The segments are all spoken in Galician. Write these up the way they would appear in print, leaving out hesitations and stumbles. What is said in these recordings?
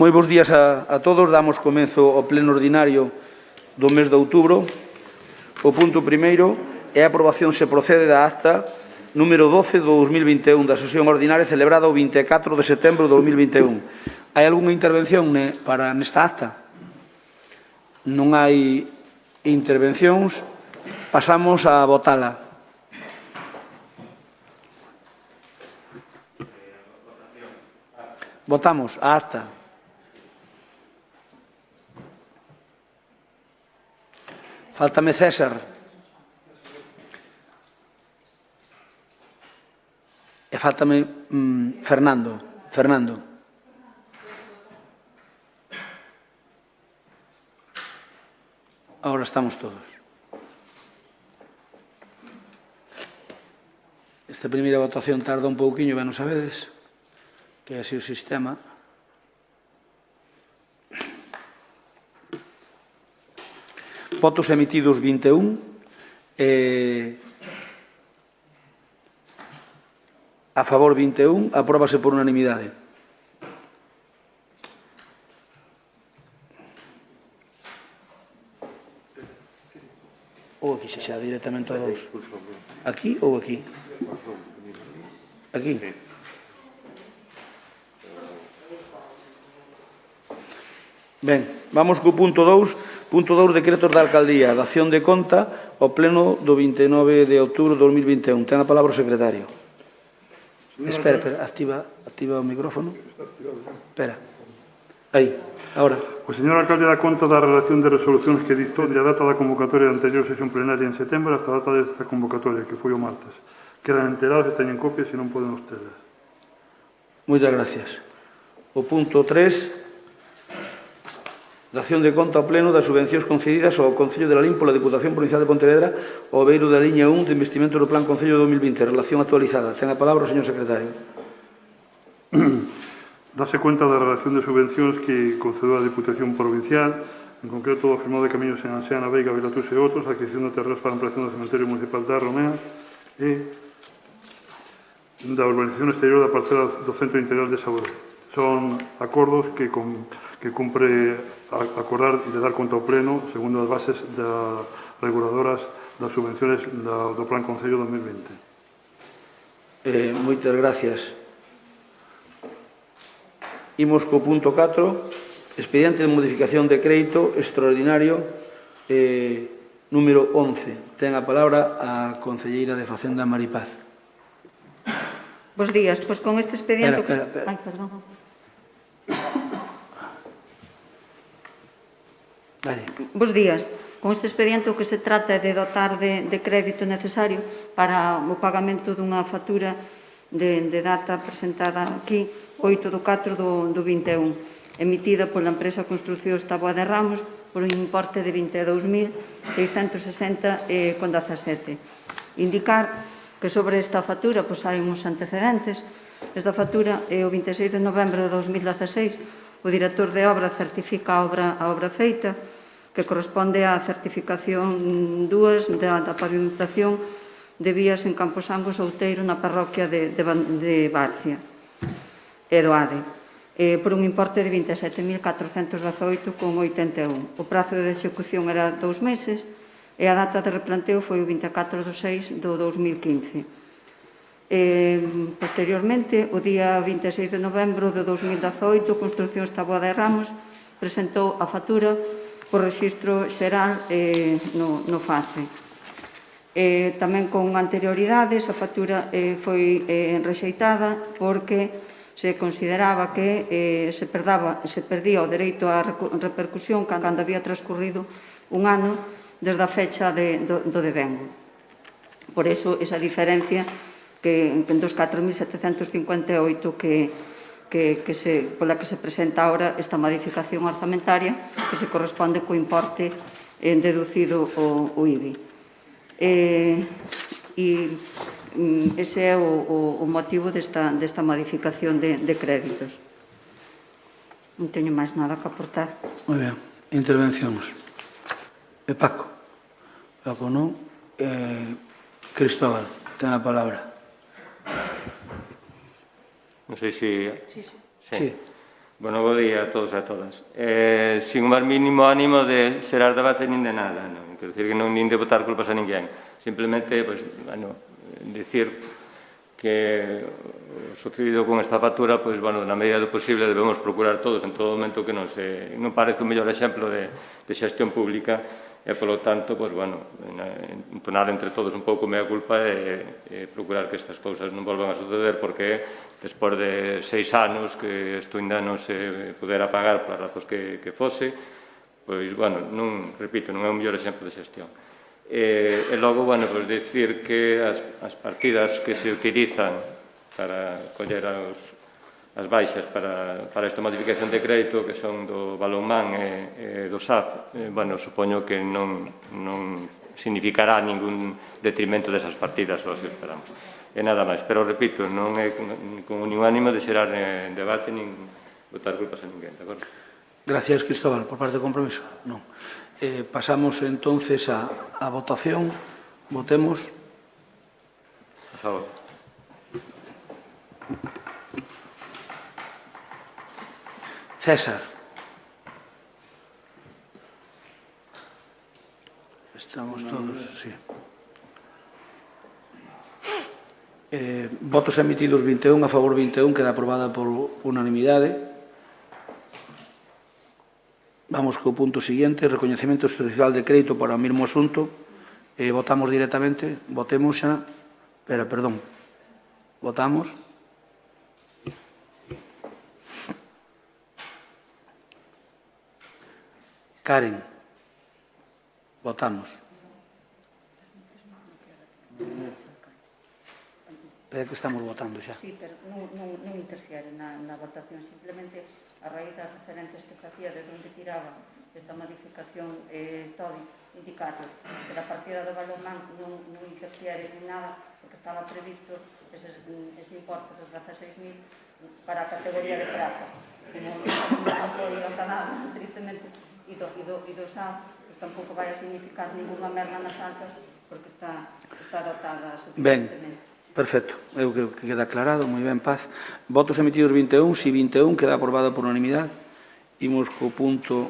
Moi bons días a todos. Damos comezo ao pleno ordinario do mes de outubro. O punto primeiro é a aprobación se procede da acta número 12 do 2021 da sesión ordinaria celebrada o 24 de setembro de 2021. Hai algunha intervención para nesta acta? Non hai intervencións. Pasamos a votala. Votamos a acta. Fáltame César. E fáltame Fernando. Agora estamos todos. Esta primeira votación tarda un pouquiño, ben o sabedes, que é así o sistema. Votos emitidos 21. A favor 21. Apróbase por unanimidade. Ou aquí se xa directamente a dous. Aquí ou aquí? Aquí. Ben, vamos co punto 2. Punto 2, decretos da Alcaldía, dación de conta ao pleno do 29 de outubro de 2021. Ten a palabra o secretario. Espera, activa o micrófono. Espera. Aí, agora. O señor alcalde dá conta da relación de resolucións que dictou de a data da convocatoria da anterior sesión plenaria en setembro hasta a data desta convocatoria, que foi o martes. Quedan enterados e teñen copias e non poden obtelas. Moitas gracias. O punto 3, dación de conta ao pleno das subvencións concedidas ao Concello de Lalín pola Diputación Provincial de Pontevedra ao beiro da liña 1 de investimento do Plan Concello 2020, relación actualizada. Ten a palabra o señor secretario. Dase cuenta da relación de subvencións que concedeu a Diputación Provincial, en concreto o firmado de camiños en Anseana, Veiga, Vilatús e outros, a adquisición de terrenos para a ampliación do cementerio municipal da Romea e da urbanización exterior da parcela do Centro Integral de Saúde. Son acordos que cumpre acordar de dar conta ao pleno segundo as bases das reguladoras das subvenciones do Plan Concello 2020. Moitas gracias. Imos co punto 4, expediente de modificación de crédito extraordinario número 11. Ten a palabra a concelleira de Facenda, Maripaz. Bos días, pois con este expediente... Espera. Ai, perdón. Vale. Bos días. Con este expediente o que se trata é de dotar de crédito necesario para o pagamento dunha factura de data presentada aquí, 8 de 4 do 21, emitida pola empresa Construccións Taboada de Ramos por un importe de 22.660,17. Indicar que sobre esta factura hai uns antecedentes. Esta factura é o 26 de novembro de 2016. O director de obra certifica a obra feita, que corresponde á certificación 2 da pavimentación de vías en Camposangos Outeiro na parroquia de Barcia e do ADE, por un importe de 27.418,81. O prazo de execución era 2 meses e a data de replanteo foi o 24 de 6 do 2015. Posteriormente, o día 26 de novembro de 2018, Construccións Taboada de Ramos presentou a factura por rexistro xeral no FACE. Tamén con anterioridade, esa factura foi rexeitada porque se consideraba que se perdía o dereito á repercusión cando había transcurrido un ano desde a fecha do devengo. Por iso, esa diferencia dos 4.758 pola que se presenta ahora esta modificación orzamentaria, que se corresponde co importe deducido o IBI. Ese é o motivo desta modificación de créditos. Non teño máis nada que aportar. Moi ben. Intervencións. Paco. Paco non. Cristóbal, ten a palabra. Non sei se... Sí. Bueno, bo día a todos e a todas. Sin o máis mínimo ánimo de xerar debate nin de nada, non? Quero dicir que non nin de botar culpas a ninguén. Simplemente, pois, bueno, dicir que o sucedido con esta factura, pois, bueno, na medida do posible debemos procurar todos en todo momento que non parece o mellor exemplo de xestión pública e, polo tanto, pois, bueno, entonar entre todos un pouco mea culpa e procurar que estas cousas non volvan a suceder, porque despois de 6 anos que isto ainda non se pudera pagar por as razóns que fose, pois, bueno, non, repito, non é o mellor exemplo de xestión. E logo, bueno, pois dicir que as partidas que se utilizan para coller as baixas para esta modificación de crédito, que son do Balonmán e do SAF, bueno, supoño que non significará ningún detrimento desas partidas, ou así esperamos. E nada máis, pero repito, non é con ningún ánimo de xerar debate nin botar culpas a ninguén, de acordo? Gracias, Cristóbal. Por parte do compromiso? Non. Pasamos entonces a votación. Votemos. A favor. César. Estamos todos, sí. Votos emitidos 21, a favor 21, queda aprobada por unanimidade. Vamos co punto seguinte, recoñecemento extrajudicial de crédito para o mesmo asunto. Votamos directamente, votemos xa. Perdón. Votamos. Karen. Votamos. Pero que estamos votando xa. Sí, pero non interfiere na votación, simplemente a raíz das referentes que facía desde onde tiraba esta modificación TODI, indicar que a partida do Balonmán non interfiere en nada, porque estaba previsto ese importe dos 16.000 para a categoría de prata. Como non foi nada, tristemente, e do SAF, pues tampouco vai a significar ninguna merma nas altas, porque está dotada suficientemente. Ben. Perfecto, eu creo que queda aclarado, moi ben, Paz. Votos emitidos 21, si 21, queda aprobado por unanimidade. Imos co punto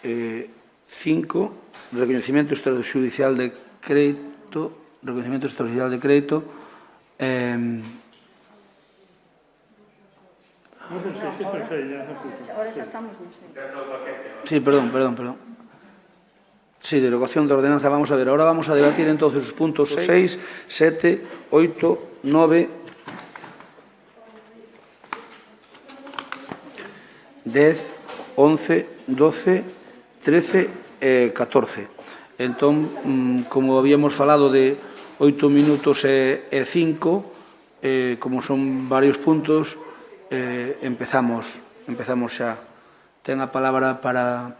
5, recoñecemento extrajudicial de crédito, Ahora xa estamos nisso. Sí, perdón. Sí, derogación de ordenanza. Vamos a ver, ahora vamos a debatir entonces os puntos 6, 7, 8, 9, 10, 11, 12, 13 e 14. Entón, como habíamos falado de 8 minutos e 5, como son varios puntos, empezamos xa. Ten a palabra para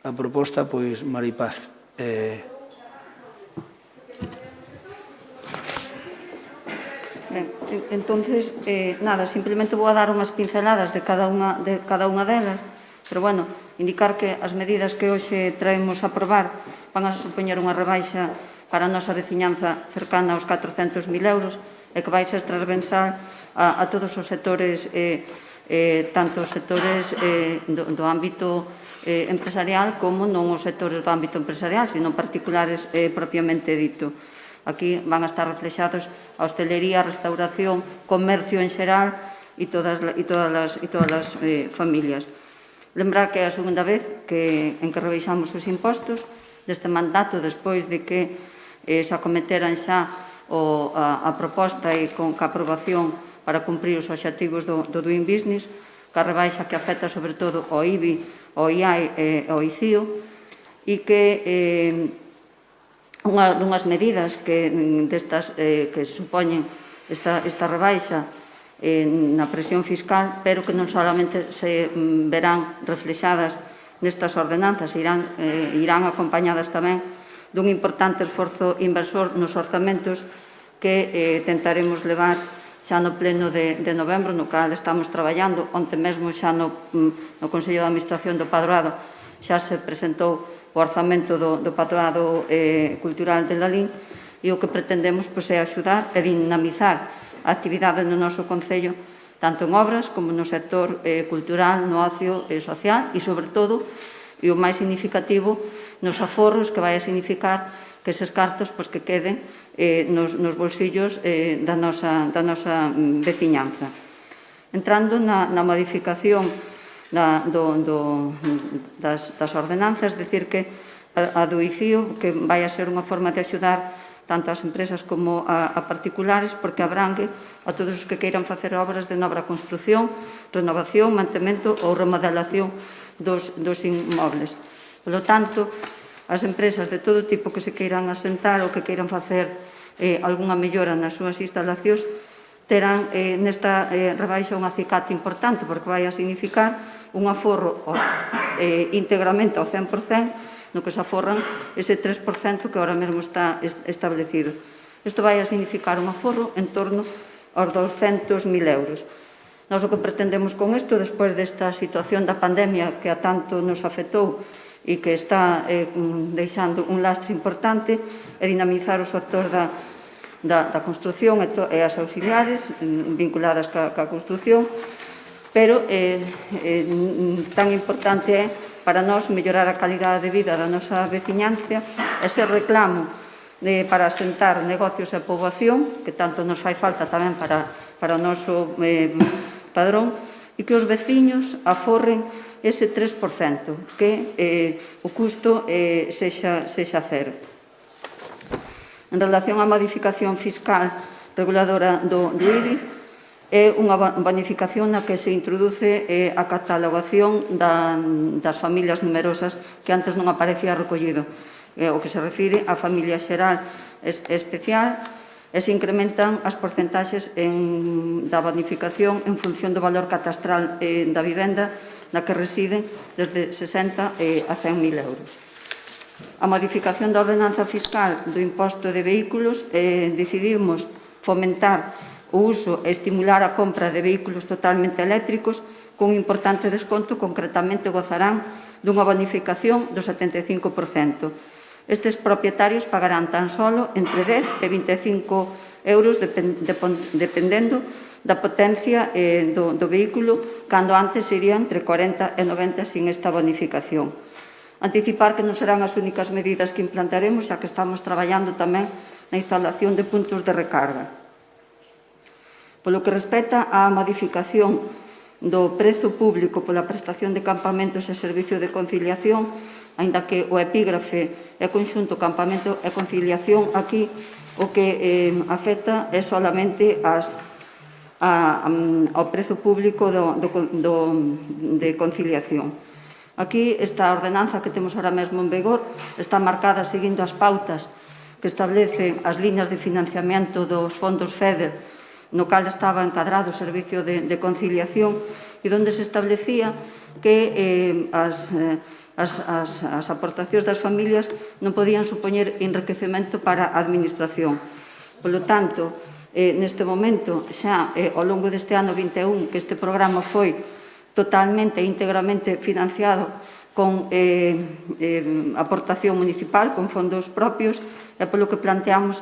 a proposta, pois, Maripaz. Entonces, nada, simplemente vou a dar unhas pinceladas de cada unha delas, pero, bueno, indicar que as medidas que hoxe traemos a aprobar van a supoñer unha rebaixa para a nosa veciñanza cercana aos 400.000 euros e que vai ser transversal a todos os sectores, tanto os sectores do ámbito empresarial como non os sectores do ámbito empresarial, sino particulares propiamente dito. Aquí van a estar reflexados a hostelería, a restauración, comercio en xeral e todas as familias. Lembrar que é a segunda vez en que revisamos os impostos deste mandato, despois de que se acometeran xa a proposta e con a aprobación para cumprir os obxectivos do Doing Business, que a rebaixa que afecta sobre todo ao IBI, ao IAE e ao ICIO, e que unhas medidas que supoñen esta rebaixa na presión fiscal, pero que non solamente se verán reflexadas nestas ordenanzas, irán acompañadas tamén dun importante esforzo inversor nos orzamentos que tentaremos levar xa no pleno de novembro, no cal estamos traballando. Onte mesmo xa no Consello de Administración do Padroado xa se presentou o orzamento do Padroado Cultural de Lalín, e o que pretendemos é axudar e dinamizar a actividade no noso Concello tanto en obras como no sector cultural, no ocio social e, sobre todo, e o máis significativo, nos aforros, que vai a significar que eses cartos que queden nos bolsillos da nosa veciñanza. Entrando na modificación das ordenanzas, decir que a do ICIO, que vai a ser unha forma de axudar tanto ás empresas como a particulares, porque abrangue a todos os que queiran facer obras de nova construción, renovación, mantemento ou remodelación dos inmobles. Por lo tanto, as empresas de todo tipo que se queiran asentar ou que queiran facer algunha mellora nas súas instalacións terán nesta rebaixa un acicate importante, porque vai a significar un aforro íntegramente ao 100%, no que se aforran ese 3% que ahora mesmo está establecido. Isto vai a significar un aforro en torno aos 200.000 euros. Nós o que pretendemos con isto, despois desta situación da pandemia que a tanto nos afectou e que está deixando un lastre importante, é dinamizar o sector da construción e as auxiliares vinculadas ca construción, pero tan importante é para nós mellorar a calidade de vida da nosa veciñanza, ese reclamo para asentar negocios e poboación, que tanto nos fai falta tamén para o noso padrón, e que os veciños aforren ese 3%, que o custo sexa cero. En relación á modificación fiscal reguladora do IBI, é unha bonificación na que se introduce a catalogación das familias numerosas que antes non aparecía recollido, o que se refire á familia xeral especial, e se incrementan as porcentaxes da bonificación en función do valor catastral da vivenda na que residen desde 60 a 100.000 euros. A modificación da ordenanza fiscal do imposto de vehículos, decidimos fomentar o uso e estimular a compra de vehículos totalmente eléctricos con importante desconto, concretamente gozarán dunha bonificación do 75%. Estes propietarios pagarán tan solo entre 10 e 25 euros dependendo da potencia do vehículo, cando antes serían entre 40 e 90 sin esta bonificación. Anticipar que non serán as únicas medidas que implantaremos, xa que estamos traballando tamén na instalación de puntos de recarga. Polo que respecta á modificación do prezo público pola prestación de campamentos e servicio de conciliación, aínda que o epígrafe é conxunto campamento e conciliación, aquí o que afecta é solamente ao prezo público de conciliación. Aquí esta ordenanza que temos ahora mesmo en vigor está marcada seguindo as pautas que establecen as liñas de financiamento dos fondos FEDER, no cal estaba encadrado o servicio de conciliación e onde se establecía que as aportacións das familias non podían supoñer enriquecemento para a administración. Por lo tanto, neste momento, xa ao longo deste ano 21, que este programa foi totalmente e íntegramente financiado con aportación municipal, con fondos propios, e polo que planteamos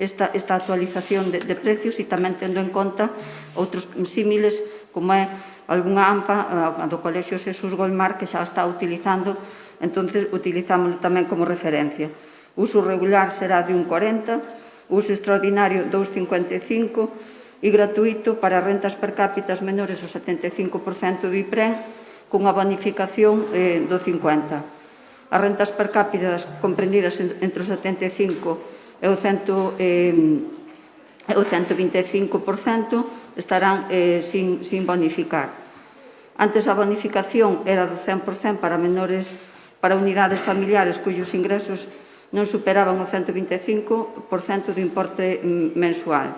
esta actualización de precios e tamén tendo en conta outros símiles como é algunha AMPA do Colexio Xesús Golmar que xa está utilizando, entonces utilizámoslo tamén como referencia. Uso regular será de 1,40, uso extraordinario 2,55 e gratuito para rentas per cápita menores ao 75% do IPREN cunha bonificación do 50%. As rentas per cápita comprendidas entre o 75% e o 125% estarán sin bonificar. Antes a bonificación era do 100% para menores, para unidades familiares cuyos ingresos non superaban o 125% do importe mensual.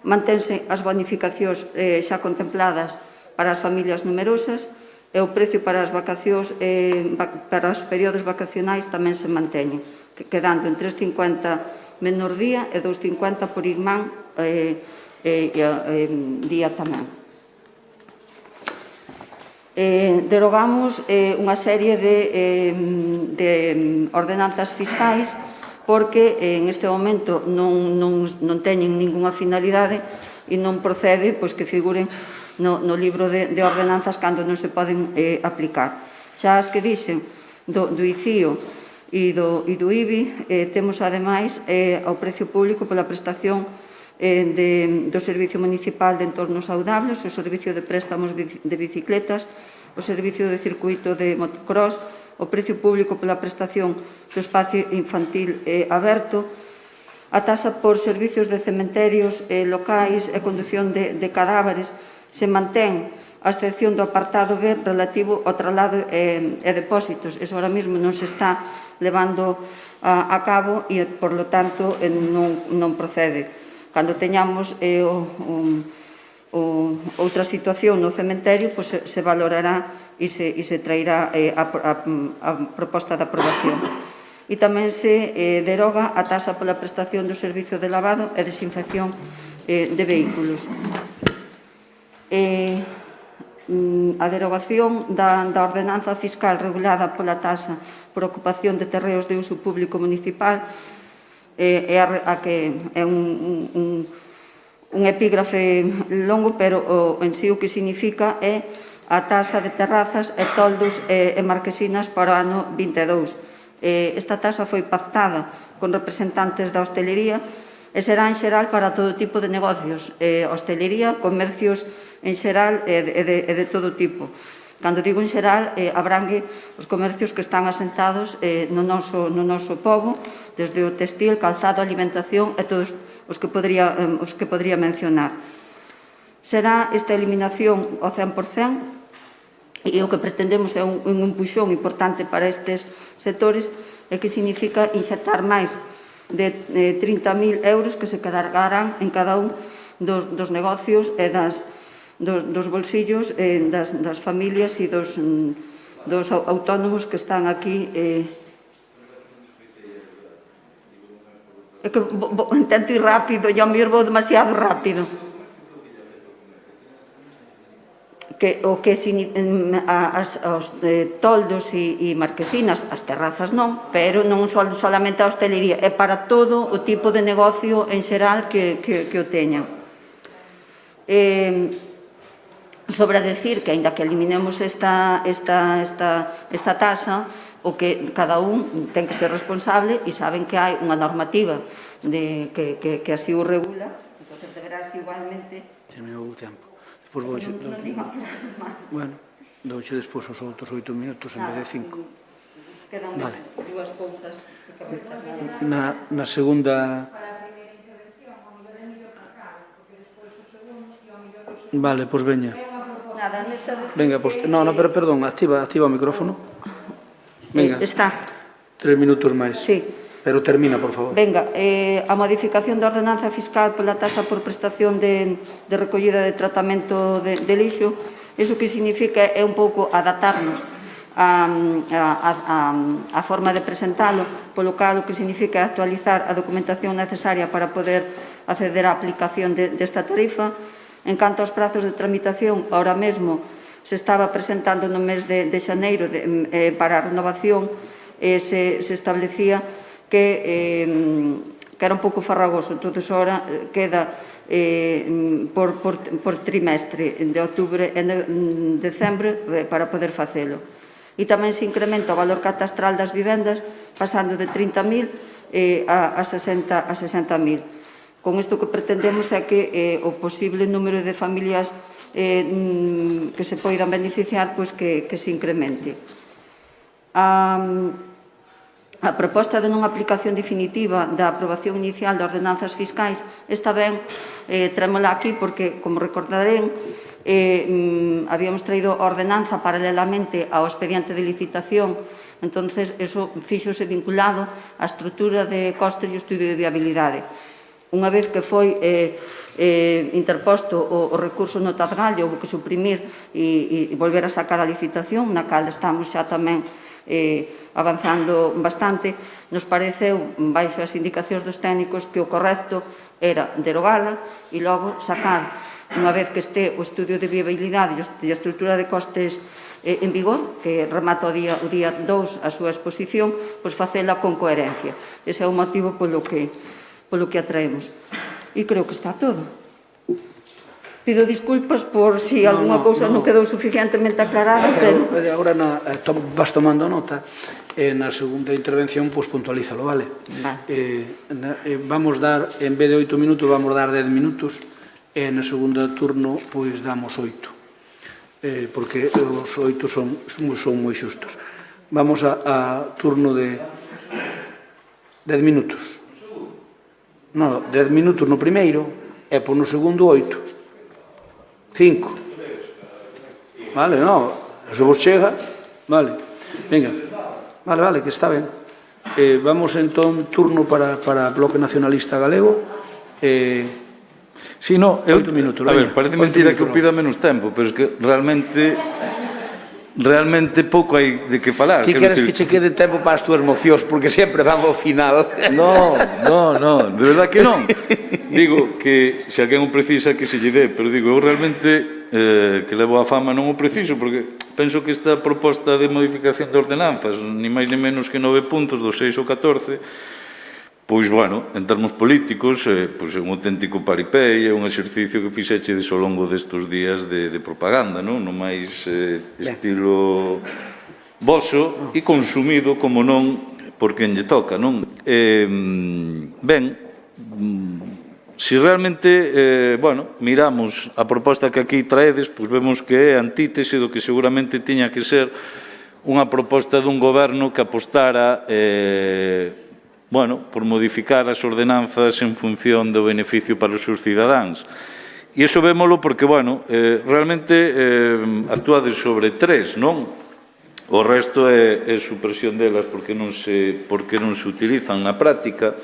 Mantense as bonificacións xa contempladas para as familias numerosas e o precio para as vacacións, para os períodos vacacionais tamén se manteñen, quedando en 3,50 menor día e 2,50 por irmán día tamén. Derogamos unha serie de ordenanzas fiscais porque en este momento non teñen ningunha finalidade e non procede que figuren no libro de ordenanzas cando non se poden aplicar. Xa as que dixen do ICIO e do IBI, temos ademais ao precio público pola prestación do Servicio Municipal de Entornos Saudables, o Servicio de Préstamos de Bicicletas, o Servicio de Circuito de Motocross, o precio público pola prestación do espacio infantil aberto, a taxa por servicios de cementerios locais e condución de cadáveres. Se mantén a excepción do apartado B relativo ao traslado e depósitos. Eso ahora mesmo non se está levando a cabo e, por lo tanto, non procede. Cando teñamos outra situación no cementerio, se valorará e se traerá a proposta de aprobación. E tamén se deroga a taxa pola prestación do servicio de lavado e desinfección de vehículos. A derogación da ordenanza fiscal regulada pola taxa por ocupación de terreos de uso público municipal é un epígrafe longo, pero en sí o que significa é a taxa de terrazas e toldos e marquesinas para o ano 22. Esta taxa foi pactada con representantes da hostelería e será en xeral para todo tipo de negocios, hostelería, comercios en xeral e de todo tipo. Cando digo en xeral, abrangue os comercios que están asentados no noso pobo, desde o textil, calzado, alimentación e todos os que podría mencionar. Será esta eliminación ao 100%, e o que pretendemos é un empuxón importante para estes sectores, e que significa inxectar máis de 30.000 euros que se cargarán en cada un dos negocios e dos bolsillos das familias e dos autónomos que están aquí. É que intento ir rápido, e ao mellor vou demasiado rápido. Os toldos e marquesinas, as terrazas non, pero non solamente a hostelería, é para todo o tipo de negocio en xeral que o teñan. Sobre decir que, aínda que eliminemos esta taxa, o que cada un ten que ser responsable e saben que hai unha normativa que así o regula, entón deberás igualmente... Terminou o tempo. Despois vou... Non digo máis. Bueno, douche despois os outros 8 minutos en vez de 5. Quedan dúas cousas que aprovechar. Na segunda... Vale, pois veña. Venga, pois... Non, pero perdón, activa o micrófono. Venga. Está. 3 minutos máis. Sí. Pero termina, por favor. Venga, a modificación da ordenanza fiscal pola taxa por prestación de recollida de tratamento de lixo, iso que significa é un pouco adaptarnos a forma de presentalo, polo cal o que significa actualizar a documentación necesaria para poder acceder á aplicación desta tarifa. En canto aos prazos de tramitación, ahora mesmo se estaba presentando no mes de xaneiro para a renovación, se establecía que era un pouco farragoso, entón ahora queda por trimestre, de outubro e decembro, para poder facelo. E tamén se incrementa o valor catastral das vivendas, pasando de 30.000 a 60.000. Con isto que pretendemos é que o posible número de familias que se poidan beneficiar, pois que se incremente. A proposta de non aplicación definitiva da aprobación inicial de ordenanzas fiscais está ben, trémola aquí porque, como recordarén, habíamos traído ordenanza paralelamente ao expediente de licitación, entonces eso fíxose vinculado á estrutura de costes e estudio de viabilidade. Unha vez que foi interposto o recurso no Tadgallo, houve que suprimir e volver a sacar a licitación, na cal estamos xa tamén avanzando bastante. Nos pareceu, baixo as indicacións dos técnicos, que o correcto era derogala e logo sacar, unha vez que este o estudio de viabilidade e a estrutura de costes en vigor, que remata o día 2 a súa exposición, pois facela con coherencia. Ese é o motivo polo que a traemos. E creo que está todo. pido disculpas por si alguna cousa non quedou suficientemente aclarada, pero... Agora vas tomando nota, na segunda intervención puntualízalo, vale? Vamos dar, en vez de 8 minutos, vamos dar 10 minutos, e na segunda turno, pois, damos 8, porque os 8 son moi xustos. Vamos a turno de 10 minutos. Non, 10 minutos no primeiro, e por no segundo 8. 5. Vale, non, se vos chega, vale. Venga, vale, que está ben. Vamos entón turno para Bloque Nacionalista Galego. Si, no, 8 minutos. A ver, parece mentira que eu pida menos tempo, pero es que realmente pouco hai de que falar. Ti queres que che quede tempo para as túas mocións, porque sempre van ao final. No, de verdad que non. Digo que se alguén o precisa que se lle dé, pero digo, eu realmente que levo a fama non o preciso, porque penso que esta proposta de modificación de ordenanzas, ni máis ni menos que 9 puntos, dos 6 ou 14, pois, bueno, en termos políticos, pois é un auténtico paripé, é un exercicio que fixechedes ao longo destes días de propaganda, non? No máis estilo voso e consumido, como non, por quen lle toca, non? Ben, se realmente, bueno, miramos a proposta que aquí traedes, pois vemos que é antítese do que seguramente tiña que ser unha proposta dun goberno que apostara, bueno, por modificar as ordenanzas en función do beneficio para os seus cidadáns. E iso vémolo porque, bueno, realmente actuades sobre 3, non? O resto é supresión delas porque non se utilizan na práctica.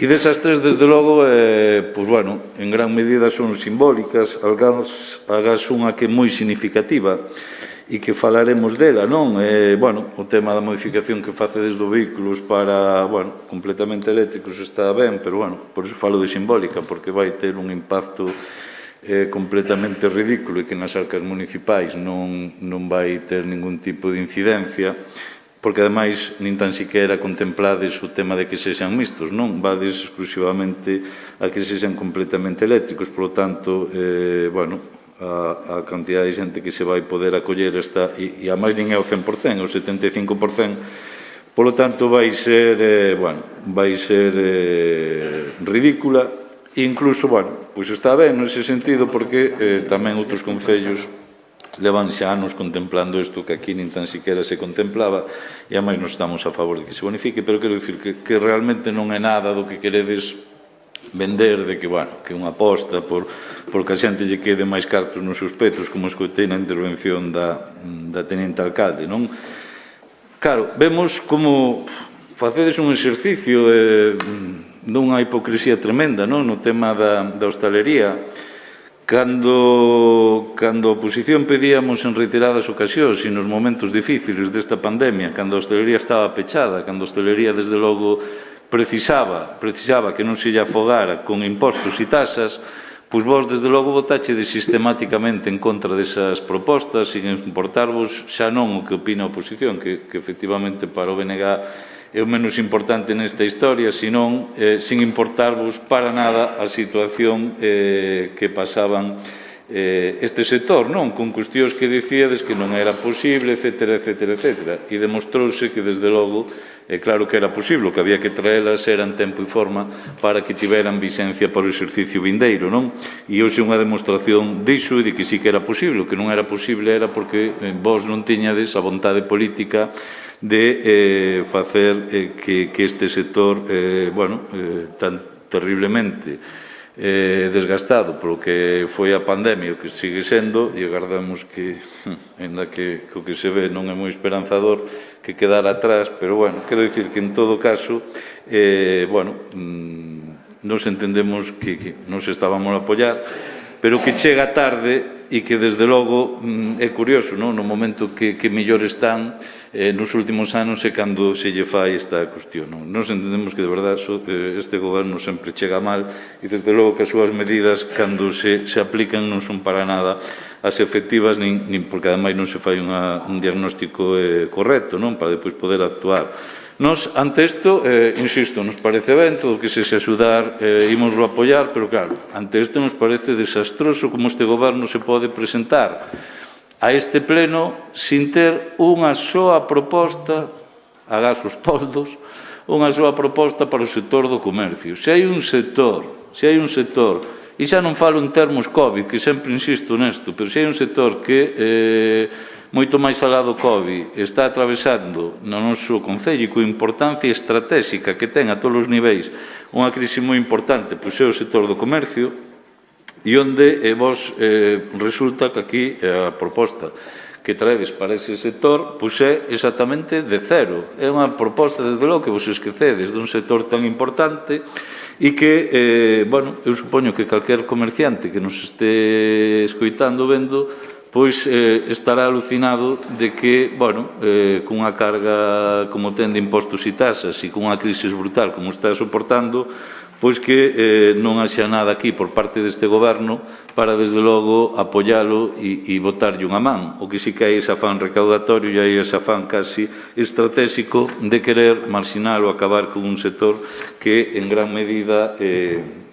E desas 3, desde logo, pois, bueno, en gran medida son simbólicas, agás unha que é moi significativa, e que falaremos dela, non? Bueno, o tema da modificación que facedes dos vehículos para, bueno, completamente eléctricos está ben, pero, bueno, por iso falo de simbólica, porque vai ter un impacto completamente ridículo e que nas arcas municipais non vai ter ningún tipo de incidencia, porque, ademais, nin tan siquiera contemplades o tema de que sexan mistos, non? Vades exclusivamente a que sexan completamente eléctricos, polo tanto, bueno, a cantidad de xente que se vai poder acoller esta, e a máis nin é o 100%, é o 75%, polo tanto vai ser, bueno, vai ser ridícula, e incluso, bueno, pois está ben nese sentido, porque tamén outros concellos levan xa anos contemplando isto que aquí nin tan siquiera se contemplaba, e a máis non estamos a favor de que se bonifique, pero quero dicir que realmente non é nada do que queredes vender, de que, bueno, que unha aposta porque a xente lle quede máis cartos nos seus petos, como escoitei na intervención da teniente alcalde, non? Claro, vemos como facedes un exercicio dunha hipocresía tremenda, non? No tema da hostalería, cando a oposición pedíamos en reiteradas ocasións e nos momentos difíciles desta pandemia, cando a hostalería estaba pechada, cando a hostalería, desde logo, precisaba que non se lle afogara con impostos e tasas, pois vos, desde logo, votachedes sistemáticamente en contra desas propostas, sin importarvos xa non o que opina a oposición, que efectivamente para o BNG é o menos importante nesta historia, senón sin importarvos para nada a situación que pasaban este sector, non? Con cuestións que dicíades que non era posible, etcétera, etcétera, etcétera. E demostrouse que, desde logo, é claro que era posible, que había que traelas era en tempo e forma para que tiveran vixencia para o exercicio vindeiro, non? E hoxe unha demostración diso e de que sí que era posible. O que non era posible era porque vos non tiñades a vontade política de facer que este sector, bueno, tan terriblemente desgastado polo que foi a pandemia, o que sigue sendo, e agardamos que, ainda que o que se ve non é moi esperanzador, que quedara atrás, pero, bueno, quero dicir que, en todo caso, bueno, nos entendemos que nos estábamos a apoiar, pero que chega tarde e que, desde logo, é curioso, non? No momento que mellor están nos últimos anos é cando se lle fai esta cuestión. Nos entendemos que, de verdade, este goberno sempre chega mal e, desde logo, que as súas medidas, cando se aplican, non son para nada as efectivas, nin porque, ademais, non se fai un diagnóstico correcto, non? Para depois poder actuar. Nos, ante isto, insisto, nos parece ben, todo o que se axudar, ímoslo apoiar, pero claro, ante isto nos parece desastroso como este goberno se pode presentar a este pleno sin ter unha soa proposta, agás os toldos, unha soa proposta para o sector do comercio. Se hai un sector, e xa non falo en termos COVID, que sempre insisto nesto, pero se hai un sector que moito máis alá do COVID está atravesando no noso concello e coa importancia estratégica que ten a todos os niveis unha crise moi importante, pois é o sector do comercio, e onde vos resulta que aquí a proposta que traedes para ese sector pois é exactamente de cero. É unha proposta, desde logo, que vos esquecedes dun sector tan importante e que, bueno, eu supoño que calquer comerciante que nos este escoitando, vendo, pois estará alucinado de que, bueno, cunha carga como ten de impostos e tasas e cunha crise brutal como está soportando, pois que non haxa nada aquí por parte deste goberno para, desde logo, apoialo e botarlle unha man. O que sí que hai ese afán recaudatorio e hai ese afán casi estratégico de querer marxinar ou acabar con un sector que en gran medida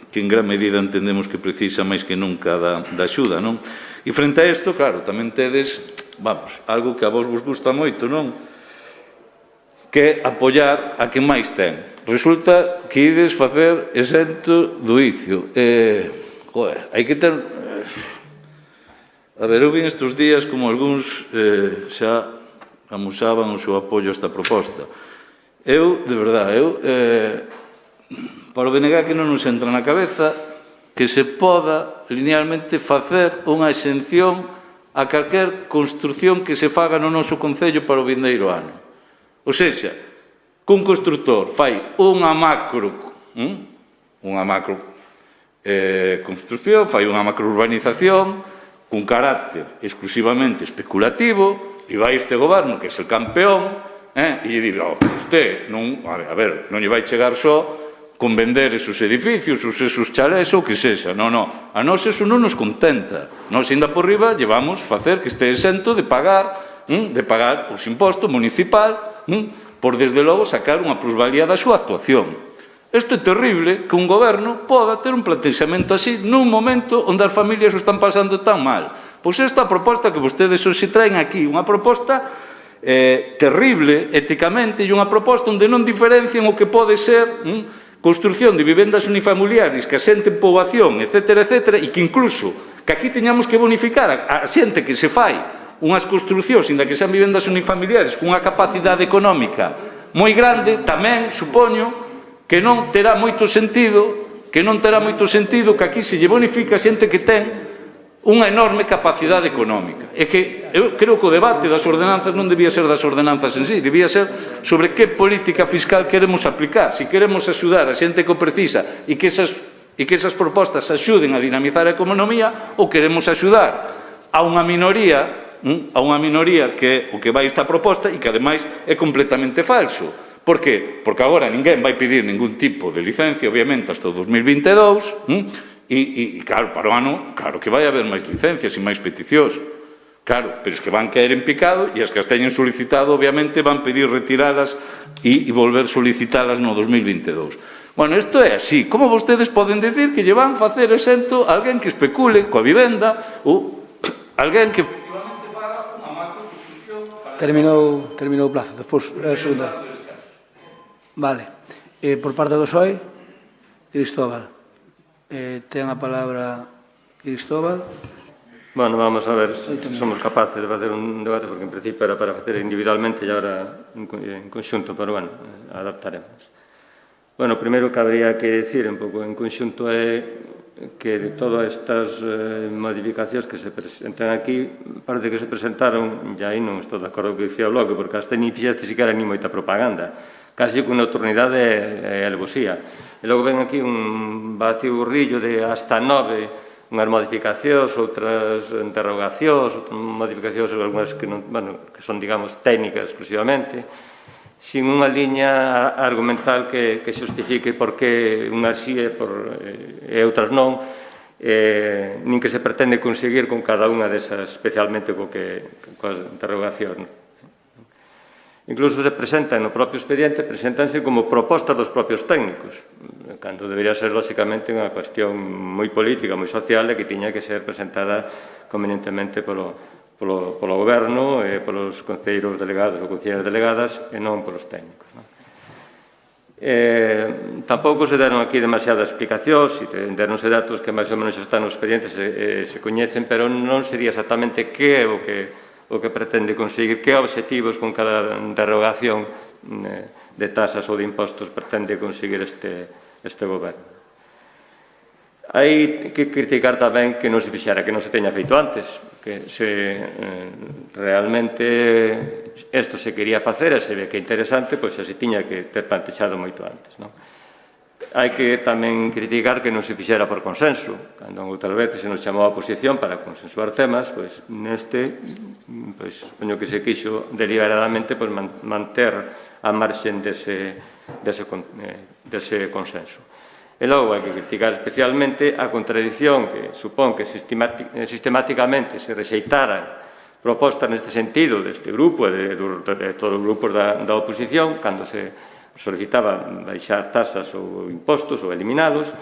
entendemos que precisa máis que nunca da axuda, non? E frente a isto, claro, tamén tedes, vamos, algo que a vos gusta moito, non? Que é apoiar a quen máis ten. Resulta que ides facer exento do ICIO. Hai que ter... A ver, eu vin estes días como algúns xa amusaban o seu apoio a esta proposta. Eu, de verdade, para o BNG que non nos entra na cabeza que se poda linealmente facer unha exención a calquer construción que se faga no noso concello para o vindeiro ano. Ou seja, que un constructor fai unha macro construcción, fai unha macro urbanización cun carácter exclusivamente especulativo, e vai este goberno, que é o campeón, e lle digo, usted, a ver, non lle vai chegar só con vender esos edificios, esos chalés ou que sexa. Non, a nós eso non nos contenta. Nós, ainda por riba, llevamos facer que este exento de pagar os impostos municipal por, desde logo, sacar unha plusvalía da súa actuación. Isto é terrible que un goberno poda ter un plantexamento así nun momento onde as familias o están pasando tan mal. Pois esta proposta que vostedes hoxe traen aquí, unha proposta terrible éticamente e unha proposta onde non diferencian o que pode ser construción de vivendas unifamiliares que asenten poboación, etc., e que incluso que aquí teñamos que bonificar a xente que se fai unhas construcións, inda que sean vivendas unifamiliares, cunha capacidade económica moi grande, tamén supoño que non terá moito sentido que aquí se lle bonifica a xente que ten unha enorme capacidade económica. É que eu creo que o debate das ordenanzas non debía ser das ordenanzas en sí, debía ser sobre que política fiscal queremos aplicar, se queremos axudar a xente que o precisa e que esas propostas axuden a dinamizar a economía, ou queremos axudar a unha minoría que é o que vai esta proposta e que ademais é completamente falso. Por que? Porque agora ninguén vai pedir ningún tipo de licencia, obviamente, hasta o 2022, e claro, para o ano, claro que vai haber máis licencias e máis peticións. Claro, pero es que van caer en picado e as que as teñen solicitado, obviamente, van pedir retiralas e volver solicitalas no 2022. Bueno, isto é así. Como vostedes poden decir que lle van facer exento a alguén que especule coa vivenda ou alguén que efectivamente faga unha macroconstrucción? Terminou o plazo. Despois, a segunda. Vale. Por parte do PSOE, Cristóbal. Ten a palabra Cristóbal. Bueno, vamos a ver se somos capaces de facer un debate, porque en principio era para facer individualmente e agora en conxunto, pero bueno, adaptaremos. Bueno, primeiro que habría que decir un pouco en conxunto é que de todas estas modificacións que se presentan aquí, parece que se presentaron, e aí non estou de acordo que dicía o Bloque, porque hasta ni fixeste siquiera ni moita propaganda, casi con nocturnidade e alevosía. E logo ven aquí un batiburrillo de hasta 9 unhas modificacións, outras interrogacións, modificacións algunhas que son, digamos, técnicas exclusivamente, sin unha liña argumental que xustifique por que unhas sí e outras non, nin que se pretende conseguir con cada unha desas, especialmente coas interrogacións. Incluso se presentan no propio expediente, presentanse como propostas dos propios técnicos, cando debería ser, lóxicamente, unha cuestión moi política, moi social, e que tiña que ser presentada convenientemente polo Goberno e polos concelleiros delegados ou concelleiras delegadas e non polos técnicos. Tampouco se deron aquí demasiadas explicacións, deronse datos que máis ou menos están nos expedientes e se coñecen, pero non sería exactamente que é o que pretende conseguir, que obxectivos con cada derogación de tasas ou de impostos pretende conseguir este Goberno. Hai que criticar tamén que non se fixera, que non se teña feito antes, que se realmente isto se quería facer e se ve que é interesante, pois se tiña que ter plantexado moito antes. Hai que tamén criticar que non se fixera por consenso, cando outras veces se nos chamou a oposición para consensuar temas, pois neste, supoño que se quixo deliberadamente manter a marxen dese consenso. E logo hai que criticar especialmente a contradición que supón que sistemáticamente se rexeitaran propostas neste sentido deste grupo e de todos os grupos da oposición cando se solicitaba baixar tasas ou impostos ou eliminados,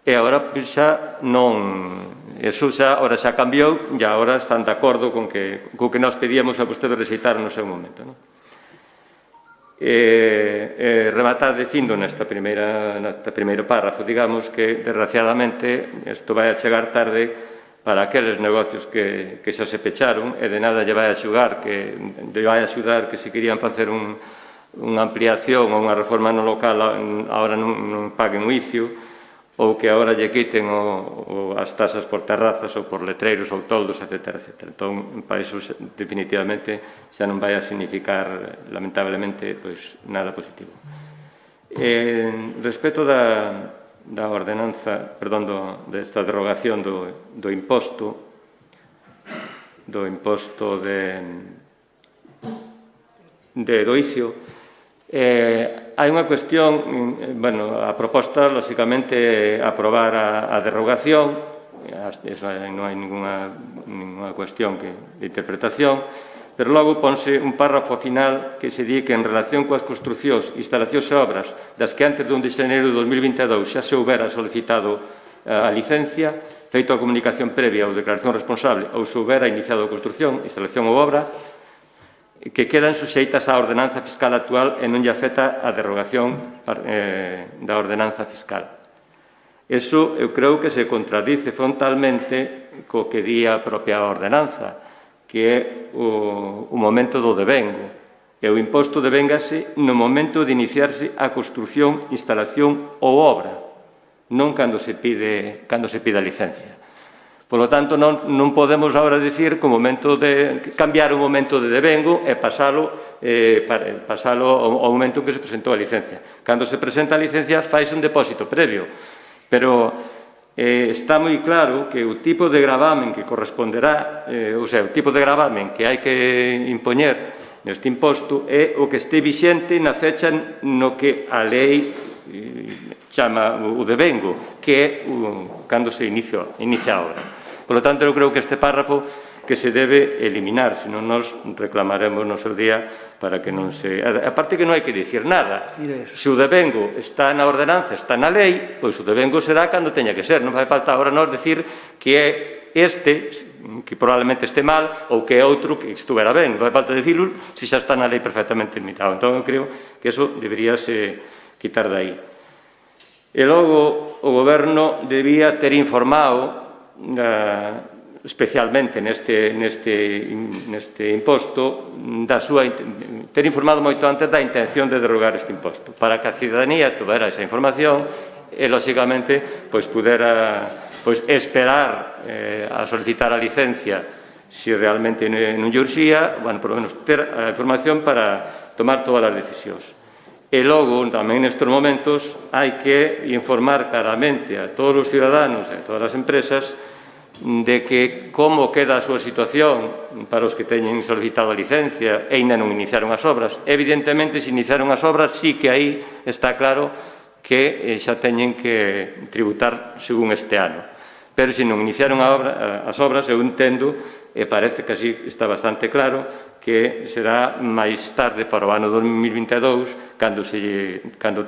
e agora xa non... Eso xa cambiou e agora están de acordo con que nós pedíamos a vostedes rexeitar no seu momento. Rematar dicindo neste primeiro párrafo, digamos, que desgraciadamente isto vai a chegar tarde para aqueles negocios que xa se pecharon e de nada lle vai a axudar que se querían facer unha ampliación ou unha reforma no local agora non paguen o ICIO ou que agora lle quiten as tasas por terrazas ou por letreiros ou toldos, etc. Entón, para iso definitivamente xa non vai a significar, lamentablemente, nada positivo. Respecto da ordenanza, perdón, desta derogación do imposto do ICIO, hai unha cuestión, a proposta, lóxicamente, é aprobar a derogación, non hai ninguna cuestión de interpretación, pero logo ponse un párrafo final que se di que en relación coas construcións, instalacións e obras das que antes do 1 de xaneiro de 2022 xa se houbera solicitado a licencia, feito a comunicación previa ou declaración responsable ou se houbera iniciado a construción, instalación ou obra, que quedan suxeitas á ordenanza fiscal actual e non lle afecta a derogación da ordenanza fiscal. Eso eu creo que se contradice frontalmente co que di a propia ordenanza, que é o momento do devengo. E o imposto devengase no momento de iniciarse a construción, instalación ou obra, non cando se pide a licencia. Por lo tanto, non podemos agora dicir que o momento de cambiar o momento de devengo e pasalo ao momento en que se presentou a licencia. Cando se presenta a licencia, faise un depósito previo, pero está moi claro que o tipo de gravamen que corresponderá, o tipo de gravamen que hai que impoñer neste imposto é o que este vixente na fecha no que a lei chama o devengo, que é cando se inicia a obra. Por lo tanto, eu creo que este párrafo que se debe eliminar, senón nos reclamaremos no seu día para que non se... Aparte que non hai que dicir nada. Se o devengo está na ordenanza, está na lei, pois o devengo será cando teña que ser. Non fai falta agora nos decir que é este, que probablemente este mal, ou que é outro que estuvera ben. Non fai falta dicirlo se xa está na lei perfectamente limitado. Entón, eu creo que eso deberíase quitar de aí. E logo, o Goberno debía ter informado especialmente neste imposto, ter informado moito antes da intención de derogar este imposto, para que a cidadanía tuvera esa información e, lóxicamente, pudera esperar a solicitar a licencia se realmente non lle urxía, por lo menos ter a información para tomar todas as decisións. E logo, tamén nestes momentos, hai que informar claramente a todos os ciudadanos e a todas as empresas de que como queda a súa situación para os que teñen solicitado a licencia e ainda non iniciaron as obras. Evidentemente, se iniciaron as obras, sí que aí está claro que xa teñen que tributar según este ano. Pero se non iniciaron as obras, eu entendo e parece que así está bastante claro que será máis tarde para o ano 2022 cando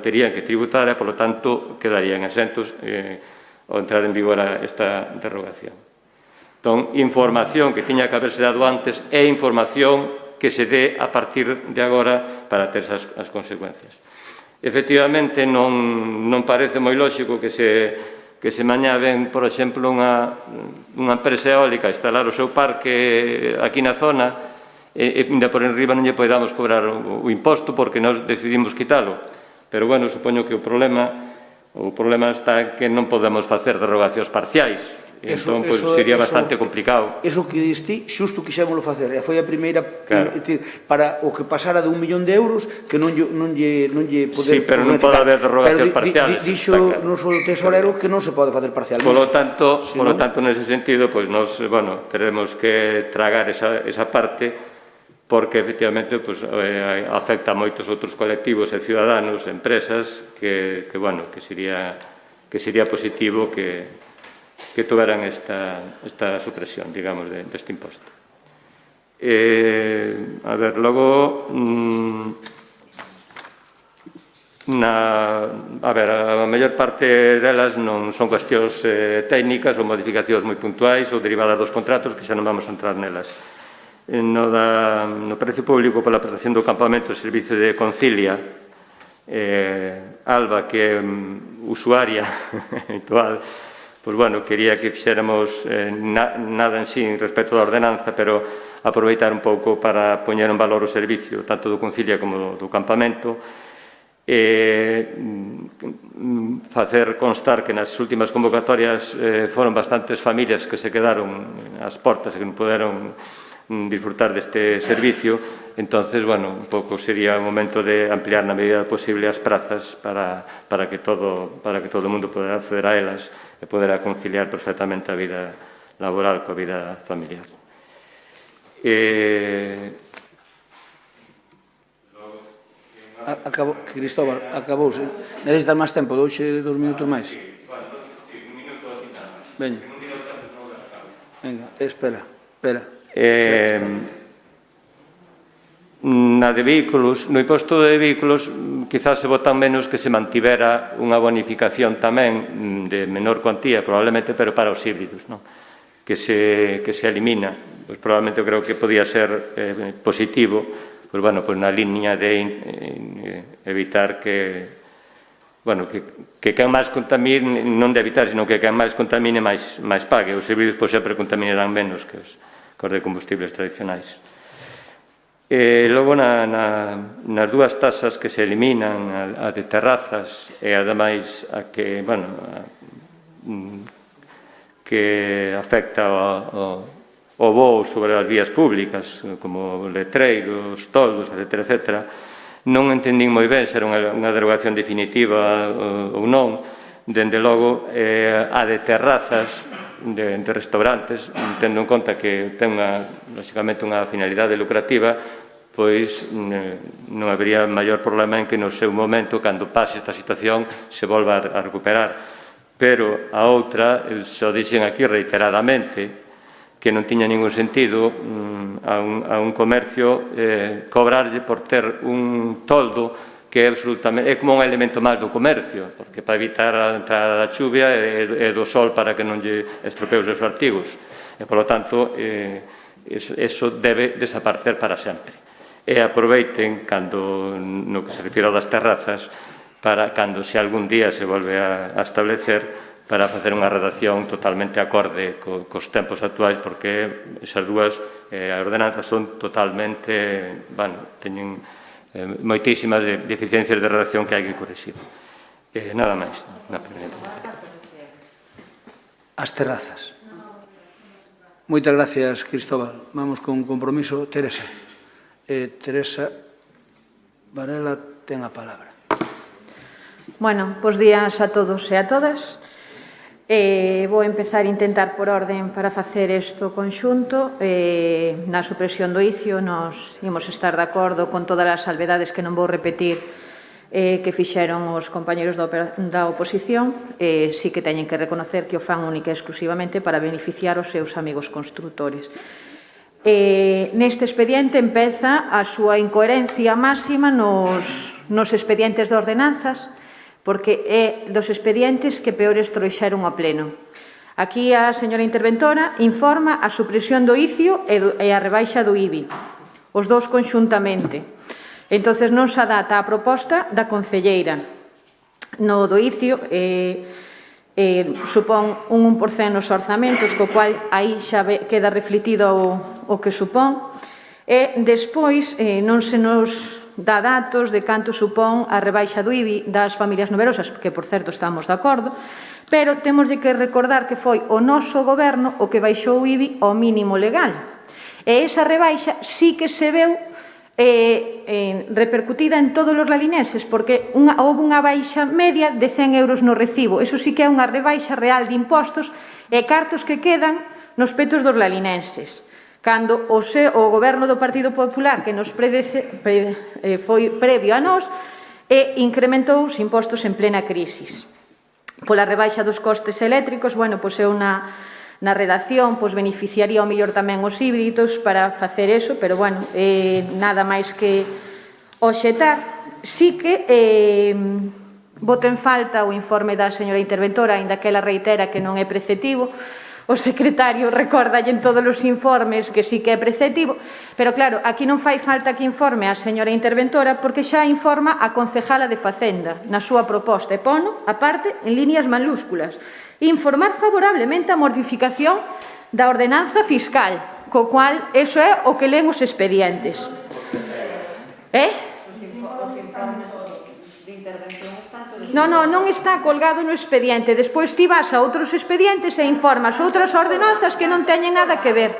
terían que tributar e, polo tanto, quedarían exentos ao entrar en vigor esta derrogación. Entón, información que tiña que haberse dado antes é información que se dé a partir de agora para ter as consecuencias. Efectivamente, non parece moi lóxico que se mañá ven, por exemplo, unha empresa eólica a instalar o seu parque aquí na zona e ainda por enriba non lle podamos cobrar o imposto porque nós decidimos quitalo. Pero, bueno, supoño que o problema está en que non podemos facer derrogacións parciais. Entón, sería bastante complicado. Eso que diste, xusto quixémoslo facer. E foi a primeira para o que pasara de 1 millón de euros que non lle poder... Sí, pero non pode haber derrogacións parciales. Dixo non só o tesorero que non se pode facer parcialmente. Polo tanto, nese sentido, nos teremos que tragar esa parte porque, efectivamente, afecta a moitos outros colectivos e ciudadanos, empresas, que sería positivo que tuveran esta supresión, digamos, deste imposto. A ver, logo, a maior parte delas non son cuestións técnicas ou modificacións moi puntuais ou derivadas dos contratos, que xa non vamos a entrar nelas. No precio público pola prestación do campamento e servicio de Concilia, Alba, que é usuaria habitual, quería que fixéramos nada en sí respecto da ordenanza, pero aproveitar un pouco para poñer en valor o servicio tanto do Concilia como do campamento e facer constar que nas últimas convocatorias foron bastantes familias que se quedaron ás portas e que non poderon disfrutar deste servicio. Entonces, un pouco sería o momento de ampliar na medida posible as prazas para que todo o mundo poda acceder a elas e poder conciliar perfectamente a vida laboral coa vida familiar. Cristóbal, acabouse. Necesitas máis tempo? Douxe 2 minutos máis? Veña, espera. Na de vehículos, no imposto de vehículos quizás se votan menos que se mantivera unha bonificación tamén de menor cuantía, probablemente, pero para os híbridos, que se elimina. Probablemente eu creo que podía ser positivo, na liña de evitar que quen máis contamine, non de evitar, sino que quen máis contamine máis pague. Os híbridos sempre contaminarán menos que os de combustibles tradicionais. Logo, nas dúas tasas que se eliminan, a de terrazas e ademais a que afecta o voo sobre as vías públicas, como letreiros, toldos, etc., non entendín moi ben se era unha derogación definitiva ou non. Dende logo, a de terrazas de restaurantes, tendo en conta que ten lógicamente unha finalidade lucrativa, pois non habería maior problema en que no seu momento, cando pase esta situación, se volva a recuperar. Pero a outra, xo dixen aquí reiteradamente, que non tiña ningún sentido a un comercio cobrarlle por ter un toldo que é como un elemento máis do comercio, porque para evitar a entrada da chuvia e do sol para que non lle estropee os seus artigos. E, polo tanto, eso debe desaparecer para sempre. E aproveiten, no que se refira das terrazas, para cando se algún día se volve a establecer, para facer unha redacción totalmente acorde cos tempos actuais, porque esas dúas ordenanzas son totalmente, teñen moitísimas deficiencias de redacción que hai que corrixir. Nada máis na primeira intervención. As terrazas. Moitas gracias, Cristóbal. Vamos con compromiso. Teresa. Teresa Varela ten a palabra. Bos días a todos e a todas. Vou empezar a intentar por orden para facer isto conxunto. Na supresión do ICIO nos imos estar de acordo con todas as salvedades que non vou repetir que fixeron os compañeros da oposición. Sí que teñen que reconocer que o fan única e exclusivamente para beneficiar os seus amigos constructores. Neste expediente empeza a súa incoherencia máxima nos expedientes de ordenanzas, porque é dos expedientes que peores trouxeron ao pleno. Aquí a señora interventora informa a supresión do ICIO e a rebaixa do IBI, os dous conxuntamente. Entón, non se adapta a proposta da concelleira. No do ICIO supón un 1% nos orzamentos, co cual aí xa queda refletido o que supón. E despois non se nos dá datos de canto supón a rebaixa do IBI das familias numerosas, que, por certo, estamos de acordo, pero temos de que recordar que foi o noso goberno o que baixou o IBI ao mínimo legal. E esa rebaixa sí que se veu repercutida en todos os lalinenses, porque houve unha baixa media de 100 euros no recibo. Eso sí que é unha rebaixa real de impostos e cartos que quedan nos petos dos lalinenses. Cando o goberno do Partido Popular, que nos foi previo a nós, incrementou os impostos en plena crisis. Pola rebaixa dos costes eléctricos, pois eu na redacción beneficiaría ao mellor tamén os híbridos para facer eso, pero nada máis que obxetar. Sí que boto en falta o informe da señora interventora, aínda que ela reitera que non é preceptivo. O secretario recordalle en todos os informes que sí que é preceptivo, pero claro, aquí non fai falta que informe a señora interventora porque xa informa a concejala de Facenda na súa proposta e pono, aparte, en líneas malúsculas, informar favorablemente a modificación da ordenanza fiscal, co cual, eso é o que leen os expedientes. Non está colgado no expediente. Despois ti vas a outros expedientes e informas outras ordenanzas que non teñen nada que ver.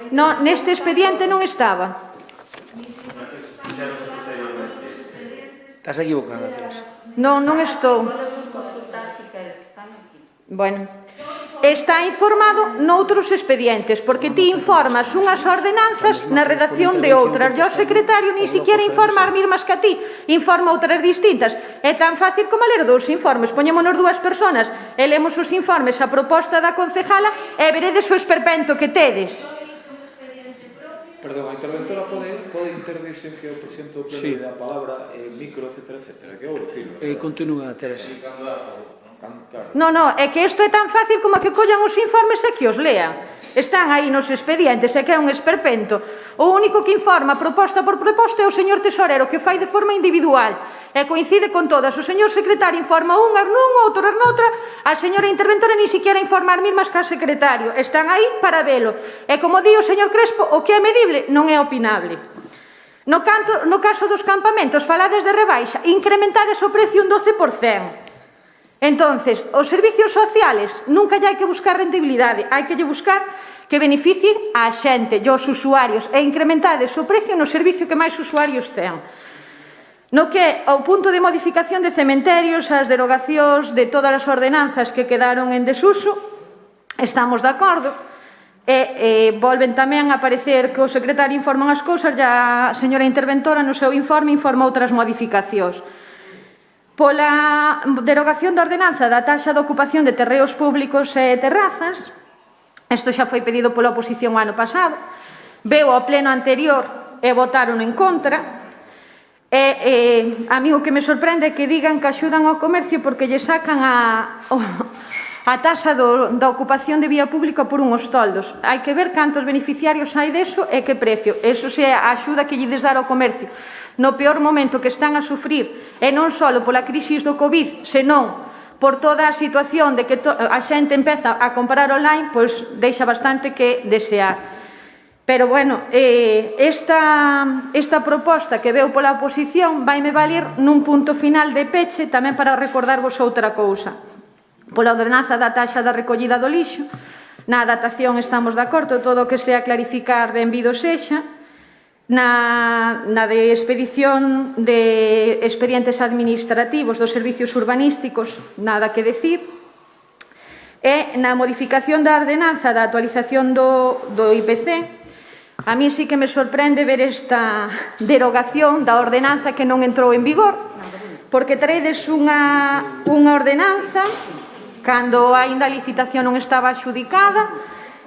Non, neste expediente non estaba. Estás equivocada, Teresa. Non estou. Está informado noutros expedientes, porque ti informas unhas ordenanzas na redacción de outras. E o secretario ni siquiera informa as mesmas que a ti, informa outras distintas. É tan fácil como ler dous informes. Poñémonos dúas persoas e lemos os informes a proposta da concejala e veredes o esperpento que tedes. Perdón, a interventora pode intervir sen que o presidente do pleno dé a palabra, micro, etcétera, que é o dicilo. Continúa, Teresa. Non, é que isto é tan fácil como que collan os informes e que os lean. Están aí nos expedientes e que é un esperpento. O único que informa proposta por proposta é o señor tesorero, que fai de forma individual e coincide con todas. O señor secretario informa unhas nunha, outras noutra. A señora interventora ni siquiera informa as mesmas que a secretario. Están aí para velo. E como di o señor Crespo, o que é medible non é opinable. No caso dos campamentos, falades de rebaixa, incrementades o precio un 12%. Entonces, os servicios sociales nunca lle hai que buscar rentabilidade, hai que lle buscar que beneficien a xente e aos usuarios e incrementades o precio no servicio que máis usuarios ten. No que ao punto de modificación de cementerios, as derogacións de todas as ordenanzas que quedaron en desuso, estamos de acordo. E volven tamén a aparecer que o secretario informa as cousas e a señora interventora no seu informe informa outras modificacións. Pola derogación da ordenanza da taxa de ocupación de terreos públicos e terrazas, isto xa foi pedido pola oposición o ano pasado, veu ao pleno anterior e votaron en contra, e a mí o que me sorprende é que digan que axudan ao comercio porque lle sacan a taxa da ocupación de vía pública por unhos toldos. Hai que ver cantos beneficiarios hai deso e que precio. Eso é a axuda que lle des dar ao comercio. No peor momento que están a sufrir, e non só pola crisis do COVID, senón por toda a situación de que a xente empeza a comprar online, pois deixa bastante que desear. Pero, esta proposta que veu pola oposición vaime valer nun punto final de peche tamén para recordarvos outra cousa. Pola ordenanza da taxa da recollida do lixo, na adaptación estamos de acordo, todo o que sea clarificar benvido sexa. Na de expedición de expedientes administrativos dos servicios urbanísticos, nada que decir. E na modificación da ordenanza da actualización do IPC, a mí sí que me sorprende ver esta derogación da ordenanza que non entrou en vigor, porque traedes unha ordenanza cando aínda a licitación non estaba adxudicada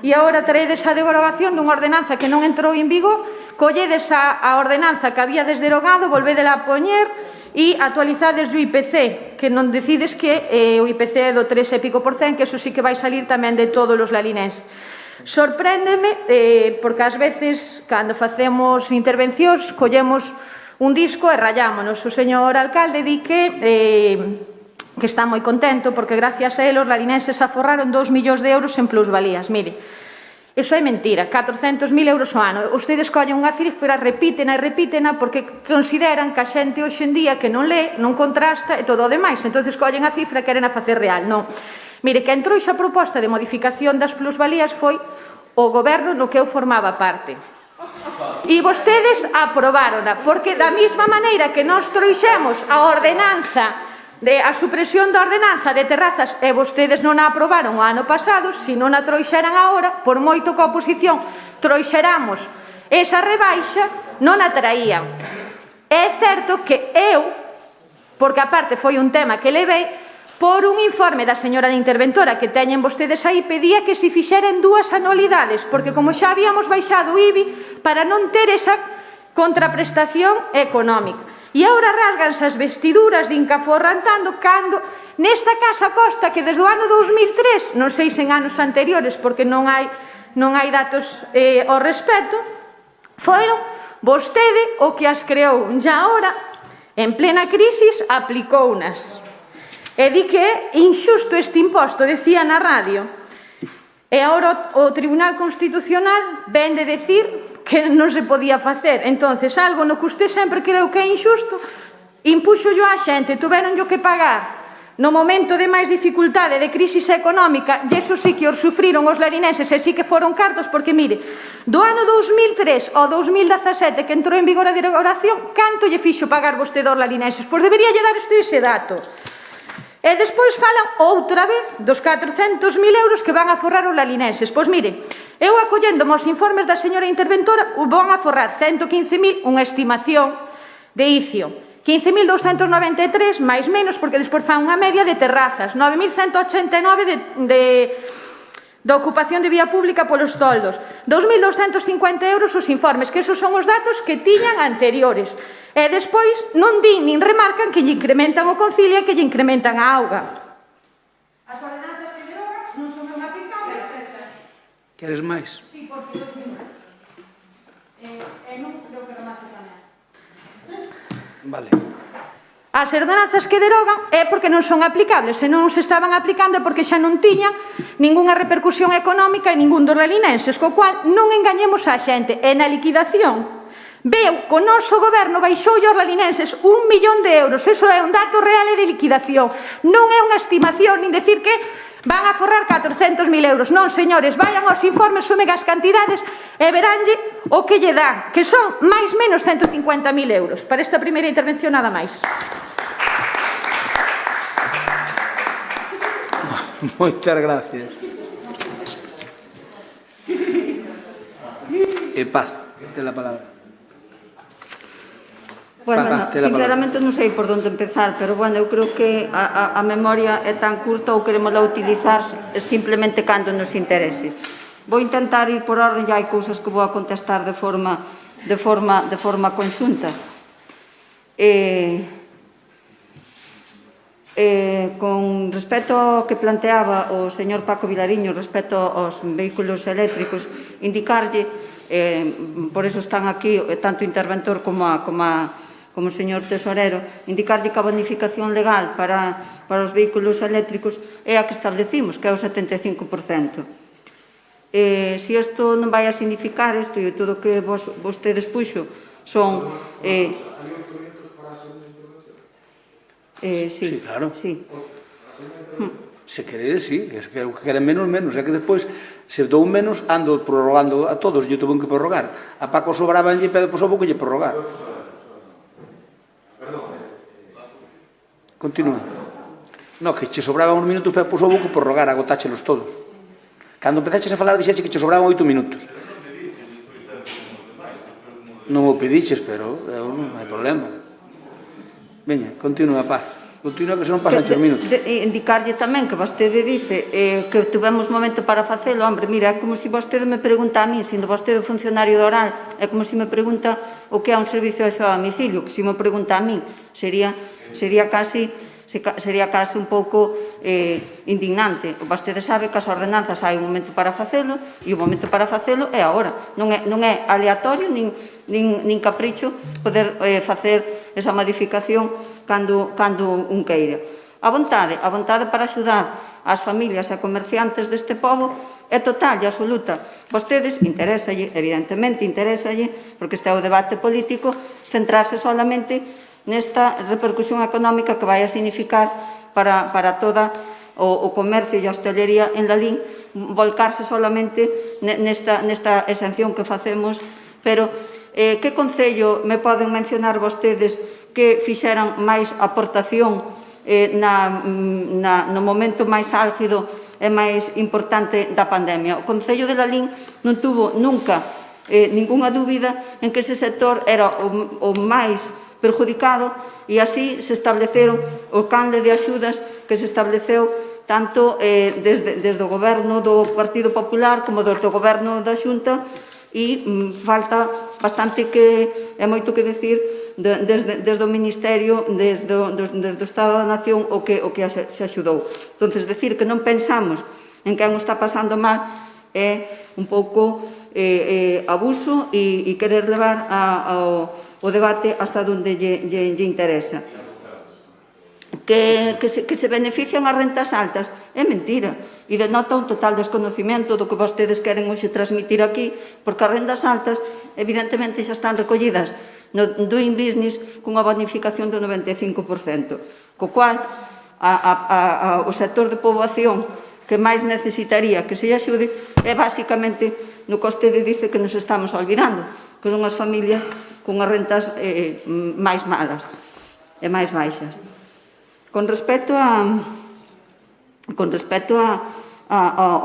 e agora traedes a derogación dunha ordenanza que non entrou en vigor, colledes a ordenanza que había desderogado, volvedela a poñer e actualizades o IPC, que non decides que o IPC é do 3 e pico %, que eso sí que vai salir tamén de todos os lalinenses. Sorpréndeme, porque ás veces, cando facemos intervencións, collemos un disco e rayámonos. O señor alcalde di que está moi contento porque gracias a él os lalinenses aforraron 2 millóns de euros en plusvalías. Mire, iso é mentira, 400.000 euros ao ano. Ustedes collen unha cifra, repítena e repítena porque consideran que a xente hoxe en día que non lé, non contrasta e todo o demais. Entonces collen a cifra e queren a facer real. Non. Mire, que entrou xa proposta de modificación das plusvalías foi o goberno no que eu formaba parte. E vostedes aprobárona, porque da mesma maneira que nós trouxemos a ordenanza, a supresión da ordenanza de terrazas e vostedes non a aprobaron o ano pasado, se non a trouxeran agora, por moito que a oposición trouxeramos esa rebaixa, non a traían. É certo que eu, porque aparte foi un tema que levei, por un informe da señora interventora que teñen vostedes aí, pedía que se fixeren 2 anualidades, porque como xa habíamos baixado o IBI para non ter esa contraprestación económica. E agora rasganse as vestiduras de incaforrantando cando nesta casa Costa, que desde o ano 2003, non sei se en anos anteriores, porque non hai datos ao respecto, foron vostede o que as creou. Ya agora, en plena crisis, aplicounas. E di que é injusto este imposto, decía na radio. E agora o Tribunal Constitucional ven de decir que non se podía facer. Entonces, algo no que usted sempre creu que é injusto, impuxo-llo á xente, tuveronllo que pagar. No momento de máis dificultade, de crisis económica, e iso sí que os sufriron os larinenses, e sí que foron cartos, porque, mire, do ano 2003 ao 2017, que entrou en vigor a derogación, canto lle fixo pagar vostede aos larinenses? Pois debería lle dar usted ese dato. E despois falan outra vez dos 400.000 euros que van a forrar os lalinenses. Pois mire, eu acollendo os informes da señora interventora, van a forrar 115.000, unha estimación de ICIO. 15.293, máis menos, porque despois fan unha media de terrazas. 9.189 de ocupación de vía pública polos toldos. 2.250 euros os informes, que esos son os datos que tiñan anteriores. E despois non din nin remarcan que lle incrementan o concilio e que lle incrementan a auga. As ordenanzas que derogan non son aplicables. Queres máis? Sí, por favor. Non creo que remate tamén. Vale. As ordenanzas que derogan é porque non son aplicables. Se non se estaban aplicando é porque xa non tiñan ningunha repercusión económica en ningún dos lalinenses, co cual non engañemos a xente. E na liquidación veu que o noso goberno baixou aos lalinenses 1 millón de euros. Eso é un dato real e de liquidación. Non é unha estimación, nin decir que van a forrar 400.000 euros. Non, señores, vayan aos informes, sumen as cantidades e veránlle o que lle dan, que son máis menos 150.000 euros. Para esta primeira intervención, nada máis. Moitas gracias. Paz, ten a palabra. Bueno, sinceramente non sei por onde empezar, pero bueno, eu creo que a memoria é tan curta ou queremosla utilizar simplemente cando nos interese. Vou intentar ir por orden, e hai cousas que vou a contestar de forma conxunta. Con respecto ao que planteaba o señor Paco Vilariño respecto aos vehículos eléctricos, indicarlle, por eso están aquí tanto o interventor como o señor tesorero, indicarlle que a bonificación legal para os vehículos eléctricos é a que establecimos, que é o 75%. Se isto non vai a significar isto e todo o que vostedes puxo son... Sí, claro. Sí. Se queredes, sí. É que queren menos. É que despois, se dou menos, ando prorrogando a todos. Eu tuve que prorrogar. A Paco sobraba e pedo, pois vou que lle prorrogar. Continúa. No, que che sobraban uns minutos, pois vou que prorrogar, agotáchelos todos. Cando empezaches a falar, dixeche que che sobraban 8 minutos. Non o pediches, pero non hai problema. Veña, continúa, Paz. Continúa, que se non pasan os minutos. Indicarlle tamén que vostede dice que tivemos momento para facelo. Hombre, mira, é como se vostede me pregunta a mí, sendo vostede funcionario do oral, é como se me pregunta o que é un servicio de axuda a domicilio, que se me pregunta a mí, sería casi un pouco indignante. Vostede sabe que as ordenanzas hai un momento para facelo e o momento para facelo é agora. Non é aleatorio nin capricho poder facer esa modificación cando un queira. A vontade para axudar as familias e comerciantes deste pobo é total e absoluta. Vostedes interésalle, evidentemente interésalle, porque este é o debate político, centrarse solamente nesta repercusión económica que vai a significar para toda o comercio e a hostelería en Lalín, volcarse solamente nesta exención que facemos, pero que concello me poden mencionar vostedes que fixeran máis aportación no momento máis álgido e máis importante da pandemia? O Concello de Lalín non tuvo nunca ningunha dúbida en que ese sector era o máis perjudicado e así se estableceron o canle de axudas que se estableceu tanto desde o goberno do Partido Popular como desde o goberno da Xunta, e falta bastante que é moito que decir desde o Ministerio, desde o Estado da Nación o que se axudou. Entón, decir que non pensamos en quen o está pasando mal é un pouco abuso e querer levar o debate hasta onde lle interesa. Que se benefician as rentas altas é mentira e denota un total desconocimiento do que vostedes queren hoxe transmitir aquí, porque as rendas altas evidentemente xa están recollidas no Doing Business cunha bonificación do 95%, co cual o sector de poboación que máis necesitaría que se axude é basicamente no que vostede dice que nos estamos olvidando, que son as familias cunhas rentas máis malas e máis baixas. Con respecto ao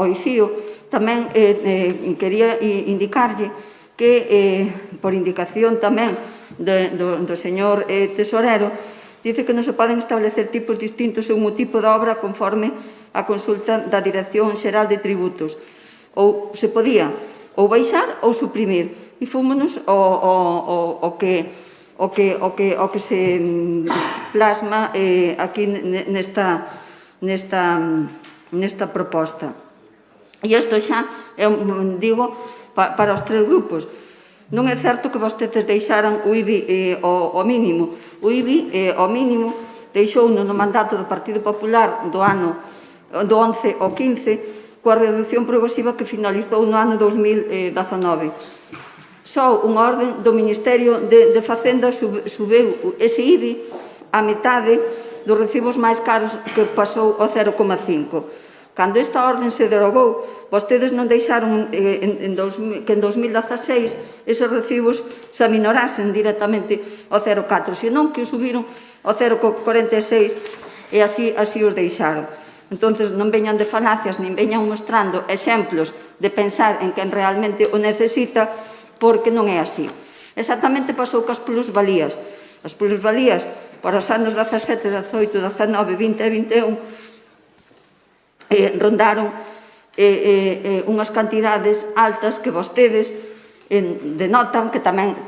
ICIO, tamén quería indicarlle que, por indicación tamén do señor tesorero, dice que non se poden establecer tipos distintos según o tipo de obra conforme a consulta da Dirección Xeral de Tributos. Ou se podía ou baixar ou suprimir. E fomos o que se plasma aquí nesta proposta. E isto xa, digo, para os tres grupos. Non é certo que vostedes deixaran o IBI ao mínimo. O IBI ao mínimo deixou no mandato do Partido Popular do ano do 11 ao 15 coa reducción progresiva que finalizou no ano 2019. Só unha orden do Ministerio de Facenda subeu ese IBI a metade dos recibos máis caros, que pasou ao 0,5. Cando esta orden se derogou, vostedes non deixaron que en 2016 eses recibos se aminorasen directamente ao 0,4, senón que o subiron ao 0,46 e así os deixaron. Entón, non veñan de falacias, nin veñan mostrando exemplos de pensar en quen realmente o necesita, porque non é así. Exactamente pasou cas plusvalías. As plusvalías para os anos 17, 18, 19, 20 e 21 rondaron unhas cantidades altas que vostedes denotan que tamén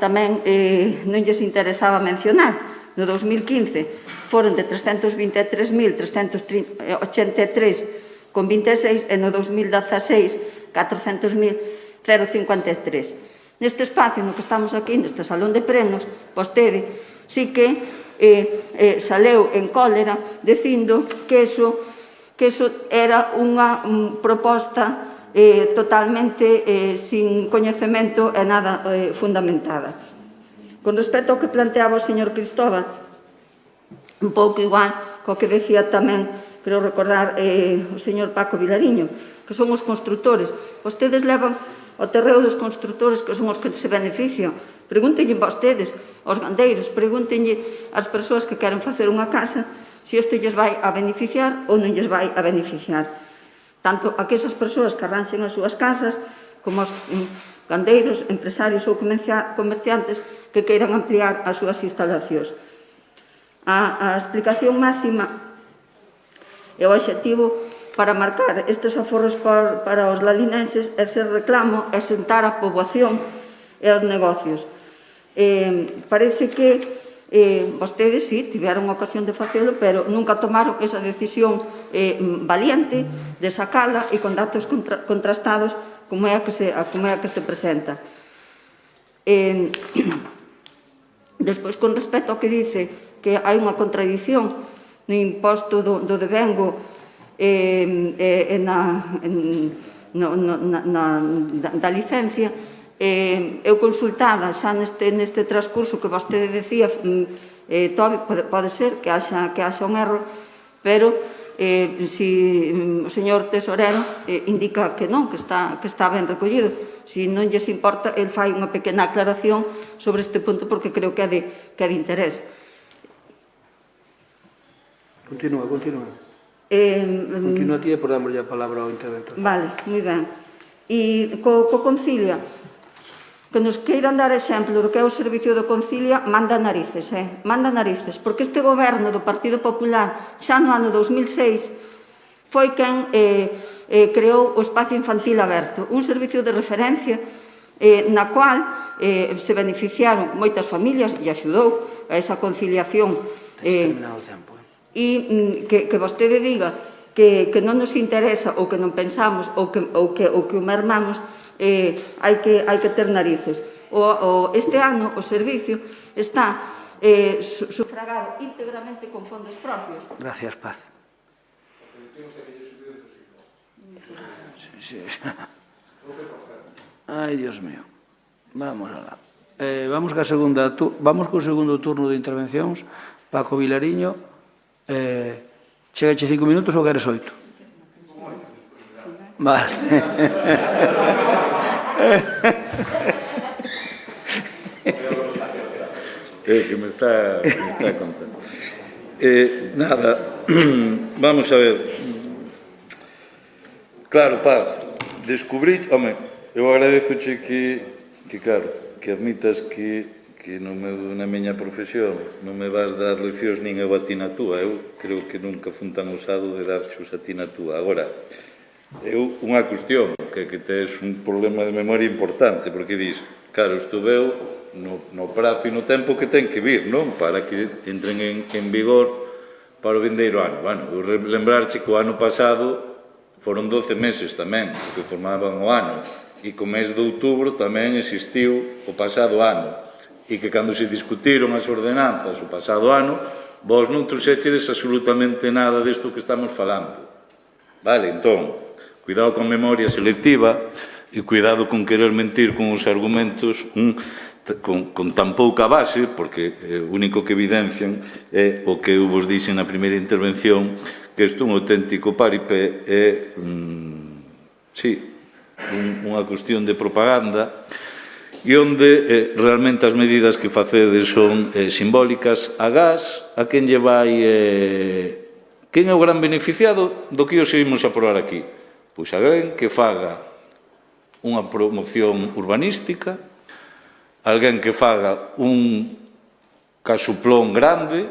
non lles interesaba mencionar. No 2015 foron de 323.383,26 e no 2016 400.053. Neste espacio no que estamos aquí, neste salón de plenos, vostede sí que saleu en cólera dicindo que eso era unha proposta totalmente sin coñecemento e nada fundamentada. Con respecto ao que planteaba o señor Cristóbal, un pouco igual co que decía tamén, creo recordar, o señor Paco Vilariño, que son os constructores. Vostedes levan o terreo dos constructores, que son os que se benefician. Pregúntenlle vostedes aos gandeiros, pregúntenlle ás persoas que queren facer unha casa se isto lles vai a beneficiar ou non lles vai a beneficiar. Tanto a que esas persoas que arranxen as súas casas como os gandeiros, empresarios ou comerciantes que queiran ampliar as súas instalacións. A explicación máxima e o obxectivo para marcar estes aforros para os lalinenses e se reclamo é sentar a poboación e os negocios. Parece que vostedes, sí, tiveron ocasión de facelo, pero nunca tomaron esa decisión valiente de sacala e con datos contrastados como é a que se presenta. Despois, con respecto ao que dice que hai unha contradición no imposto do devengo da licencia, eu consultada xa neste transcurso que vostede decía, pode ser que haxa un erro, pero si o señor tesorero indica que non, que está ben recollido. Si non lles importa, el fai unha pequena aclaración sobre este punto porque creo que é de interés. Continúa. Continúa ti e por damoslle a palabra ao interventor. Vale, moi ben. E co Concilia, que nos queiran dar exemplo do que é o servicio do Concilia, manda narices, porque este goberno do Partido Popular xa no ano 2006 foi quen creou o Espacio Infantil Aberto, un servicio de referencia na cual se beneficiaron moitas familias e axudou a esa conciliación. E que vostede diga que non nos interesa ou que non pensamos ou que o mermamos, hai que ter narices. Este ano o servicio está sufragado íntegramente con fondos propios. Gracias, Paz. Sí. Ai, Dios mío. Vamos alá. Vamos co segundo turno de intervencións. Paco Vilariño. Chegache 5 minutos ou queres 8? Vale. Que me está contando. Nada, vamos a ver. Claro, Paz, descubrí... Home, eu agradezoche que claro, que admitas que na miña profesión non me vas dar leccións nin eu a ti na túa. Eu creo que nunca fun tan usado de dar xus a ti na túa. Agora, eu unha cuestión, que tes un problema de memoria importante, porque dis, claro, isto veu no prazo e no tempo que ten que vir, non? Para que entren en vigor para o vindeiro ano. Bueno, eu lembrarche que o ano pasado foron 12 meses tamén, que formaban o ano, e co mes de outubro tamén existiu o pasado ano, e que cando se discutiron as ordenanzas o pasado ano, vos non trouxechedes absolutamente nada disto que estamos falando. Vale, entón, cuidado con memoria selectiva e cuidado con querer mentir con os argumentos con tan pouca base, porque o único que evidencian é o que eu vos dixen na primeira intervención, que isto é un auténtico paripé, é unha cuestión de propaganda, e onde realmente as medidas que facedes son simbólicas. A gas, a quen lle vai... Quen é o gran beneficiado do que os seguimos a aprobar aquí? Pois alguén que faga unha promoción urbanística, alguén que faga un casuplón grande,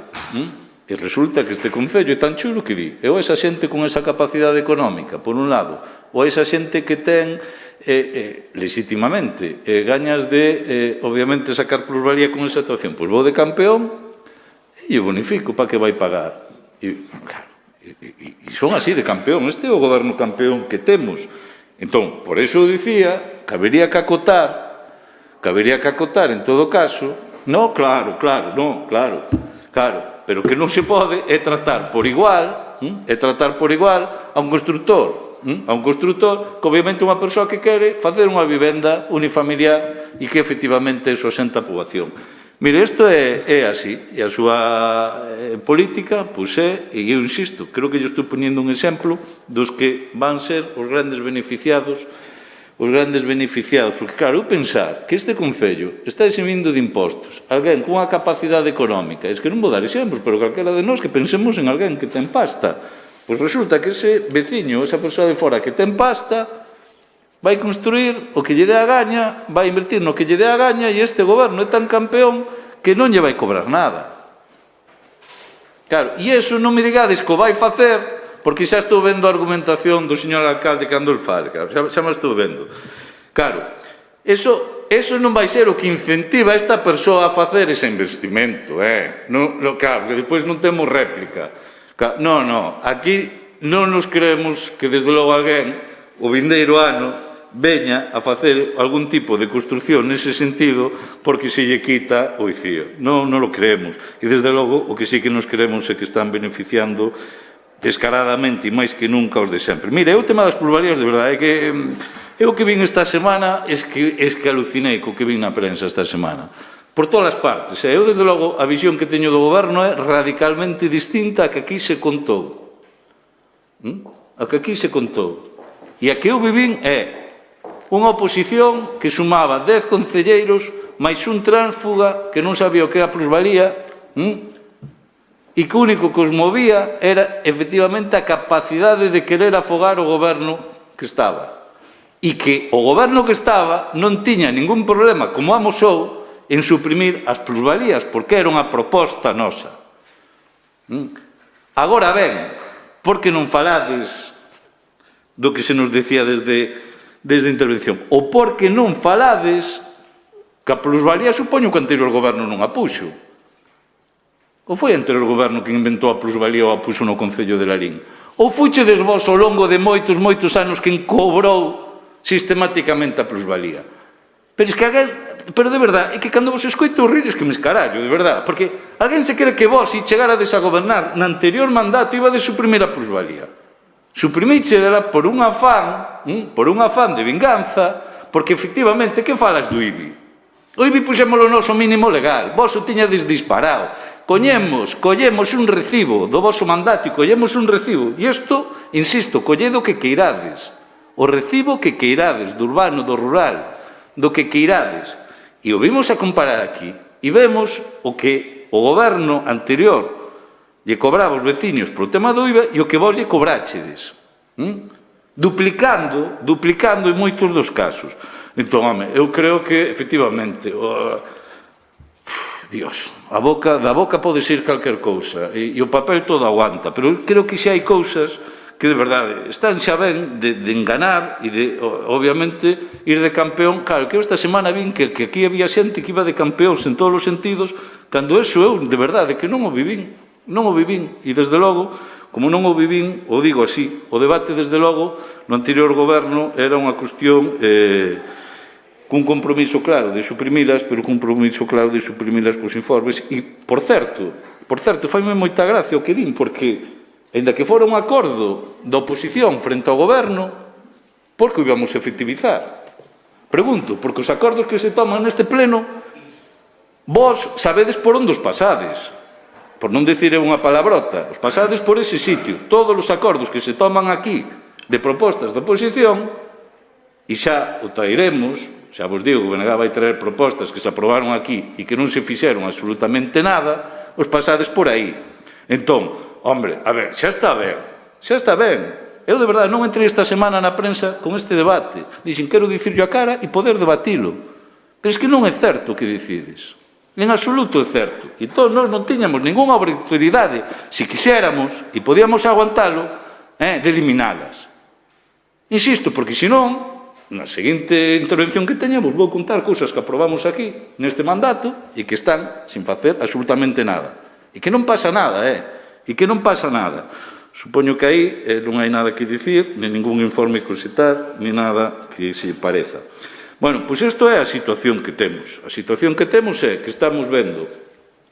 e resulta que este concello é tan chulo que di, ou esa xente con esa capacidade económica, por un lado, ou esa xente que ten legítimamente gañas de, obviamente, sacar plusvalía con esa actuación, pois vou de campeón e o bonifico, para que vai pagar? E son así de campeón, este é o goberno campeón que temos. Entón, por eso eu dicía que habería que acotar en todo caso, claro, pero que non se pode é tratar por igual a un constructor, que obviamente é unha persoa que quere facer unha vivenda unifamiliar e que efectivamente eso asenta a poboación. Mire, isto é así, e a súa política, pois é, e eu insisto, creo que eu estou poñendo un exemplo dos que van ser os grandes beneficiados, porque claro, eu pensar que este concello está eximindo de impostos alguén con unha capacidade económica, es que non vou dar exemplos, pero calquera de nós que pensemos en alguén que ten pasta, pois resulta que ese veciño, esa persoa de fora que ten pasta, vai construir o que lle dé a gaña, vai invertir no que lle dé a gaña, e este goberno é tan campeón que non lle vai cobrar nada. Claro, e iso non me digades que o vai facer, porque xa estou vendo a argumentación do señor alcalde cando el fale, claro, xa me estou vendo. Claro, eso non vai ser o que incentiva a esta persoa a facer ese investimento, claro, que depois non temos réplica. Non, aquí non nos creemos que desde logo alguén, o vindeiro ano, veña a facer algún tipo de construcción nese sentido porque se lle quita o ICIO. Non lo creemos. E desde logo o que sí que nos creemos é que están beneficiando descaradamente e máis que nunca os de sempre. Mire, o tema das plusvalías, de verdade, é que eu que vin esta semana é que alucinei co que vin na prensa esta semana. Por todas as partes. Eu, desde logo, a visión que teño do goberno é radicalmente distinta a que aquí se contou. A que aquí se contou. E a que eu vivín é unha oposición que sumaba 10 concelleiros máis un tránsfuga que non sabía o que era a plusvalía e que o único que os movía era, efectivamente, a capacidade de querer afogar o goberno que estaba. E que o goberno que estaba non tiña ningún problema, como amosou, en suprimir as plusvalías, porque era unha proposta nosa. Agora ben, por que non falades do que se nos decía desde a intervención? Ou por que non falades que a plusvalía supoño que o anterior goberno non a puxo? Ou foi o anterior goberno que inventou a plusvalía ou a puxo no Concello de Lalín? Ou fuchedes vos ao longo de moitos anos quen cobrou sistemáticamente a plusvalía? Pero de verdade, é que cando vos escoito rir es que me escarallo, de verdade, porque alguén se cree que vos, se chegarades a gobernar na anterior mandato, iba de suprimir a plusvalía. Suprimichedela por un afán de vinganza, porque efectivamente, que falas do IBI? O IBI puxémolo o noso mínimo legal, vos o tiñades disparado. Collemos un recibo do voso mandato e collemos un recibo. E isto, insisto, colledo que queirades. O recibo que queirades, do urbano, do rural, do que queirades. E o vimos a comparar aquí. E vemos o que o goberno anterior lle cobraba os veciños polo tema do IVA e o que vos lle cobrachedes. Duplicando en moitos dos casos. Entón, home, eu creo que, efectivamente, Dios, da boca pode ser calquer cousa e o papel todo aguanta, pero creo que xa hai cousas que, de verdade, están xa ben de enganar e de, obviamente, ir de campeón. Claro, que eu esta semana vin que aquí había xente que iba de campeóns en todos os sentidos, cando eso eu, de verdade, que non o vivín. E, desde logo, como non o vivín, o digo así, o debate, desde logo, no anterior goberno era unha cuestión cun compromiso claro de suprimilas, pero cun compromiso claro de suprimilas cos informes. E, por certo, faime moita gracia o que din, porque, ainda que fora un acordo da oposición frente ao goberno, por que o íbamos a efectivizar? Pregunto, porque os acordos que se toman neste pleno, vos sabedes por onde os pasades. Por non dicir unha palabrota, os pasades por ese sitio. Todos os acordos que se toman aquí de propostas da oposición, e xa o trairemos, xa vos digo que o BNG vai traer propostas que se aprobaron aquí e que non se fixeron absolutamente nada, os pasades por aí. Entón, hombre, a ver, xa está ben. Eu, de verdade, non entrei esta semana na prensa con este debate. Dixen, quero dicirlo a cara e poder debatilo. Pero é que non é certo o que decides. En absoluto é certo. E todos nós non tiñamos ninguna obrigatoriedade, se quixéramos, e podíamos aguantalo, de eliminalas. Insisto, porque senón, na seguinte intervención que teñamos, vou contar cousas que aprobamos aquí, neste mandato, e que están sin facer absolutamente nada. E que non pasa nada, Supoño que aí non hai nada que dicir, nin ningún informe que citar, nin nada que se pareza. Bueno, pois isto é a situación que temos. A situación que temos é que estamos vendo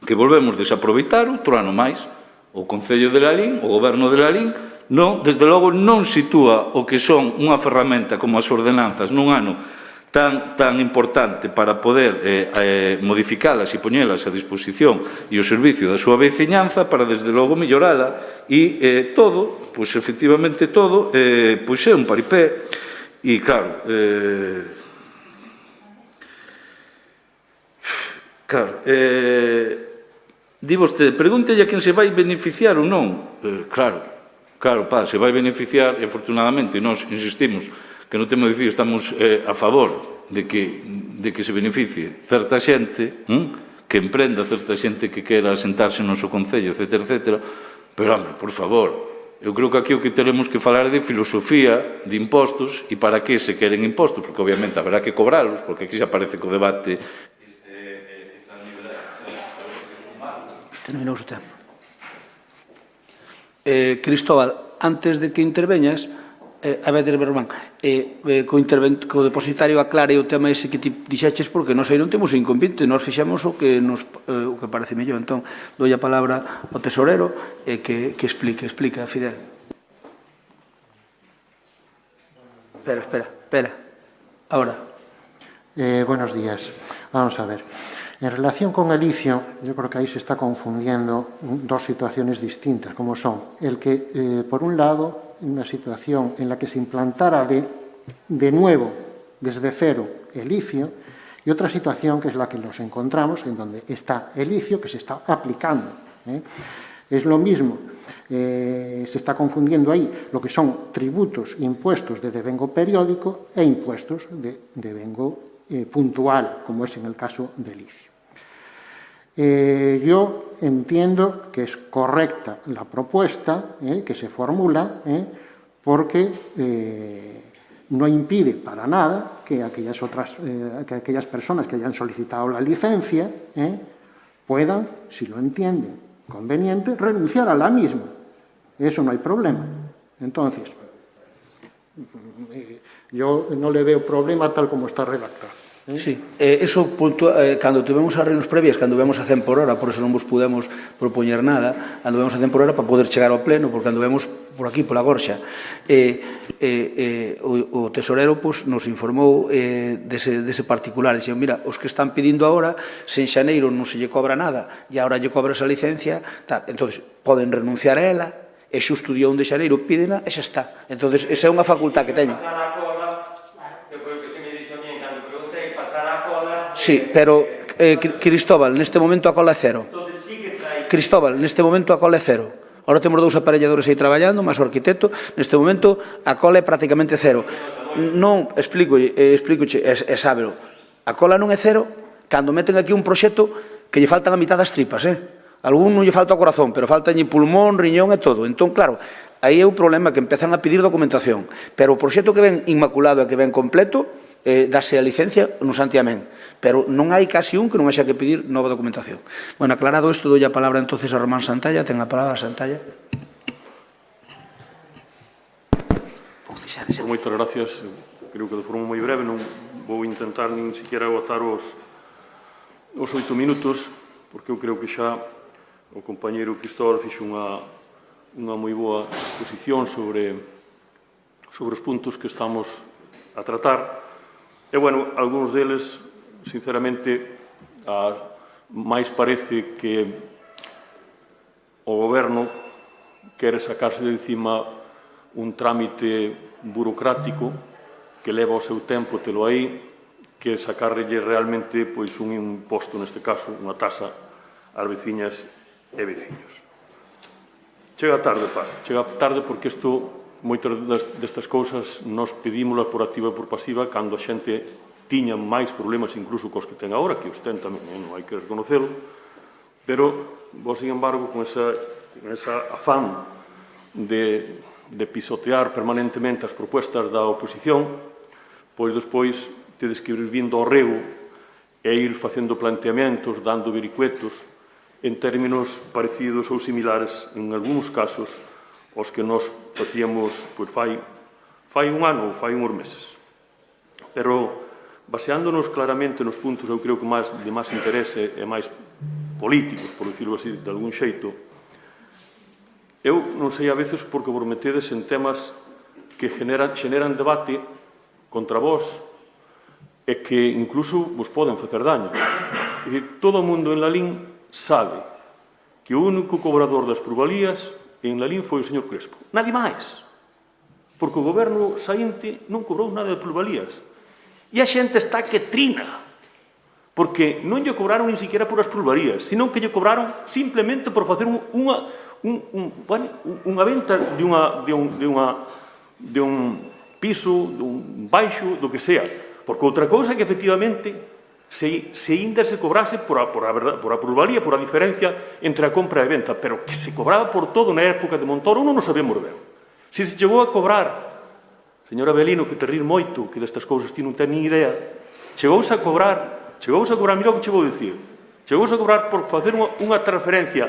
que volvemos desaproveitar outro ano máis o Concello de Lalín, o Goberno de Lalín, desde logo non sitúa o que son unha ferramenta como as ordenanzas nun ano tan importante para poder modificalas e poñelas a disposición e o servicio da súa veciñanza para, desde logo, mellorala e todo, pois efectivamente todo, pois é un paripé e, claro, di vostede, pregúntelle a quen se vai beneficiar ou non. Claro, se vai beneficiar, e afortunadamente nós insistimos que no tema de dicir estamos a favor de que se beneficie certa xente que emprenda certa xente que quera sentarse no noso concello, etcétera, etcétera, pero, home, por favor, eu creo que aquí o que teremos que falar é de filosofía de impostos e para que se queren impostos, porque obviamente haberá que cobralos, porque aquí xa parece que o debate terminou o tempo. Cristóbal, antes de que interveñas, a ver, Bermán, co depositario aclare o tema ese que ti dixeches, porque nós aí non temos inconveniente, nós fixemos o que parece mellor. Entón, doi a palabra ao tesorero que explique, Fidel. Espera. Ahora. Buenos días. Vamos a ver. En relación con el licio, yo creo que ahí se está confundiendo dos situaciones distintas, como son el que, por un lado, una situación en la que se implantara de nuevo, desde cero, el licio, y otra situación que es la que nos encontramos, en donde está el licio que se está aplicando. Es lo mismo, se está confundiendo ahí lo que son tributos, impuestos de devengo periódico e impuestos de devengo puntual, como es en el caso del licio. Yo entiendo que es correcta la propuesta que se formula porque no impide para nada que aquellas personas que hayan solicitado la licencia puedan, si lo entienden conveniente, renunciar a la misma. Eso no hay problema. Entonces, yo no le veo problema tal como está redactado. Sí, eso cando tivemos as reunións previas, cando vemos a 100 por hora, por eso non vos pudemos propoñer nada, cando vemos a 100 por hora para poder chegar ao pleno, porque cando vemos por aquí, pola Gorxa, o tesorero nos informou dese particular, dixen, mira, os que están pedindo agora, se en xaneiro non se lle cobra nada, e agora lle cobra esa licencia, entón, poden renunciar a ela, e xusto o día 1 de xaneiro pídena, e xa está. Entón, esa é unha facultad que teñen. Sí, pero, Cristóbal, neste momento a cola é cero. Cristóbal, neste momento a cola é cero. Ahora temos dous aparelladores aí traballando, máis o arquitecto. Neste momento a cola é prácticamente cero. Non, explícoche, sábelo. A cola non é cero cando meten aquí un proxecto que lle faltan a mitad das tripas, Algún non lle falta o corazón, pero falta pulmón, riñón e todo. Entón, claro, aí é un problema que empezan a pedir documentación. Pero o proxecto que ven inmaculado e que ven completo, dase a licencia no santiamén. Pero non hai casi un que non haxa que pedir nova documentación. Bueno, aclarado isto, doi a palabra entonces a Román Santalla. Ten a palabra Santalla. Moitas gracias. Creo que de forma moi breve non vou intentar nin siquiera agotar os 8 minutos, porque eu creo que xa o compañeiro Cristóbal fixo unha moi boa exposición sobre os puntos que estamos a tratar. E, bueno, algúns deles, sinceramente, máis parece que o Goberno quere sacarse de encima un trámite burocrático que leva o seu tempo telo aí, que sacarlle realmente un imposto, neste caso, unha taxa ás veciñas e veciños. Chega tarde, Paz. Chega tarde porque isto, moitas destas cousas, nos pedímolas por activa e por pasiva cando a xente tiña máis problemas incluso cos que ten agora, que os ten tamén, non hai que reconocelo, pero vos, sin embargo, con esa afán de pisotear permanentemente as propuestas da oposición, pois despois tedes que ir vindo ao rego e ir facendo planteamentos, dando vericuetos, en términos parecidos ou similares, en algúns casos, os que nos facíamos fai un ano ou fai uns meses. Pero, baseándonos claramente nos puntos, eu creo que de máis interese e máis políticos, por dicirlo así, de algún xeito, eu non sei a veces porque vos metedes en temas que xeneran debate contra vós e que incluso vos poden facer daño. É dicir, todo o mundo en Lalín sabe que o único cobrador das plusvalías en Lalín foi o señor Crespo. Nadie máis. Porque o goberno saínte non cobrou nada de plusvalías. E a xente está que trina. Porque non lle cobraron nin siquiera por as plusvalías, senón que lle cobraron simplemente por facer unha venta de un piso, dun baixo, do que sea. Porque outra cousa é que, efectivamente, se ainda se cobrase por a plusvalía, por a diferencia entre a compra e a venta, pero que se cobraba por todo na época de Montoro, non o sabemos ben. Se se chegou a cobrar, señora Belino, que te rir moito, que destas cousas ti non ten ni idea, chegouse a cobrar, mira o que che vou dicir, chegouse a cobrar por facer unha transferencia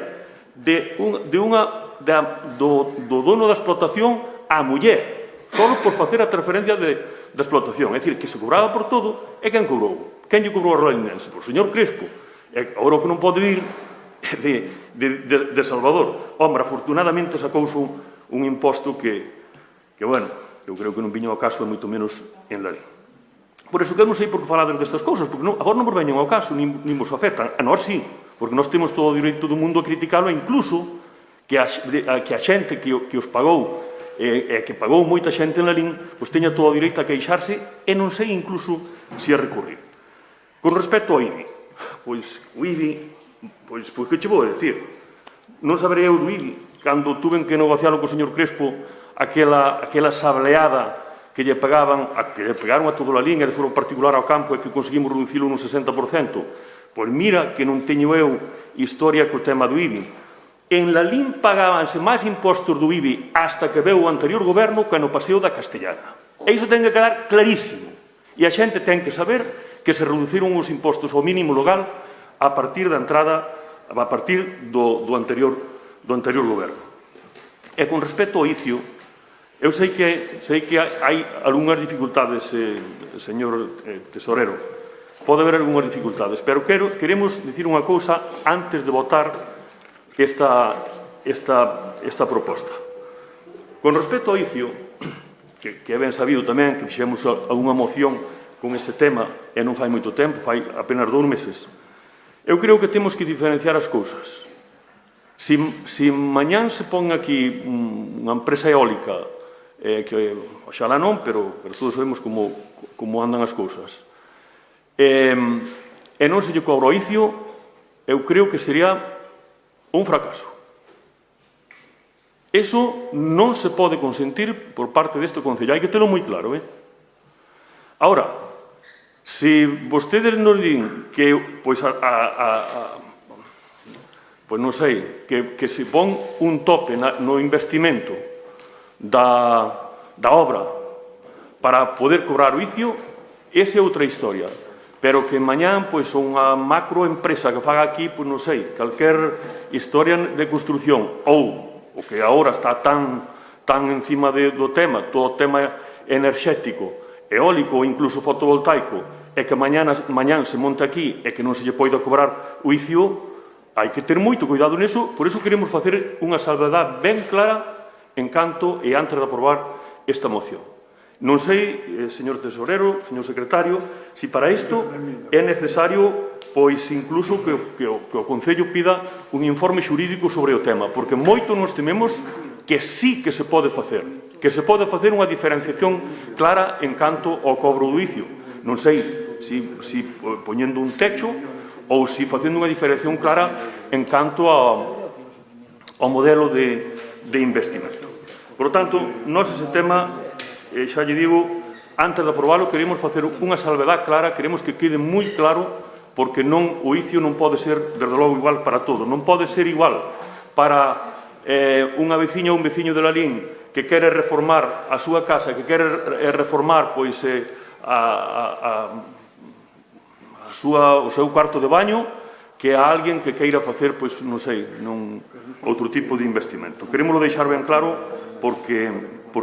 do dono da explotación á muller, só por facer a transferencia da explotación. É dicir, que se cobraba por todo, e quen cobrou? Quen lle cobrou a Rolinense? O señor Crespo. E agora o que non pode vir de Salvador. Hombre, afortunadamente sacouse un imposto que, bueno, eu creo que non viño ao caso, e moito menos en Lalín. Por iso que eu non sei por que falades destas cousas, porque agora non vos veñen ao caso, nin vos afectan. A nós sí, porque nós temos todo o direito do mundo a criticalo, e incluso que a xente que os pagou, e que pagou moita xente en Lalín, pois teña todo o direito a queixarse, e non sei incluso se a recurrir. Con respecto ao IBI, pois o IBI, pois que che vou dicir? Non saberei eu do IBI, cando tuven que negocialo co señor Crespo, aquela sableada que lle pegaron a toda a Lalín, e de forma particular ao campo, e que conseguimos reducilo nun 60%. Pois mira que non teño eu historia co tema do IBI. En Lalín pagábanse máis impostos do IBI hasta que veu o anterior goberno que no Paseo da Castellana. E iso ten que quedar clarísimo. E a xente ten que saber que se reduciron os impostos ao mínimo legal a partir da entrada, a partir do anterior goberno. E con respecto ao ICIO, eu sei que hai algunhas dificultades, señor tesorero, pode haber algunhas dificultades, pero queremos dicir unha cousa antes de votar esta proposta. Con respecto ao ICIO, que é ben sabido tamén que fixemos algunha moción con este tema, e non fai moito tempo, fai apenas 2 meses, eu creo que temos que diferenciar as cousas. Se mañán se pon aquí unha empresa eólica, que oxalá non, pero todos sabemos como andan as cousas, e non se lle cobra o ICIO, eu creo que sería un fracaso. Eso non se pode consentir por parte deste Concello, hai que telo moi claro, Ahora, se vostedes nos din que, pois non sei, que se pon un tope no investimento da obra para poder cobrar o ICIO, esa é outra historia. Pero que mañán, pois, unha macroempresa que faga aquí, pois, non sei, calquer historia de construción, ou o que agora está tan encima do tema, todo o tema enerxético, eólico ou incluso fotovoltaico, e que mañán se monte aquí e que non se lle poida cobrar o ICIO, hai que ter moito cuidado niso, por iso queremos facer unha salvedade ben clara en canto e antes de aprobar esta moción. Non sei, señor tesorero, señor secretario, se para isto é necesario, pois incluso que o Concello pida un informe xurídico sobre o tema, porque moito nos tememos que sí que se pode facer unha diferenciación clara en canto ao cobro do ICIO. Non sei se poñendo un techo ou se facendo unha diferenciación clara en canto ao modelo de investimento. Por tanto, nós ese tema, xa lle digo, antes de aprobalo, queremos facer unha salvedade clara, queremos que quede moi claro, porque o ICIO non pode ser, desde logo, igual para todos. Non pode ser igual para unha veciña ou un veciño de Lalín que quere reformar a súa casa, que quere reformar o seu cuarto de baño, que a alguén que queira facer, pois, non sei, outro tipo de investimento. Queremos deixar ben claro porque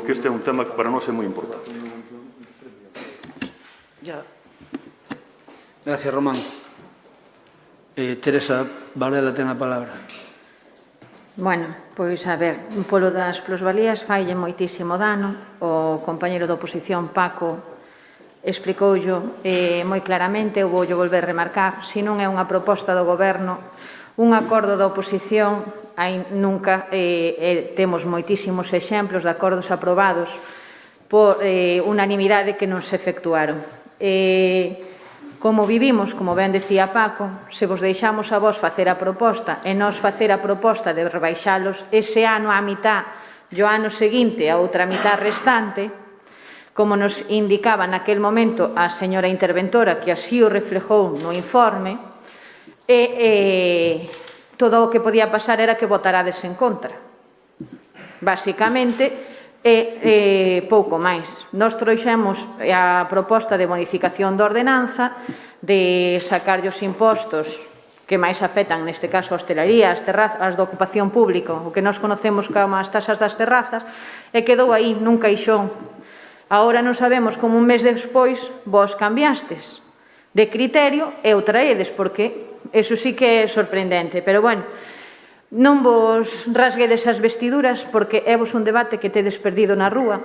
este é un tema que para nós é moi importante. Gracias, Román. Teresa Varela ten a palabra. Bueno, pois, a ver, polo das plusvalías faille moitísimo dano. O compañeiro da oposición, Paco, explicoullo moi claramente, eu voulle volver a remarcar, se non é unha proposta do Goberno, un acordo da oposición, nunca temos moitísimos exemplos de acordos aprobados por unanimidade que non se efectuaron. Como vivimos, como ben decía Paco, se vos deixamos a vos facer a proposta e nós facer a proposta de rebaixalos ese ano á mitad e o ano seguinte a outra mitad restante, como nos indicaba naquel momento a señora interventora, que así o reflejou no informe, todo o que podía pasar era que votarades en contra. Basicamente, pouco máis. Nós trouxemos a proposta de modificación da ordenanza, de sacar os impostos que máis afectan, neste caso, a hostelería, as terrazas, as de ocupación pública, o que nós conocemos como as tasas das terrazas, e quedou aí nun caixón. Agora non sabemos como un mes despois vos cambiastes de criterio e o traedes, porque eso sí que é sorprendente. Pero, bueno, non vos rasguedes as vestiduras, porque é vos un debate que tedes perdido na rúa,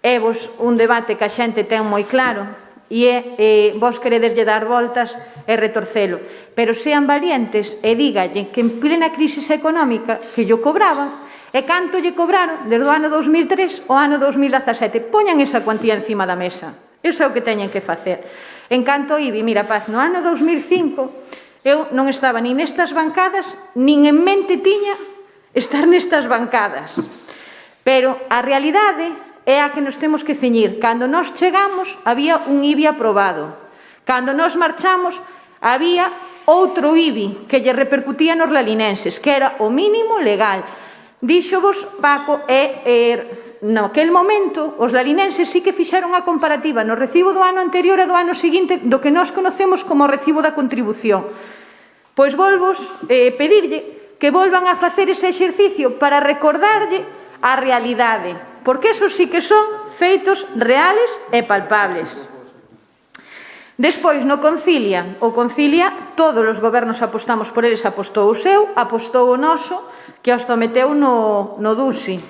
é vos un debate que a xente ten moi claro, e vos queredeslle dar voltas e retorcelo. Pero sean valientes e dígalle que en plena crisis económica que yo cobraba, e canto lle cobraron desde o ano 2003 ao ano 2017. Poñan esa cuantía encima da mesa. Iso é o que teñen que facer. En canto IBI, mira, Paz, no ano 2005 eu non estaba nin nestas bancadas, nin en mente tiña estar nestas bancadas. Pero a realidade é a que nos temos que ceñir. Cando nós chegamos, había un IBI aprobado. Cando nós marchamos, había outro IBI que lle repercutía nos lalinenses, que era o mínimo legal. Díxovos, Paco, naquel momento os lalinenses sí que fixeron a comparativa no recibo do ano anterior e do ano seguinte do que nós conocemos como recibo da contribución. Pois volvos pedirlle que volvan a facer ese exercicio para recordarlle a realidade, porque esos sí que son feitos reales e palpables. Despois, no Concilia, o Concilia, todos os gobernos apostamos por eles, apostou o seu, apostou o noso, que os someteu no DUSI.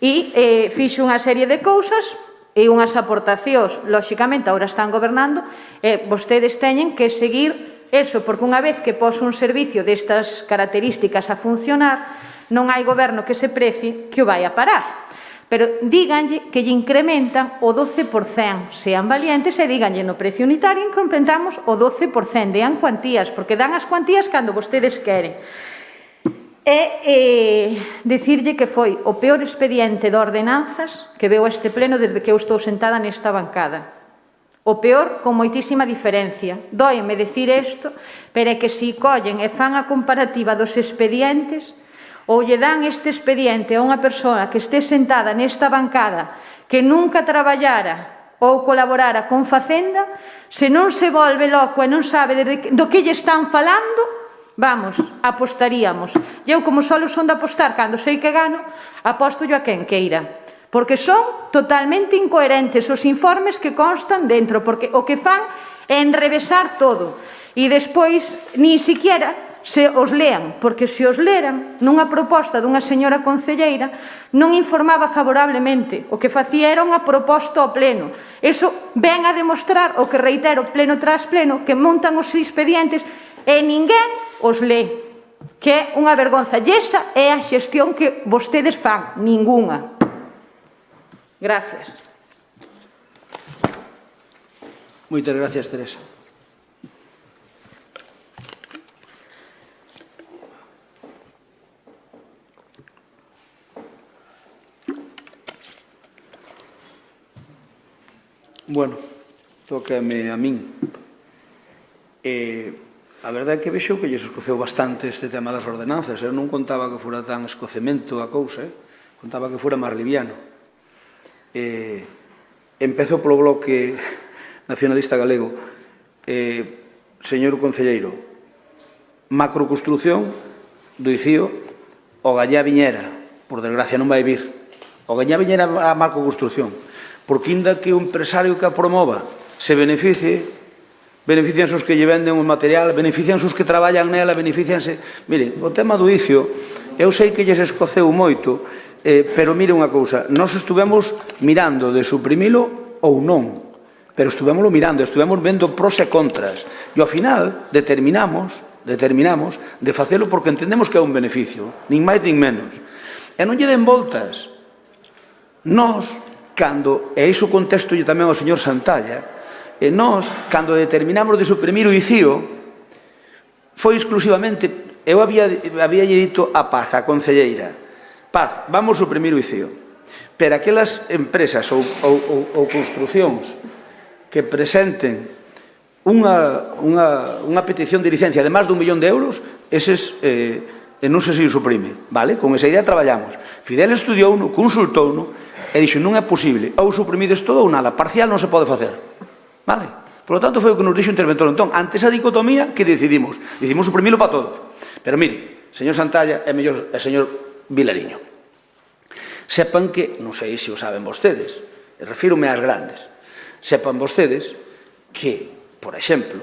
E fixo unha serie de cousas e unhas aportacións. Lóxicamente, agora están gobernando, e vostedes teñen que seguir eso, porque unha vez que pos un servicio destas características a funcionar, non hai goberno que se precie que o vai a parar. Pero díganlle que lle incrementan o 12%, sean valientes e díganlle no precio unitario incrementamos o 12%, dean cuantías, porque dan as cuantías cando vostedes queren. E dicirlle que foi o peor expediente de ordenanzas que veo este pleno desde que eu estou sentada nesta bancada. O peor con moitísima diferencia. Dóeme decir isto, pero é que se collen e fan a comparativa dos expedientes, ou lle dan este expediente a unha persoa que este sentada nesta bancada que nunca traballara ou colaborara con Facenda, se non se volve loco e non sabe do que lle están falando, vamos, apostaríamos. E eu, como solo son de apostar cando sei que gano, aposto yo a quen queira. Porque son totalmente incoherentes os informes que constan dentro, porque o que fan é enrevesar todo. E despois, ni siquiera se os lean, porque se os leran nunha proposta dunha señora concelleira non informaba favorablemente, o que facía era unha proposta ao pleno. Eso ven a demostrar o que reitero pleno tras pleno, que montan os expedientes e ninguén os lee, que é unha vergonza. E esa é a xestión que vostedes fan, ningunha. Gracias. Moitas gracias, Teresa. Bueno, tócame a min. A verdade é que vexo que lles escoceu bastante este tema das ordenanzas. Eu non contaba que fora tan escocemento a cousa, contaba que fora máis liviano. Empezo polo bloque nacionalista galego. Señor concelleiro, macroconstrucción do ICIO, o gañá viñera, por desgracia non vai vir. O gañá viñera a macroconstrucción. Porque inda que o empresario que a promova se beneficie, benefician os que lle venden o material, benefician os que traballan nela, beneficianse. Miren, o tema do ICIO, eu sei que lles escoceu moito, pero mire unha cousa, nós estuvemos mirando de suprimilo ou non, pero estuvemoslo mirando, estuvemos vendo pros e contras, e ao final determinamos de facelo porque entendemos que é un beneficio, nin máis nin menos. E non lle den voltas. Nós, cando, e iso contesto tamén ao señor Santalla, e nós, cando determinamos de suprimir o ICIO, foi exclusivamente, eu había dito a Paz, a concelleira, Paz, vamos suprimir o ICIO. pero aquelas empresas ou construcións que presenten unha petición de licencia de máis de 1 millón de euros, eses non se suprime, vale? Con esa idea traballamos. Fidel estudiouno, consultouno, e dixo, non é posible, ou suprimides todo ou nada, parcial non se pode facer, vale? Por lo tanto, foi o que nos dixo o interventor. Entón, ante esa dicotomía, que decidimos? Decidimos suprimilo para todos. Pero mire, señor Santalla e señor Vilariño, sepan que, non sei se o saben vostedes, refírome ás grandes, sepan vostedes que, por exemplo,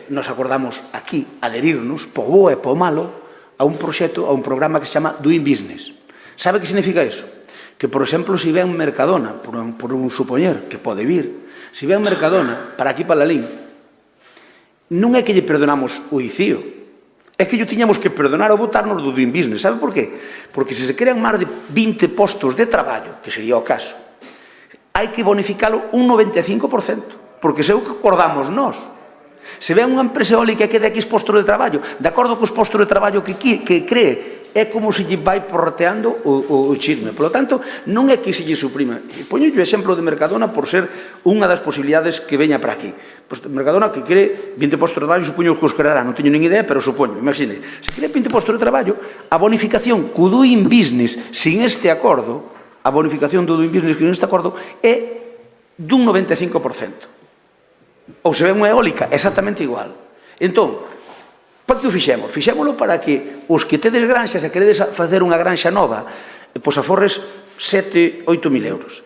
nos acordamos aquí adherirnos, po bo e po malo, a un proxecto, a un programa que se chama Doing Business. Sabe que significa iso? Que, por exemplo, se ven Mercadona, por un supoñer, que pode vir, se ven Mercadona, para aquí, para Lalín, non é que lle perdonamos o ICIO, é que lle tiñamos que perdonar ou botarnos do Doing Business. Sabe por qué? Porque se se crean máis de 20 postos de traballo, que sería o caso, hai que bonificalo un 95%, porque se é o que acordamos nós. Se ven unha empresa eólica que de X postos de traballo, de acordo cos postos de traballo que cree, é como se lle vai porreteando o chisme. Por lo tanto, non é que se lle suprima. Poño o exemplo de Mercadona por ser unha das posibilidades que veña para aquí. Mercadona que cree 20 postos de traballo, supoño que os creará, non teño nin idea, pero supoño, imagine, se cree 20 postos de traballo, a bonificación co Doing Business sin este acordo, a bonificación do Doing Business sin este acordo é dun 95%. Ou se ven unha eólica, exactamente igual. Entón, para que o fixemos? Fixémolo para que os que tedes granxas e queredes facer unha granxa nova, pois aforres 7, 8 mil euros.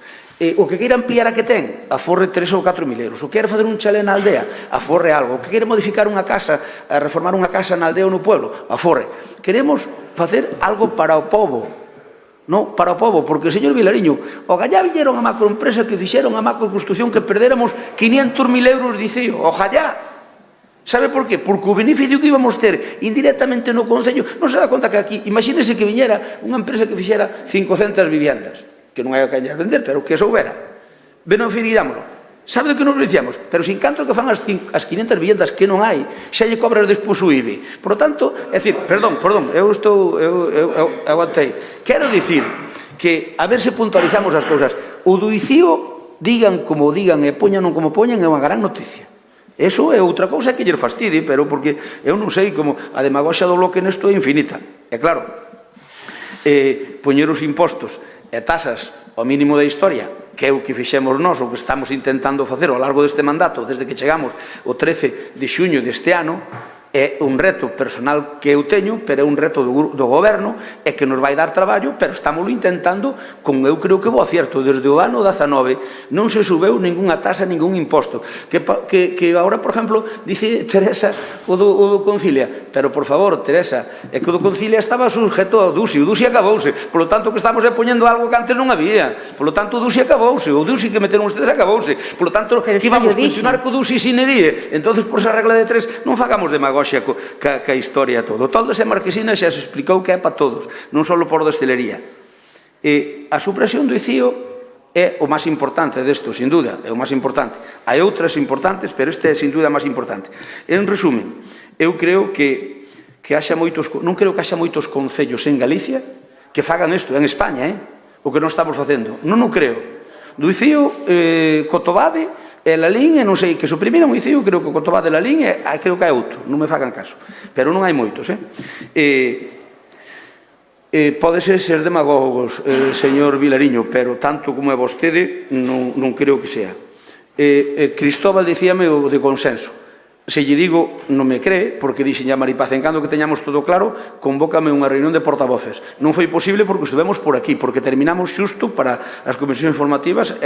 O que queira ampliar a que ten, aforre 3 ou 4 mil euros. O que queira facer un chalé na aldea, aforre algo. O que queira modificar unha casa, reformar unha casa na aldea ou no pueblo, aforre. Queremos facer algo para o povo, non para o povo, porque, señor Vilariño, o gallá viñeron a macroempresa que fixeron a macroconstrucción que perdéramos 500.000 euros, dicío, o gallá. Sabe por qué? Porque o beneficio que íbamos ter indirectamente no Concello, non se dá conta que aquí, imagínese que viñera unha empresa que fixera 500 viviendas, que non hai a cañar vender, pero que soubera. Beneficiámoslo. Sabe do que nos beneficiamos? Pero sin canto que fan as 500 viviendas que non hai, xa lle cobras despois o IBI. Por lo tanto, é dicir, perdón, eu aguantei. Quero dicir que, a ver se puntualizamos as cousas, o do ICIO, digan como digan e poñan como poñan, é unha gran noticia. Eso é outra cousa que lle fastidi, pero porque eu non sei como a demagoxa do bloque nesto é infinita. É claro, poñer os impostos e tasas ao mínimo da historia, que é o que fixemos nós, o que estamos intentando facer ao largo deste mandato, desde que chegamos o 13 de xuño deste ano, é un reto personal que eu teño, pero é un reto do goberno, e que nos vai dar traballo, pero estámoslo intentando con, eu creo que bo acierto, desde o ano 19 non se subeu ninguna tasa, ningún imposto, que agora, por exemplo, dice Teresa o do Concilia, pero por favor, Teresa, é que o do Concilia estaba sujeto ao DUSI, o DUSI acabouse, por lo tanto que estamos poñendo algo que antes non había, por lo tanto o DUSI acabouse, o DUSI que meteron ustedes acabouse, por lo tanto que íbamos a continuar co DUSI sine die, entonces por esa regla de 3 non fagamos demagogia ca historia todo. O Toldos e Marquesina xa se explicou que é para todos, non só por destilería. A supresión do ICIO é o máis importante desto, sin duda, é o máis importante. Hai outras importantes, pero este é sin duda máis importante. En resumen, eu creo que non creo que haxa moitos concellos en Galicia que fagan isto, en España, o que non estamos facendo. Non o creo. Do ICIO, Cotobade, e Lalín, e non sei, que suprimiron o ICIO, creo que o Cotobade de Lalín, e creo que hai outro, non me fagan caso, pero non hai moitos, Pódese ser demagogos, señor Vilariño, pero tanto como é vostede, non creo que sea. Cristóbal dicíame o de consenso. Se lle digo, non me cree, porque dixen a Maripaz, en cando que teñamos todo claro, convócame unha reunión de portavoces. Non foi posible porque estivemos por aquí, porque terminamos xusto para as comisións informativas,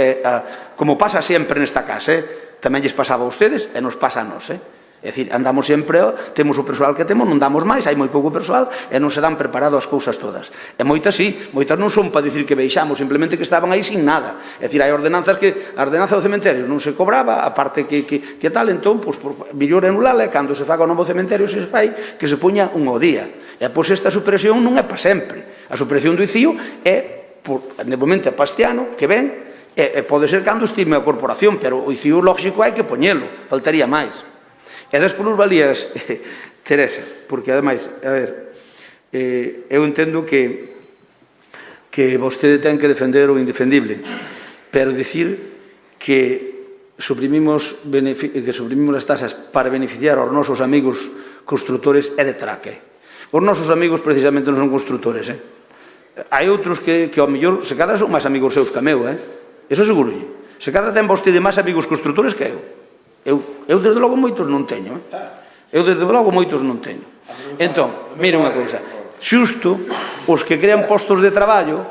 como pasa sempre nesta casa, tamén lles pasaba a ustedes e nos pasa a nós, É dicir, andamos sempre, temos o persoal que temos, non damos máis, hai moi pouco persoal e non se dan preparado as cousas todas. E moitas sí, moitas non son para dicir que veixamos, simplemente que estaban aí sin nada. É dicir, hai ordenanzas que, a ordenanza do cementerio non se cobraba, a parte que tal, entón, mellor anulala, e cando se faga o novo cementerio se fai, que se poña un ao día. E pois esta supresión non é para sempre. A supresión do ICIO é, de momento, para este ano, que ven, e pode ser cando estime a corporación, pero o ICIO lógico hai que poñelo, faltaría máis. E das plusvalías, Teresa, porque ademais, a ver, eu entendo que que vostede ten que defender o indefendible, pero dicir que suprimimos as tasas para beneficiar aos nosos amigos constructores é de traque. Os nosos amigos precisamente non son constructores, Hai outros que ao mellor se cadra son máis amigos seus que a meu, Eso seguro. Se cadra ten vostede máis amigos constructores que eu. Eu desde logo moitos non teño, Entón, mira unha cousa, xusto os que crean postos de traballo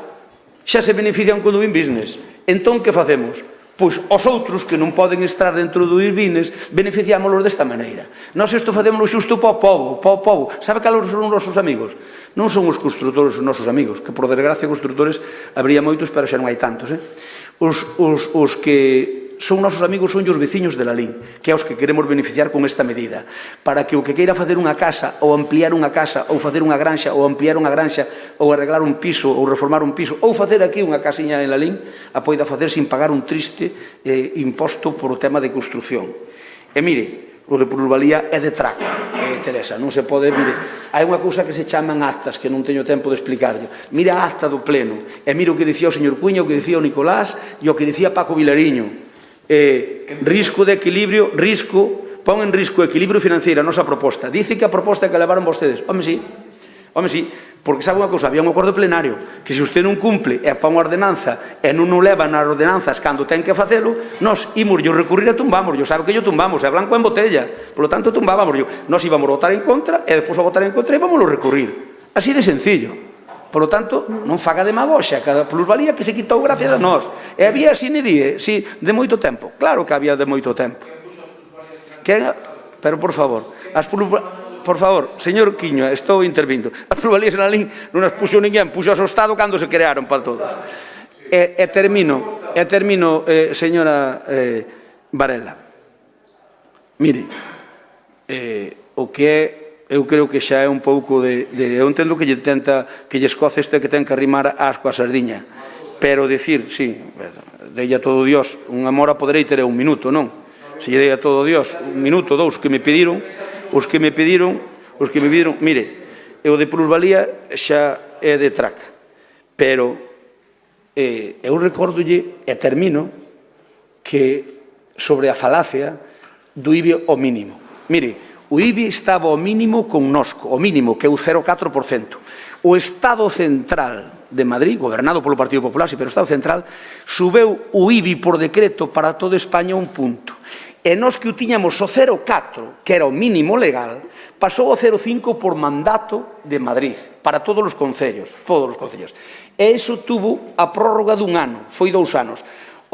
xa se benefician con o doing business. Entón, que facemos? Pois os outros que non poden estar dentro do doing business beneficiámoslos desta maneira. Nós isto facémoslo xusto para o povo. Sabe cales son os nosos amigos? Non son os constructores os nosos amigos, que por desgracia constructores habría moitos, pero xa non hai tantos. Os que son nosos amigos son os veciños de Lalín, que é os que queremos beneficiar con esta medida, para que o que queira facer unha casa, ou ampliar unha casa, ou facer unha granxa, ou ampliar unha granxa, ou arreglar un piso, ou reformar un piso, ou facer aquí unha casiña en Lalín, a poida facer sin pagar un triste imposto por o tema de construcción. E mire, o de plusvalía é de traca, Teresa, non se pode, mire, hai unha cousa que se chaman actas, que non teño tempo de explicarlo. Mira a acta do pleno, e mira o que dicía o señor Cuña, o que dicía o Nicolás, e o que dicía Paco Vilariño. Risco de equilibrio, pon en risco o equilibrio financeiro a nosa proposta. Dice que a proposta que levaron vostedes, home, sí, porque sabe unha cousa, había un acordo plenario, que se usted non cumple e pon unha ordenanza e non o leva nas ordenanzas cando ten que facelo, nós imos yo recurrir e tumbamos, sabe que yo tumbamos, é blanco en botella, polo tanto tumbábamos yo, nós íbamos a votar en contra e despois a votar en contra e íbamos a recurrir, así de sencillo. Por lo tanto, non faga demagoxia, cada plusvalía que se quitou gracias a nós. E había sine die, sí, de moito tempo. Claro que había de moito tempo. Pero, por favor, por favor, señor Quiño, estou intervindo. As plusvalías en Lalín non as puxo ninguén, puxo o Estado cando se crearon para todos. E termino, señora Varela. Mire, o que é, eu creo que xa é un pouco de eu entendo que lle escoce isto que ten que arrimar asco a sardiña, pero dicir, sí, dei a todo Dios unha mora poderei ter un minuto, non? Se lle dei a todo Dios un minuto, dous, que me pediron, mire, o de plusvalía xa é de traca, pero eu recordolle e termino que sobre a falacia do IBI ao mínimo. Mire, o IBI estaba ao mínimo connosco, o mínimo, que é o 0,4%. O Estado Central de Madrid, gobernado polo Partido Popular, pero o Estado Central, subeu o IBI por decreto para toda España un punto. E nós que o tiñamos o 0,4, que era o mínimo legal, pasou ao 0,5 por mandato de Madrid, para todos os concellos, E iso tuvo a prórroga dun ano, foi 2 anos.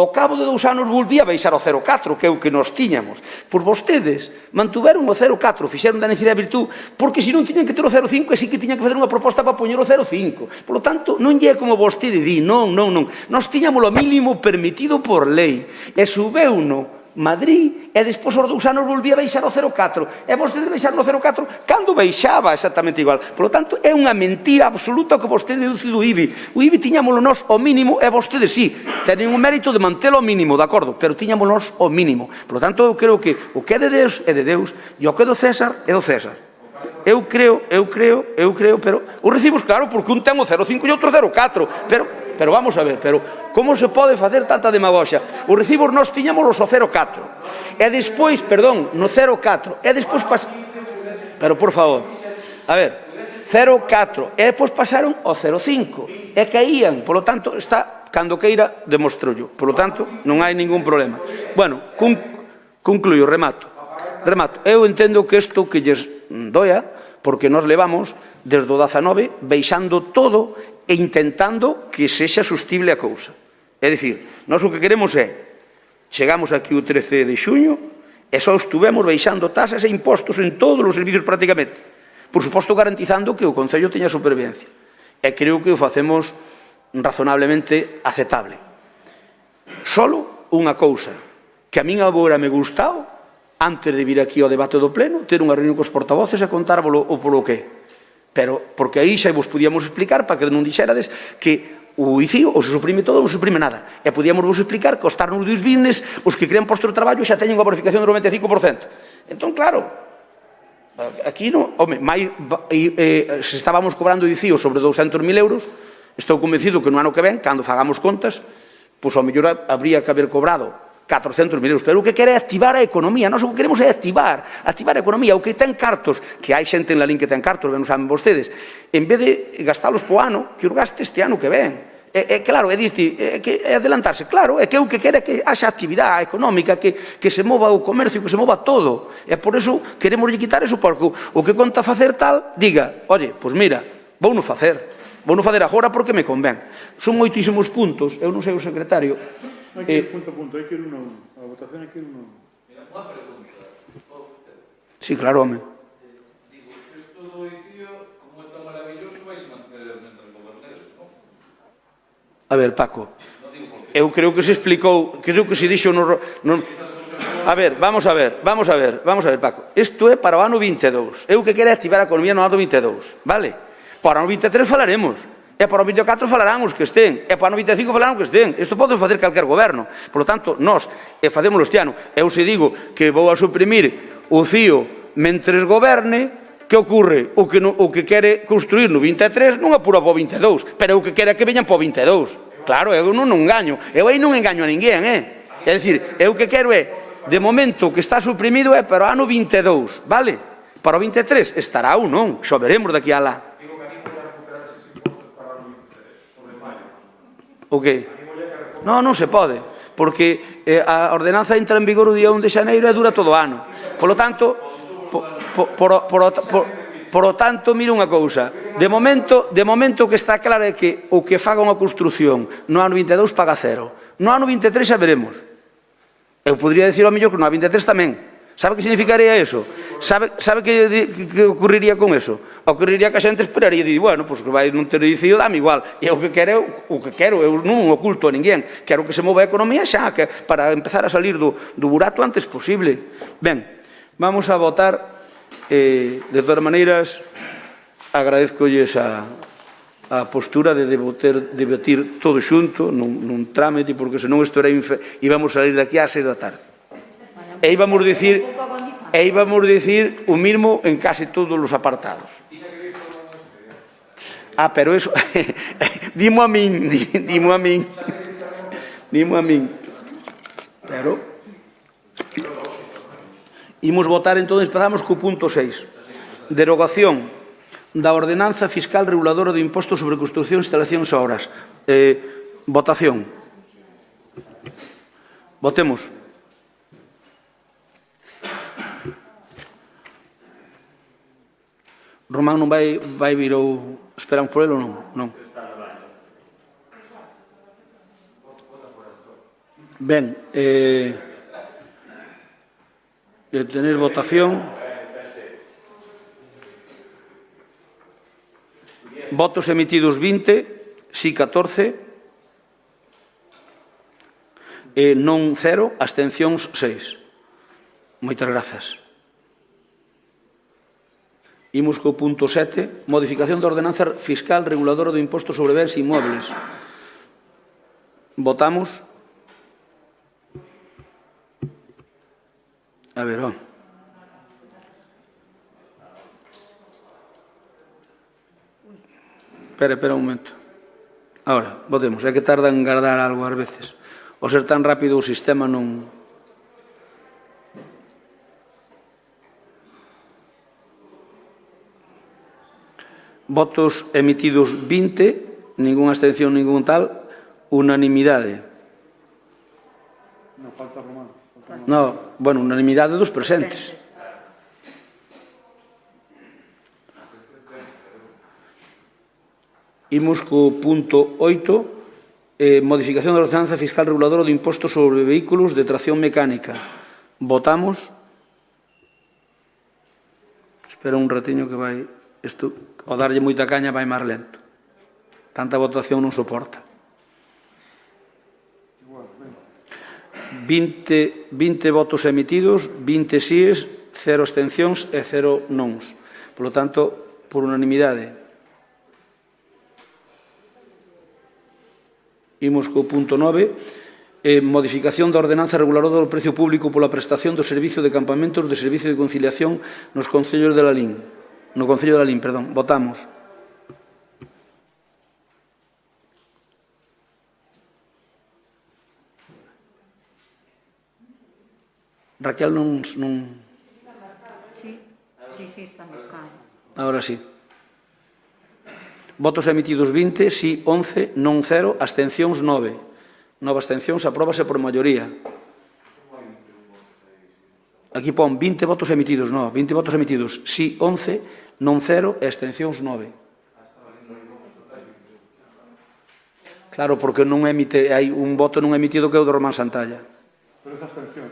Ao cabo de 2 anos volvía a baixar ao 0,4, que é o que nos tiñamos. Por vostedes mantuveron o 0,4, fixeron da necesidade virtud, porque se non tiñan que ter o 0,5 e si que tiñan que fazer unha proposta para poñer o 0,5. Por lo tanto, non lle é como vostede di, non. Nos tiñamos o mínimo permitido por lei. E subeuno Madrid e despois os 2 anos volvía a baixar ao 0,4 e vostede baixar no 0,4 cando baixaba exactamente igual. Por lo tanto, é unha mentira absoluta o que vostede deduce do IBI. O IBI tiñámoslo nós ao mínimo e vostede sí, teñen un mérito de mantelo ao mínimo, de acordo, pero tiñámoslo nós ao mínimo. Por lo tanto, eu creo que o que é de Deus é de Deus e o que é do César é do César. Eu creo, pero os recibos, claro, porque un ten o 0,5 e outro 0,4, pero vamos a ver, pero como se pode facer tanta demagoxia? Os recibos nós tiñamos o 0,4 e despois, no 0,4 e despois pero por favor, a ver, 0,4 e despois pasaron ao 0,5 e caían, polo tanto, está, cando queira, demostrollo, polo tanto, non hai ningún problema. Bueno, concluyo, remato. Eu entendo que isto que lles doia, porque nos levamos desde o 19 baixando todo e intentando que sexa sustible a cousa. É dicir, nós o que queremos é, chegamos aquí o 13 de xuño e só estuvemos baixando tasas e impostos en todos os servicios prácticamente. Por suposto, garantizando que o Concello teña supervivencia. E creo que o facemos razonablemente aceptable. Solo unha cousa que a min agora me gustao, antes de vir aquí ao debate do Pleno, ter unha reunión cos portavoces e contárvolo o polo que. Pero, porque aí xa vos podíamos explicar para que non dixerades que o ICI ou se suprime todo ou se suprime nada. E podíamos vos explicar que os tarnos dos business, os que crean postos de traballo, xa teñen unha bonificación do 95%. Entón, claro, aquí non, home, se estábamos cobrando ICI sobre 200.000 euros, Estou convencido que no ano que ven, cando fagamos contas, pois ao mellor habría que haber cobrado 400 mil euros, pero o que quere é activar a economía. Nós o que queremos é activar a economía. O que ten cartos, que hai xente en Lalín que ten cartos, ben o saben vostedes, en vez de gastalos po ano, que os gaste este ano que ven. Claro, é adelantarse, claro, é que o que quere é que haxa actividade económica, que se mova o comercio, que se mova todo. E por eso queremos quitar eso, porque o que conta facer tal, diga, oye, pois mira, vou non facer agora porque me convén. Son moitísimos puntos, eu non sei o secretario. Hai que ir punto a punto, hai que ir uno a uno. A votación hai que ir uno a uno. Sí, claro, home. Digo, isto do ICIO, como é tan maravilloso, vais manter mentre gobernedes, non? A ver, Paco, eu creo que se explicou, creo que se dixo no... A ver, vamos a ver, Paco. Isto é para o ano 22. Eu que quero activar a economía no ano 22, vale? Para o ano 23 falaremos. E para o 24 falarán os que estén. E para o 25 falarán os que estén. Isto pode facer calquer goberno. Por lo tanto, nós facémoslo este ano. Eu se digo que vou a suprimir o CIO mentres goberne, que ocorre? O que quere construir no 23 non apura para o 22, pero o que quere é que veñan para o 22. Claro, eu non engaño. Eu aí non engaño a ninguén, É dicir, eu que quero é, de momento que está suprimido é para o ano 22, vale? Para o 23 estará ou non, xo veremos daqui a lá. O que? Non se pode, porque a ordenanza entra en vigor o día 1 de xaneiro e dura todo o ano. Por lo tanto, mira unha cousa, de momento que está claro é que o que faga unha construción no ano 22 paga cero. No ano 23 xa veremos. Eu podría dicir ao mellor que no ano 23 tamén. Sabe que significaría eso? Sabe que ocurriría con eso? Ocurriría que a xente esperaría e di, bueno, pois que vai non ter dicido, dame igual. E o que quero, eu non oculto a ninguén. Quero que se mova a economía xa, para empezar a salir do burato antes posible. Ben, vamos a votar. De todas maneiras, agradezcolles a postura de debatir todo xunto nun trámite, porque senón isto íbamos a salir daqui ás 6 da tarde. E íbamos dicir o mismo en casi todos os apartados. Pero eso... Dimo a min. Pero... Imos votar, entón, empezamos co punto 6. Derogación da ordenanza fiscal reguladora do imposto sobre construción, instalacións e obras. Votación. Votemos. Román non vai vir ou esperamos por ele ou non? Non. Ben, tener votación. Votos emitidos 20, sí 14, non 0, abstencións 6. Moitas grazas. Imos co punto 7, modificación da ordenanza fiscal reguladora do imposto sobre bens inmuebles. Votamos. A ver, Espera un momento. Ahora, votemos. É que tarda en guardar algo ás veces. Ao ser tan rápido o sistema non... Votos emitidos 20, ninguna abstención, ningún tal, unanimidade. Non, falta Román. No, bueno, unanimidade dos presentes. Imos co punto 8, modificación da ordenanza fiscal reguladora do imposto sobre vehículos de tracción mecánica. Votamos. Espera un ratiño que vai... Isto, ao darlle moita caña, vai máis lento. Tanta votación non soporta. 20 votos emitidos, 20 síes, 0 abstencións e 0 nons. Por lo tanto, por unanimidade. Imos co punto 9, modificación da ordenanza reguladora do precio público pola prestación do servicio de campamentos de servicio de conciliación nos concellos de Lalín. No Concello de Lalín, perdón. Votamos. Raquel non... Sí, está no CAE. Ahora sí. Votos emitidos 20, sí 11, non 0, abstencións 9. 9 abstencións, apróbase por maioría. Aquí pon 20 votos emitidos, non, 20 votos emitidos, sí 11, non 0 e abstencións 9. Claro, porque non emite, hai un voto non emitido que é o de Román Santalla. Pero esa abstención.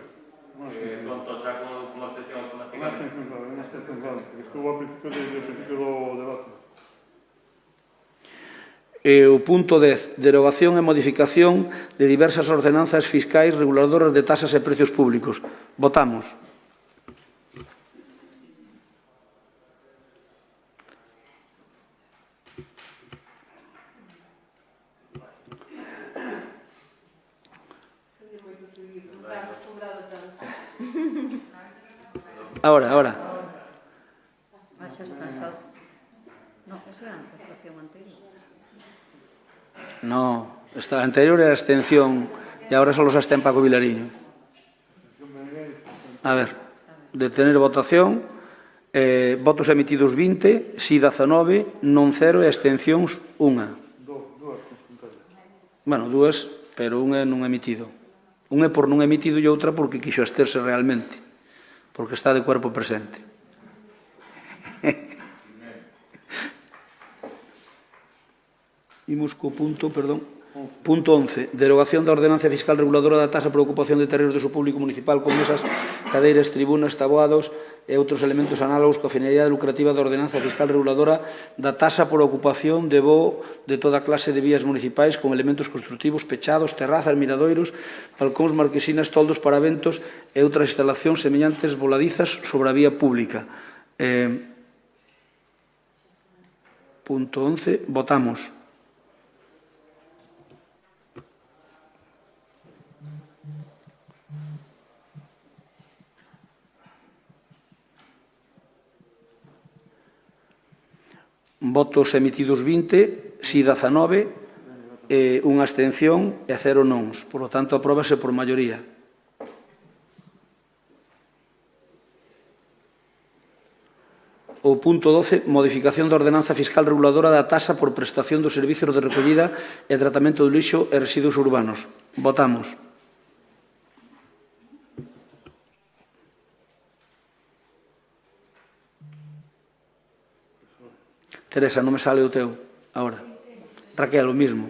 Conto xa como abstención automáticamente. Unha abstención, claro. Estuvo ao principio do debate. O punto 10, derogación e modificación de diversas ordenanzas fiscais reguladoras de tasas e precios públicos. Votamos. Ahora. Mas xa está só. Non, esa é a antelación anterior. No, esta anterior era abstención e agora só se abstén Paco Vilariño. A ver, detener votación, votos emitidos 20, sí 19, non 0 e abstencións 1. Bueno, 2, pero un é non emitido. Un é por non emitido e outra porque quixo absterse realmente, porque está de cuerpo presente. Imos co punto, perdón, punto 11, derogación da ordenanza fiscal reguladora da tasa por ocupación de terreos de uso público municipal con mesas, cadeiras, tribunas, taboados e outros elementos análogos coa finalidade lucrativa da ordenanza fiscal reguladora da tasa por ocupación de voo de toda clase de vías municipais con elementos constructivos, pechados, terrazas, miradoiros, balcóns, marquesinas, toldos para eventos e outras instalacións semellantes voladizas sobre a vía pública. Punto 11, votamos. Votos emitidos 20, sí 19, unha abstención e 0 nons. Por lo tanto, apróbase por maioría. O punto 12, modificación da ordenanza fiscal reguladora da tasa por prestación dos servicios de recollida e tratamento do lixo e residuos urbanos. Votamos. Teresa, non me sale o teu. Ahora. Raquel, o mismo.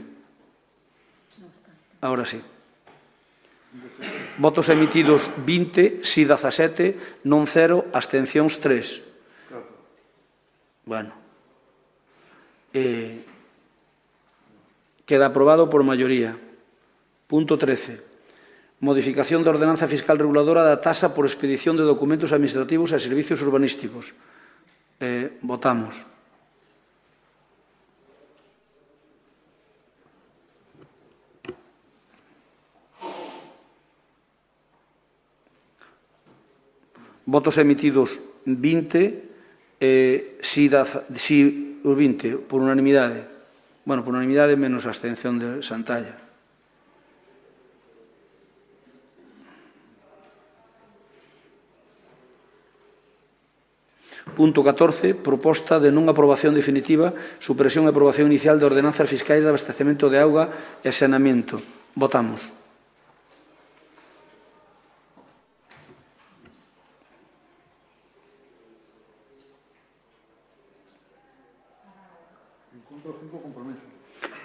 Ahora sí. Votos emitidos 20, sí 17, non 0, abstencións 3. Bueno. Queda aprobado por maioría. Punto 13. Modificación da ordenanza fiscal reguladora da tasa por expedición de documentos administrativos e servicios urbanísticos. Votamos. Votos emitidos 20, sí 20, por unanimidade. Bueno, por unanimidade menos a abstención de Santalla. Punto 14, proposta de non aprobación definitiva, supresión e aprobación inicial de ordenanzas fiscais de abastecemento de auga e saneamento. Votamos.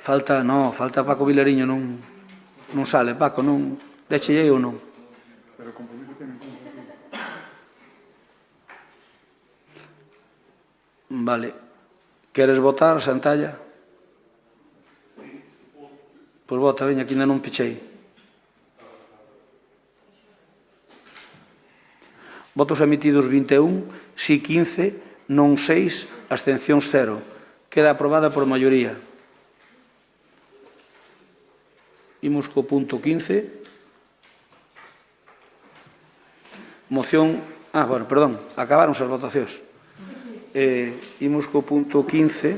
Falta Paco Vilariño, non sale, Paco, non deixelle ou non? Pero o compromiso ten en conta. Vale. Queres votar, Santalla? Pois vota, veña, que ainda non pichei. Votos emitidos 21, sí 15, non 6, abstencións 0. Queda aprobada por maioría. Imos co punto 15. Moción... bueno, perdón, acabaron as votacións. Imos co punto 15.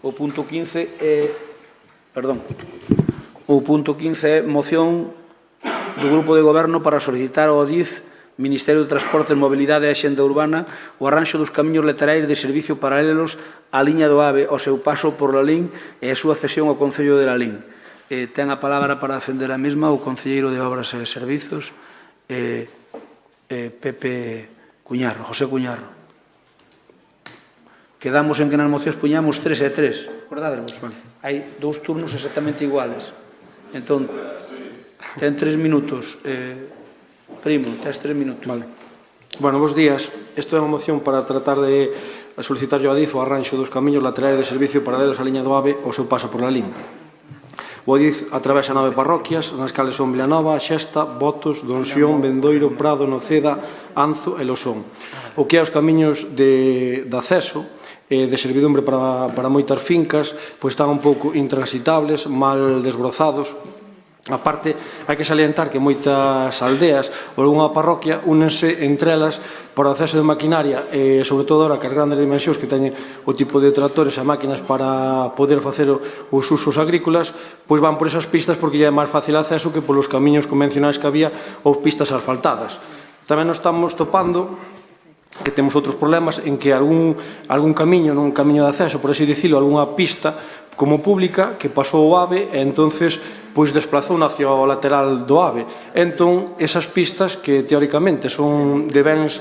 O punto 15 é... Perdón. O punto 15 é moción do Grupo de Goberno para solicitar ao DIF, Ministerio de Transporte, Mobilidade e Axenda Urbana, o arranxo dos camiños laterais de servicio paralelos á liña do AVE, ao seu paso por Lalín e a súa cesión ao Concello de Lalín. Ten a palabra para defender a mesma o Concelleiro de Obras e Servizos, Pepe Cuñarro, José Cuñarro. Quedamos en que nas mocións puñamos 3 e 3. Acordádemos? Hai 2 turnos exactamente iguales. Entón, ten 3 minutos. Primo, tes 3 minutos. Vale. Bueno, bons días. Isto é unha moción para tratar de solicitar ao ADIF o arranxo dos camiños laterais de servicio paralelos á liña do AVE ao seu paso por Lalín. O ADIF atravesa 9 parroquias, nas cales son Vilanova, Xesta, Botos, Donsión, Bendoiro, Prado, Noceda, Anzo e Losón. O que é os camiños de acceso de servidumbre para moitas fincas, pois están un pouco intransitables, mal desbrozados. A parte, hai que salientar que moitas aldeas ou algunha parroquia únense entre elas para o acceso de maquinaria, e sobre todo ahora que as grandes dimensións que teñen o tipo de tractores e máquinas para poder facer os usos agrícolas, pois van por esas pistas porque é máis fácil acceso que polos camiños convencionais que había ou pistas asfaltadas. Tamén nos estamos topando que temos outros problemas en que algún camiño, non un camiño de acceso, por así dicilo, algunha pista como pública que pasou o AVE e entonces pois desplazou hacia o lateral do AVE. Entón, esas pistas que teóricamente son de bens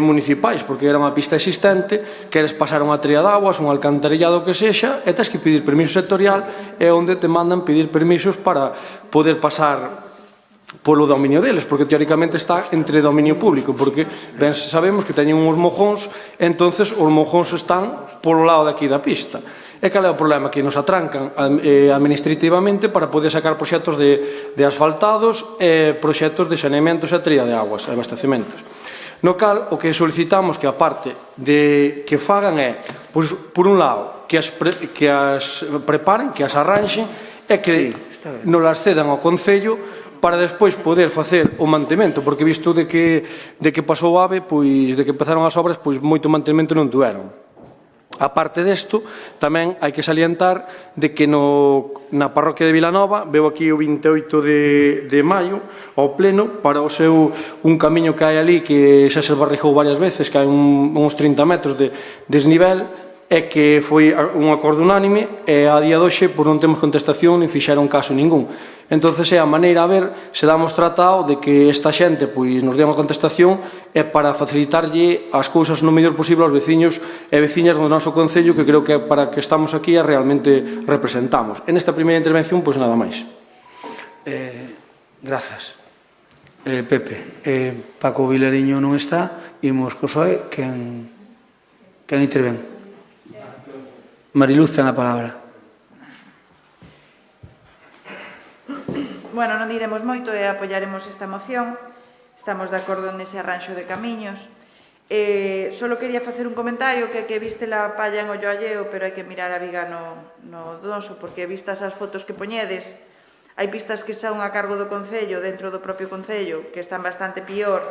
municipais, porque era unha pista existente, queres pasar unha tría de aguas, un alcantarillado que sexa, e tens que pedir permiso sectorial, e onde te mandan pedir permisos para poder pasar polo dominio deles, porque teóricamente está entre dominio público, porque ben sabemos que teñen uns mojóns, entonces os mojóns están polo lado de aquí da pista. E cal é o problema? Que nos atrancan administrativamente para poder sacar proxectos de asfaltados e proxectos de saneamentos e tría de aguas e abastecementos. No cal, o que solicitamos que a parte de que fagan é, pois, por un lado, que as preparen, que as arranxen e que nos las cedan ao Concello para despois poder facer o mantemento, porque visto de que pasou o AVE, pois, de que empezaron as obras, pois moito mantemento non tuveron. A parte desto, tamén hai que salientar de que na parroquia de Vilanova veo aquí o 28 de maio ao pleno para o seu un camiño que hai ali que xa se barrijou varias veces, que hai uns 30 metros de desnivel, e que foi un acordo unánime e a día de hoxe por non temos contestación nin fixeron caso ningún. Entonces é a maneira a ver se damos tratado de que esta xente pois nos dé unha contestación e para facilitarlle as cousas no mellor posible aos veciños e veciñas do noso Concello, que creo que para que estamos aquí e realmente representamos. En esta primeira intervención, pois nada máis. Grazas. Pepe, Paco Vilariño non está, imos co PSOE, quen intervén? Mariluz ten a palabra. Bueno, non diremos moito e apoiaremos esta moción. Estamos de acordo nese arranxo de camiños. Solo quería facer un comentario que viste la palla en ollo alleo, pero hai que mirar a viga no doso, porque vistas as fotos que poñedes, hai pistas que son a cargo do Concello, dentro do propio Concello, que están bastante pior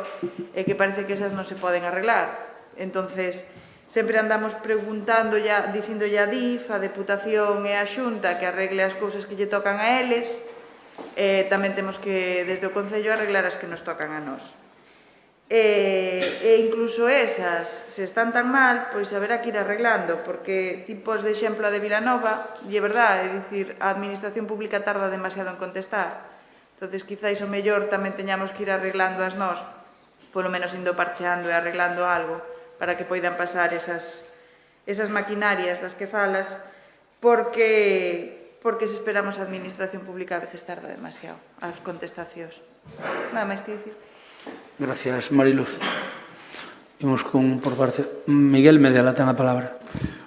e que parece que esas non se poden arreglar. Entonces, sempre andamos preguntando, dicindolle a DIF, a Deputación e a Xunta que arregle as cousas que lle tocan a eles, e tamén temos que, desde o Concello, arreglar as que nos tocan a nós. E incluso esas, se están tan mal, pois haberá que ir arreglando, porque tipos de exemplo a de Vilanova, e é verdade, é dicir, a Administración Pública tarda demasiado en contestar. Entonces, quizáis o mellor tamén teñamos que ir arreglando as nós, polo menos indo parcheando e arreglando algo, para que poidan pasar esas maquinarias das que falas, porque se esperamos a Administración Pública a veces tarda demasiado as contestacións. Nada máis que dicir. Gracias, Mariluz. Imos por parte... Miguel Mediala ten a palabra.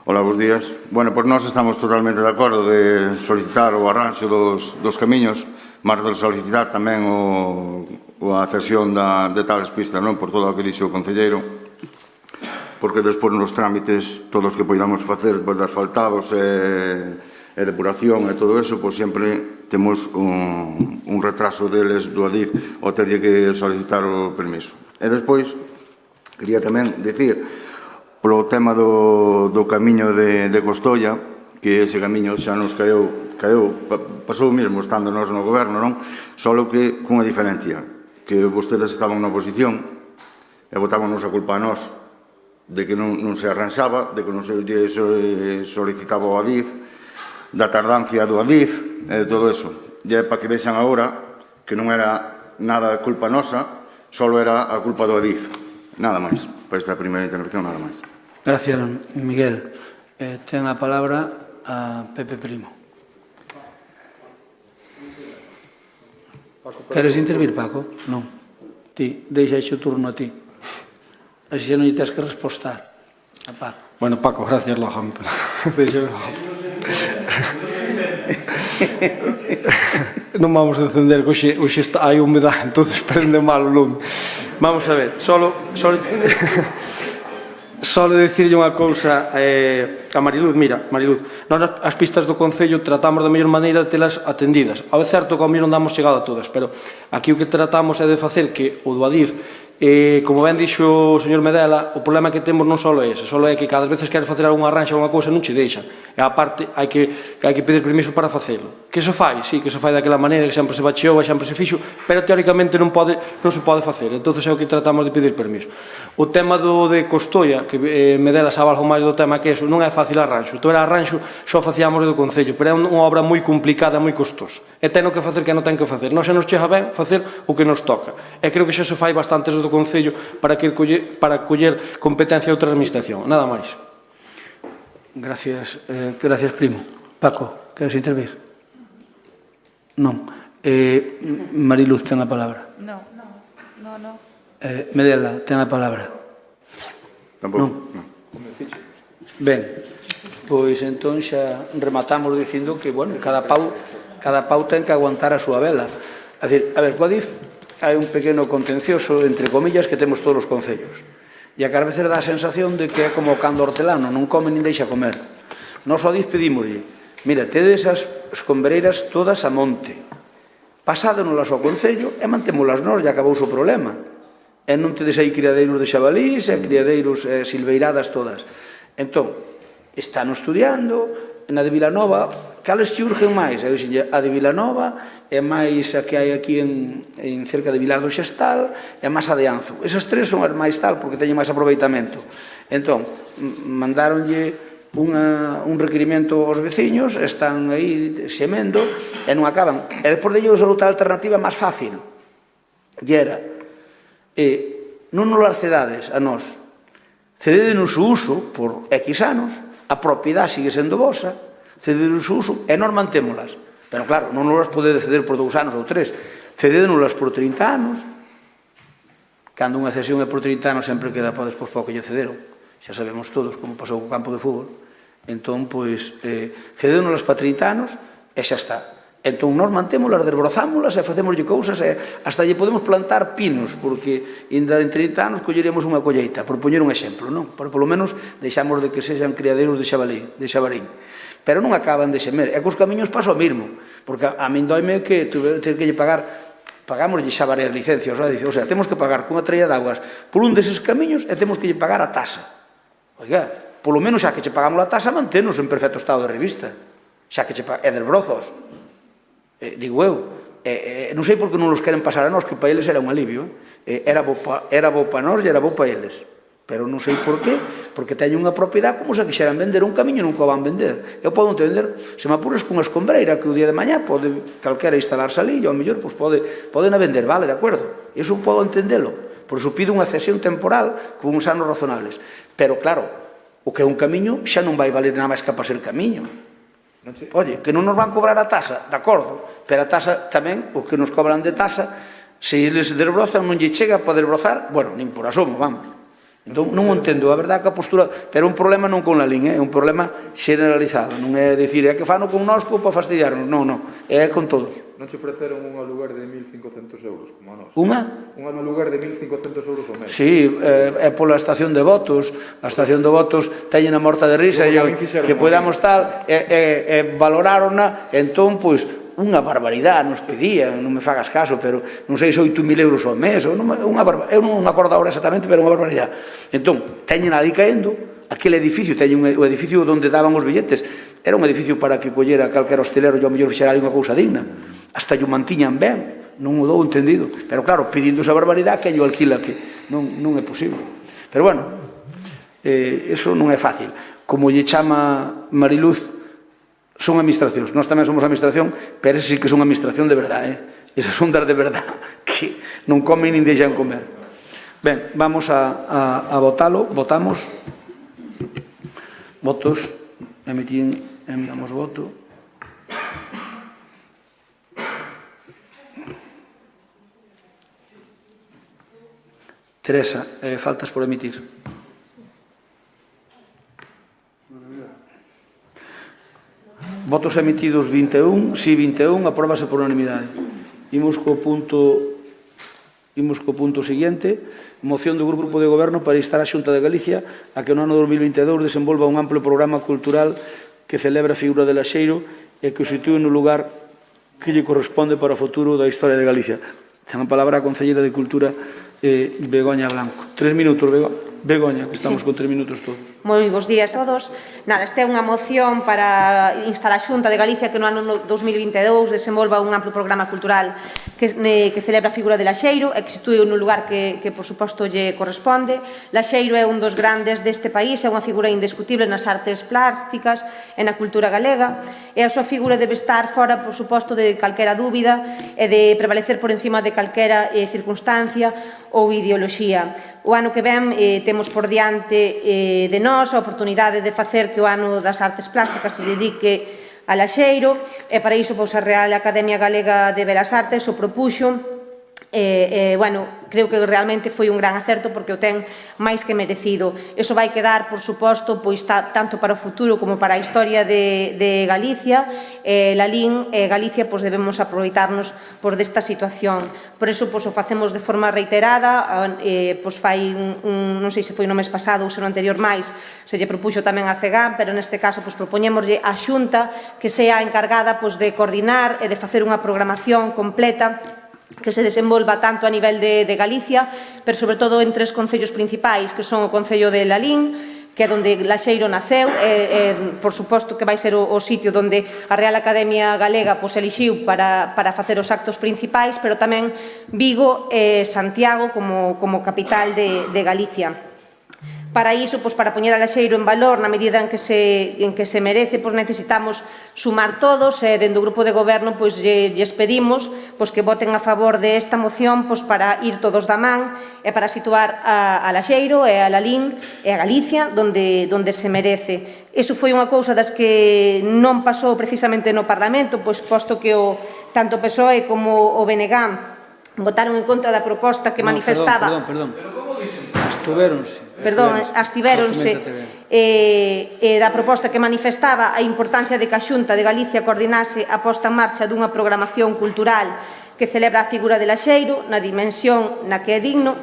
Hola, bons días. Bueno, pois nós estamos totalmente de acordo de solicitar o arranxo dos camiños, máis de solicitar tamén a cesión de tales pistas, non, por todo o que dixo o concelleiro, porque despois nos trámites todos que poidamos facer de asfaltados e depuración e todo eso, pois sempre temos un retraso deles do ADIF ao terlle que solicitar o permiso. E despois, quería tamén dicir, polo tema do camiño de Costolla, que ese camiño xa nos caeu, pasou mesmo estando nós no goberno, non? Só que cunha diferencia, que vostedes estaban na oposición e botábanos a culpa a nós de que non se arranxaba, de que non se solicitaba o ADIF, da tardancia do ADIF e de todo eso. E é para que vexan agora que non era nada culpa nosa, só era a culpa do ADIF. Nada máis. Para esta primeira intervención, nada máis. Gracias, Miguel. Ten a palabra a Pepe Primo. Queres intervir, Paco? Non. Ti, deixa o turno a ti. Así xa non lle tens que respostar a Paco. Bueno, Paco, gracias, Lojan. Non vamos a encender, que hoxe hai humedade, entonces prende mal o lume. Vamos a ver, solo dicirlle unha cousa a Mariluz. Mira, Mariluz, nós as pistas do Concello tratamos da mellor maneira de telas atendidas. É certo que ao mellor non damos chegado a todas, pero aquí o que tratamos é de facer que o do ADIF, como ben dixo o señor Medela, o problema que temos non só é ese, só é que cada vez queres facer algunha arranxa ou unha cousa non che deixa. E a parte hai que pedir permiso para facelo. Que se fai? Sí, que se fai daquela maneira, que sempre se bacheou e sempre se fixo, pero teóricamente non se pode facer. Entón é o que tratamos de pedir permiso. O tema de Costoia, que Medela sabe algo máis do tema que eso, non é fácil arranxo. Todo era arranxo, só facíamos do Concello, pero é unha obra moi complicada, moi costosa. E ten que facer que non ten que facer. Nós xa nos chega ben facer o que nos toca. E creo que xa se fai bastantes do Concello para coller competencia de outra administración. Nada máis. Gracias, Primo. Paco, queres intervir? Non. Mariluz ten a palabra. Non. Medela ten a palabra. Tampouco. Non. Ben, pois entón xa rematamos dicindo que, bueno, cada pau ten que aguantar a súa vela. A ver, co ADIF hai un pequeno contencioso, entre comillas, que temos todos os concellos. E a veces dá a sensación de que é como o cando hortelano, non come nin deixa comer. Nos o ADIF pedímoslle, mira, tedes as escombereiras todas a monte, pasádonolas ao concello e mantémolas nós, e acabouse o problema. E non tedes aí criadeiros de xabalís e criadeiros silveiradas todas. Entón, están estudiando, na de Vilanova, cales te urgen máis? A de Vilanova é máis a que hai aquí en cerca de Vilar do Xestal e máis a de Anzo. Esas tres son as máis tal porque teñen máis aproveitamento. Entón, mandáronlle un requerimento aos veciños, están aí xemendo e non acaban. E despois de ellos outra alternativa máis fácil. E era, non nos las cedades a nós, cededenos o uso por X anos, a propiedade sigue sendo vosa, cededenos o uso e nós mantémolas. Pero claro, non nos podedes ceder por 2 anos ou 3, cededenos por 30 anos. Cando unha cesión é por 30 anos sempre queda para despois para o que lle cederon. Xa sabemos todos como pasou co campo de fútbol. Entón, pois, cededenos para 30 anos e xa está. Entón, nós mantémolas, desbrozámolas e facémoslle cousas e hasta lle podemos plantar pinos, porque ainda en 30 anos colleremos unha colleita, por poñer un exemplo, non? Pero polo menos deixamos de que sexan criadeiros de xabarín. Pero non acaban de xemer. E cos camiños pasa o mesmo, porque a min doime que ter que lle pagámoslle xa varias licencias, o sea, temos que pagar cunha traía de aguas por un deses camiños e temos que lle pagar a tasa. Oiga, polo menos xa que che pagamos a tasa, manténos en perfecto estado de revista. Xa que che pagamos, é desbrozos. Digo eu, non sei por que non los queren pasar a nós, que para eles era un alivio. Era bo para nós e era bo para eles. Pero non sei por qué, porque teñen unha propiedade como se quixeran vender un camiño nunca o van vender. Eu podo entender, se me apuras cunha escombreira que o día de mañá pode calquera instalarse ali, e ao mellor poden a vender, vale, de acordo. Iso podo entendelo, por iso pido unha cesión temporal con uns anos razonables. Pero claro, o que é un camiño xa non vai valer nada máis que para ser camiño. Oye, que non nos van cobrar a tasa, de acordo, pero a tasa tamén, o que nos cobran de tasa, se eles desbrozan non lle chega para desbrozar, bueno, nin por asomo, vamos. Entón, non entendo, a verdade que a postura, pero un problema non con la LIN, é un problema generalizado, non é dicir, é que fano con nosco para fastidiarnos, non, é con todos. Non se ofreceron un aluguer de 1.500 euros, como a nós? Unha? Un aluguer de 1.500 euros ao mes. Sí, é pola estación de votos, a estación de votos teñen a morta de risa, que podamos tal, valorárona, entón, pois, unha barbaridade nos pedían, non me fagas caso, pero non sei se 8.000 euros ao mes, eu non me acordo agora exactamente, pero unha barbaridade. Entón, teñen ali caendo, aquele edificio, teñen o edificio onde daban os billetes, era un edificio para que collera calquera hostelero e ao mellor fixera ali unha cousa digna. Hasta lle mantiñan ben, non o dou entendido. Pero claro, pedindo esa barbaridade que lle alquila, que non é posible. Pero bueno, eso non é fácil. Como lle chama Mariluz, son administracións. Nós tamén somos administración, pero ese sí que son administración de verdade. Esas son das de verdade, que non comen nin deixan comer. Ben, vamos a votalo. Votamos. Votos. Emitimos voto. Teresa, faltas por emitir. Votos emitidos 21, sí 21, apróbase por unanimidade. Imos co punto seguinte, moción do Grupo de Goberno para instar a Xunta de Galicia a que no ano 2022 desenvolva un amplo programa cultural que celebra a figura de Laxeiro e que o sitúe no lugar que lle corresponde para o futuro da historia de Galicia. Ten a palabra a Concelleira de Cultura, Begoña Blanco. 3 minutos, Begoña, que estamos con 3 minutos todos. Moi bons días a todos. Nada, esta é unha moción para instar a Xunta de Galicia que no ano 2022 desenvolva un amplo programa cultural que celebra a figura de Laxeiro e que sitúe no lugar que por suposto lle corresponde. Laxeiro é un dos grandes deste país, é unha figura indiscutible nas artes plásticas e na cultura galega, e a súa figura debe estar fora, por suposto, de calquera dúbida e de prevalecer por encima de calquera circunstancia ou ideoloxía. O ano que ven temos por diante de nós a oportunidade de facer que o ano das artes plásticas se dedique a Laxeiro, e para iso a Real Academia Galega de Belas Artes o propuxo. Creo que realmente foi un gran acerto porque o ten máis que merecido. Iso vai quedar, por suposto, tanto para o futuro como para a historia de Galicia. Lalín e Galicia debemos aproveitarnos desta situación. Por iso o facemos de forma reiterada. Fai non sei se foi no mes pasado ou se no anterior máis, se lle propuxo tamén a FEGAM, pero neste caso propoñémoslle a Xunta que sea encargada de coordinar e de facer unha programación completa que se desenvolva tanto a nivel de Galicia, pero sobre todo en 3 concellos principais, que son o Concello de Lalín, que é onde Laxeiro naceu, por suposto que vai ser o sitio onde a Real Academia Galega elixiu para facer os actos principais, pero tamén Vigo e Santiago como capital de Galicia. Para iso, para poñer a Laxeiro en valor na medida en que se merece, necesitamos sumar todos, e dende o Grupo de Goberno lles pedimos que voten a favor desta moción para ir todos da man e para situar a Laxeiro e a Lalín e a Galicia onde se merece. Iso foi unha cousa das que non pasou precisamente no Parlamento, posto que tanto o PSOE como o BNG votaron en contra da proposta que manifestaba... Abstivéronse da proposta que manifestaba a importancia de que a Xunta de Galicia coordinase a posta en marcha dunha programación cultural que celebra a figura de Laxeiro na dimensión na que é digno.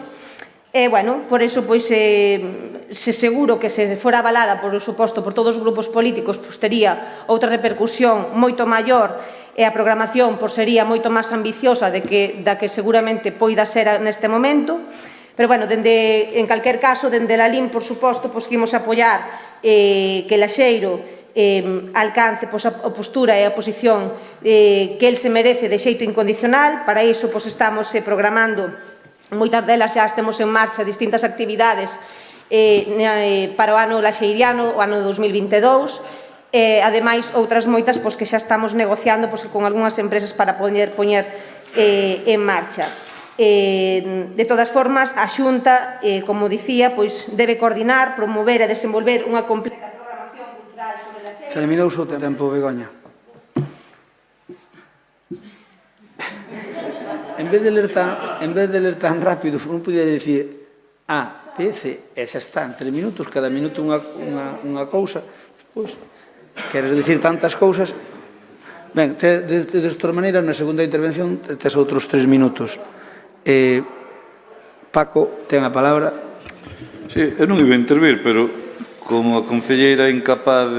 Por iso, se seguro que se fora avalada, por suposto, por todos os grupos políticos, tería outra repercusión moito maior e a programación sería moito máis ambiciosa da que seguramente poida ser neste momento. Pero, en calquer caso, dende Lalín, por suposto, que imos apoiar que Laxeiro alcance a postura e a posición que el se merece de xeito incondicional. Para iso, estamos programando, moitas delas xa temos en marcha, distintas actividades para o ano laxeiriano, o ano 2022, ademais, outras moitas que xa estamos negociando con algunhas empresas para poñer en marcha. De todas formas, a Xunta, como dicía, debe coordinar, promover e desenvolver unha completa programación cultural sobre Laxeiro. Terminou o tempo, Begoña. En vez de ler tan rápido, non podía dicir A, B, C, e xa está, en 3 minutos, cada minuto unha cousa. Queres dicir tantas cousas? Ben, de todas maneiras, na segunda intervención tes outros 3 minutos. Paco, ten a palabra. Sí, eu non iba a intervir, pero como a concelleira incapaz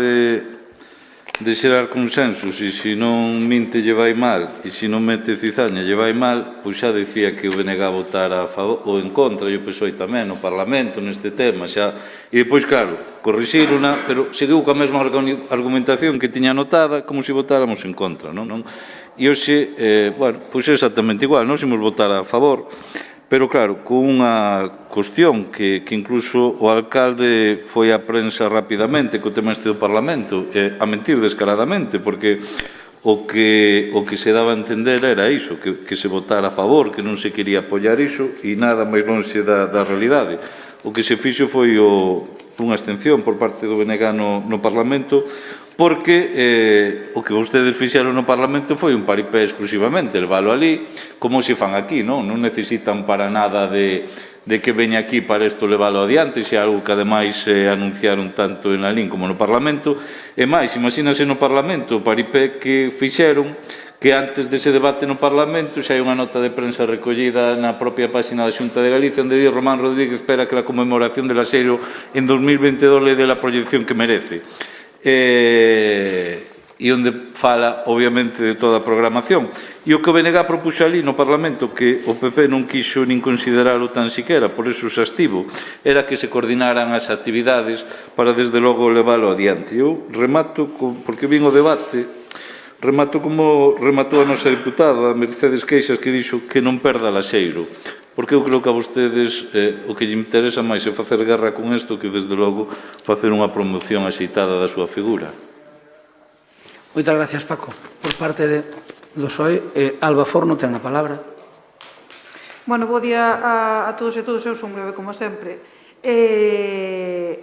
de xerar consensos, e se non minte lle vai mal, e se non mete cizaña lle vai mal, pois xa dicía que o BNG votara a favor ou en contra, e o PSOE tamén no Parlamento neste tema, xa. E depois, claro, corrixírona, pero seguiu coa mesma argumentación que tiña anotada, como se votáramos en contra, non? E hoxe, bueno, pois exactamente igual, nós imos votar a favor, pero claro, con unha cuestión que incluso o alcalde foi á prensa rapidamente co tema este do Parlamento, a mentir descaradamente, porque o que se daba a entender era iso, que se votara a favor, que non se quería apoiar iso, e nada máis lonxe da realidade. O que se fixo foi unha abstención por parte do BNG no Parlamento, porque o que vostedes fixeron no Parlamento foi un paripé exclusivamente, levalo ali, como se fan aquí, non necesitan para nada de que veña aquí para isto levalo adiante, se é algo que ademais anunciaron tanto en Lalín como no Parlamento, e máis, imagínase no Parlamento o paripé que fixeron, que antes dese debate no Parlamento xa hai unha nota de prensa recollida na propia página da Xunta de Galicia onde di Román Rodríguez espera que a conmemoración del Laxeiro en 2022 le dé a proyección que merece. E onde fala, obviamente, de toda a programación. E o que o BNG propuxo ali no Parlamento, que o PP non quixo nin consideralo tan siquera, por eso se abstivo, era que se coordinaran as actividades para, desde logo, leválo adiante. Eu remato, porque vin o debate, remato como rematou a nosa diputada, Mercedes Queixas, que dixo que non perda Laxeiro. Porque eu creo que a vostedes o que lle interesa máis é facer guerra con isto que, desde logo, facer unha promoción axeitada da súa figura. Moitas gracias, Paco. Por parte do PSOE, Alba Forno ten a palabra. Bueno, bo día a todos e a todos. Eu son breve, como sempre.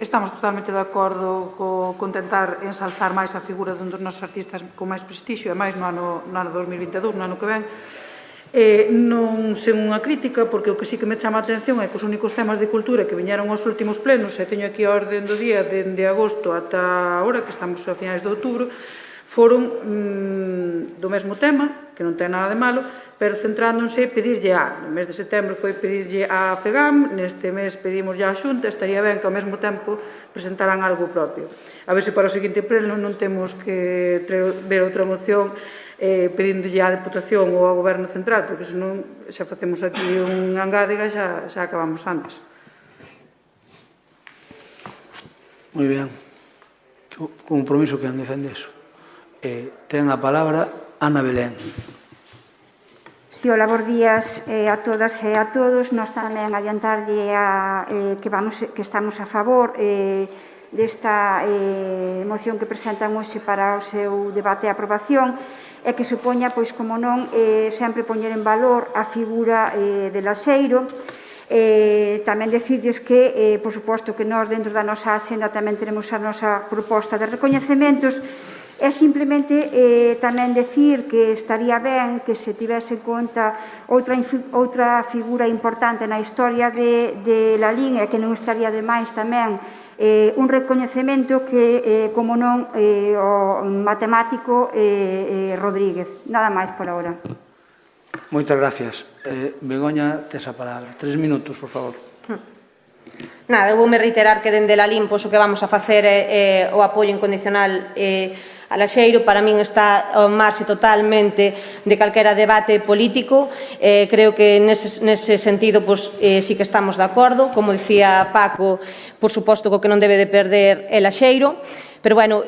Estamos totalmente de acordo con tentar ensalzar máis a figura dun dos nosos artistas con máis prestixio, e máis no ano 2022, no ano que ven. Non sen unha crítica, porque o que sí que me chama a atención é que os únicos temas de cultura que viñeron aos últimos plenos, e teño aquí a orden do día dende agosto ata agora, que estamos a finais de outubro, foron do mesmo tema, que non ten nada de malo, pero centrándose en pedirlle no mes de setembro foi pedirlle a FEGAM, neste mes pedimos a Xunta, estaría ben que ao mesmo tempo presentaran algo propio. A ver se para o seguinte pleno non temos que ver outra moción pedindolle á Deputación ou ao Goberno Central, porque senón xa facemos aquí un engádega e xa acabamos antes. Moi ben. Compromiso que non defende eso. Ten a palabra Ana Belén. Sí, hola, bons días a todas e a todos. Nós tamén adiantarlle que estamos a favor desta moción que presentan hoxe para o seu debate e aprobación, e que supoña, pois, como non, sempre poñer en valor a figura de Laxeiro. Tamén decirles que, por suposto, que nós dentro da nosa axenda tamén tenemos a nosa proposta de recoñecementos. É simplemente tamén decir que estaría ben que se tivese en conta outra figura importante na historia de Lalín, e que non estaría de máis tamén un recoñecemento que, como non, o matemático Rodríguez. Nada máis por agora. Moitas gracias. Begoña, tes a palabra. 3 minutos, por favor. Nada, eu voume reiterar que dende Lalín o que vamos a facer é o apoio incondicional a Laxeiro. Para min está ao marxe totalmente de calquera debate político. Creo que nese sentido sí que estamos de acordo. Como dicía Paco, por suposto que o que non debe de perder é Laxeiro. Pero, bueno,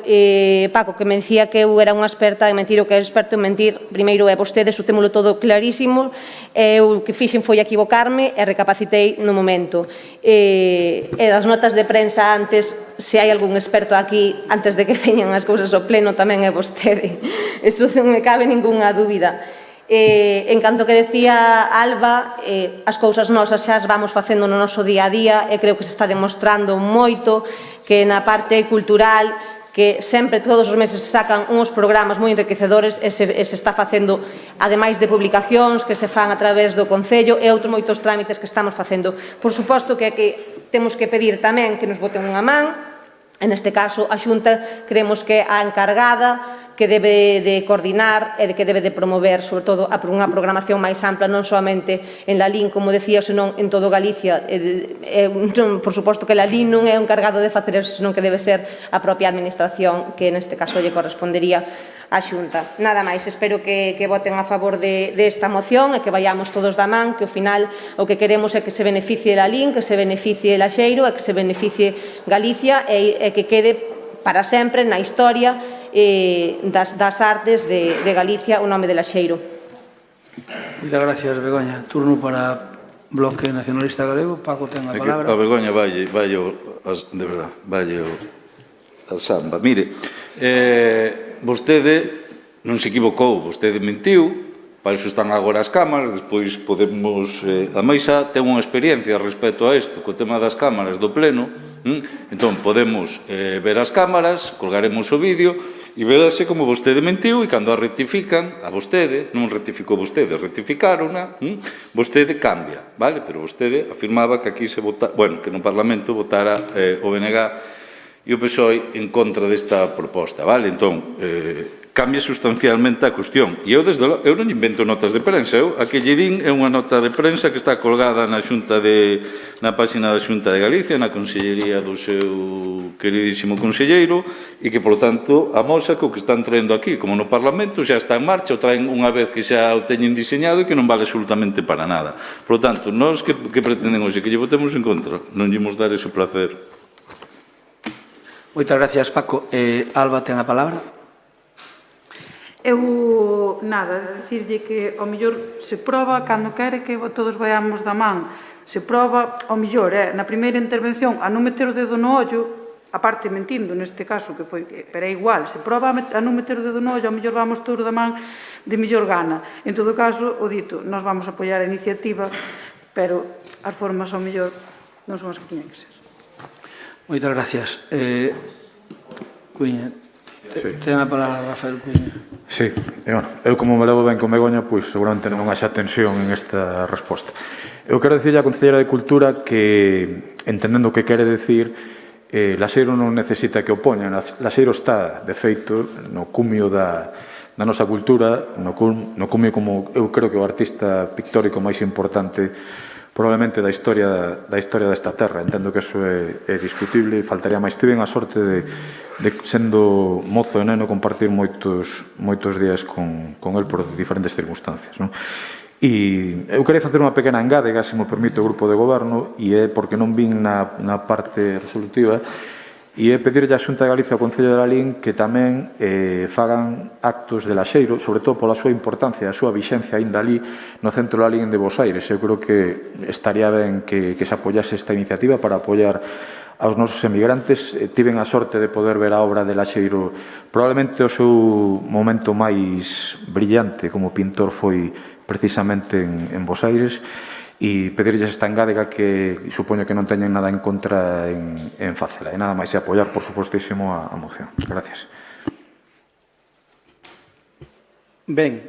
Paco, que me dicía que eu era unha experta en mentir, o que é experto en mentir, primeiro é vostedes, o témolo todo clarísimo, eu que fixen foi equivocarme e recapacitei no momento. E das notas de prensa antes, se hai algún experto aquí, antes de que veñan as cousas ao pleno, tamén é vostede. Eso non me cabe ningunha dúbida. En canto que decía Alba, as cousas nosas xa as vamos facendo no noso día a día, e creo que se está demostrando moito que na parte cultural, que sempre todos os meses sacan uns programas moi enriquecedores, e se está facendo, ademais de publicacións que se fan a través do Concello e outros moitos trámites que estamos facendo. Por suposto que temos que pedir tamén que nos boten unha man. En este caso, a Xunta creemos que a encargada que debe de coordinar e que debe de promover, sobre todo, unha programación máis ampla, non soamente en Lalín, como decía, senón en todo Galicia. Por suposto que Lalín non é o encargado de facer eso, senón que debe ser a propia administración, que neste caso lle correspondería a Xunta. Nada máis, espero que voten a favor desta moción e que vayamos todos da man, que ao final o que queremos é que se beneficie Lalín, que se beneficie Laxeiro e que se beneficie Galicia e que quede para sempre na historia das artes de Galicia o nome de Laxeiro. Moitas gracias, Begoña. Turno para Bloque Nacionalista Galego. Paco ten a palabra. A Begoña valle, de verdad, valle a samba. Mire, vostede non se equivocou, vostede mentiu, para iso están agora as cámaras, despois podemos... A Maixa ten unha experiencia respecto a isto, co tema das cámaras do pleno, entón podemos ver as cámaras, colgaremos o vídeo e verase como vostede mentiu e cando a rectifican, a vostede, non rectificou vostede, rectificárona, vostede cambia, vale? Pero vostede afirmaba que aquí se vota, bueno, que no Parlamento votara o BNG e o PSOE en contra desta proposta, vale? Entón, cambia sustancialmente a cuestión. E eu, desde logo, eu non invento notas de prensa. Eu, a que lle din é unha nota de prensa que está colgada na páxina da Xunta de Galicia, na consellería do seu queridísimo conselleiro, e que, por tanto, amosa que o que están traendo aquí, como no Parlamento, xa está en marcha, o traen unha vez que xa o teñen diseñado e que non vale absolutamente para nada. Por tanto, nós que pretenden hoxe que lle votemos en contra, non lle imos dar ese placer. Moitas gracias, Paco. Alba ten a palabra. Eu, nada, dicirlle que ao mellor se proba cando quere que todos vayamos da man. Se proba, ao mellor, na primeira intervención, a non meter o dedo no ollo, aparte mentindo neste caso, que foi, pero é igual, se proba a non meter o dedo no ollo, ao mellor vamos todos da man de mellor gana. En todo caso, o dito, nós vamos apoiar a iniciativa, pero as formas ao mellor non son as que tiñen que ser. Moitas gracias. Cuiña, ten a palabra Rafael Cuiña. Sí, eu como me levo ben con Begoña, pois seguramente non haxa tensión en esta resposta. Eu quero dicirle á Concelleira de Cultura que, entendendo o que quere decir, Laxeiro non necesita que o poñan. Laxeiro está, de feito, no cumio da nosa cultura, no cumio como eu creo que o artista pictórico máis importante probablemente da historia desta terra. Entendo que eso é discutible e faltaría máis. Tiven a sorte de sendo mozo e neno, compartir moitos días con el por diferentes circunstancias. E eu queria facer unha pequena engádega, se me permite, o grupo de goberno, e é porque non vin na parte resolutiva, e é pedirlle á Xunta de Galicia ao Concello de Lalín que tamén fagan actos de Laxeiro, sobre todo pola súa importancia, a súa vixencia aínda ali no centro de Lalín de Bos Aires. Eu creo que estaría ben que se apoyase esta iniciativa para apoiar aos nosos emigrantes. Tiven a sorte de poder ver a obra de Laxeiro, probablemente o seu momento máis brillante como pintor foi precisamente en Bos Aires, e pedirlles esta engádega que supoño que non teñen nada en contra en facela. E nada máis, e apoiar, por supostísimo, a moción. Gracias. Ben,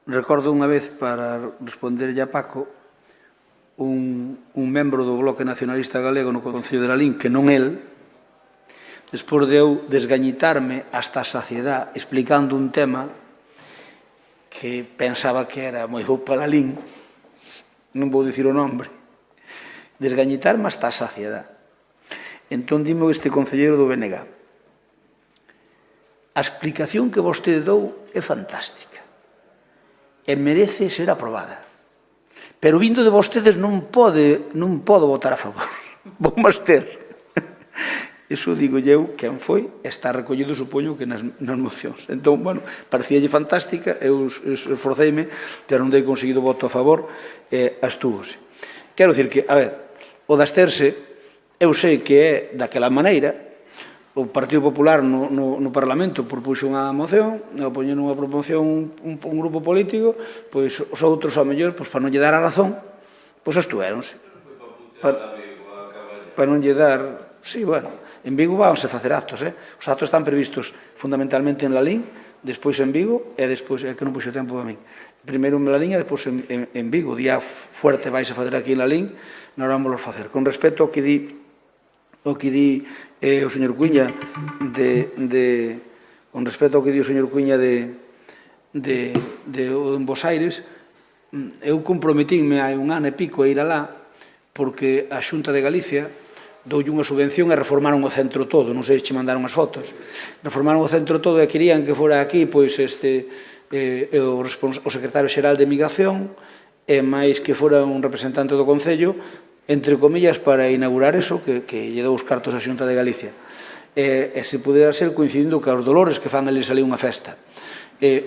recordo unha vez, para responderlle a Paco, un membro do Bloque Nacionalista Galego no Concello de Lalín, que non el, despois de eu desgañitarme hasta a saciedade explicando un tema que pensaba que era moi bo para Lalín, non vou dicir o nombre, desgañitarme hasta a saciedade. Entón, dime este concelleiro do BNG: a explicación que vostede dou é fantástica e merece ser aprobada, pero vindo de vostedes non podo votar a favor. Vou máis ter. Iso digo eu, quen foi, está recollido, supoño, que nas mocións. Entón, bueno, parecíalle fantástica, eu esforceime, pero non dei conseguido voto a favor, abstúvose. Quero dicir que, a ver, o de absterse, eu sei que é daquela maneira. O Partido Popular no Parlamento propuxo unha moción, poñen unha promoción un grupo político, pois os outros, ao mellor, para non lle dar a razón, pois abstúeronse. Para non lle dar... Sí, bueno... En Vigo vanse facer actos, os actos están previstos fundamentalmente en Lalín, despois en Vigo e despois, é que non puxo tempo a min, primeiro en Lalín e despois en Vigo. O día fuerte vais a facer aquí en Lalín, nós vamos a facer. Con respecto ao que di o que di o señor Cuña con respecto ao que di o señor Cuña en Bos Aires, eu comprometínme hai un ano e pico a ir alá porque a Xunta de Galicia doulle unha subvención e reformaron o centro todo, non sei se che mandaron as fotos, reformaron o centro todo e querían que fora aquí pois o secretario xeral de Migración e máis que fora un representante do Concello, entre comillas, para inaugurar eso, que lle dou os cartos á Xunta de Galicia. E se pudera ser coincidindo que aos Dolores que fan ali salir unha festa.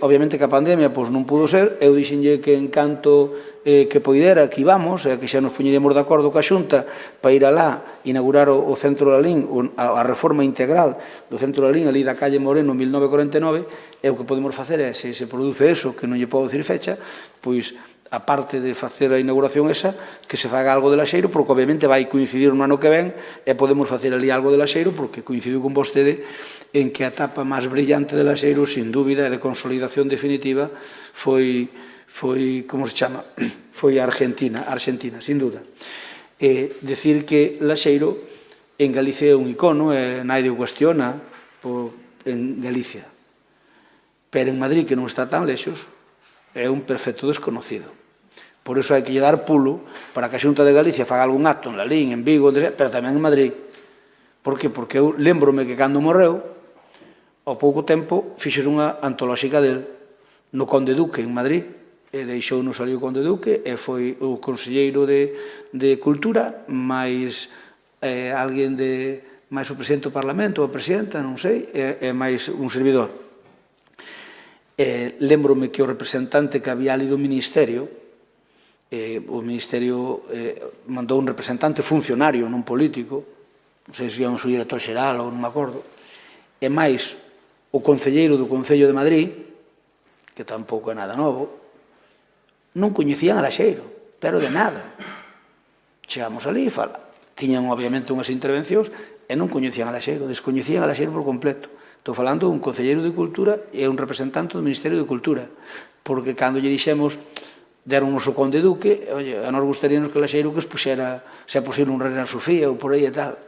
Obviamente que a pandemia non pudo ser, eu dixenlle que en canto que poidera que íbamos, que xa nos poñeremos de acordo coa Xunta para ir alá, inaugurar o Centro Lalín, a reforma integral do Centro Lalín, ali da calle Moreno 1949, e o que podemos facer é, se se produce eso, que non lle podo dicir fecha, pois a parte de facer a inauguración esa, que se faga algo de Laxeiro, porque obviamente vai coincidir no ano que ven, e podemos facer ali algo de Laxeiro, porque coincidiu con vostede en que a etapa máis brillante de Laxeiro, sin dúbida, e de consolidación definitiva, foi como se chama? Foi a Argentina, sin dúda. Decir que Laxeiro en Galicia é un icono, nadie o cuestiona en Galicia. Pero en Madrid, que non está tan lexos, é un perfecto desconocido. Por iso hai que lle dar pulo para que a Xunta de Galicia faga algún acto en Lalín, en Vigo, pero tamén en Madrid. Por que? Porque eu lembrome que cando morreu, ao pouco tempo, fixes unha antolóxica del no Conde Duque, en Madrid, e deixounos ali o Conde Duque, e foi o conselleiro de Cultura, máis alguén máis o presidente do Parlamento, ou a presidenta, non sei, e máis un servidor. Lembrome que o representante que había ali do Ministerio, o Ministerio mandou un representante funcionario, non político, non sei se íamos o director xeral ou non me acordo, e máis o concelleiro do Concello de Madrid, que tampouco é nada novo, non coñecían a Laxeiro, pero de nada. Chegamos ali e tiñan obviamente unhas intervencións e non coñecían a Laxeiro, descoñecían a Laxeiro por completo. Estou falando dun concelleiro de Cultura e un representante do Ministerio de Cultura, porque cando lle dixemos deronnos o Conde Duque, a nos gustaríamos que Laxeiro que expuxera, se é posible, un Reina Sofía ou por aí e tal.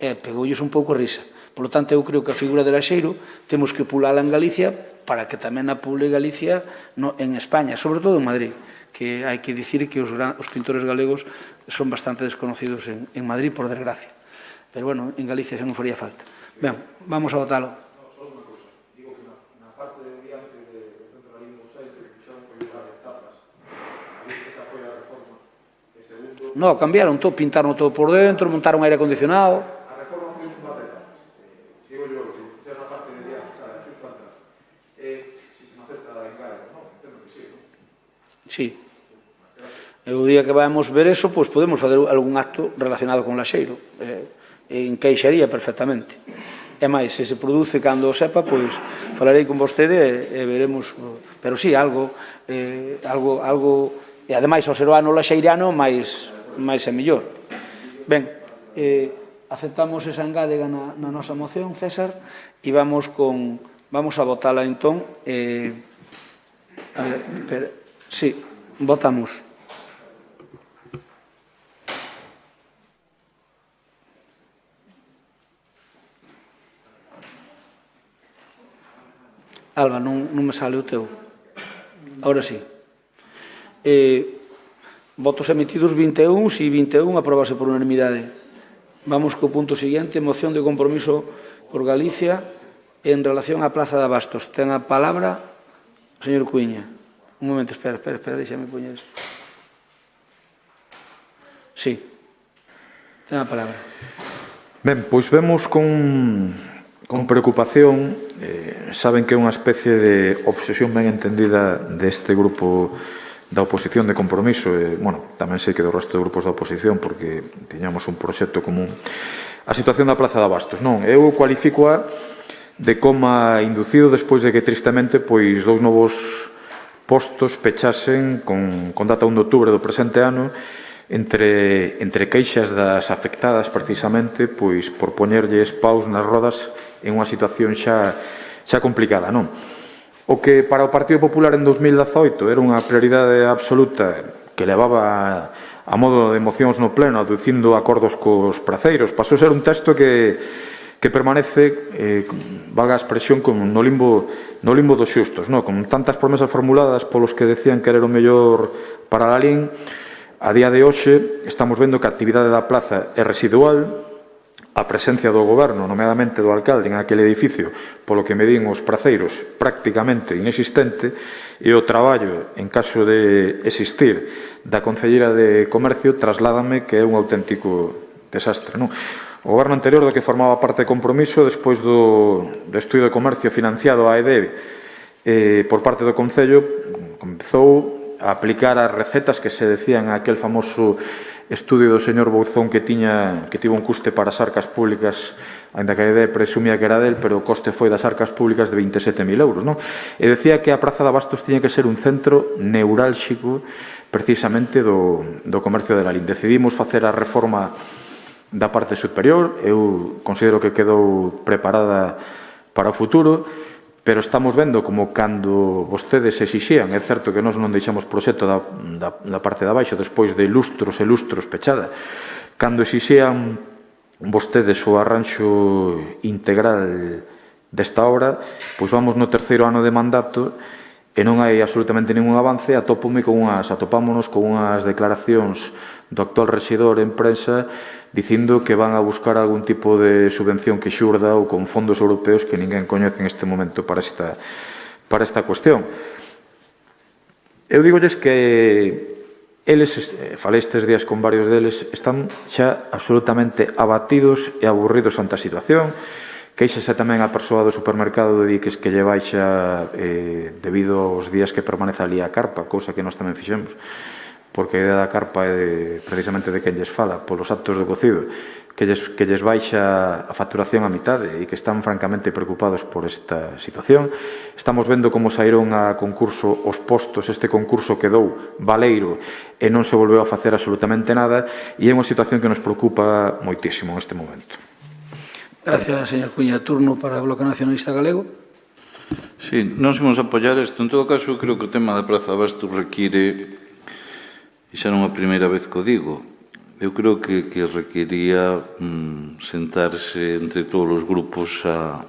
Pegoulles un pouco risa. Por lo tanto, eu creo que a figura de Laxeiro temos que pulala en Galicia para que tamén a pule Galicia en España, sobre todo en Madrid, que hai que dicir que os pintores galegos son bastante desconocidos en Madrid, por desgracia. Pero, bueno, en Galicia xa non faría falta. Ben, vamos a votalo. No, cambiaron todo, pintaron todo por dentro, montaron aire acondicionado. A reforma foi un combate de etapas. Digo yo, se fixera na parte de diálogo, claro, xusto atrás. Se se me acepta en Gales, non? Entendo que sí, non? Sí. E o día que vamos ver eso, pois podemos fazer algún acto relacionado con Laxeiro. Encaixaría perfectamente. E máis, se se produce cando o sepa, pois falarei con vostede e veremos. Pero sí, algo, e ademais ao ser o ano laxeirano, máis é mellor. Ben, aceptamos esa engádega na nosa moción, César, e vamos a votala entón. A ver, sí, votamos. Alba, non me sale o teu. Ahora sí. Votos emitidos 21, si 21, aprobase por unanimidade. Vamos co punto siguiente, moción de compromiso por Galicia en relación á Plaza de Abastos. Ten a palabra o señor Cuíña. Un momento, espera, deixame poñer. Sí, ten a palabra. Ben, pois vemos con preocupación, saben que é unha especie de obsesión ben entendida deste grupo da oposición de compromiso, e, bueno, tamén sei que do resto de grupos da oposición, porque tiñamos un proxecto común. A situación da Plaza de Abastos, non? Eu cualifico de coma inducido despois de que, tristemente, pois dous novos postos pechasen con data 1 de outubro do presente ano, entre queixas das afectadas, precisamente, pois por poñerlles paus nas rodas en unha situación xa complicada, non? O que para o Partido Popular en 2018 era unha prioridade absoluta que levaba a modo de mocións no pleno, aducindo acordos cos praceiros. Pasou a ser un texto que permanece, valga a expresión, no limbo dos xustos, con tantas promesas formuladas polos que decían que era o mellor para a LIN. A día de hoxe estamos vendo que a actividade da plaza é residual, a presencia do goberno, nomeadamente do alcalde, en aquele edificio, polo que me din os praceiros, prácticamente inexistente, e o traballo, en caso de existir, da Concelleira de Comercio, trasládame que é un auténtico desastre. O goberno anterior do que formaba parte de Compromiso, despois do estudio de comercio financiado a EDEB por parte do Concello, comezou a aplicar as recetas que se decían aquel famoso estudio do señor Bouzón que tivo un custe para as arcas públicas, ainda que a idea presumía que era del, pero o coste foi das arcas públicas de 27.000 euros. E decía que a Praza de Abastos tiña que ser un centro neurálxico precisamente do comercio de Lalín. Decidimos facer a reforma da parte superior, eu considero que quedou preparada para o futuro, pero estamos vendo como cando vostedes exixían, é certo que nós non deixamos proxecto da parte de abaixo despois de lustros e lustros pechada, cando exixían vostedes o arranxo integral desta obra, pois vamos no terceiro ano de mandato e non hai absolutamente ningún avance. Atopámonos con unhas declaracións do actual rexedor en prensa dicindo que van a buscar algún tipo de subvención que xurda ou con fondos europeos que ninguén coñece en este momento para esta cuestión. Eu dígolles que eles, falei estes días con varios deles, están xa absolutamente abatidos e aburridos ante a situación. Queixase tamén a persoa do supermercado de diques que lle baixa debido aos días que permanece ali a carpa, cousa que nós tamén fixemos, porque a idea da carpa é precisamente de quen lles fala, polos actos do cocido, que lles baixa a facturación a mitade e que están francamente preocupados por esta situación. Estamos vendo como saíron a concurso os postos, este concurso quedou baleiro e non se volveu a facer absolutamente nada, e é unha situación que nos preocupa moitísimo neste momento. Gracias, señor Cuña. Turno para o Bloque Nacionalista Galego. Sí, non se vamos a apoiar isto. En todo caso, creo que o tema da Praza de Abastos require, e xa non a primeira vez que o digo, eu creo que requería sentarse entre todos os grupos a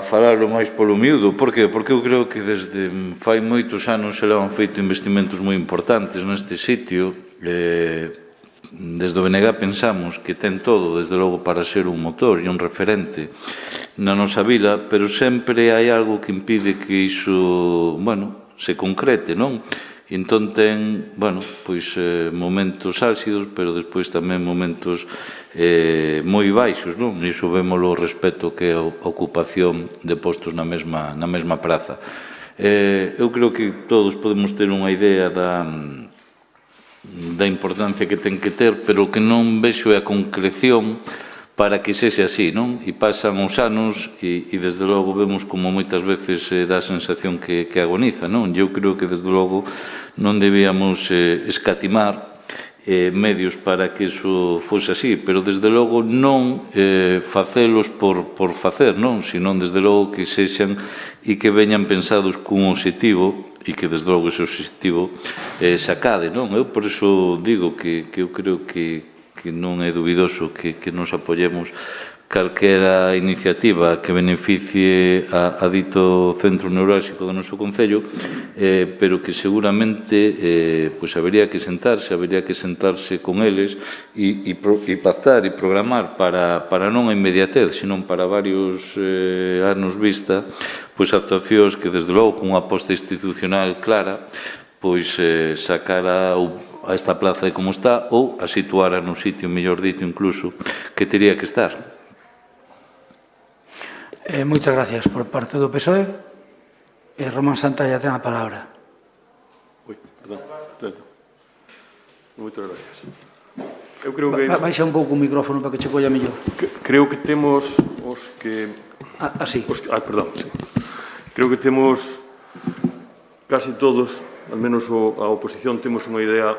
falar o máis polo miúdo. Por que? Porque eu creo que desde fai moitos anos se levan feito investimentos moi importantes neste sitio. Desde o BNG pensamos que ten todo, desde logo, para ser un motor e un referente na nosa vila, pero sempre hai algo que impide que iso, se concrete, non? E entón ten, momentos álxidos, pero despois tamén momentos moi baixos, non? Iso vémolo respecto que é a ocupación de postos na mesma praza. Eu creo que todos podemos ter unha idea da importancia que ten que ter, pero que non vexo a concreción para que sexe así, non? E pasan os anos e desde logo vemos como moitas veces dá a sensación que agoniza, non? Eu creo que desde logo non debíamos escatimar medios para que iso fose así, pero desde logo non facelos por facer, non? Senón desde logo que sexan e que veñan pensados cun obxectivo e que desde logo ese obxectivo se acade, non? Eu por iso digo que eu creo que non é dubidoso que nos apoyemos calquera iniciativa que beneficie a dito centro neurálxico do noso Concello, pero que seguramente habería que sentarse con eles e pactar e programar para non a inmediatez, senón para varios anos vista, actuacións que desde logo con unha aposta institucional clara sacar a esta plaza de como está ou a situar no sitio, mellor dito incluso, que teria que estar. Moitas gracias por parte do PSOE. Román Santalla ten a palabra. Moitas gracias. Eu creo que... Baixa un pouco o micrófono para que che colla mellor. Creo que temos os que... Perdón. Creo que temos casi todos, al menos a oposición, temos unha idea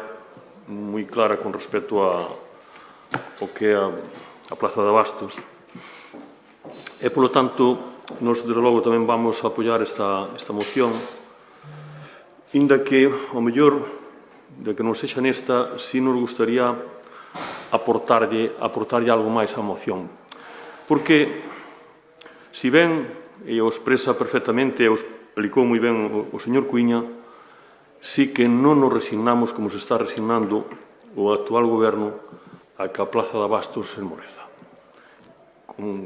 moi clara con respecto ao que é a Praza de Abastos. E, polo tanto, nós, desde logo, tamén vamos a apoiar esta moción, inda que, ao mellor, de que non sexa nesta, si nos gustaría aportarlle algo máis á moción. Porque, si ben, e o expresa perfectamente, e o explicou moi ben o señor Cuíña, si que non nos resignamos, como se está resignando o actual goberno, a que a Plaza de Abastos se enmoreza.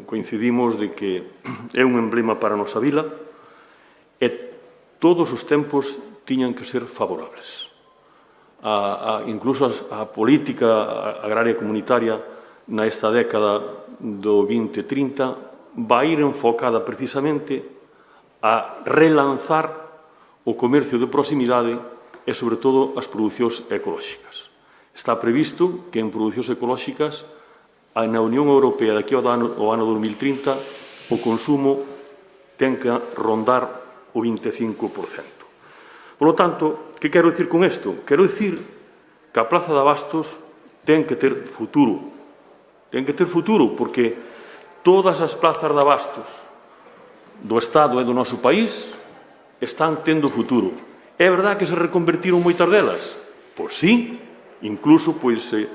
Coincidimos de que é un emblema para a nosa vila e todos os tempos tiñan que ser favorables. Incluso a política agraria comunitaria nesta década do 2030 vai ir enfocada precisamente a relanzar o comercio de proximidade e, sobre todo, as producións ecolóxicas. Está previsto que en producións ecolóxicas na Unión Europea daqui ao ano 2030 o consumo ten que rondar o 25%. Por lo tanto, que quero dicir con isto? Quero dicir que a Plaza de Abastos ten que ter futuro. Ten que ter futuro porque todas as plazas de abastos do Estado e do noso país están tendo futuro. É verdade que se reconvertiron moitas delas? Pois sí, incluso se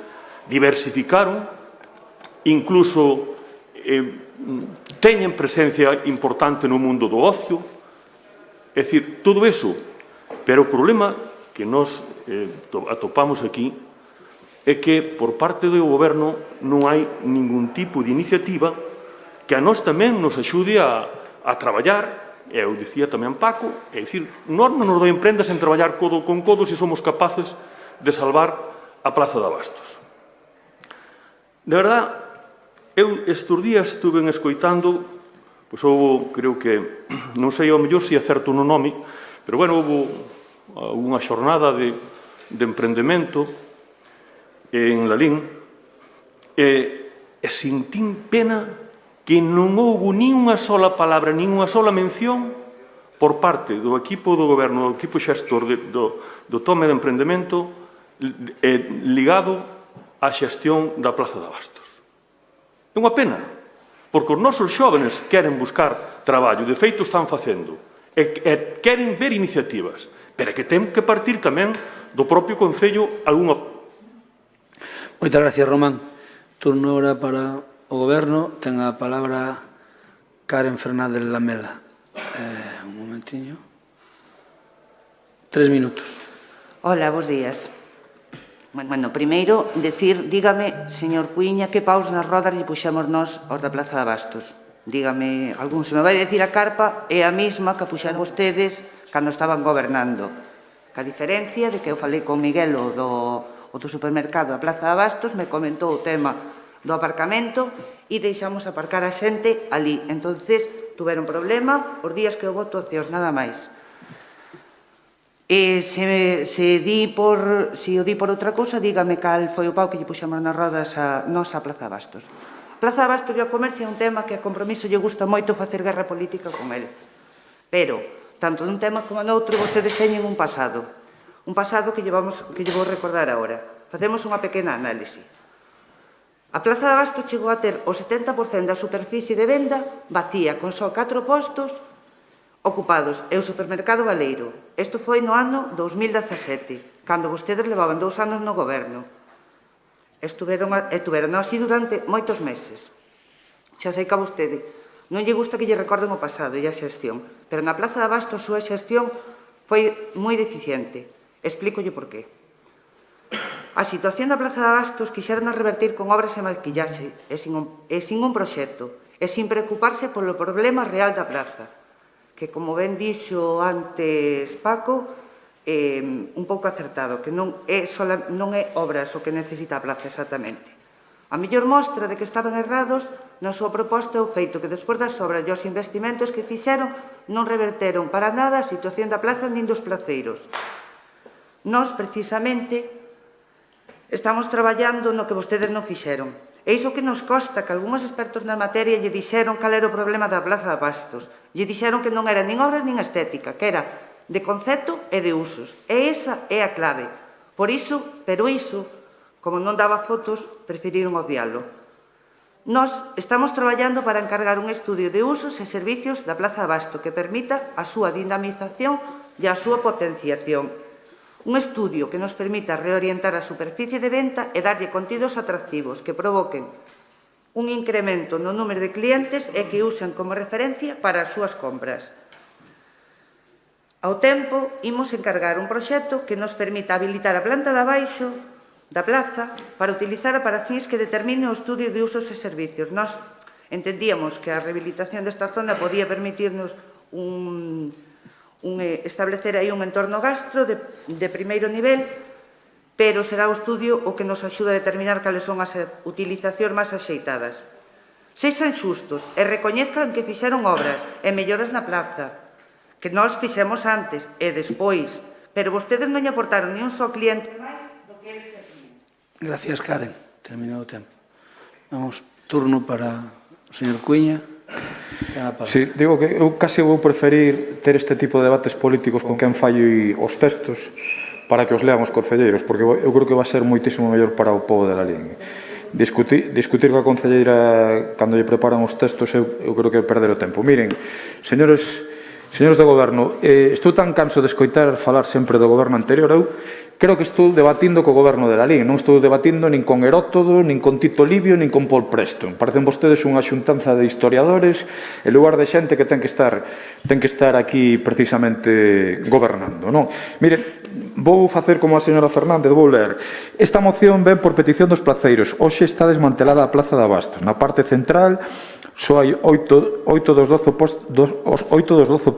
diversificaron, incluso teñen presencia importante no mundo do ocio, é dicir, todo eso. Pero o problema que nos atopamos aquí é que por parte do goberno non hai ningún tipo de iniciativa que a nós tamén nos axude a traballar, e eu dicía tamén Paco, é dicir, nós non nos doen prendas en traballar codo con codo se somos capaces de salvar a Plaza de Abastos. De verdade, eu estes días estuve escoitando, pois houve, creo que, non sei ao mellor se acerto no nome, pero bueno, houve unha xornada de emprendemento en Lalín e sentín pena que non houve nin unha sola palabra, nin unha sola mención por parte do equipo do goberno, do equipo xestor do tome de emprendemento ligado á xestión da Plaza de Abastos. É unha pena, porque os nosos xóvenes queren buscar traballo, de feito están facendo, e queren ver iniciativas, pero que ten que partir tamén do propio Concello algunha... Moitas gracias, Román. Turno ahora para o Goberno. Ten a palabra Karen Fernández Lamela. Un momentiño. 3 minutos. Hola, bos días. Bueno, primeiro, dígame, señor Cuíña, que paus nas rodas lle puxemos nós aos da Plaza de Abastos. Dígame, algún se me vai dicir a carpa é a mesma que puxeron vostedes cando estaban gobernando. A diferencia de que eu falei con Miguel o do supermercado da Plaza de Abastos, me comentou o tema do aparcamento e deixamos aparcar a xente ali. Entonces, tuveron problema os días que houve actuacións, nada máis. E se o di por outra cousa, dígame cal foi o pau que lle puxemos nas rodas a nosa Plaza de Abastos. A Plaza de Abastos e o comercio é un tema que a Compromiso lle gusta moito facer guerra política con ele. Pero, tanto nun tema como noutro, vostedes teñen un pasado que lle vou recordar agora. Facemos unha pequena análise. A Plaza de Abastos chegou a ter o 70% da superficie de venda vacía, con só 4 postos ocupados, e o supermercado Baleiro. Isto foi no ano 2017, cando vostedes levaban 2 anos no goberno. Estuveron así durante moitos meses. Xa sei que a vostede non lle gusta que lle recorden o pasado e a xestión, pero na Plaza de Abastos a súa xestión foi moi deficiente. Explícolle por qué. A situación da Plaza de Abastos quixeron revertir con obras e maquillaxe e sin un proxecto e sin preocuparse polo problema real da plaza, que, como ben dixo antes Paco, un pouco acertado, que non é obras o que necesita a plaza exactamente. A mellor mostra de que estaban errados na súa proposta é o feito que despois das obras e os investimentos que fixeron non reverteron para nada a situación da plaza nin dos placeiros. Nós, precisamente, estamos traballando no que vostedes non fixeron. E iso que nos consta que algúns expertos na materia lle dixeron cal era o problema da Plaza de Abastos. Lle dixeron que non era nin obras nin estética, que era de concepto e de usos. E esa é a clave. Pero iso, como non daba fotos, preferiron obvialo. Nós estamos traballando para encargar un estudio de usos e servicios da Plaza de Abastos que permita a súa dinamización e a súa potenciación. Un estudio que nos permita reorientar a superficie de venta e darlle contidos atractivos que provoquen un incremento no número de clientes e que usen como referencia para as súas compras. Ao tempo, imos encargar un proxecto que nos permita habilitar a planta de abaixo da plaza para utilizar para fins que determine o estudio de usos e servicios. Nós entendíamos que a rehabilitación desta zona podía permitirnos establecer aí un entorno gastro de primeiro nivel, pero será o estudio o que nos axuda a determinar cales son as utilizacións máis axeitadas. Sexan xustos e recoñezcan que fixeron obras e melloras na plaza, que nós fixemos antes e despois, pero vostedes non lle aportaron ni un só cliente máis do que eles aquí. Gracias, Karen. Terminado o tempo. Vamos, turno para o señor Cuíña. Sí, digo que eu case vou preferir ter este tipo de debates políticos con quen fai os textos para que os lean os concelleiros, porque eu creo que vai ser moitísimo mellor para o povo de Lalín. Discutir coa concelleira cando lle preparan os textos eu creo que é perder o tempo. Miren, señores do Goberno, estou tan canso de escoitar falar sempre do Goberno anterior, eu creo que estou debatindo co Goberno de Lalín, non estou debatindo nin con Herótodo, nin con Tito Livio, nin con Paul Preston. Parecen vostedes unha xuntanza de historiadores en lugar de xente que ten que estar aquí precisamente gobernando, non? Mire, vou facer como a señora Fernández, vou ler. Esta moción ven por petición dos placeiros. Hoxe está desmantelada a Plaza de Abastos. Na parte central só hai 8 dos 12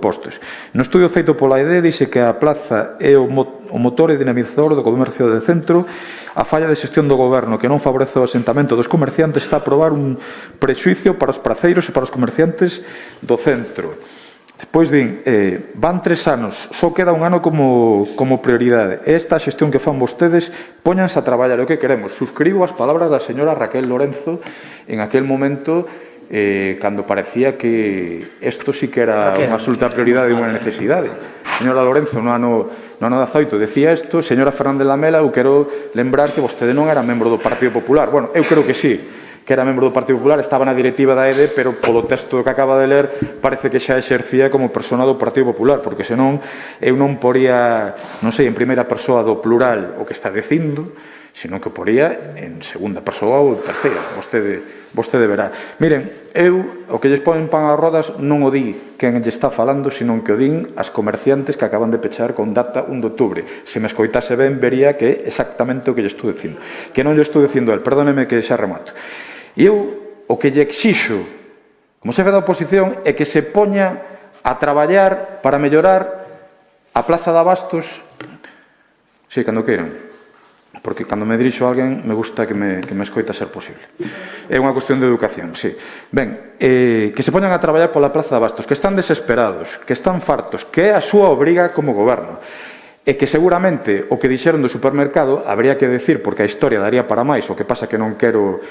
postos. No estudio feito pola EDE dixe que a plaza é o motor e dinamizador do comercio de centro. A falla de xestión do goberno que non favorece o asentamento dos comerciantes está a probar un prexuicio para os praceiros e para os comerciantes do centro. Despois din, van 3 anos, só queda un ano como prioridade. Esta xestión que fan vostedes, póñanse a traballar. O que queremos? Suscribo as palabras da señora Raquel Lorenzo en aquel momento cando parecía que isto sí que era unha absoluta prioridade e unha necesidade. Señora Lorenzo, no ano 18 decía isto, señora Fernández Lamela, eu quero lembrar que vostede non era membro do Partido Popular. Bueno, eu creo que sí, que era membro do Partido Popular, estaba na directiva da EDE, pero polo texto que acaba de ler parece que xa exercía como persona do Partido Popular, porque senón eu non poría, non sei, en primeira persoa do plural o que está dicindo, senón que poría en segunda persoa ou terceira. Vostede verá. Miren, eu o que lles ponen pan ás rodas non o di quen lle está falando, senón que o din as comerciantes que acaban de pechar con data 1 de outubro. Se me escoitase ben, vería que é exactamente o que lle estou dicindo. Que non lle estou dicindo el, perdóneme que xa remato. E eu o que lle exixo como xefe da oposición é que se poña a traballar para mellorar a Plaza de Abastos, sí, cando queiran, porque cando me dirixo a alguén me gusta que me escoita ser posible. É unha cuestión de educación, sí. Ben, que se poñan a traballar pola Plaza de Abastos, que están desesperados, que están fartos, que é a súa obriga como goberno, e que seguramente o que dixeron do supermercado habría que decir, porque a historia daría para máis, o que pasa que non quero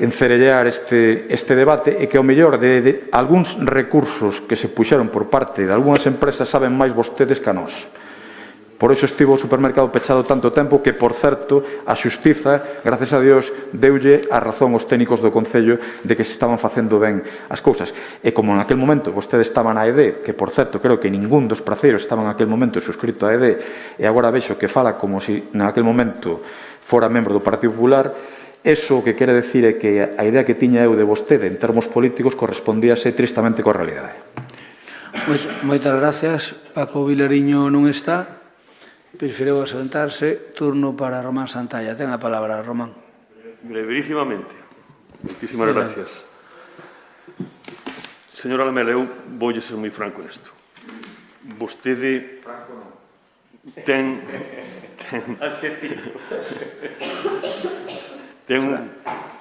encerellar este debate, e que ao mellor de algúns recursos que se puxeron por parte de algunhas empresas saben máis vostedes que a nós. Por iso estivo o supermercado pechado tanto tempo que, por certo, a xustiza, gracias a Dios, deulle a razón aos técnicos do Concello de que se estaban facendo ben as cousas. E como naquel momento vostedes estaban a EDE, que, por certo, creo que ningún dos praceiros estaban naquel momento suscrito a EDE, e agora vexo que fala como se naquel momento fora membro do Partido Popular, eso o que quere decir é que a idea que tiña eu de vostede en termos políticos correspondíase tristamente coa realidade. Moitas gracias. Paco Vilariño non está. Prefireu asentarse. Turno para Román Santalla. Ten a palabra, Román. Brevísimamente. Moitísimas gracias. Señora Lamela, eu voulle ser moi franco nesto. Vostede ten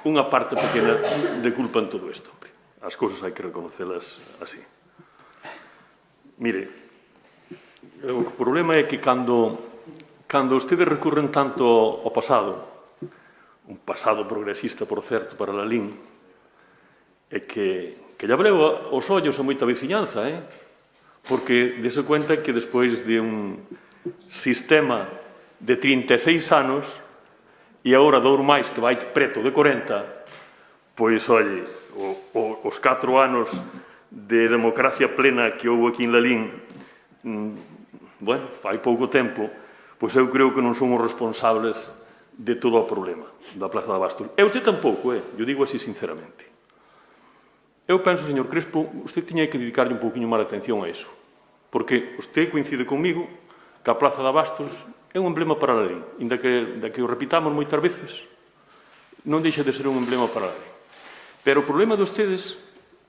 unha parte pequena de culpa en todo isto. As cousas hai que reconocelas así. Mire, o problema é que cando ustedes recurren tanto ao pasado, un pasado progresista, por certo, para Lalín, é que lle abreu os ollos a moita veciñanza, porque dese cuenta que despois de un sistema de 36 anos e agora dous máis que vai preto de 40, pois, olle, os 4 anos de democracia plena que houve aquí en Lalín, bueno, fai pouco tempo, pois eu creo que non son os responsables de todo o problema da Plaza de Abastos. E usted tampouco, eu digo así sinceramente. Eu penso, señor Crespo, usted tiña que dedicarlle un pouquinho máis de atención a iso, porque usted coincide comigo que a Plaza de Abastos é un emblema para a lei, inda que o repitamos moitas veces, non deixa de ser un emblema para a lei. Pero o problema de ustedes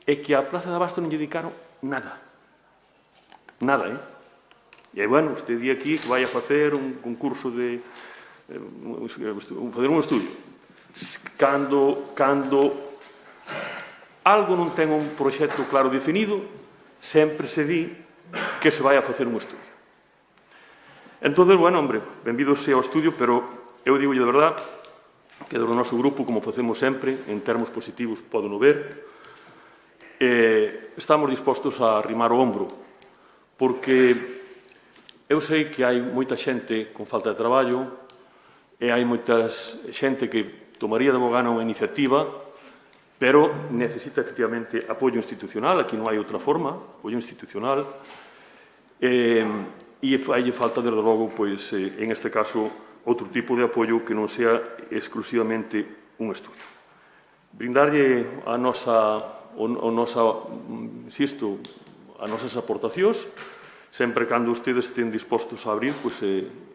é que a Plaza de Abastos non lle dedicaron nada. Nada, E, bueno, usted di aquí que vai a facer un concurso de... fazer un estudio. Cando algo non ten un proxecto claro definido, sempre se di que se vai a facer un estudio. Entón, bueno, hombre, benvido sea ao estudio, pero eu digo de verdad que do noso grupo, como facemos sempre, en termos positivos, poden ver, estamos dispostos a arrimar o ombro, porque eu sei que hai moita xente con falta de traballo e hai moita xente que tomaría de bo gana unha iniciativa, pero necesita efectivamente apoio institucional, aquí non hai outra forma, apoio institucional, e hai falta, desde logo, pois, en este caso, outro tipo de apoio que non sea exclusivamente un estudio. Brindarlle a nosa, insisto, a nosas aportacións, sempre cando ustedes estén dispostos a abrir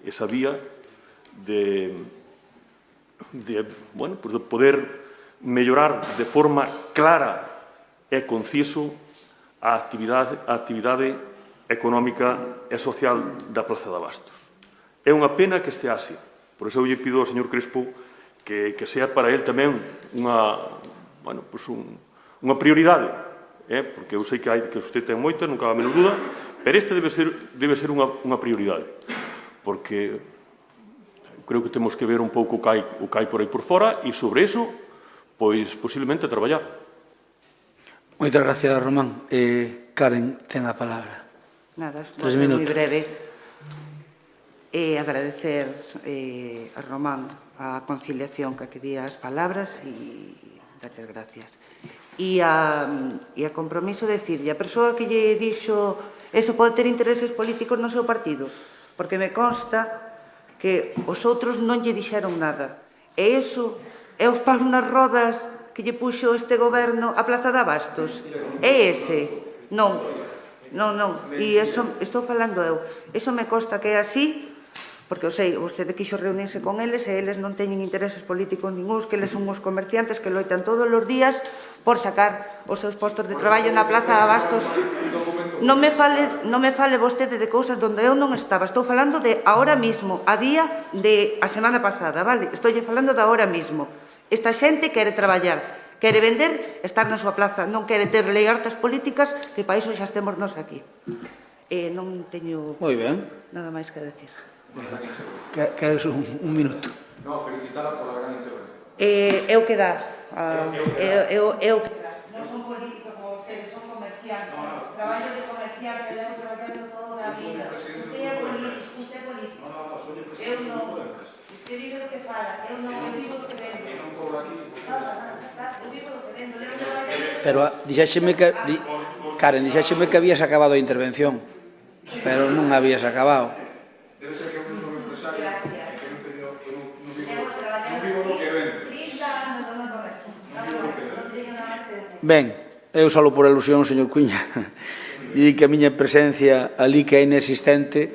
esa vía de poder mellorar de forma clara e conciso a actividade económica e social da Plaza de Abastos. É unha pena que estea así. Por iso eu lle pido ao señor Crespo que sea para él tamén unha prioridade, porque eu sei que usted ten moita, non cabe a menor dúda, pero este debe ser unha prioridade, porque creo que temos que ver un pouco o que hai por aí por fora e sobre iso, pois, posiblemente traballar. Moitas gracias, Román. Karen, ten a palabra. Nada, vou ser moi breve. Agradecer a Román a conciliación que di as palabras e darlle gracias. E a compromiso de dicirlle, a persoa que lle dixo eso pode ter intereses políticos no seu partido, porque me consta que os outros non lle dixeron nada. E iso é os paus nas rodas que lle puxo este goberno a Plaza de Abastos. É ese. Non. E iso estou falando eu. Iso me consta que é así, porque eu sei, vostede quixo reunirse con eles e eles non teñen intereses políticos ningúns, que eles son os comerciantes que loitan todos os días por sacar os seus postos de traballo na Plaza de Abastos. Non me fale vostede de cousas onde eu non estaba. Estou falando de ahora mismo, a día de a semana pasada, vale? Estou falando de ahora mismo. Esta xente quere traballar, quere vender, estar na súa plaza, non quere ter legartas políticas, que para iso xa estemos nos aquí. Non teño nada máis que decir. Queres un minuto. No, felicitada por la gran intervención. Eu que dá. Non son político como ustedes, son comerciantes. Traballo de comerciante, levo traballando toda a vida. Usted é político. No, soy el presidente. Eu non. Usted vive do que fala. Eu non vivo do que vendo. Eu non cobro aquí. Eu vivo do que vendo. Pero dixéxeme que... Karen, dixéxeme que habías acabado a intervención, pero non habías acabado. Debe ser que eu non son empresario e que non vivo do que vendo. Ben, eu solo por alusión, señor Cuña, di que a miña presencia ali que é inexistente,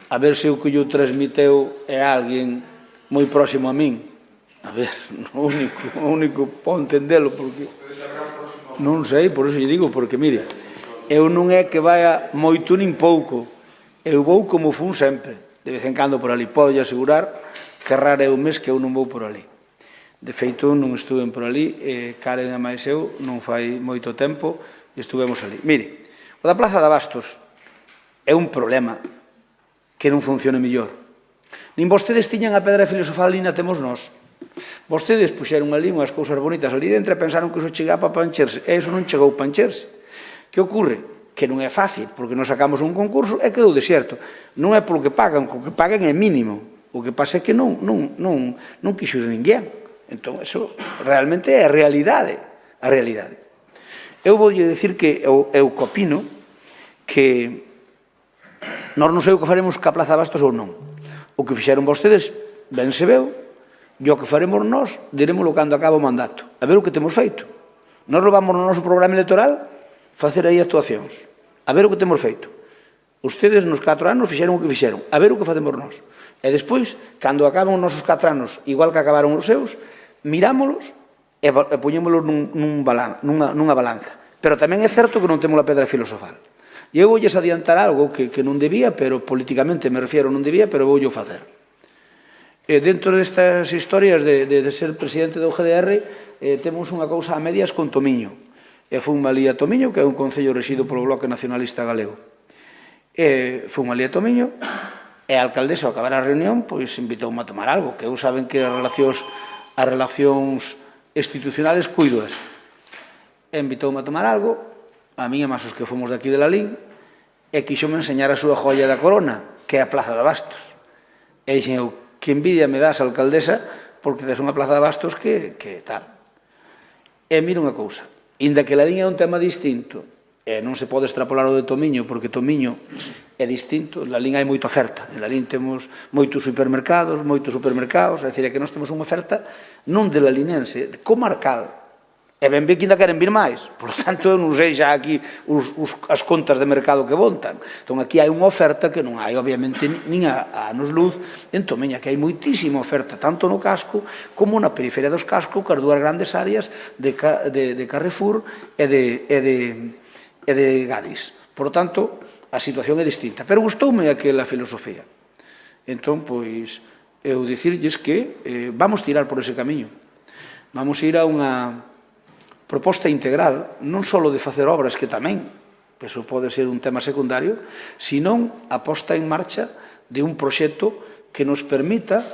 a ver se o que yo transmiteu é alguén moi próximo a min. A ver, o único para entendelo, porque non sei, por iso lle digo, porque mire, eu non é que vaya moito nin pouco, eu vou como fun sempre, de vez en cando por ali, podo asegurar que raro é o mes que eu non vou por ali. De feito, non estuve por ali, Karen e máis eu non fai moito tempo e estuvemos ali. Mire, o da Plaza de Abastos é un problema que non funcione mellor. Nin vostedes tiñan a pedra filosofal ali na temos nós. Vostedes puxeron ali unhas cousas bonitas ali dentro e pensaron que iso chegaba para encherse. E iso non chegou para encherse. Que ocorre? Que non é fácil, porque nos sacamos un concurso e quedou desierto. Non é polo que pagan, o que pagan é mínimo. O que pasa é que non quixo de ninguén. Entón, eso realmente é a realidade. A realidade. Eu voulle dicir que eu opino que Nós non sei o que faremos ca Plaza de Bastos ou non. O que fixeron vostedes, ben se veu, e o que faremos nós, dirémoslo cando acaba o mandato. A ver o que temos feito. Nós levamos no noso programa electoral facer aí actuacións. A ver o que temos feito. Ustedes nos 4 anos fixeron o que fixeron. A ver o que facemos nós. E despois, cando acaban os nosos 4 anos, igual que acabaron os seus, mirámolos e poñémolos nunha balanza. Pero tamén é certo que non temos a pedra filosofal. E eu voulles adiantar algo que non debía, pero políticamente me refiero non debía, pero voullo facer. Dentro destas historias de ser presidente do GDR, temos unha cousa a medias con Tomiño. Fui malí a Tomiño, que é un concello rexido polo Bloque Nacionalista Galego. Fui malí a Tomiño, e a alcaldesa, ao acabar a reunión, pois invitoume a tomar algo, que eu saben que as relacións institucionales cuidoas. Invitoume a tomar algo, a mí e máis os que fomos de aquí de Lalín, e quixome enseñar a súa joia da corona, que é a Plaza de Bastos. E dixen eu, que envidia me das, alcaldesa, porque tes unha Plaza de Bastos que tal. E mira unha cousa, inda que Lalín é un tema distinto, e non se pode extrapolar o de Tomiño, porque Tomiño é distinto, en Lalín hai moita oferta, en Lalín temos moitos supermercados, é dicir, que nós temos unha oferta non de lalinense, comarcal. E ben ben que ainda queren vir máis. Por lo tanto, eu non sei xa aquí as contas de mercado que montan. Entón, aquí hai unha oferta que non hai, obviamente, nin a anos luz en Tomiña, que hai moitísima oferta, tanto no casco como na periferia dos cascos, que as dúas grandes áreas de Carrefour e de Gadis. Por lo tanto, a situación é distinta. Pero gustoume aquela filosofía. Entón, pois, eu dicirlles que vamos tirar por ese camiño. Vamos ir a unha proposta integral, non só de facer obras, que tamén, que iso pode ser un tema secundario, senón a posta en marcha de un proxecto que nos permita,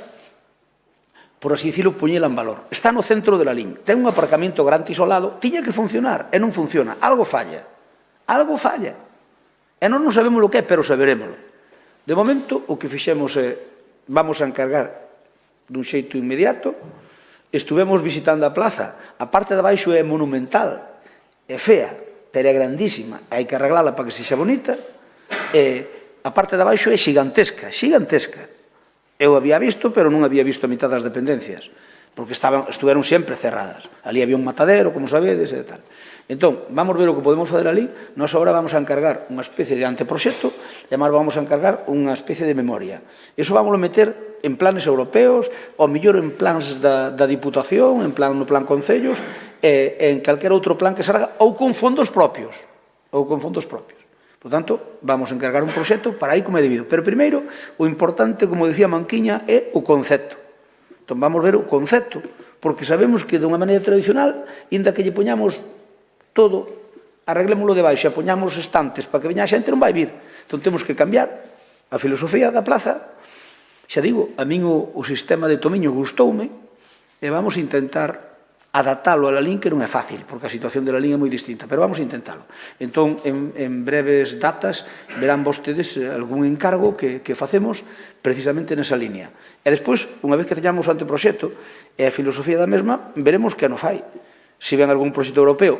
por así dicirlo, poñela en valor. Está no centro de Lalín, ten un aparcamento grande isolado, tiña que funcionar, e non funciona, algo falla. Algo falla. E non sabemos o que é, pero saberémoslo. De momento, o que fixemos é, vamos a encargar dun xeito inmediato. Estuvemos visitando a plaza, a parte de baixo é monumental, é fea, pero é grandísima, hai que arreglala para que sexa bonita, e a parte de baixo é xigantesca, xigantesca. Eu había visto, pero non había visto a mitad das dependencias, porque estuveron sempre cerradas. Ali había un matadero, como sabedes, e tal. Entón, vamos ver o que podemos fazer ali. Nós agora vamos a encargar unha especie de anteproxecto e además vamos a encargar unha especie de memoria. Iso vamos a meter en planes europeos, ou mellor en plans da Diputación, no plan Concellos, e en calquera outro plan que salga, ou con fondos propios. Por tanto, vamos a encargar un proxecto para aí como é debido. Pero primeiro, o importante, como decía Manquiña, é o concepto. Entón, vamos ver o concepto, porque sabemos que de unha maneira tradicional, inda que lle poñamos todo, arreglémoslo de baixo e poñamos estantes para que veña a xente, non vai vir. Entón temos que cambiar a filosofía da plaza. Xa digo, a min o sistema de Tomiño gustoume e vamos a intentar adaptalo a Lalín, que non é fácil, porque a situación de Lalín é moi distinta, pero vamos a intentalo. Entón, en breves datas, verán vostedes algún encargo que facemos precisamente nesa línea. E despois, unha vez que teñamos o anteproxecto e a filosofía da mesma, veremos que non fai. Se ven algún proxecto europeo,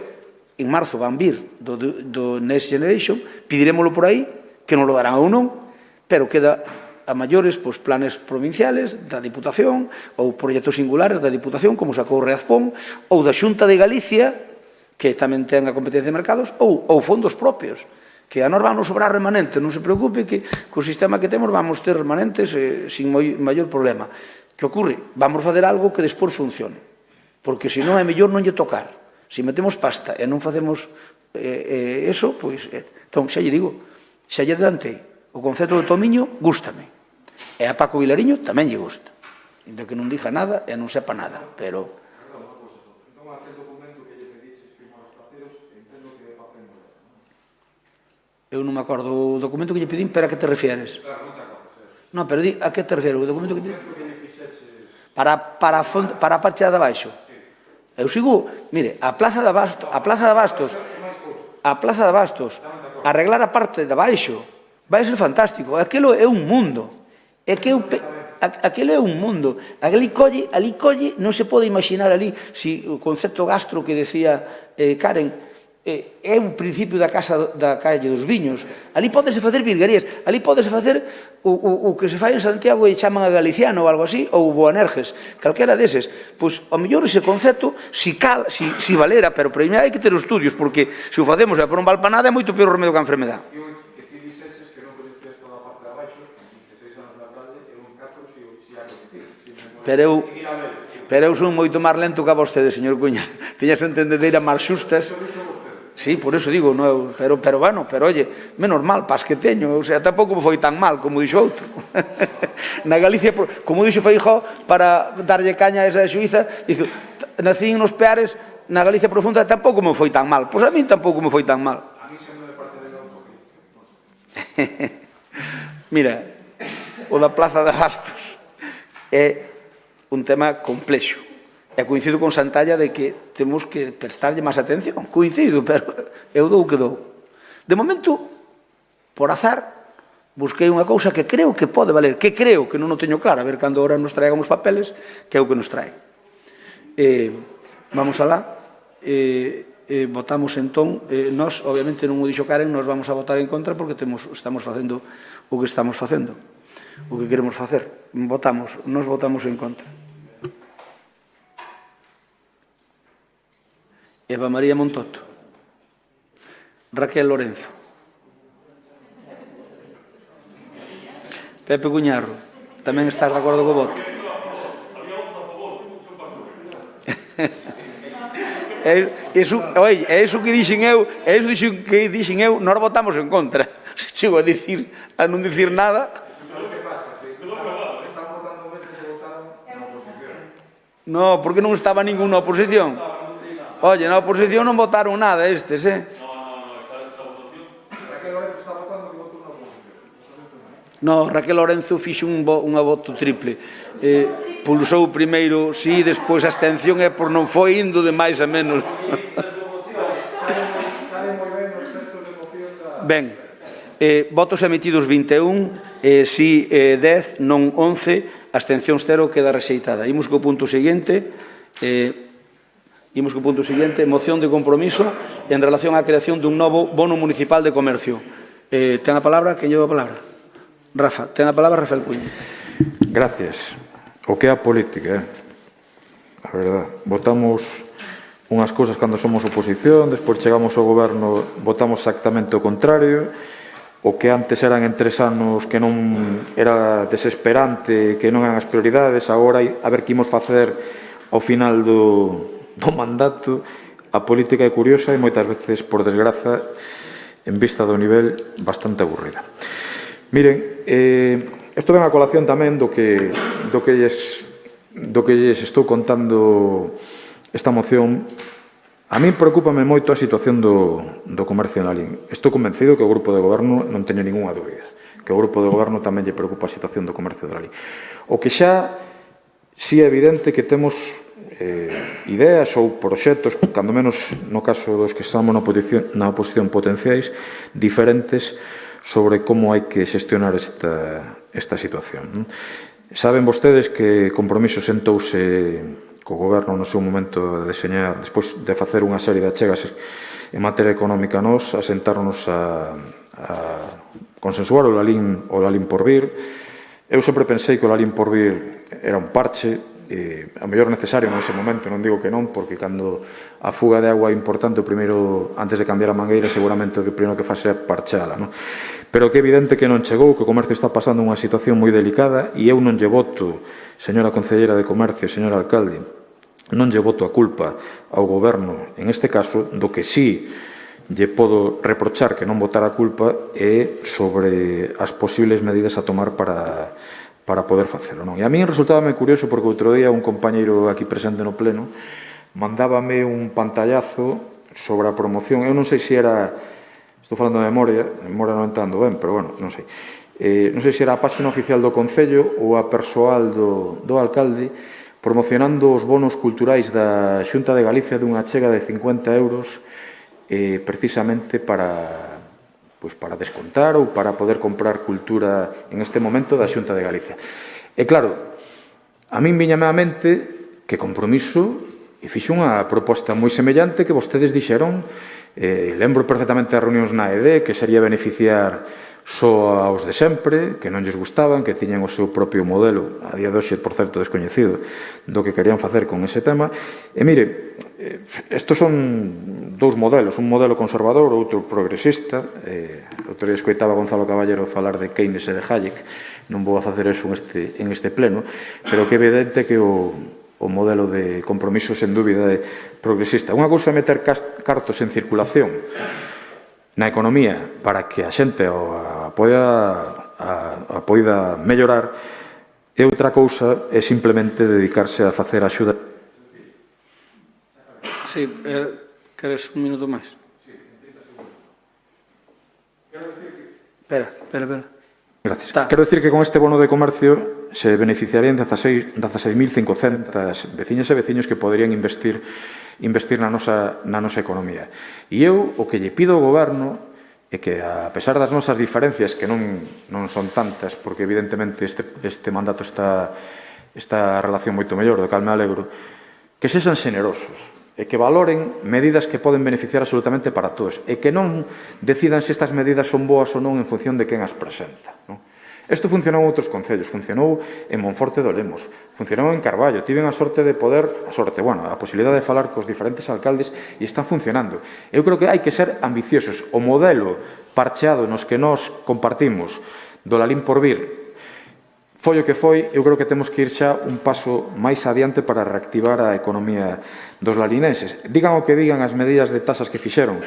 en marzo van vir do Next Generation, pediremoslo por aí, que non lo darán ou non, pero queda a maiores planes provinciales da Diputación ou proxectos singulares da Diputación, como sacou Reazpón, ou da Xunta de Galicia, que tamén ten a competencia de mercados, ou fondos propios, que a nós van nos sobrar remanentes. Non se preocupe que co sistema que temos vamos ter remanentes sin maior problema. Que ocorre? Vamos fazer algo que despois funcione, porque senón é mellor non lle tocar. Se metemos pasta e non facemos eso, pois... Entón, xa lle digo, xa lle adelantei. O concepto de Tomiño gústame. E a Paco Vilariño tamén lle gusta. De que non diga nada e non sepa nada, pero... Eu non me acordo o documento que lle pedín, pero a que te refieres? Non, pero di, a que te refieres? O documento que te... Para a parcha de abaixo. Eu sigo, mire, a Plaza de Bastos, arreglar a parte de baixo, vai ser fantástico. Aquilo é un mundo. Aquilo é un mundo. Ali colle, non se pode imaginar ali, si o concepto gastro que decía Karen, é o principio da casa da calle dos Viños. Ali pódense facer virguerías, ali pódense facer o que se fai en Santiago e chaman a Galiciano ou algo así, ou Boanerges, calquera deses. Pois, ao mellor, ese concepto, si valera, pero primeiro hai que ter os estudios, porque se o facemos e por un val pa nada é moito peor o remedio que a enfermedad. Pero eu son moito máis lento que a vostede, señor Cuña. Tiñas entendedeira máis xustas. Sí, por eso digo, pero bueno, pero oye, menos mal, pas que teño, o sea, tampouco me foi tan mal como dixo outro. Na Galicia, como dixo Feijóo, para darlle caña a esa xuíza, dixo, nacín nos Peares, na Galicia profunda, tampouco me foi tan mal. Pois a min tampouco me foi tan mal. A mí sempre me parece de autocrítica. Mira, o da Plaza de Bastos é un tema complexo. E coincido con Santalla de que temos que prestarlle máis atención. Coincido, pero eu dou o que dou. De momento, por azar, busquei unha cousa que creo que pode valer, que creo que non o teño claro, a ver cando ahora nos traigamos papeles, que é o que nos trae. Vamos alá. Votamos entón. Nós, obviamente, non o dixo Karen, nos vamos a votar en contra porque estamos facendo o que estamos facendo, o que queremos facer. Nos votamos en contra. Eva María Montoto, Raquel Lorenzo, Pepe Cuñarro, tamén estás de acordo co voto? É iso que dixen eu, nós votamos en contra. Se chego a non dicir nada. No, porque non estaba ningún na oposición. Oye, na oposición non votaron nada estes, Raquel Lorenzo está votando que votou na oposición. No, Raquel Lorenzo fixe unha voto triple. Pulsou primeiro sí, despois a abstención e por non foi indo de máis a menos. Ben, votos emitidos 21, sí 10, non 11, abstencións 0, queda rexeitada. Imos co punto seguinte. Moción de compromiso en relación á creación dun novo bono municipal de comercio. Ten a palabra, quen lle dou a palabra? Rafa, ten a palabra Rafael Cuña. Gracias. O que é a política, a verdade. Votamos unhas cousas cando somos oposición, despois chegamos ao goberno, votamos exactamente o contrario. O que antes eran en 3 anos que non era desesperante, que non eran as prioridades, agora a ver que imos facer ao final do mandato. A política é curiosa e moitas veces, por desgraza, en vista do nivel, bastante aburrida. Miren, isto ven a colación tamén do que lles estou contando esta moción. A mí preocúpame moito a situación do comercio en Lalín. Estou convencido que o grupo de goberno non teño ninguna dúbida, que o grupo de goberno tamén lle preocupa a situación do comercio de Lalín. O que xa si é evidente que temos ideas ou proxectos, cando menos no caso dos que estamos na oposición potenciais, diferentes sobre como hai que xestionar esta situación. Saben vostedes que Compromiso sentouse co goberno no seu momento de deseñar, despois de facer unha serie de achegas en materia económica nós, a sentarnos a consensuar o Lalín por vir. Eu sempre pensei que o Lalín por vir era un parche, a mellor necesario nese momento, non digo que non, porque cando a fuga de agua é importante, o primeiro, antes de cambiar a mangueira, seguramente o primeiro que fase é parchala, non? Pero que é evidente que non chegou, que o comercio está pasando unha situación moi delicada, e eu non lle voto, señora concelleira de Comercio, señor alcalde, non lle voto a culpa ao goberno, en este caso, do que sí lle podo reprochar que non votara a culpa é sobre as posibles medidas a tomar para poder facelo, non? E a mí resultábame curioso porque outro día un compañeiro aquí presente no pleno mandábame un pantallazo sobre a promoción. Eu non sei se era, estou falando de memoria non entendo ben, pero bueno, non sei. Non sei se era a página oficial do Concello ou a persoal do alcalde promocionando os bonos culturais da Xunta de Galicia dunha achega de 50 euros precisamente para descontar ou para poder comprar cultura en este momento da Xunta de Galicia. E claro, a min viñame á mente que Compromiso e fixo unha proposta moi semellante que vostedes dixeron Lembro perfectamente as reunións na ED, que sería beneficiar só aos de sempre, que non lles gustaban, que tiñan o seu propio modelo, a día de hoxe, por certo, descoñecido, do que querían facer con ese tema. E mire, estos son dous modelos, un modelo conservador, outro progresista. Outro día escoitaba Gonzalo Caballero falar de Keynes e de Hayek, non vou a facer eso en este pleno, pero que é evidente que o modelo de compromiso, sen dúbida, é progresista. Unha cousa é meter cartos en circulación na economía para que a xente a poida mellorar, e outra cousa é simplemente dedicarse a facer axuda. Sí, queres un minuto máis? Espera. Gracias. Quero dicir que con este bono de comercio se beneficiarían 16.500 veciñas e veciños que poderían investir na nosa economía. E eu o que lle pido ao goberno é que, a pesar das nosas diferencias, que non son tantas, porque evidentemente este mandato está a relación moito mellor, do cal me alegro, que sexan generosos e que valoren medidas que poden beneficiar absolutamente para todos e que non decidan se estas medidas son boas ou non en función de quen as presenta. Isto funcionou en outros concellos, funcionou en Monforte do Lemos, funcionou en Carballo, tiven a sorte de poder, a posibilidade de falar cos diferentes alcaldes e está funcionando. Eu creo que hai que ser ambiciosos. O modelo parcheado nos que nós compartimos do Lalín por vir foi o que foi, eu creo que temos que ir xa un paso máis adiante para reactivar a economía dos lalinenses. Digan o que digan as medidas de tasas que fixeron,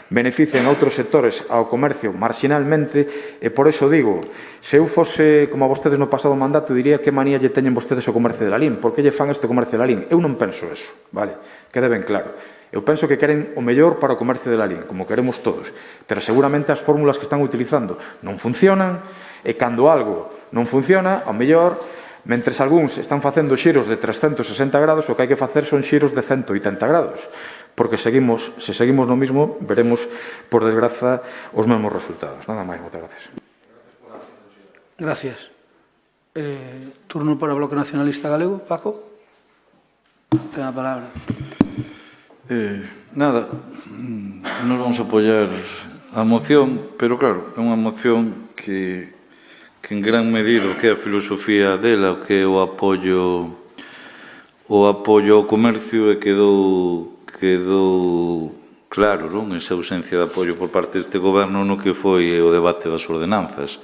benefician a outros sectores ao comercio marginalmente, e por iso digo, se eu fose como a vostedes no pasado mandato, diría que manía lle teñen vostedes o comercio de Lalín, por que lle fan este comercio de Lalín? Eu non penso eso, vale? Quede ben claro. Eu penso que queren o mellor para o comercio de Lalín, como queremos todos, pero seguramente as fórmulas que están utilizando non funcionan, e cando algo non funciona, ao mellor, mentres algúns están facendo xiros de 360 grados, o que hai que facer son xiros de 180 grados, porque se seguimos no mismo, veremos, por desgraza, os mesmos resultados. Nada máis, moitas gracias. Gracias. Turno para o Bloque Nacionalista Galego. Paco, ten a palabra. Nada, nos vamos a apoiar a moción, pero claro, é unha moción que en gran medida o que é a filosofía dela, o que é o apoio ao comercio, e quedou claro, non? Esa ausencia de apoio por parte deste goberno no que foi o debate das ordenanzas.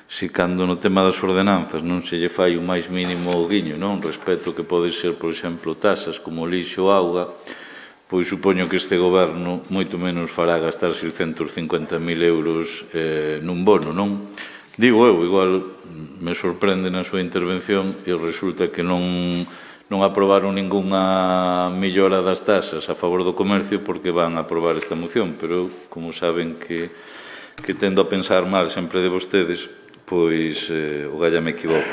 Se cando no tema das ordenanzas non se lle fai o máis mínimo guiño, non? Respecto que pode ser, por exemplo, tasas como lixo ou auga, pois supoño que este goberno moito menos fará gastar 650.000 euros nun bono, non? Digo eu, igual me sorprende na súa intervención e resulta que non aprobaron ningunha millora das tasas a favor do comercio porque van a aprobar esta moción, pero como saben que tendo a pensar mal sempre de vostedes, pois o galla me equivoco.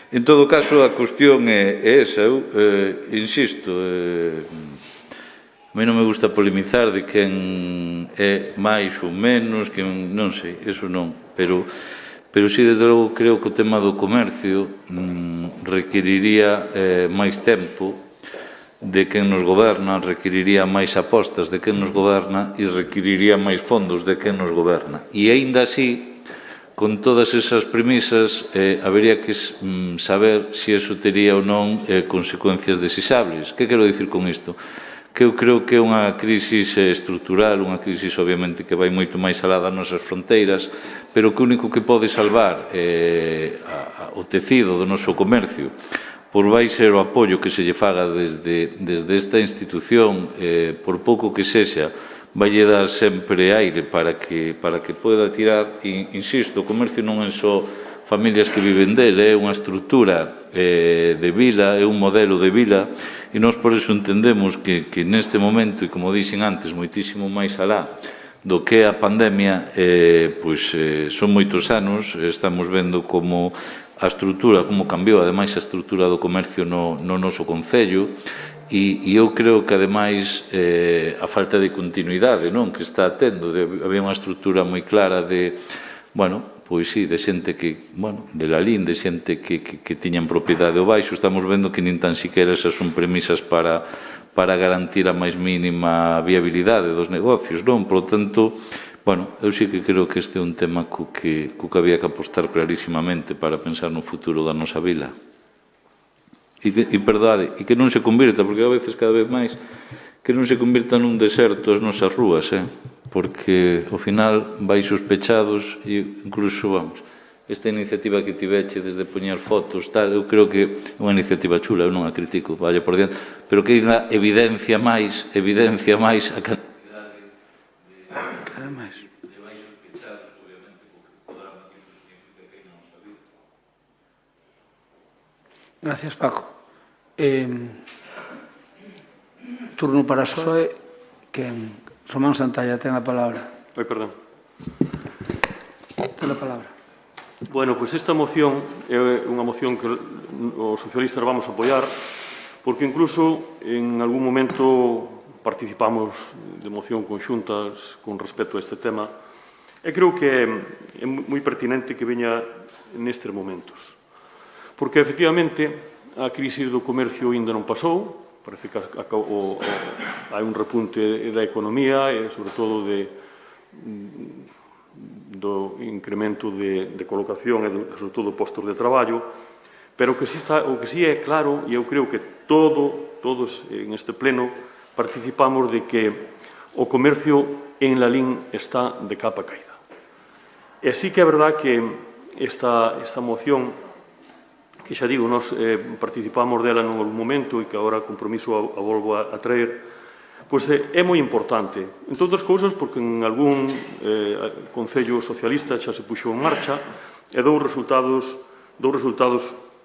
En todo caso, a cuestión é esa. Eu insisto, a mí non me gusta polemizar de quen é máis ou menos, non sei, eso non, pero sí, desde logo, creo que o tema do comercio requeriría máis tempo de quen nos goberna, requeriría máis apostas de quen nos goberna e requeriría máis fondos de quen nos goberna. E aínda así, con todas esas premisas, habería que saber se iso tería ou non consecuencias deseables. Que quero dicir con isto? Que eu creo que é unha crisis estrutural, unha crisis obviamente que vai moito máis alá das nosas fronteiras, pero que o único que pode salvar o tecido do noso comercio pois vai ser o apoio que se lle faga desde esta institución, por pouco que sexa, vai lle dar sempre aire para que poida tirar. E, insisto, o comercio non é só familias que viven dele, é unha estrutura de vila, é un modelo de vila, e nós por iso entendemos que neste momento, e como dixen antes, moitísimo máis alá do que a pandemia, pois son moitos anos, estamos vendo como a estrutura, como cambiou ademais a estrutura do comercio no noso concello, e eu creo que ademais a falta de continuidade, non, que está tendo, había unha estrutura moi clara de, bueno, pois sí, de xente que, bueno, de Lalín, de xente que tiñan propiedade ao baixo, estamos vendo que nin tan siquiera esas son premisas para garantir a máis mínima viabilidade dos negocios, non? Por lo tanto, bueno, eu sí que creo que este é un tema co que había que apostar clarísimamente para pensar no futuro da nosa vila. E perdade, e que non se convirta, porque a veces cada vez máis, que non se convirta nun deserto as nosas rúas, porque ao final vai sospechados e incluso, vamos, esta iniciativa que tiveche desde poñer fotos, tal, eu creo que é unha iniciativa chula, eu non a critico, vaya por diante, pero que ainda evidencia máis a cantidade de vai sospechados, obviamente, porque o drama que iso significa que non sabía. Gracias, Paco. Turno para Soe, que Román Santalla ten a palabra. Perdón. Ten a palabra. Bueno, pois esta moción é unha moción que os socialistas vamos a apoiar, porque incluso en algún momento participamos de moción conxuntas con respecto a este tema, e creo que é moi pertinente que veña nestes momentos. Porque, efectivamente, a crise do comercio ainda non pasou, parece que hai un repunte da economía e, sobre todo, do incremento de colocación e, sobre todo, postos de traballo, pero o que sí é claro, e eu creo que todos en este pleno participamos de que o comercio en Lalín está de capa caída. E sí que é verdad que esta moción, que xa digo, nos participamos dela nun momento e que agora compromiso a volvo a traer, pois é moi importante. Entre outras cousas, porque en algún concello socialista xa se puxou en marcha e dou resultados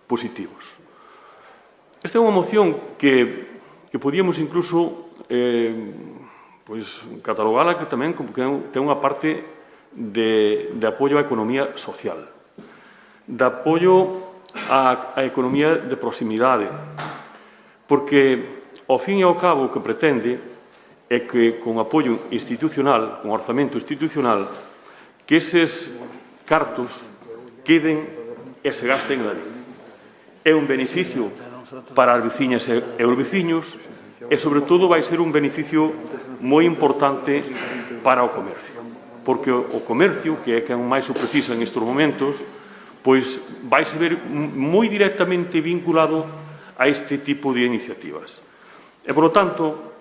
positivos. Esta é unha moción que podíamos incluso catalogala que tamén ten unha parte de apoio á economía social, de apoio a economía de proximidade, porque, ao fin e ao cabo, o que pretende é que, con apoio institucional, con orzamento institucional, que eses cartos queden e se gasten ali. É un beneficio para as veciñas e os veciños e, sobre todo, vai ser un beneficio moi importante para o comercio, porque o comercio, que é quen máis o precisa en estes momentos, pois vai-se ver moi directamente vinculado a este tipo de iniciativas. E, por lo tanto,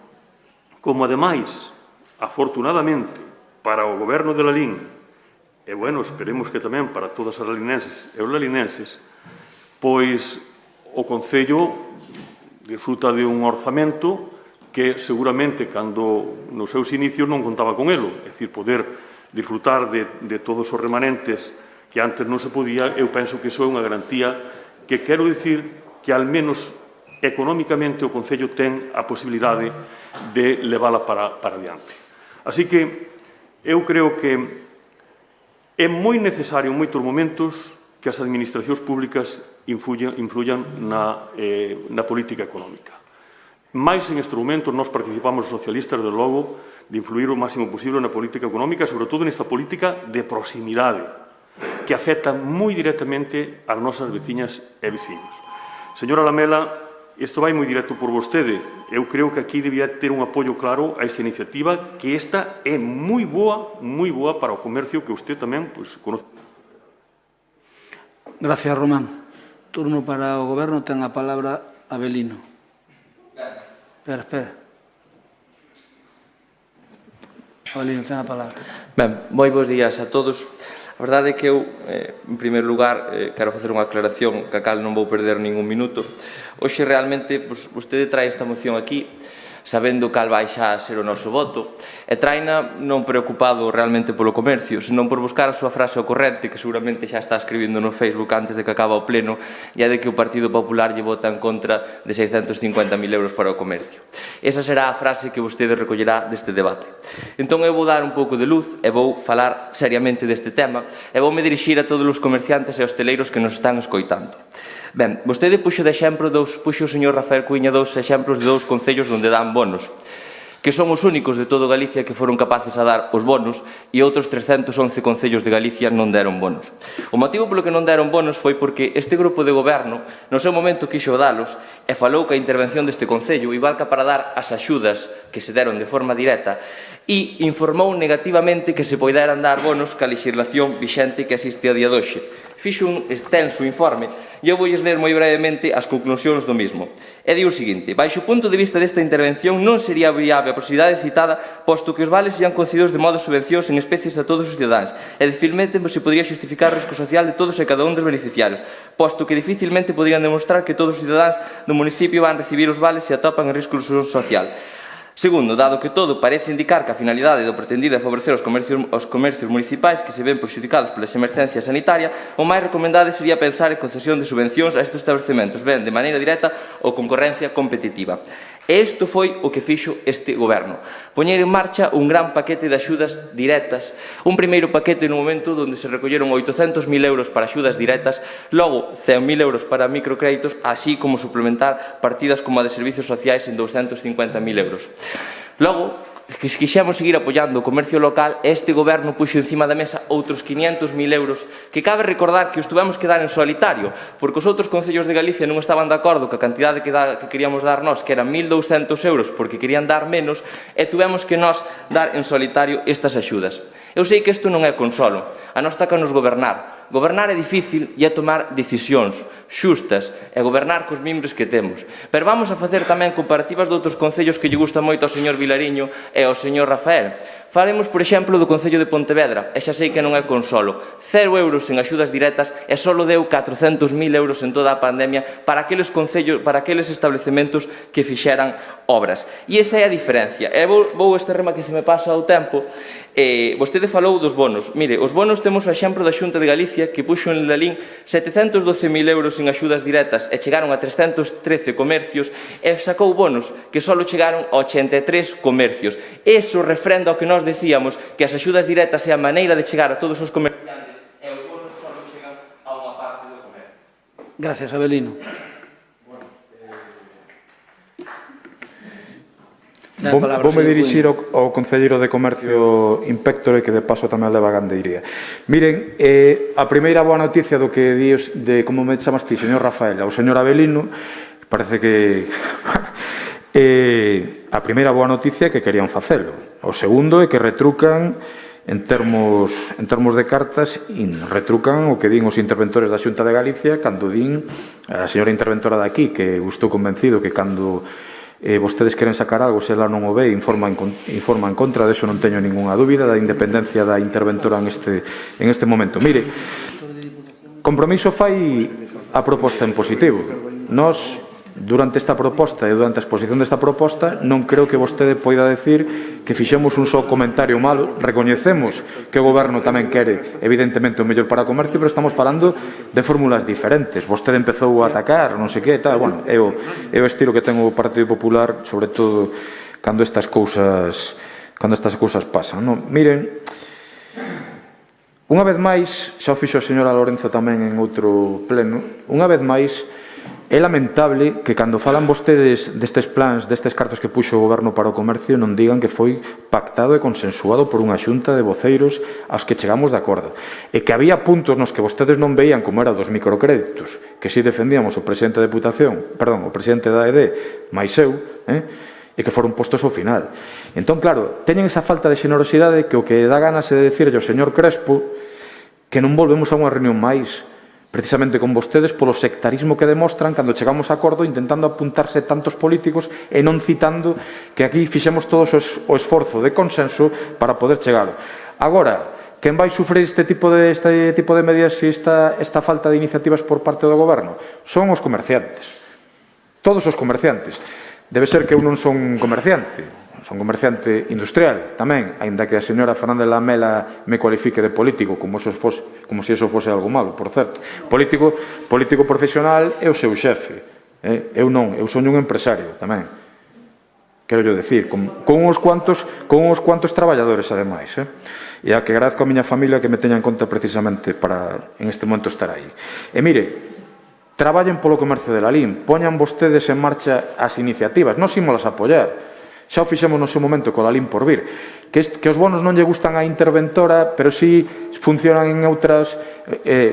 como ademais, afortunadamente, para o goberno de Lalín, e, bueno, esperemos que tamén para todas as lalinenses e os lalinenses, pois o Concello disfruta de un orzamento que seguramente, cando nos seus inicios, non contaba con elo, é dicir, poder disfrutar de todos os remanentes que antes non se podía. Eu penso que iso é unha garantía que quero dicir que, al menos económicamente, o Concello ten a posibilidade de levala para adiante. Así que eu creo que é moi necesario en moitos momentos que as administracións públicas influyan na política económica. Mais en este momento nós participamos os socialistas, de logo, de influir o máximo posible na política económica, sobre todo nesta política de proximidade, que afecta moi directamente ás nosas veciñas e veciños. Señora Lamela, isto vai moi directo por vostede. Eu creo que aquí debía ter un apoio claro a esta iniciativa, que esta é moi boa para o comercio, que usted tamén conoce. Gracias, Román. Turno para o Goberno, ten a palabra Avelino. Espera. Avelino, ten a palabra. Ben, moi bons días a todos. A verdade é que eu, en primeiro lugar, quero facer unha aclaración que a cal non vou perder ningún minuto. Hoxe, realmente, vostede trae esta moción aquí sabendo cal vai xa ser o noso voto, e traina non preocupado realmente polo comercio, senón por buscar a súa frase ocorrente, que seguramente xa está escribindo no Facebook antes de que acaba o pleno, e é de que o Partido Popular lle vota en contra de 650.000 euros para o comercio. Esa será a frase que vostede recollerá deste debate. Entón, eu vou dar un pouco de luz e vou falar seriamente deste tema, e voume dirixir a todos os comerciantes e hosteleiros que nos están escoitando. Ben, vostede puxo o señor Rafael Cuíña dous exemplos de dous concellos onde dan bonos. que son os únicos de todo Galicia que foron capaces a dar os bonos e outros 311 concellos de Galicia non deron bonos. O motivo polo que non deron bonos foi porque este grupo de goberno no seu momento quixo dalos e falou que a intervención deste concello igual que para dar as axudas que se deron de forma directa e informou negativamente que se poideran dar bonos ca legislación vixente que existe a día de hoxe. Fixo un extenso informe e eu vou ler moi brevemente as conclusións do mismo. E di o seguinte: baixo o punto de vista desta intervención non sería viable a posibilidade citada posto que os vales serían concedidos de modo subvencións en especies a todos os cidadáns e dificilmente se podría xustificar o risco social de todos e cada un dos beneficiarios, posto que dificilmente poderían demostrar que todos os cidadáns do municipio van recibir os vales se atopan en risco de exclusión social. Segundo, dado que todo parece indicar que a finalidade do pretendido é favorecer os comercios municipais que se ven perxudicados pola emerxencia sanitaria, o máis recomendado sería pensar en concesión de subvencións a estes establecementos, ben de maneira directa ou concorrencia competitiva. E isto foi o que fixo este goberno. Poñer en marcha un gran paquete de axudas directas, un primeiro paquete no momento onde se recolleron 800.000 euros para axudas directas, logo 100.000 euros para microcréditos, así como suplementar partidas como a de servicios sociais en 250.000 euros. Logo, que se quixemos seguir apoiando o comercio local, este goberno puxo encima da mesa outros 500.000 euros que cabe recordar que os tuvemos que dar en solitario, porque os outros concellos de Galicia non estaban de acordo ca cantidade que queríamos dar nós, que eran 1.200 euros, porque querían dar menos, e tuvemos que nós dar en solitario estas axudas. Eu sei que isto non é consolo, a nós toca-nos gobernar. Gobernar é difícil e é tomar decisións xustas e gobernar cos mimbres que temos. Pero vamos a facer tamén comparativas de outros concellos que lle gusta moito ao señor Vilariño e ao señor Rafael. Faremos, por exemplo, do Concello de Pontevedra, e xa sei que non é consolo. 0 euros en axudas directas e só deu 400.000 euros en toda a pandemia para aqueles concellos, para aqueles establecementos que fixeran obras. E esa é a diferencia. E vou este rema que se me pasa o tempo. Vostede falou dos bonos. Mire, os bonos temos o exemplo da Xunta de Galicia que puxo en Lalín 712.000 euros en axudas directas e chegaron a 313 comercios e sacou bonos que só chegaron a 83 comercios. Eso refrenda o que nós decíamos, que as axudas directas é a maneira de chegar a todos os comerciantes e os bonos só chegan a unha parte do comercio. Gracias, Abelino. Voume dirixir ao Concelleiro de Comercio Inspector e que de paso tamén leva a gandeiría. Miren, a primeira boa noticia do que dios de como me chamas ti, señor Rafael, ao señor Abelino, parece que a primeira boa noticia é que querían facelo. O segundo é que retrucan en termos de cartas, retrucan o que din os interventores da Xunta de Galicia cando din a señora interventora de aquí, que estou convencido que cando vostedes queren sacar algo, se ela non o ve, informa en contra, de eso non teño ninguna dúbida, da independencia da interventora en este momento. Mire, Compromiso fai a proposta en positivo. Nós, durante esta proposta e durante a exposición desta proposta, non creo que vostede poida decir que fixemos un só comentario malo. Recoñecemos que o Goberno tamén quere, evidentemente, o mellor para o comercio, pero estamos falando de fórmulas diferentes. Vostede empezou a atacar, non sei que, tal. Bueno, é o estilo que ten o Partido Popular, sobre todo cando estas cousas pasan, non? Miren, unha vez máis, xa o fixo a señora Lorenzo tamén en outro pleno, unha vez máis, é lamentable que cando falan vostedes destes plans, destes cartos que puxo o Goberno para o comercio, non digan que foi pactado e consensuado por unha xunta de voceiros aos que chegamos de acordo. E que había puntos nos que vostedes non veían como era dos microcréditos, que si defendíamos o presidente da Deputación, perdón, o presidente da ED, máis eu, e que foron postos ao final. Entón, claro, teñen esa falta de xenerosidade que o que dá ganas é de dicirlle ao señor Crespo que non volvemos a unha reunión máis, precisamente con vostedes, polo sectarismo que demostran cando chegamos a acordo intentando apuntarse tantos políticos e non citando que aquí fixemos todos o esforzo de consenso para poder chegar. Agora, quen vai sufrir este tipo de medidas e esta falta de iniciativas por parte do Goberno? Son os comerciantes. Todos os comerciantes. Debe ser que eu non son comerciante. Son comerciante industrial tamén, aínda que a señora Fernández Lamela me cualifique de político, como se eso fose algo malo, por certo. Político profesional é o seu xefe. Eu non, eu son un empresario tamén. Quero yo decir, con uns cuantos traballadores, ademais. E a que agradezco a miña familia que me teña en conta precisamente para en este momento estar aí. E mire, traballen polo comercio de Lalín, poñan vostedes en marcha as iniciativas, non ímolas apoiar. Xa o fixemos no seu momento co Lalín por vir. Que os bonos non lle gustan á interventora, pero si funcionan en outras...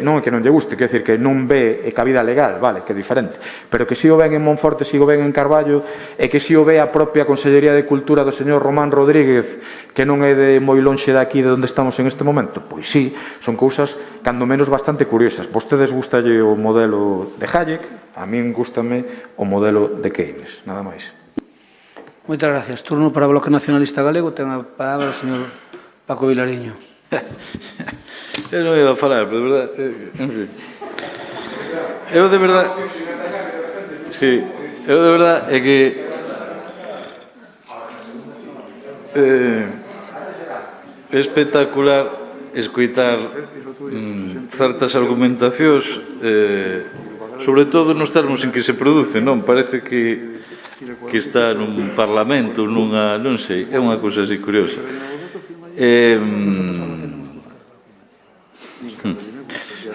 non é que non lle guste, quer decir que non ve cabida legal, vale, que é diferente, pero que si o ven en Monforte, si o ven en Carballo, e que si o ve a propia Consellería de Cultura do señor Román Rodríguez, que non é de moi lonxe de aquí de onde estamos en este momento. Pois sí, son cousas, cando menos, bastante curiosas. Vostedes gustalle o modelo de Hayek, a min gustame o modelo de Keynes, nada máis. Moitas gracias. Turno para o Bloque Nacionalista Galego. Ten a palabra o señor Paco Vilariño. Eu non iba a falar, pero de verdade... Eu de verdade... Sí, eu de verdade é que... É espectacular escoitar certas argumentacións, sobre todo nos termos en que se produce, non? Parece que está nun parlamento, nunha... non sei, é unha cousa así curiosa.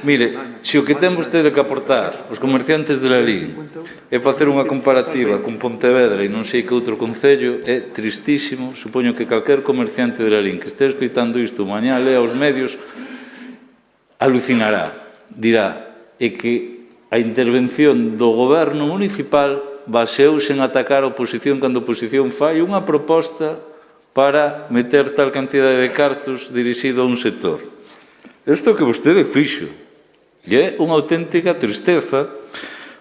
Mire, se o que ten vostede que aportar os comerciantes de Lalín é facer unha comparativa con Pontevedra e non sei que outro concello, é tristísimo. Supoño que calquer comerciante de Lalín que este escoitando isto mañá lea os medios alucinará, dirá, é que a intervención do goberno municipal baseouse en atacar a oposición cando a oposición fai unha proposta para meter tal cantidade de cartos dirixido a un sector. Isto que vostede fixo. E é unha auténtica tristeza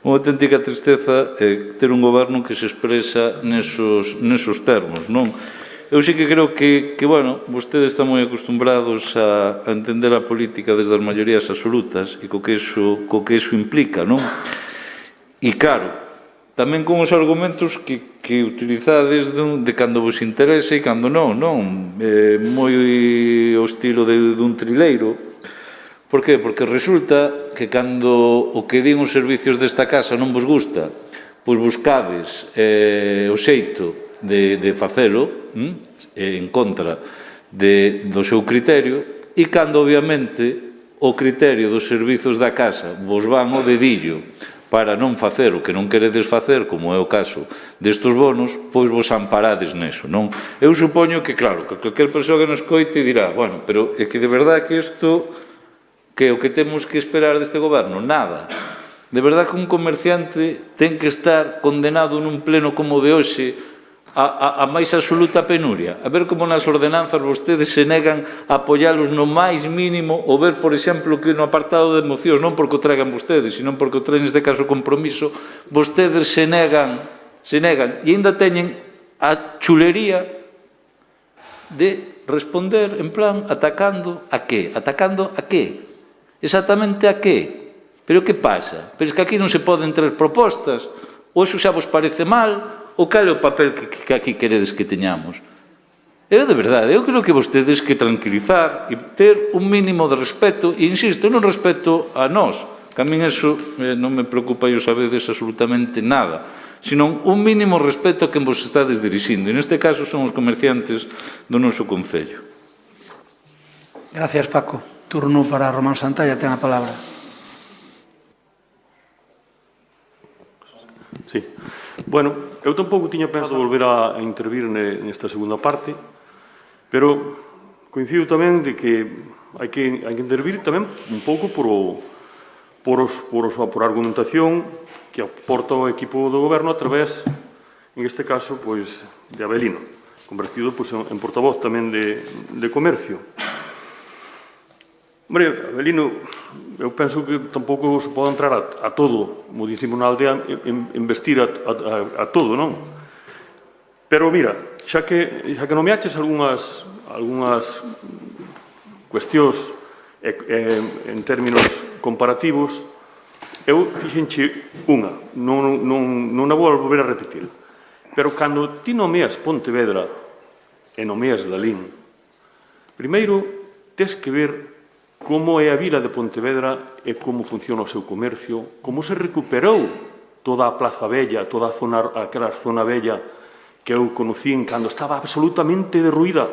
ter un goberno que se expresa nesos termos, non? Eu sí que creo que, bueno, vostedes están moi acostumbrados a entender a política desde as maiorías absolutas e co que iso implica, non? E claro, tamén con os argumentos que utilizades de cando vos interese e cando non, non? Moi o estilo dun trileiro. Por que? Porque resulta que cando o que din os servicios desta casa non vos gusta, pois buscades o xeito de facelo en contra do seu criterio, e cando obviamente o criterio dos servizos da casa vos van ao dedillo para non facer o que non queredes facer, como é o caso destes bonos, pois vos amparades neso, non? Eu supoño que, claro, que calquer persoa que nos coite dirá, bueno, pero é que de verdade que isto... que o que temos que esperar deste goberno? Nada. De verdade que un comerciante ten que estar condenado nun pleno como de hoxe a máis absoluta penuria. A ver como nas ordenanzas vostedes se negan a apoialos no máis mínimo, ou ver, por exemplo, que no apartado de mocións, non porque o traigan vostedes, sino porque o traen neste caso compromiso, vostedes se negan, e ainda teñen a chulería de responder en plan atacando a qué? Atacando a qué? Exactamente a qué? Pero que pasa? Pero é que aquí non se poden traer propostas? Ou iso xa vos parece mal? Ou cal é o papel que aquí queredes que teñamos? Eu, de verdade, eu creo que vostedes que tranquilizar e ter un mínimo de respeto, e insisto, non respeto a nós, que a min eso non me preocupa, e o sabedes absolutamente nada, sino un mínimo respeto a quen vos estades dirixindo, e neste caso son os comerciantes do noso concello. Gracias, Paco. Turno para Román Santalla, ten a palabra. Sí. Bueno, eu tampouco tiña pensado volver a intervir nesta segunda parte, pero coincido tamén de que hai que intervir tamén un pouco por a argumentación que aporta o equipo do goberno a través, en este caso, pois, de Avelino, convertido en portavoz tamén de comercio. Hombre, Avelino, eu penso que tampouco se pode entrar a todo, como dicimos na aldea, investir a todo, non? Pero, mira, xa que nomeaches algunhas cuestións en términos comparativos, eu fixenche unha, non a vou volver a repetir. Pero cando ti nomeas Pontevedra e nomeas Lalín, primeiro tes que ver como é a vila de Pontevedra e como funciona o seu comercio, como se recuperou toda a Plaza Bella, toda aquela zona bella que eu conocín cando estaba absolutamente derruída,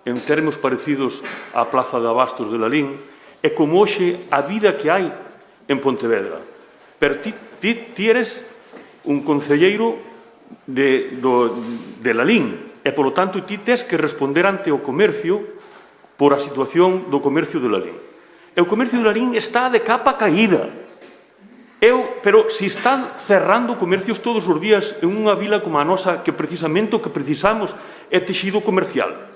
en termos parecidos á Plaza de Abastos de Lalín, e como hoxe a vida que hai en Pontevedra. Pero ti eres un concelleiro de Lalín. E, polo tanto, ti tes que responder ante o comercio por a situación do comercio de Lalín. E o comercio de Lalín está de capa caída. Pero se están cerrando comercios todos os días en unha vila como a nosa, que precisamente o que precisamos é texido comercial.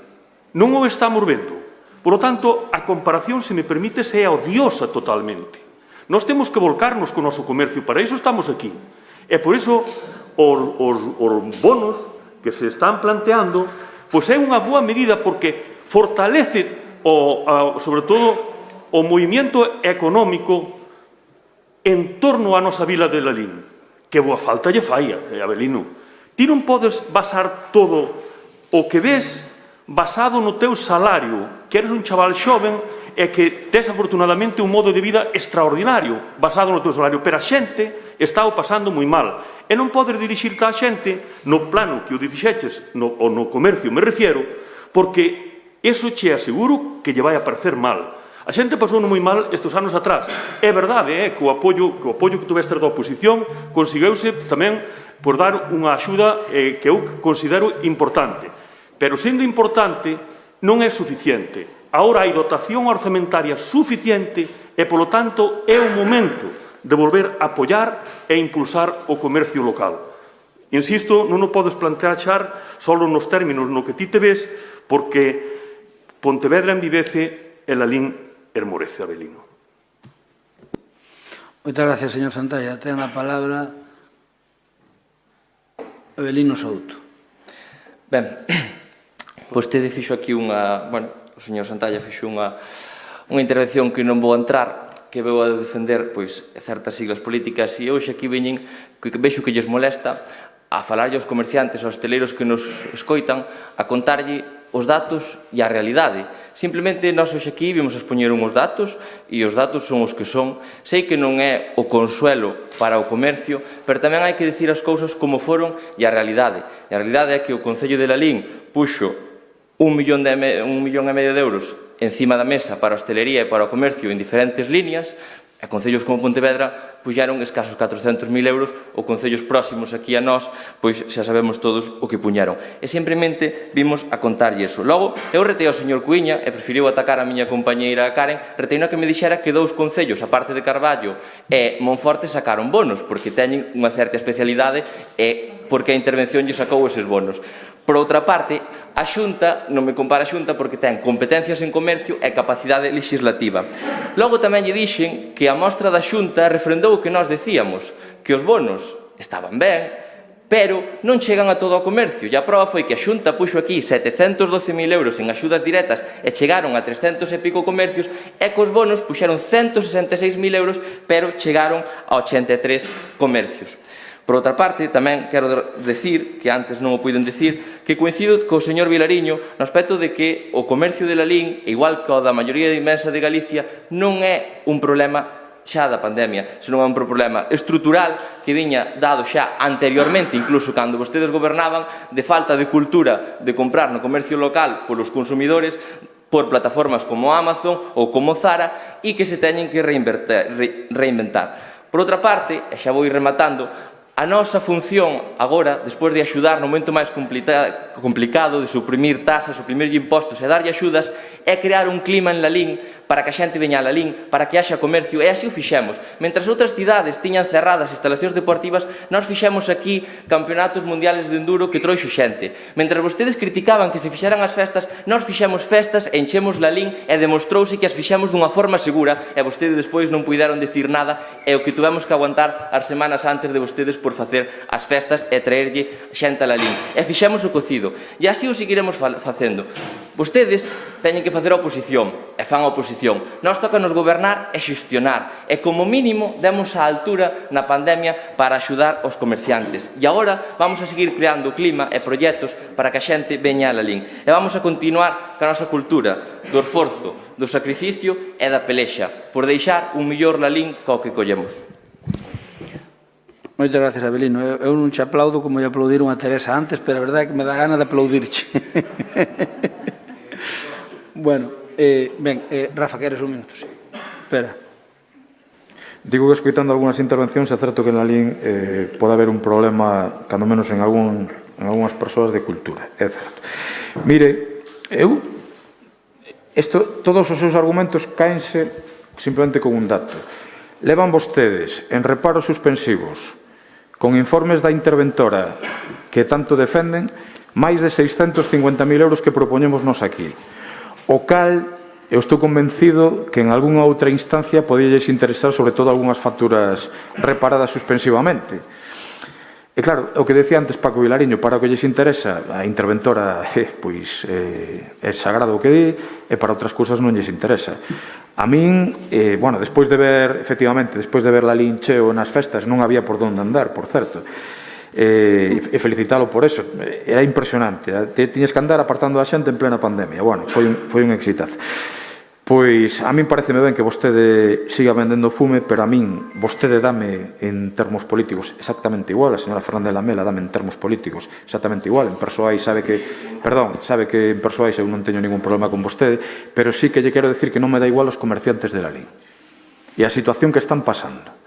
Non o estamos vendo. Por lo tanto, a comparación, se me permite, é odiosa totalmente. Nós temos que volcarnos co noso comercio, para iso estamos aquí. E por iso, os bonos que se están planteando, pois é unha boa medida porque fortalece, sobre todo, o movimento económico en torno á nosa vila de Lalín. Que boa falta lle fai, Abelino. Ti non podes basar todo o que ves basado no teu salario, que eres un chaval xoven e que tes afortunadamente un modo de vida extraordinario basado no teu salario, pero a xente está o pasando moi mal. E non podes dirixirte á xente no plano que o dixeches, no comercio me refiero, porque eso che aseguro que lle vai a parecer mal. A xente pasou moi mal estes anos atrás. É verdade, que o apoio que tuveste da oposición conseguiuse tamén por dar unha axuda que eu considero importante. Pero, sendo importante, non é suficiente. Agora hai dotación orzamentaria suficiente e, polo tanto, é o momento de volver a apoiar e impulsar o comercio local. Insisto, non o podes plantear só nos términos no que ti te ves, porque Pontevedra envivece e Lalín hermorece, Abelino. Moitas gracias, señor Santalla. Ten a palabra Abelino Souto. Ben, vostede fixo aquí unha... Bueno, o señor Santalla fixo unha intervención que non vou entrar, que veu a defender certas siglas políticas, e hoxe aquí veñen, que vexo que lles molesta, a falarlle aos comerciantes, aos hoteleiros que nos escoitan, a contarlle os datos e a realidade. Simplemente, nós hoxe aquí vimos a expoñer uns datos, e os datos son os que son. Sei que non é o consuelo para o comercio, pero tamén hai que dicir as cousas como foron e a realidade. E a realidade é que o Concello de Lalín puxo 1,5 millón de euros encima da mesa para a hostelería e para o comercio en diferentes líneas, e concellos como Pontevedra puxeron escasos 400.000 euros, ou concellos próximos aquí a nós, pois xa sabemos todos o que puñeron. E simplemente vimos a contarlle eso. Logo, eu retei ao señor Cuíña, e preferiu atacar a miña compañeira Karen, retei no que me dixera que 2 concellos, a parte de Carballo e Monforte, sacaron bonos, porque teñen unha certa especialidade e porque a intervención lle sacou eses bonos. Por outra parte, a Xunta, non me compara a Xunta porque ten competencias en comercio e capacidade legislativa. Logo tamén lle dixen que a mostra da Xunta refrendou o que nós decíamos, que os bonos estaban ben, pero non chegan a todo o comercio. E a prova foi que a Xunta puxo aquí 712.000 euros en axudas directas e chegaron a 300 e pico comercios, e cos bonos puxeron 166.000 euros, pero chegaron a 83 comercios. Por outra parte, tamén quero decir, que antes non o puiden decir, que coincido co señor Vilariño no aspecto de que o comercio de Lalín, igual que o da maioría inmensa de Galicia, non é un problema xa da pandemia, senón é un problema estrutural que viña dado xa anteriormente, incluso cando vostedes gobernaban, de falta de cultura de comprar no comercio local polos consumidores, por plataformas como Amazon ou como Zara, e que se teñen que reinventar. Por outra parte, e xa vou ir rematando, a nosa función agora, despois de axudar no momento máis complicado, de suprimir tasas, suprimir impostos e darlle axudas, é crear un clima en Lalín para que a xente veña a Lalín, para que haxa comercio, e así o fixemos. Mentras outras cidades tiñan cerradas instalacións deportivas, nós fixemos aquí campeonatos mundiales de enduro que trouxo xente. Mentras vostedes criticaban que se fixeran as festas, nós fixemos festas, enchemos Lalín e demostrouse que as fixemos dunha forma segura, e vostedes despois non puideron decir nada, e o que tuvemos que aguantar as semanas antes de vostedes por facer as festas e traerlle xente a Lalín. E fixemos o cocido. E así o seguiremos facendo. Vostedes teñen que facer a oposición, e fan a oposición. Nós toca nos gobernar e xestionar, e como mínimo demos a altura na pandemia para axudar os comerciantes. E agora vamos a seguir creando clima e proxectos para que a xente veña a Lalín. E vamos a continuar ca nosa cultura do esforzo, do sacrificio e da pelexa, por deixar un mellor Lalín co que collemos. Moitas gracias, Abelino. Eu non te aplaudo como lle aplaudiron a Teresa antes, pero a verdade é que me dá gana de aplaudirche. Bueno, ben, Rafa, queres un minuto? Sí. Espera. Digo que escoitando algunhas intervencións é certo que na LIN pode haber un problema, cando menos en algunhas persoas de cultura, é certo. Mire, todos os seus argumentos caense simplemente con un dato. Levan vostedes en reparos suspensivos con informes da interventora que tanto defenden máis de 650.000 euros que propoñemos nos aquí. O cal, eu estou convencido que en algunha outra instancia podíalles interesar sobre todo algunhas facturas reparadas suspensivamente. E claro, o que decía antes Paco Vilariño, para o que lles interesa, a interventora pois é sagrado o que di, e para outras cousas non lles interesa. A min, bueno, despois de ver, efectivamente, despois de ver la lincheo nas festas, non había por donde andar, por certo. E felicitalo por eso, era impresionante, tiñes que andar apartando a xente en plena pandemia. Bueno, foi un exitazo. Pois a min pareceme ben que vostede siga vendendo fume, pero a min vostede dame en termos políticos exactamente igual, a señora Fernández Lamela dame en termos políticos exactamente igual. En persoais sabe que en persoais eu non teño ningún problema con vostede, pero sí que lle quero decir que non me dá igual os comerciantes de la LIN e a situación que están pasando.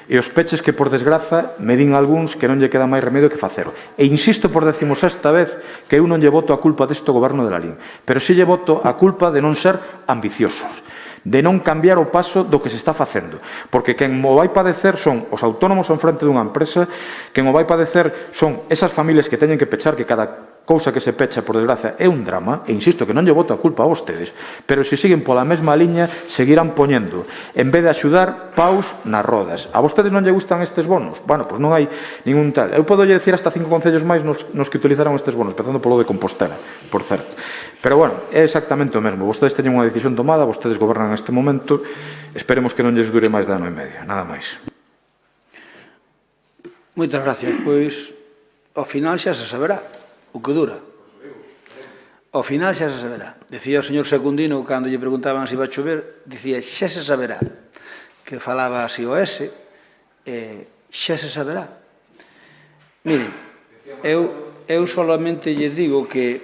E os peches que, por desgraza, me din algúns que non lle queda máis remedio que facelo. E insisto por decimosexta vez que eu non lle voto a culpa deste goberno de la LIN, pero si lle voto a culpa de non ser ambiciosos, de non cambiar o paso do que se está facendo. Porque quen o vai padecer son os autónomos en frente dunha empresa, quen o vai padecer son esas familias que teñen que pechar, que cada cousa que se pecha, por desgracia, é un drama, e insisto que non lle voto a culpa a vostedes, pero se siguen pola mesma liña, seguirán poñendo, en vez de axudar, paus nas rodas. A vostedes non lle gustan estes bonos? Bueno, pois non hai ningún tal. Eu podo lle dicir hasta 5 concellos máis nos que utilizaron estes bonos, empezando polo de Compostela, por certo. Pero, bueno, é exactamente o mesmo. Vostedes teñen unha decisión tomada, vostedes gobernan neste momento, esperemos que non lles dure máis de ano e medio, nada máis. Moitas gracias. Pois, ao final xa se saberá o que dura. Ao final xa se saberá. Decía o señor Secundino, cando lle preguntaban se iba a chover, dicía xa se saberá. Que falaba así o ese, xa se saberá. Miren, eu solamente lles digo que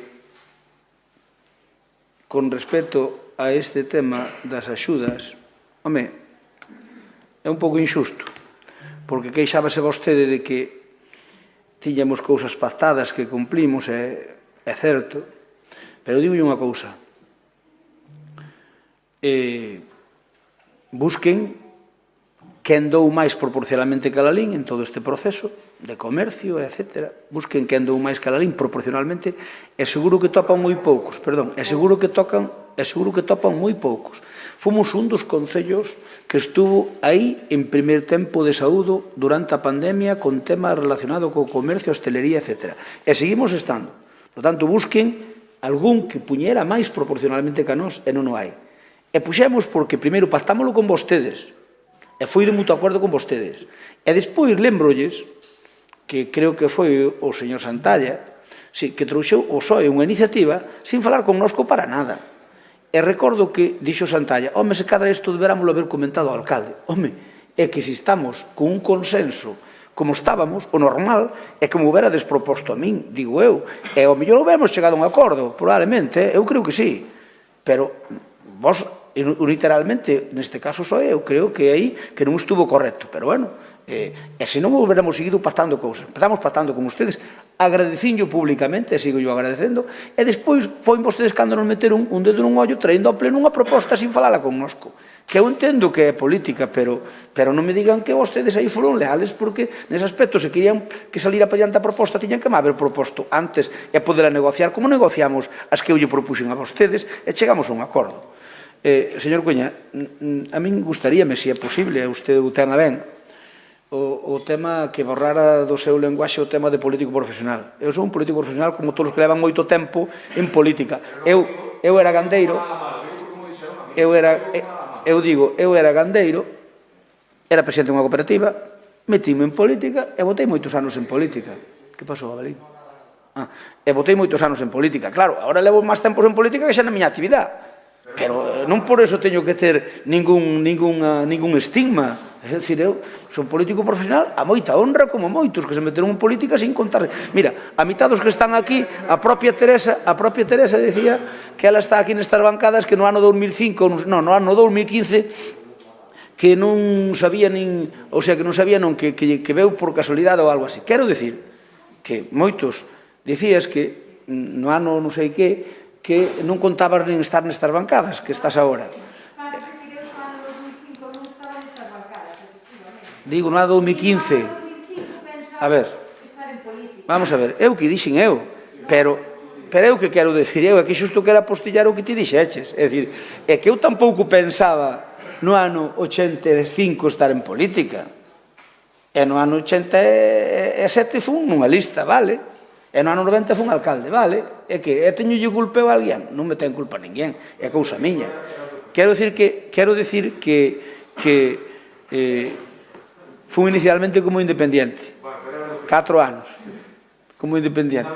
con respecto a este tema das axudas, home, é un pouco injusto, porque queixábase vostede de que tiñamos cousas pactadas que cumplimos, é certo, pero digo unha cousa. Busquen quen dou máis proporcionalmente que a LIN en todo este proceso de comercio, etc. Busquen quen dou máis que a LIN proporcionalmente, e seguro que topan moi poucos, perdón, e seguro que topan moi poucos. Fomos un dos concellos que estuvo aí en primer tempo de saúdo durante a pandemia con temas relacionados co comercio, hostelería, etc. E seguimos estando. Por tanto, busquen algún que puñera máis proporcionalmente que a nós e non o hai. E puxemos porque primeiro pactámoslo con vostedes e foi de mutuo acordo con vostedes. E despois lembrolles que creo que foi o señor Santalla que trouxeu o SOE unha iniciativa sin falar connosco para nada. E recordo que dixo Santalla, home, se cadra isto deberámoslo haber comentado ao alcalde. Home, é que se estamos con un consenso como estábamos, o normal é que me houbera desproposto a min, digo eu, e ao mellor houberamos chegado a un acordo, probablemente, eu creo que sí, pero vos, literalmente, neste caso só eu creo que aí que non estuvo correcto, pero bueno, e se non houberamos seguido pactando cousas, empezamos pactando con ustedes, agradecindo públicamente, e sigo yo agradecendo, e despois foi vostedes cando nos meteron un dedo nun ollo traindo ao pleno unha proposta sin falala connosco, que eu entendo que é política, pero non me digan que vostedes aí foron leales, porque nese aspecto, se querían que salira para diante a proposta, tiñan que me haber proposto antes e poder negociar, como negociamos as que eu lle propuxen a vostedes, e chegamos a un acordo. Señor Cuña, a min gustaríame, se é posible, usted o ten a ben, o tema que borrara do seu lenguaxe o tema de político profesional. Eu sou un político profesional como todos os que levan moito tempo en política. Eu era gandeiro, eu era gandeiro, era presidente dunha cooperativa, metíme en política e votei moitos anos en política. Que pasou, Abelín? E votei moitos anos en política. Claro, agora levo máis tempos en política que xa na miña actividade. Pero non por eso teño que ter ningún estigma. É dicir, eu son político profesional a moita honra como moitos que se meteron en política sin contar. Mira, a mitad dos que están aquí, a propia Teresa decía que ela está aquí nestas bancadas que no ano 2005, no ano 2015, que non sabía nin, ou sea, que non sabía non que veu por casualidade ou algo así. Quero dicir que moitos dicías que no ano non sei que non contabas nin estar nestas bancadas que estás agora. Digo, no ano 2015. A ver, vamos a ver, eu que dixen eu, pero eu que quero dicir eu, é que xusto que era postillar o que ti dixeches. É dicir, é que eu tampouco pensaba no ano 85 estar en política. E no ano 87 fun nunha lista, vale? E no ano 90 fun alcalde, vale? É que teño culpa a alguén? Non me ten culpa ninguén, é cousa miña. Quero dicir que fun inicialmente como independiente. 4 anos como independiente.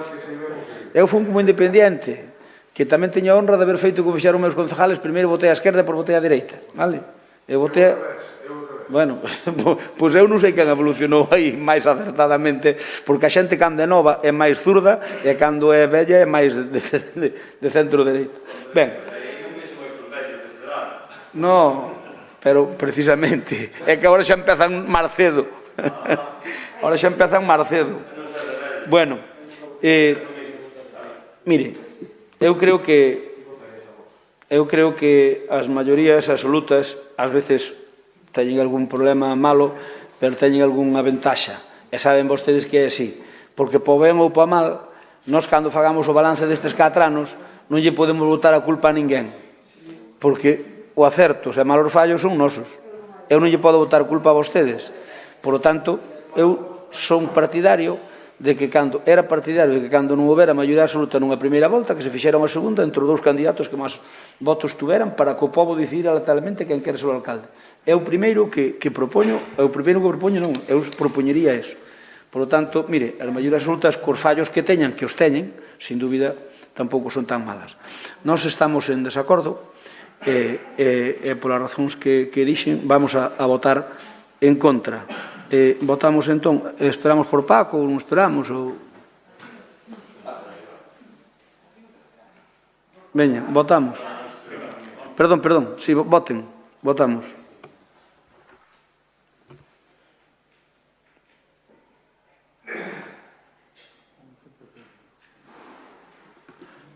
Eu fun como independiente, que tamén teño a honra de haber feito como fixeron meus concejales, primeiro votei á esquerda e por votei á dereita, vale? Eu votei... Bueno, pois eu non sei quen evolucionou aí máis acertadamente, porque a xente cando é nova é máis zurda e cando é vella é máis de centro-dereita. Ben. No, pero precisamente, é que agora xa empezan Marcedo. Agora xa empezan Marcedo. Bueno, mire, eu creo que as maiorías absolutas ás veces teñen algún problema malo, pero teñen algunha ventaxa. E saben vostedes que é así. Porque po ben ou po mal, nós cando fagamos o balance destes 4 anos, non lle podemos botar a culpa a ninguén. Porque o acertos e malos fallos son nosos. Eu non lle podo botar culpa a vostedes. Por lo tanto, eu son partidario de que cando non houbera maioría absoluta nunha primeira volta, que se fixera unha segunda entre os dous candidatos que máis votos tuveran para que o povo decidir aleatoriamente quen quere ser o alcalde. É o primeiro que propoño, eu propoñería eso. Por lo tanto, mire, as maiorías absolutas cos fallos que teñan, que os teñen, sin dúbida, tampouco son tan malas. Nós estamos en desacordo e polas razóns que dixen, vamos a votar en contra. Votamos entón, esperamos por Paco ou non esperamos? Veña, votamos. Perdón, si, voten, votamos.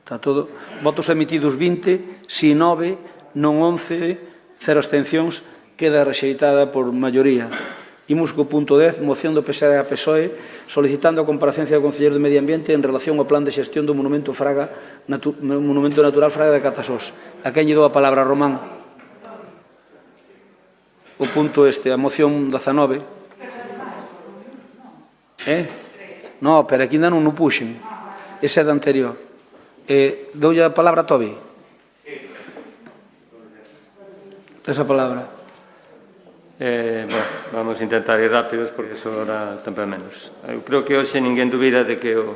Está todo. Votos emitidos 20, si 9, non 11, 0 abstencións, queda rexeitada por maioría. Imos co punto 10, moción do PSE a PSOE solicitando a comparecencia do Concelleiro de Medio Ambiente en relación ao plan de xestión do Monumento Natural Fraga de Catasós. A quen lle dou a palabra, Román? O punto a moción 19. No, pero aquí ainda non o puxen. Ese é da anterior. Doulle a palabra a Tobi. Esa palabra. Vamos a intentar ir rápidos porque eso ahora tempo é menos. Eu creo que hoxe ninguén dubida de que o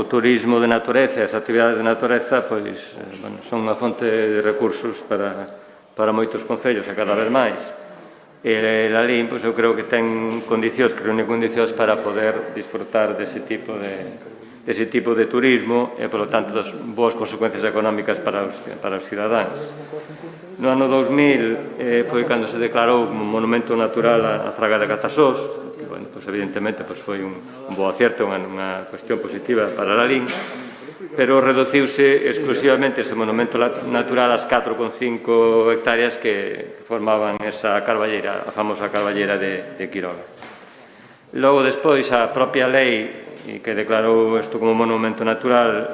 turismo de natureza e as actividades de natureza son unha fonte de recursos para moitos concellos e cada vez máis. E a LIM, eu creo que ten condicións, que reúne condicións para poder disfrutar dese tipo de turismo e, polo tanto, das boas consecuencias económicas para os cidadáns. No ano 2000 foi cando se declarou como monumento natural a Fraga de Catasós, que, evidentemente, foi un bo acierto, unha cuestión positiva para a LIM, pero reduciuse exclusivamente ese monumento natural ás 4,5 hectáreas que formaban esa carballeira, a famosa carballeira de Quiroga. Logo, despois, a propia lei que declarou isto como monumento natural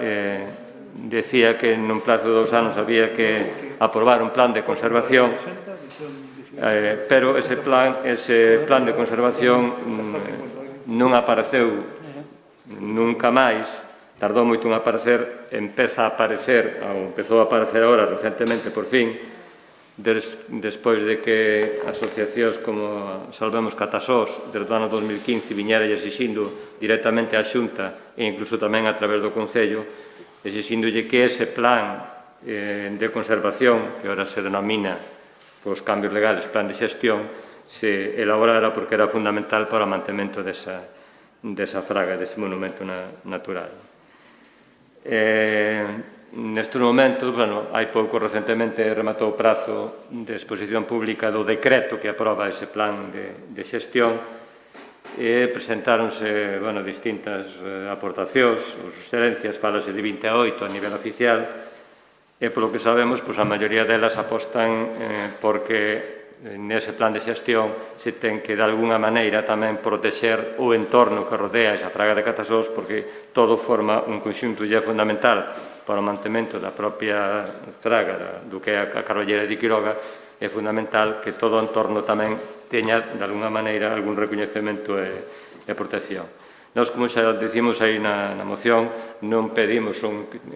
decía que nun plazo de 2 anos había que aprobar un plan de conservación, pero ese plan de conservación non apareceu nunca máis, tardou moito en aparecer, empezou a aparecer agora recentemente por fin, despois de que asociacións como Salvemos Catasós desde o ano 2015 viñera exixindo directamente á Xunta e incluso tamén a través do Concello, exixíndolle que ese plan de conservación, que ahora se denomina polos cambios legales plan de xestión, se elaborara porque era fundamental para o mantemento desa fraga, dese monumento natural. nestes momentos, hai pouco recentemente rematou o prazo de exposición pública do decreto que aproba ese plan de xestión e presentáronse distintas aportacións ou suxerencias, falase de 28 a nivel oficial, e polo que sabemos, a maioría delas apostan porque nese plan de xestión se ten que, de alguna maneira, tamén protexer o entorno que rodea esa praga de catasós, porque todo forma un conxunto e é fundamental para o mantemento da propia praga do que é a carballeira de Quiroga. É fundamental que todo o entorno tamén teña, de alguna maneira, algún recoñecemento e protección. Nós, como xa dicimos aí na moción, non pedimos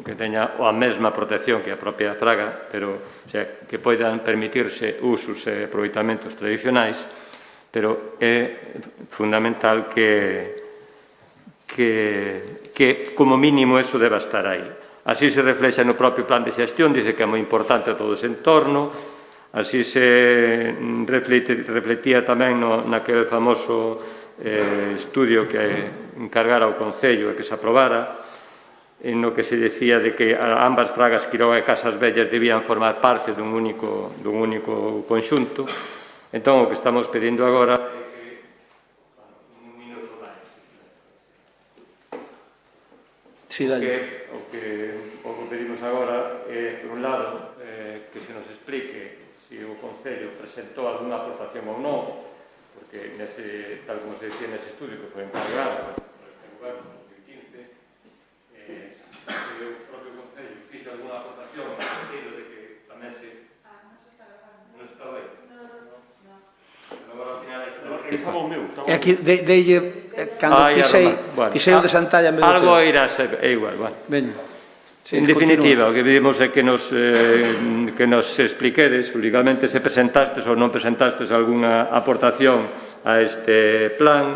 que teña a mesma protección que a propia fraga, pero que poidan permitirse usos e aproveitamentos tradicionais, pero é fundamental que como mínimo eso deba estar aí. Así se reflexa no propio plan de xestión, dice que é moi importante todo ese entorno, así se reflectía tamén naquele famoso estudio que encargara o Concello e que se aprobara, no que se decía de que ambas fragas, Quiroga e Casas Vellas, debían formar parte dun único conxunto. Entón, o que estamos pedindo agora é que un minuto máis. O que pedimos agora é, por un lado, que se nos explique se o Concello presentou algunha aportación ou non, porque, tal como se decía nese estudio que foi encargado por este goberno en 2015, se o propio Concello fixe algunha aportación no sentido de que tamén se... Non está ben? Non. Pero agora ao final... Estaba o meu. E aquí, deille, cando pisei o de Santalla... Algo irá ser, é igual, Veña. En definitiva, o que pedimos é que nos expliquedes publicamente se presentastes ou non presentastes algunha aportación a este plan,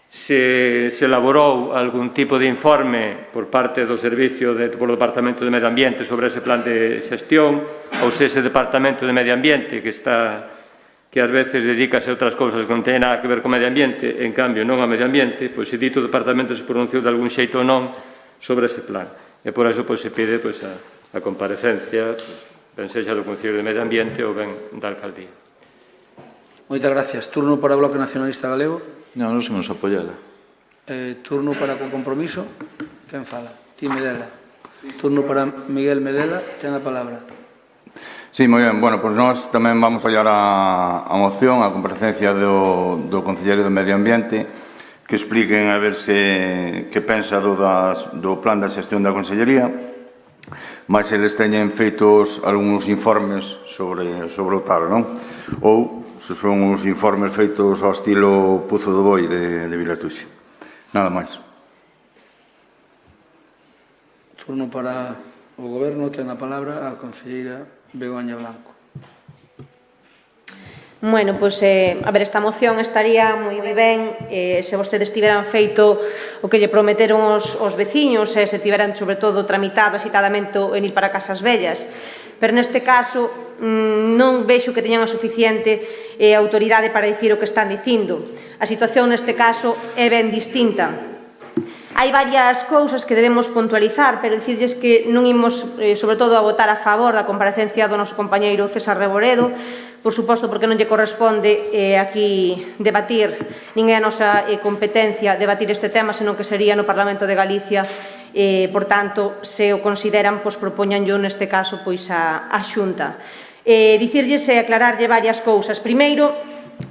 se elaborou algún tipo de informe por parte do Servicio polo Departamento de Medio Ambiente sobre ese plan de xestión, ou se ese Departamento de Medio Ambiente que ás veces dedícase a outras cousas que non teñen nada que ver con medio ambiente, en cambio non a medio ambiente, pois se dito o Departamento se pronunciou de algún xeito ou non sobre ese plan. E por iso se pide a comparecencia, ben sexa do Concello de Medio Ambiente ou ben da Alcaldía. Moitas gracias. Turno para o Bloque Nacionalista Galego. Non, non somos apoiala. Turno para o Compromiso. Quen fala? Ti, Medela. Turno para Miguel Medela. Ten a palabra. Sí, moi ben. Bueno, pois nós tamén vamos a ollar a moción, a comparecencia do Concelleiro de Medio Ambiente, que expliquen a ver que pensa do plan da xestión da Consellería, mas eles teñen feitos algúns informes sobre o tal, non? Ou se son uns informes feitos ao estilo Puzo do Boi de Vilatuxe. Nada máis. Turno para o Goberno, ten a palabra a concelleira Begoña Blanco. Bueno, pois, a ver, esta moción estaría moi ben se vostedes tiveran feito o que lle prometeron os veciños e se tiveran, sobre todo, tramitado axitadamente en ir para Casas Vellas. Pero neste caso non vexo que teñan a suficiente autoridade para dicir o que están dicindo. A situación neste caso é ben distinta. Hai varias cousas que debemos puntualizar, pero dicirlles que non imos, sobre todo, a votar a favor da comparecencia do noso compañeiro César Reboredo, por suposto, porque non lle corresponde aquí debatir, nin é a nosa competencia debatir este tema, senón que sería no Parlamento de Galicia. Por tanto, se o consideran, propóñanllo neste caso a Xunta. Dicirlles e aclararlle varias cousas. Primeiro,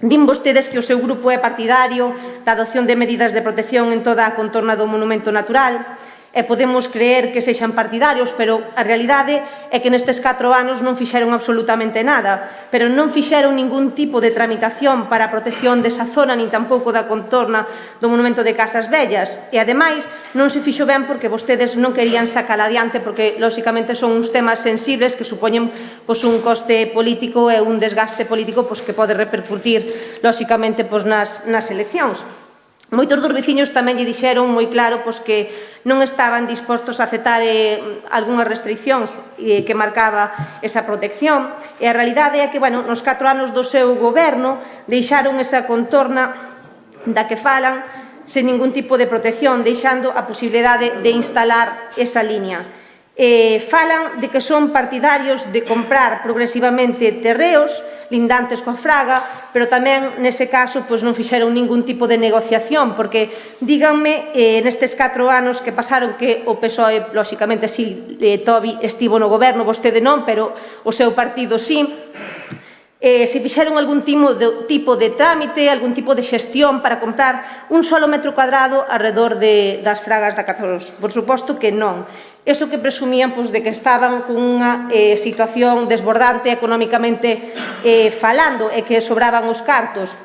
din vostedes que o seu grupo é partidario da adopción de medidas de protección en toda a contorna do monumento natural, e podemos creer que sexan partidarios, pero a realidade é que nestes 4 anos non fixeron absolutamente nada, pero non fixeron ningún tipo de tramitación para a protección desa zona, nin tampouco da contorna do monumento de Casas Vellas, e ademais non se fixo ben porque vostedes non querían sacar adiante, porque lóxicamente son uns temas sensibles que supoñen un coste político e un desgaste político que pode repercutir lóxicamente nas eleccións. Moitos dos veciños tamén lle dixeron moi claro que non estaban dispostos a aceptar algunhas restriccións que marcaba esa protección, e a realidade é que, nos 4 anos do seu goberno deixaron esa contorna da que falan sen ningún tipo de protección, deixando a posibilidade de instalar esa liña. Falan de que son partidarios de comprar progresivamente terreos lindantes coa fraga, pero tamén, nese caso, non fixeron ningún tipo de negociación, porque, díganme, nestes 4 anos que pasaron que o PSOE, lóxicamente, si Tobi estivo no goberno, vostede non, pero o seu partido sí, se fixeron algún tipo de trámite, algún tipo de xestión para comprar un solo metro cuadrado alrededor das fragas da 14. Por suposto que non. Eso que presumían de que estaban cunha situación desbordante económicamente falando e que sobraban os cartos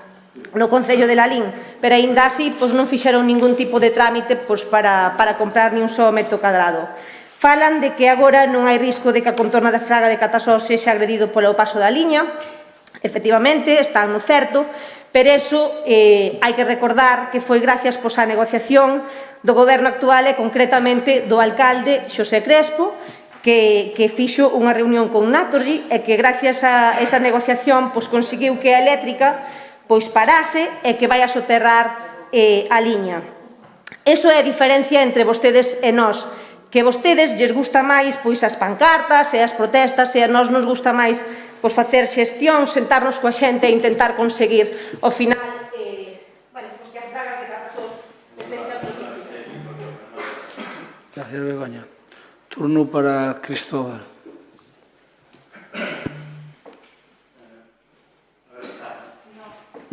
no Concello de Lalín, pero aínda así non fixeron ningún tipo de trámite para comprar ni un só metro cuadrado. Falan de que agora non hai risco de que a contorna da fraga de Catasós sexa agredido polo paso da liña. Efectivamente, están no certo, pero eso hai que recordar que foi gracias á negociación do goberno actual e concretamente do alcalde Xosé Crespo, que fixo unha reunión con Naturgy e que gracias a esa negociación conseguiu que a eléctrica parase e que vai a soterrar a liña. Eso é a diferencia entre vostedes e nós, que a vostedes lles gusta máis as pancartas e as protestas e a nós nos gusta máis facer xestión, sentarnos coa xente e intentar conseguir ao final que as fragas de Catasós sexan difíciles. Gracias, Begoña. Turno para Cristóbal.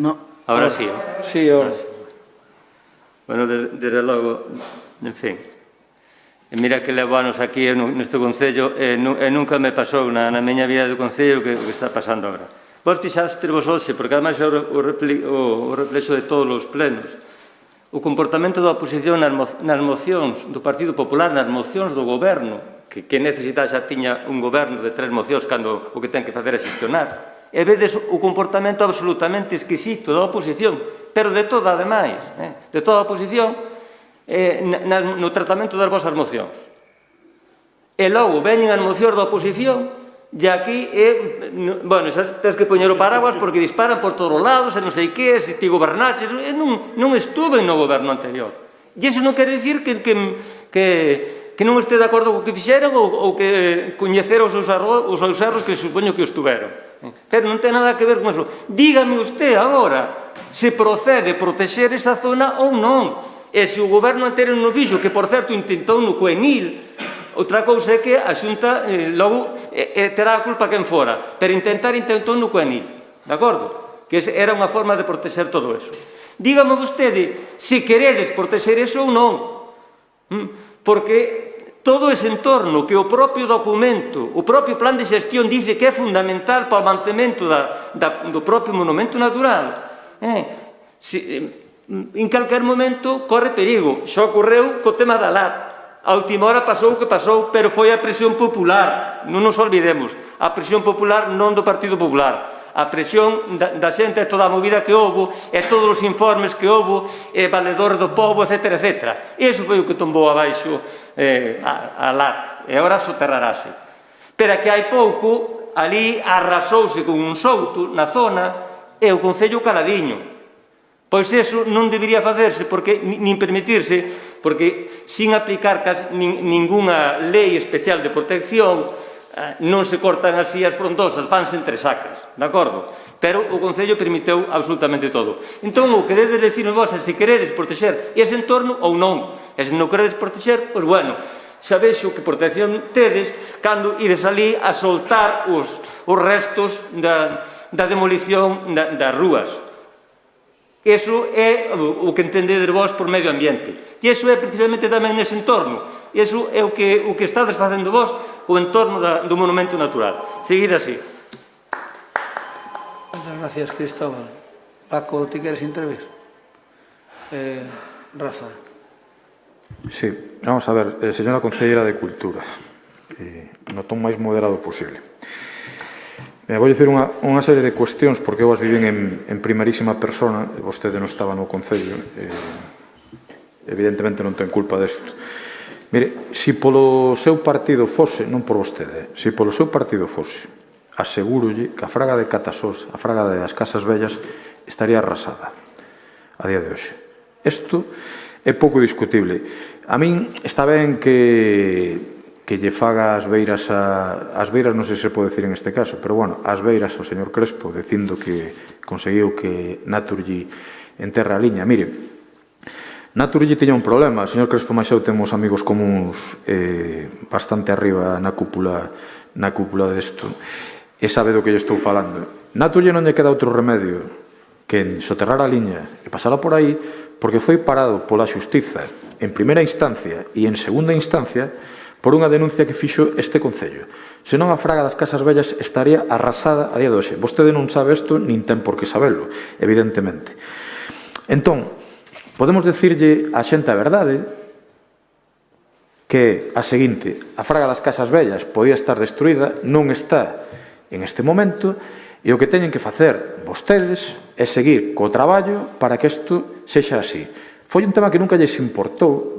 No. Ahora sí. Sí, ahora. Bueno, desde logo, en fin, mira que levo anos aquí neste Concello e nunca me pasou na miña vida do Concello o que está pasando agora. Vos fixastes hoxe, porque ademais é o reflexo de todos os plenos, o comportamento da oposición nas mocións do Partido Popular, nas mocións do Goberno, que necesita xa tiña un Goberno de 3 mocións cando o que ten que facer é xestionar, e vedes o comportamento absolutamente exquisito da oposición, pero de toda, ademais, de toda a oposición, no tratamento das vosas mocións. E logo veñen as mocións da oposición e aquí, bueno, tens que poñer o paraguas porque disparan por todos os lados e non sei que, se ti gobernaches, non estuve no goberno anterior. E iso non quere dicir que non este de acordo co que fixeron ou que coñeceron os seus erros que supoño que os tuveron. Pero non ten nada que ver con eso. Dígame usted agora se procede protexer esa zona ou non. E se o goberno anterior non fixo, que por certo intentou no Coenil, outra cousa é que a Xunta logo terá a culpa quen fora, pero intentou no Coenil, de acordo? Que era unha forma de protexer todo eso. Dígame vostede se queredes protexer eso ou non, porque todo ese entorno que o propio documento, o propio plan de xestión dice que é fundamental para o mantemento do propio monumento natural, en calquer momento corre perigo. Xa ocorreu co tema da LAT. A última hora pasou o que pasou, pero foi a presión popular. Non nos olvidemos. A presión popular non do Partido Popular. A presión da xente e toda a movida que houve, e todos os informes que houve, valedores do povo, etc. Iso foi o que tombou abaixo a LAT. E agora soterrarase. Pero que hai pouco, ali arrasouse con un souto na zona e o Concello caladiño. Pois iso non debería facerse, nin permitirse, porque sin aplicar ningunha lei especial de protección non se cortan así as frondosas, vanse entre sacas, de acordo? Pero o Concello permiteu absolutamente todo. Entón, o que dedes decirnos vos é se queredes protexer ese entorno ou non. E se non queredes protexer, pois bueno, sabedes o que protección tedes cando ides ali a soltar os restos da demolición das rúas. Iso é o que entendedes vos por medio ambiente. E iso é precisamente tamén nese entorno. Iso é o que estades facendo vos o entorno do monumento natural. Seguid así. Muchas gracias, Cristóbal. Paco, ¿te quieres intervenir? Rafa. Sí, vamos a ver, señora Conselleira de Cultura, no ton máis moderado posible. Vou dicir unha serie de cuestións porque eu as vivín en primerísima persona, e vostede non estaba no Concello, evidentemente non ten culpa desto. Mire, se polo seu partido fose, non por vostede, se polo seu partido fose, asegúrolle que a fraga de Catasós, a fraga das Casas Vellas, estaría arrasada a día de hoxe. Isto é pouco discutible. A min está ben que que lle faga as beiras non sei se pode decir en este caso, pero bueno, as beiras ao señor Crespo dicindo que conseguiu que Naturgy enterra a liña. Mire, Naturgy tiña un problema, o señor Crespo máis eu temos amigos comuns bastante arriba na cúpula desto, e sabe do que lle estou falando. Naturgy non lle queda outro remedio que soterrar a liña e pasala por aí, porque foi parado pola xustiza en primeira instancia e en segunda instancia por unha denuncia que fixo este Concello. Senón a Fraga das Casas Vellas estaría arrasada a día de hoxe. Vostede non sabe isto, nin ten por que sabelo, evidentemente. Entón, podemos dicirlle a xente a verdade que a seguinte: a Fraga das Casas Vellas podía estar destruída, non está en este momento, e o que teñen que facer vostedes é seguir co traballo para que isto sexa así. Foi un tema que nunca lles importou.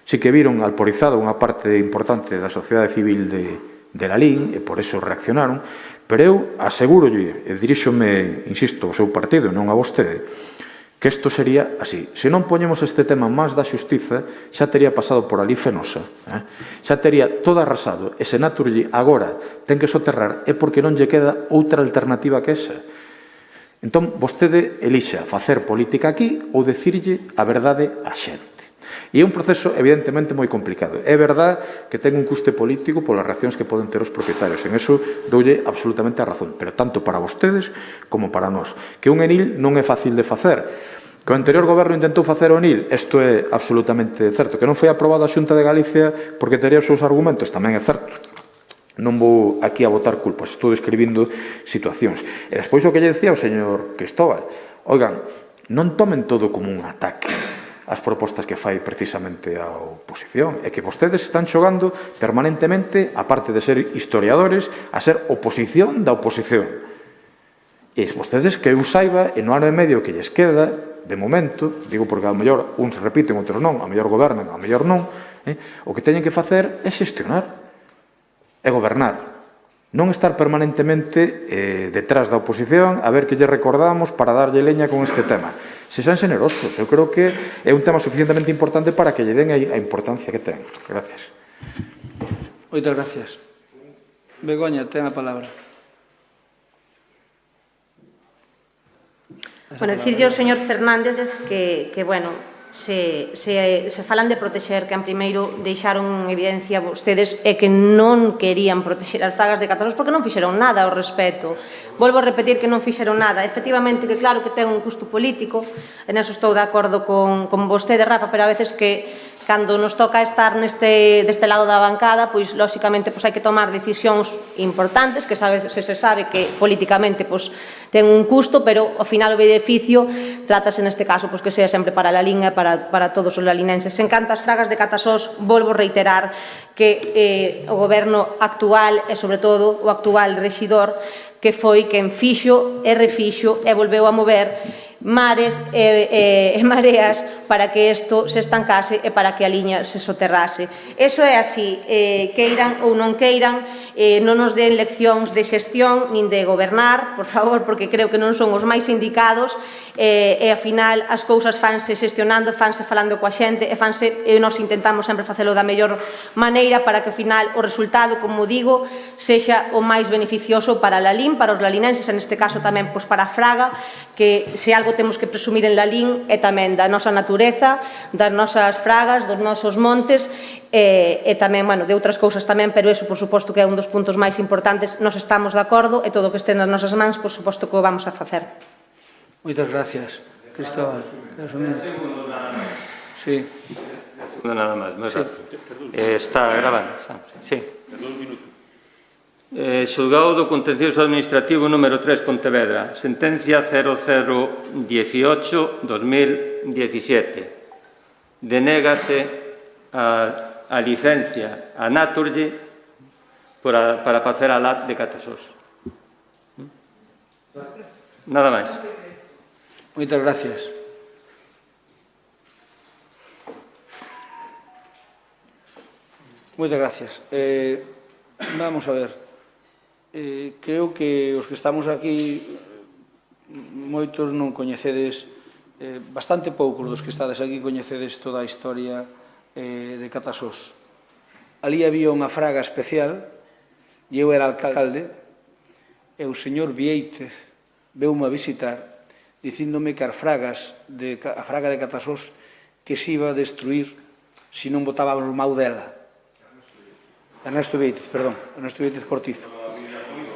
Sí que viron alporizado unha parte importante da sociedade civil de Lalín e por eso reaccionaron, pero eu asegúrolle, e diríxome, insisto, ao seu partido, non a vostede, que isto sería así. Se non poñemos este tema máis da xustiza, xa tería pasado por ali Fenosa, xa tería todo arrasado, e se Naturgy agora ten que soterrar é porque non lle queda outra alternativa que esa. Entón, vostede elixa facer política aquí ou decirlle a verdade á xente. E é un proceso evidentemente moi complicado. É verdade que ten un custe político polas reaccións que poden ter os propietarios. En eso doulle absolutamente a razón, pero tanto para vostedes como para nós. Que un ENIL non é fácil de facer. Que o anterior goberno intentou facer o ENIL, isto é absolutamente certo. Que non foi aprobado a Xunta de Galicia porque tería os seus argumentos, tamén é certo. Non vou aquí a botar culpas, estou describindo situacións. E despois o que lle decía o señor Cristóbal, oigan, non tomen todo como un ataque as propostas que fai precisamente a oposición, é que vostedes están xogando permanentemente, aparte de ser historiadores, a ser oposición da oposición. E vostedes que eu saiba, en o ano e medio que lles queda, de momento, digo porque a mellor uns repiten, outros non, a mellor gobernan, a mellor non, o que teñen que facer é xestionar, é gobernar. Non estar permanentemente detrás da oposición a ver que lle recordamos para darlle leña con este tema. Se sean generosos, eu creo que é un tema suficientemente importante para que lle den a importancia que ten. Gracias. Moitas gracias. Begoña, ten a palabra. Bueno, dicirlle ao señor Fernández que bueno, se falan de protexer, que en primeiro deixaron en evidencia vostedes é que non querían protexer as fragas de Catasos porque non fixeron nada ao respecto. Volvo a repetir que non fixeron nada. Efectivamente, que claro que ten un custo político, en eso estou de acordo con vostede, Rafa, pero a veces que cando nos toca estar deste lado da bancada, pois, lóxicamente, hai que tomar decisións importantes, que se sabe que políticamente ten un custo, pero ao final o beneficio trátase neste caso que sea sempre para a Lalín e para todos os lalinenses. En canto ás fragas de Catasós, volvo a reiterar que o goberno actual e, sobre todo, o actual rexidor, que foi quen fixo e refixo e volveu a mover mares e mareas para que isto se estancase e para que a liña se soterrase. Eso é así, queiran ou non queiran, non nos den leccións de xestión nin de gobernar, por favor, porque creo que non son os máis indicados, e ao final as cousas fanse xestionando, fanse falando coa xente e nós intentamos sempre facelo da mellor maneira para que ao final o resultado, como digo, sexa o máis beneficioso para a Lalín, para os lalinenses, en este caso tamén para a Fraga, que se algo temos que presumir en Lalín é tamén da nosa natureza, das nosas fragas, dos nosos montes e tamén, de outras cousas tamén, pero eso, por suposto, que é un dos puntos máis importantes. Nos estamos de acordo e todo o que este nas nosas mans, por suposto, que o vamos a facer. Moitas gracias. Cristóbal. Sí. Nada máis, máis rápido. Está grabando. Sí. Xulgado do Contencioso Administrativo número 3, Pontevedra, sentencia 0018-2017. Denégase a licencia a Naturgy para facer a LAT de Catasós. Nada máis. Moitas gracias. Moitas gracias. Vamos a ver. Creo que os que estamos aquí, moitos non coñecedes, bastante poucos dos que estades aquí coñecedes toda a historia de Catasós. ali había unha fraga especial, e eu era alcalde, e o señor Viéitez veume a visitar, dicíndome que a fraga de Catasós que se iba a destruir se non botábamos o mau dela. Ernesto Viéitez, perdón, Ernesto Viéitez Cortizo.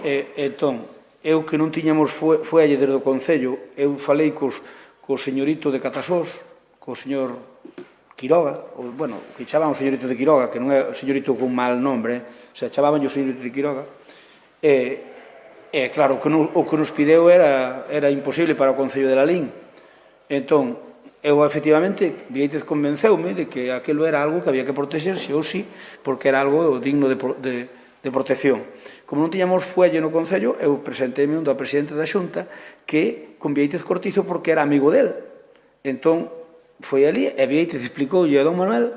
Entón, eu que non tiñamos fuelle desde o Concello, eu falei co señorito de Catasós, co señor Quiroga, bueno, que chamaban o señorito de Quiroga, que non é o señorito con mal nombre, se chamaban o señorito de Quiroga, claro, o que nos pideu era imposible para o Concello de Lalín. Entón, eu, efectivamente, Viéitez convenceume de que aquilo era algo que había que proteger, sí ou sí, porque era algo digno de protección. Como non tiñamos fuelle no Concello, eu presentéme ao presidente da Xunta que con Viéitez Cortizo porque era amigo del. Entón, foi ali, e Viéitez explicoulle a don Manuel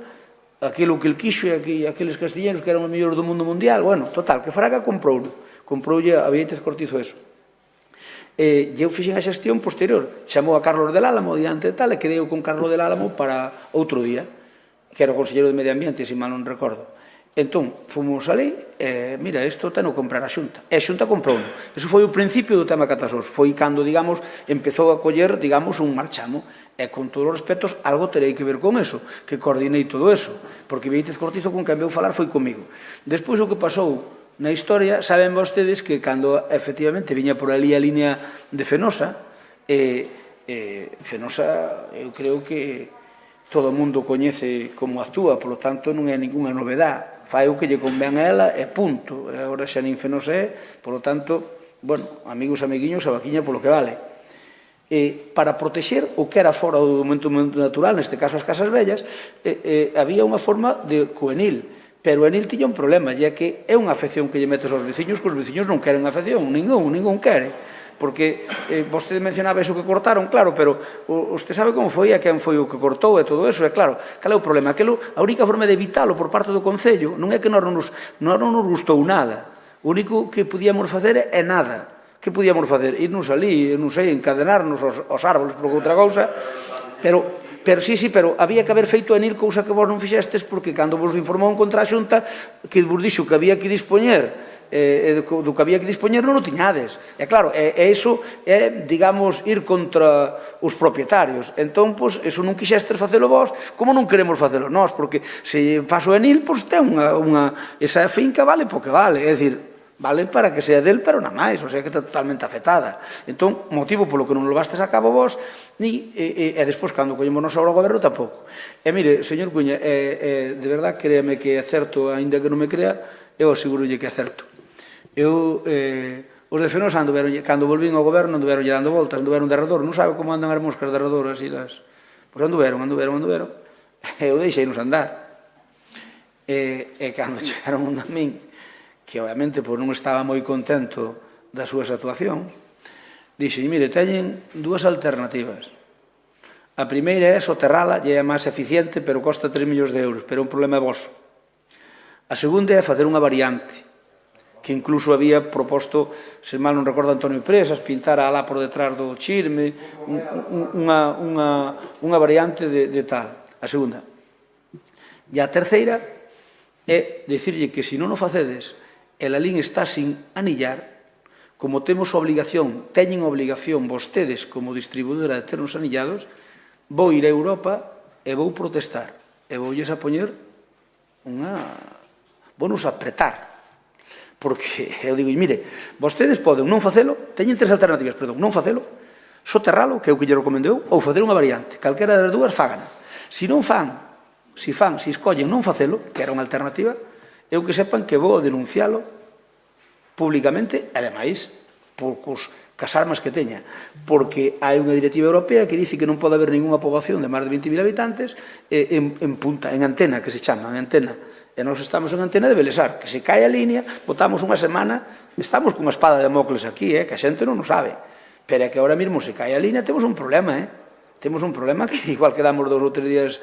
aquilo que el quixo e aqueles castellanos que eran os mellores do mundo mundial. Bueno, total, que Fraga comproulle a Viéitez Cortizo eso. E eu fixen a xestión posterior, chamou a Carlos del Álamo diante de tal, e quedei con Carlos del Álamo para outro día, que era o conselleiro de Medio Ambiente, se mal non recordo. Entón, fomos ali, mira, isto ten que comprar a Xunta. E a Xunta comprou. Eso foi o principio do tema Catasós. Foi cando, digamos, empezou a coller, digamos, un marchamo. E, con todos os respetos, algo terei que ver con eso, que coordinei todo eso. Porque Viéitez Cortizo, con quen veu falar, foi comigo. Despois, o que pasou na historia, saben vostedes que cando, efectivamente, viña por ali a línea de Fenosa, Fenosa, eu creo que todo o mundo coñece como actúa, polo tanto, non é ninguna novedade. Fai o que lle convén a ela e punto. Agora xa nin Fenosa é, polo tanto, bueno, amigos, amiguiños, a vaquiña polo que vale. Para protexer o que era fora do momento natural, neste caso as casas vellas, había unha forma de coenil. Pero o enil tiña un problema, ya que é unha afección que lle metes aos veciños, que os veciños non queren afección, ningún quere. Porque vostede mencionaba eso que cortaron, claro, pero usted sabe como foi, a quen foi o que cortou e todo eso, e claro, cal é o problema? A única forma de evitalo por parte do Concello non é que non nos gustou nada. O único que podíamos facer é nada. Que podíamos facer? Irnos ali, non sei, encadenarnos aos árboles por outra cousa, pero había que haber feito enil cousa que vos non fixestes, porque cando vos informou contra a Xunta que vos dixo que había que dispoñer do que había que dispoñer non o tiñades. E claro, iso é, digamos, ir contra os propietarios. Entón, iso non quixestes facelo vos, como non queremos facelo nós, porque se paso enil, ten esa finca vale porque vale, é dicir, vale para que sea del, pero nada máis, o sea que está totalmente afectada. Entón, motivo polo que non lo legastes a cabo vos, e despois, cando collemos nos ao goberno, tampouco. E mire, señor Cuña, de verdad, créame que é certo, ainda que non me crea, eu aseguro-lle que é certo. Os de Fenosa anduveron, cando volvín ao goberno, anduveron dando voltas, anduveron de redor, non sabe como andan as moscas de redor, así das... Pois anduveron, e eu deixei-nos andar. E cando chegaron a min, que obviamente non estaba moi contento das súas actuacións, dixe, mire, teñen dúas alternativas. A primeira é soterrala, e é máis eficiente, pero costa 3 millóns de euros, pero é un problema voso. A segunda é facer unha variante, que incluso había proposto, se mal non recordo, Antonio Presas, pintar alá por detrás do Chirme, unha variante de tal. A segunda. E a terceira é dicirlle que se non o facedes, el Lalín está sin anillar, como temos obligación, teñen obligación vostedes como distribuidora de ternos anillados, vou ir a Europa e vou protestar. E voulles a poñer vounos apretar. Porque eu digo, mire, vostedes poden non facelo, teñen tres alternativas, perdón, non facelo, soterralo, que é o que lle recomendou, ou facer unha variante. Calquera das dúas fágana. Se non fan, se escollen non facelo, que era unha alternativa, eu que sepan que vou denuncialo públicamente, ademais, cas armas que teña, porque hai unha directiva europea que dice que non pode haber ninguna poboación de máis de 20.000 habitantes en punta, en antena, que se chama, en antena. E nós estamos en antena de Belesar, que se cae a línea, botamos unha semana, estamos con unha espada de Damocles aquí, que a xente non o sabe, pero é que ahora mesmo se cae a línea, temos un problema, temos un problema que igual quedamos 2 ou 3 días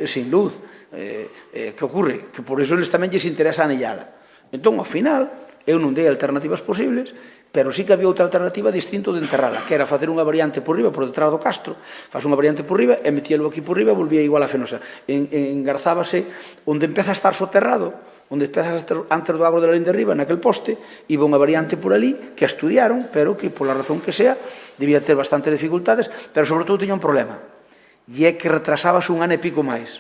sin luz. Que ocorre? Que por iso eles tamén lles interesa anillala. Entón, ao final, eu non dei alternativas posibles, pero sí que había outra alternativa distinto de enterrala, que era facer unha variante por riba, por detrás do Castro, faz unha variante por riba, e metíalo aquí por riba, volvía igual a Fenosa. Engarzábase onde empeza a estar soterrado, onde empezas antes do agro de la línea de arriba, naquel poste, iba unha variante por ali que estudiaron, pero que, pola razón que sea, debía ter bastantes dificultades, pero sobre todo tiña un problema, e é que retrasabas un ano e pico máis,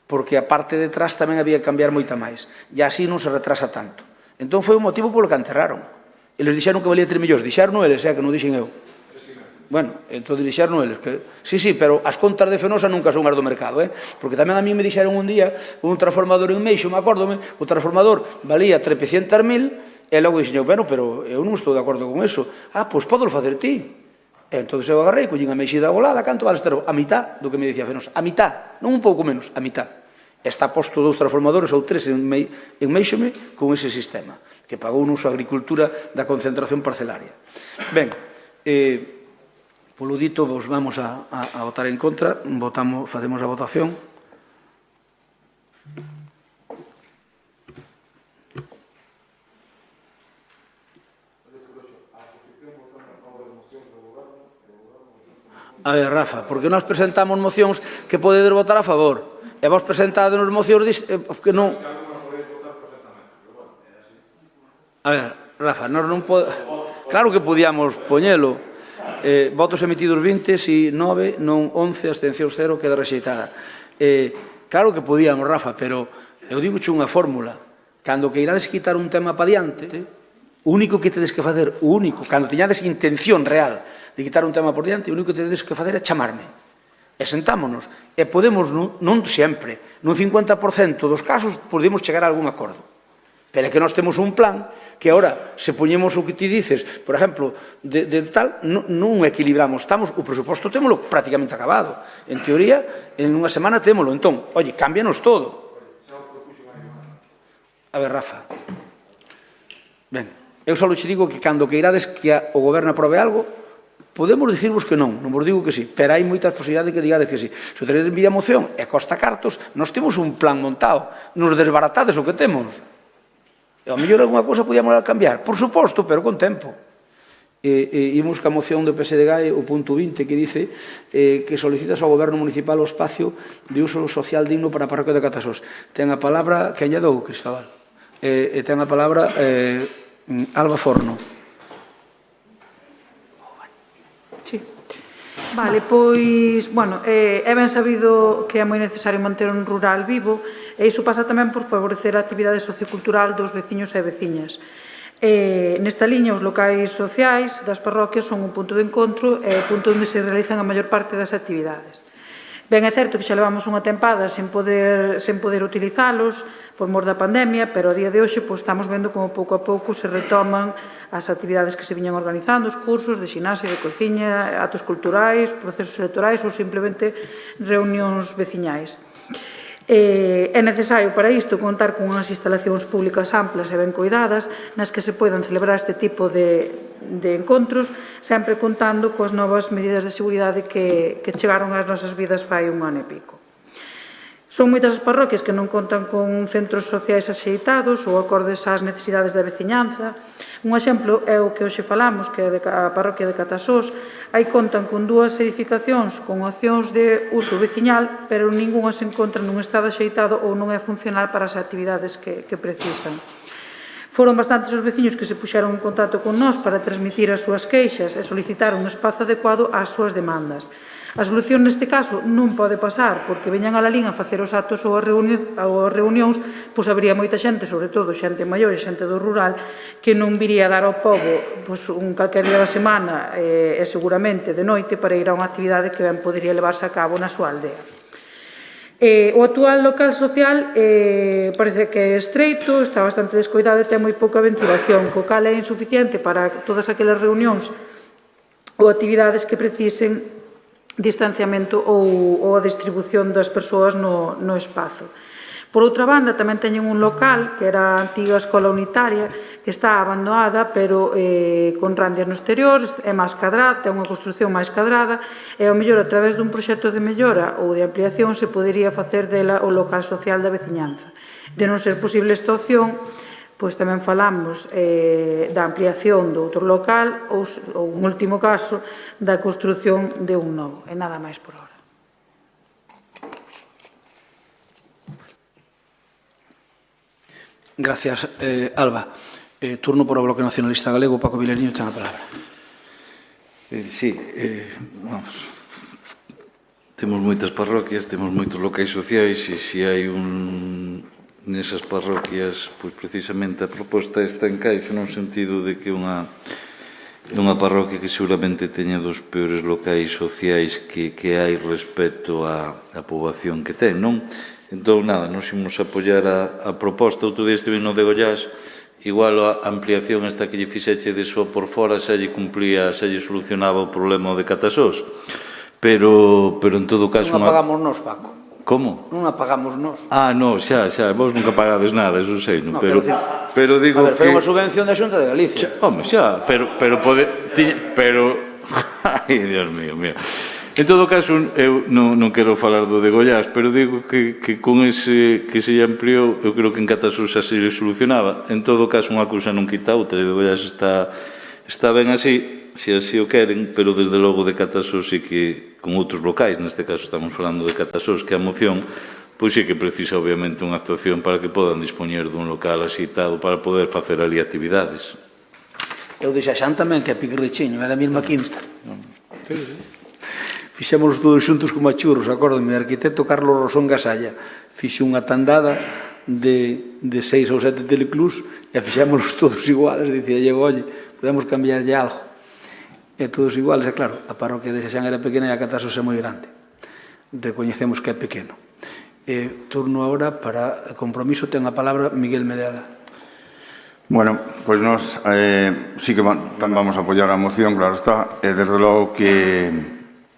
porque a parte de atrás tamén había que cambiar moita máis, e así non se retrasa tanto. Entón foi un motivo polo que enterraron. Eles dixeron que valía 3 millóns, dixeron eles, que non dixen eu. Bueno, entón dixeron eles que... Sí, pero as contas de Fenosa nunca son as do mercado, porque tamén a mí me dixeron un día un transformador en Meixo, me acórdome, o transformador valía 300.000 e logo dixen eu, bueno, pero eu non estou de acordo con eso. Pois podo facer ti. E entón eu agarrei, collín a Meixida volada, canto vale estar? A mitad do que me dicía Fenosa. A mitad, non un pouco menos, a mitad. Está posto 2 transformadores ou 3 en Meixome con ese sistema, que pagou a agricultura da concentración parcelaria. Ben, polo dito, vos vamos a votar en contra, facemos a votación. A ver, Rafa, porque nós presentamos mocións que podedes votar a favor, e vos presentades mocións que non... A ver, Rafa, nós non podemos... Claro que podíamos poñelo. Votos emitidos 20, si 9, non 11, abstencións 0, queda rexeitada. Claro que podíamos, Rafa, pero eu digo che unha fórmula. Cando que irades quitar un tema pa diante, o único que tedes que facer, cando teñades intención real de quitar un tema por diante, o único que tedes que facer é chamarme. E sentámonos. E podemos, non sempre, nun 50% dos casos, podemos chegar a algún acordo. Pero é que nós temos un plan que ahora, se poñemos o que ti dices, por exemplo, de tal, non equilibramos, o presuposto témolo prácticamente acabado. En teoría, en unha semana témolo. Entón, oye, cámbianos todo. A ver, Rafa. Ben, eu só che digo que cando que irades que o goberno aprobe algo, podemos dicirvos que non vos digo que sí, pero hai moitas posibilidades de que digades que sí. Se o teredes en vía moción e costa cartos, nós temos un plan montado, nos desbaratades o que temos. E ao mellor alguna cousa podíamos cambiar, por suposto, pero con tempo. Imos ca moción do PSDG, o punto 20, que dice que solicitas ao Goberno Municipal o espacio de uso social digno para a parroquia de Catasós. Ten a palabra, que lle dou, Cristóbal? Ten a palabra Alba Forno. Vale, pois, bueno, é ben sabido que é moi necesario manter un rural vivo e iso pasa tamén por favorecer a actividade sociocultural dos veciños e veciñas. Nesta liña, os locais sociais das parroquias son un punto de encontro e o punto onde se realizan a maior parte das actividades. Ben, é certo que xa levamos unha tempada sen poder utilizalos por mor da pandemia, pero a día de hoxe estamos vendo como pouco a pouco se retoman as actividades que se viñan organizando, os cursos de xinasio, de cociña, actos culturais, procesos electorais ou simplemente reunións veciñais. É necesario para isto contar con unhas instalacións públicas amplas e ben coidadas nas que se poidan celebrar este tipo de encontros, sempre contando coas novas medidas de seguridade que chegaron ás nosas vidas fai un ano e pico. Son moitas as parroquias que non contan con centros sociais axeitados ou acordes ás necesidades da veciñanza. Un exemplo é o que hoxe falamos, que é a parroquia de Catasós. Aí contan con 2 edificacións con opcións de uso veciñal, pero ningunha se encontra nun estado axeitado ou non é funcional para as actividades que precisan. Foron bastantes os veciños que se puxeron en contacto con nós para transmitir as súas queixas e solicitar un espazo adecuado ás súas demandas. A solución neste caso non pode pasar porque veñan a Lalín a facer os actos ou as reunións, pois habría moita xente, sobre todo xente maior e xente do rural, que non viría a dar ao pobo un calquer día da semana e seguramente de noite para ir a unha actividade que ben podería levarse a cabo na súa aldea. O actual local social parece que é estreito, está bastante descoidado e ten moi pouca ventilación, co cal é insuficiente para todas aquelas reunións ou actividades que precisen distanciamento ou a distribución das persoas no espazo. Por outra banda, tamén teñen un local, que era a antiga escola unitaria, que está abandonada, pero con randias no exterior, é máis cadrada, ten unha construción máis cadrada, e ao mellor, a través dun proxecto de mellora ou de ampliación, se podería facer dela o local social da veciñanza. De non ser posible esta opción, pois tamén falamos da ampliación do outro local ou, en último caso, da construción de un novo. E nada máis por ahora. Gracias, Alba. Turno por o Bloque Nacionalista Galego. Paco Vilariño ten a palabra. Sí, vamos. Temos moitas parroquias, temos moitos locais sociais e se hai nesas parroquias, pois precisamente a proposta esta encaixa no sentido de que é unha parroquia que seguramente teña dos peores locais sociais que hai respecto á poboación que ten, non? Entón, nada, nos imos apoiar a proposta. Outro día estive no de Goiás, igual a ampliación esta que lle fixeche de só por fora xa lle cumplía, xa lle solucionaba o problema de Catasós. Pero en todo caso... Non apagamos nós, Paco. Como? Non apagamos nós. No, xa, vos nunca pagades nada, eso sei, non? Pero digo que... A ver, foi unha subvención da Xunta de Galicia. Home, xa, pero pode... Ai, Dios mío, mira. En todo caso, eu non quero falar do de Goiás, pero digo que con ese que se ampliou, eu creo que en Catasós xa se solucionaba. En todo caso, unha cousa non quita outra, e de Goiás está ben así, se así o queren, pero desde logo de Catasós sí que, con outros locais, neste caso estamos falando de Catasós, que a moción, pois sí que precisa obviamente unha actuación para que podan dispoñer dun local asitado para poder facer ali actividades. Eu de Xaxán tamén, que é Piquirrichiño, é da mesma quinta. Fixémonos todos xuntos como a churros, acórdame, o arquitecto Carlos Rosón Gasalla fixe unha tandada de 6 ou 7 teleclús e fixémonos todos iguales, dicía, oye, podemos cambiarlle algo. E todos iguales, e claro, a parroquia de Xaxán era pequena e a Catasós é moi grande. Recoñecemos que é pequeno. Turno agora para compromiso, ten a palabra Miguel Medela. Bueno, pois nós sí que vamos a apoiar a moción, claro está, e desde logo que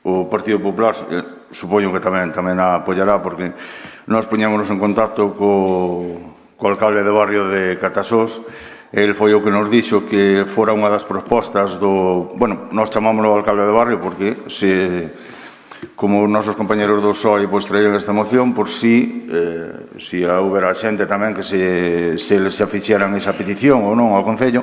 o Partido Popular supoño que tamén a apoiará, porque nós poñémonos en contacto co alcalde de barrio de Catasós. El foi o que nos dixo que fora unha das propostas do... Bueno, nós chamámoslo alcalde de barrio porque como os nosos compañeros do PSOE traían esta moción, por si houbera xente tamén que se fixeran esa petición ou non ao Concello.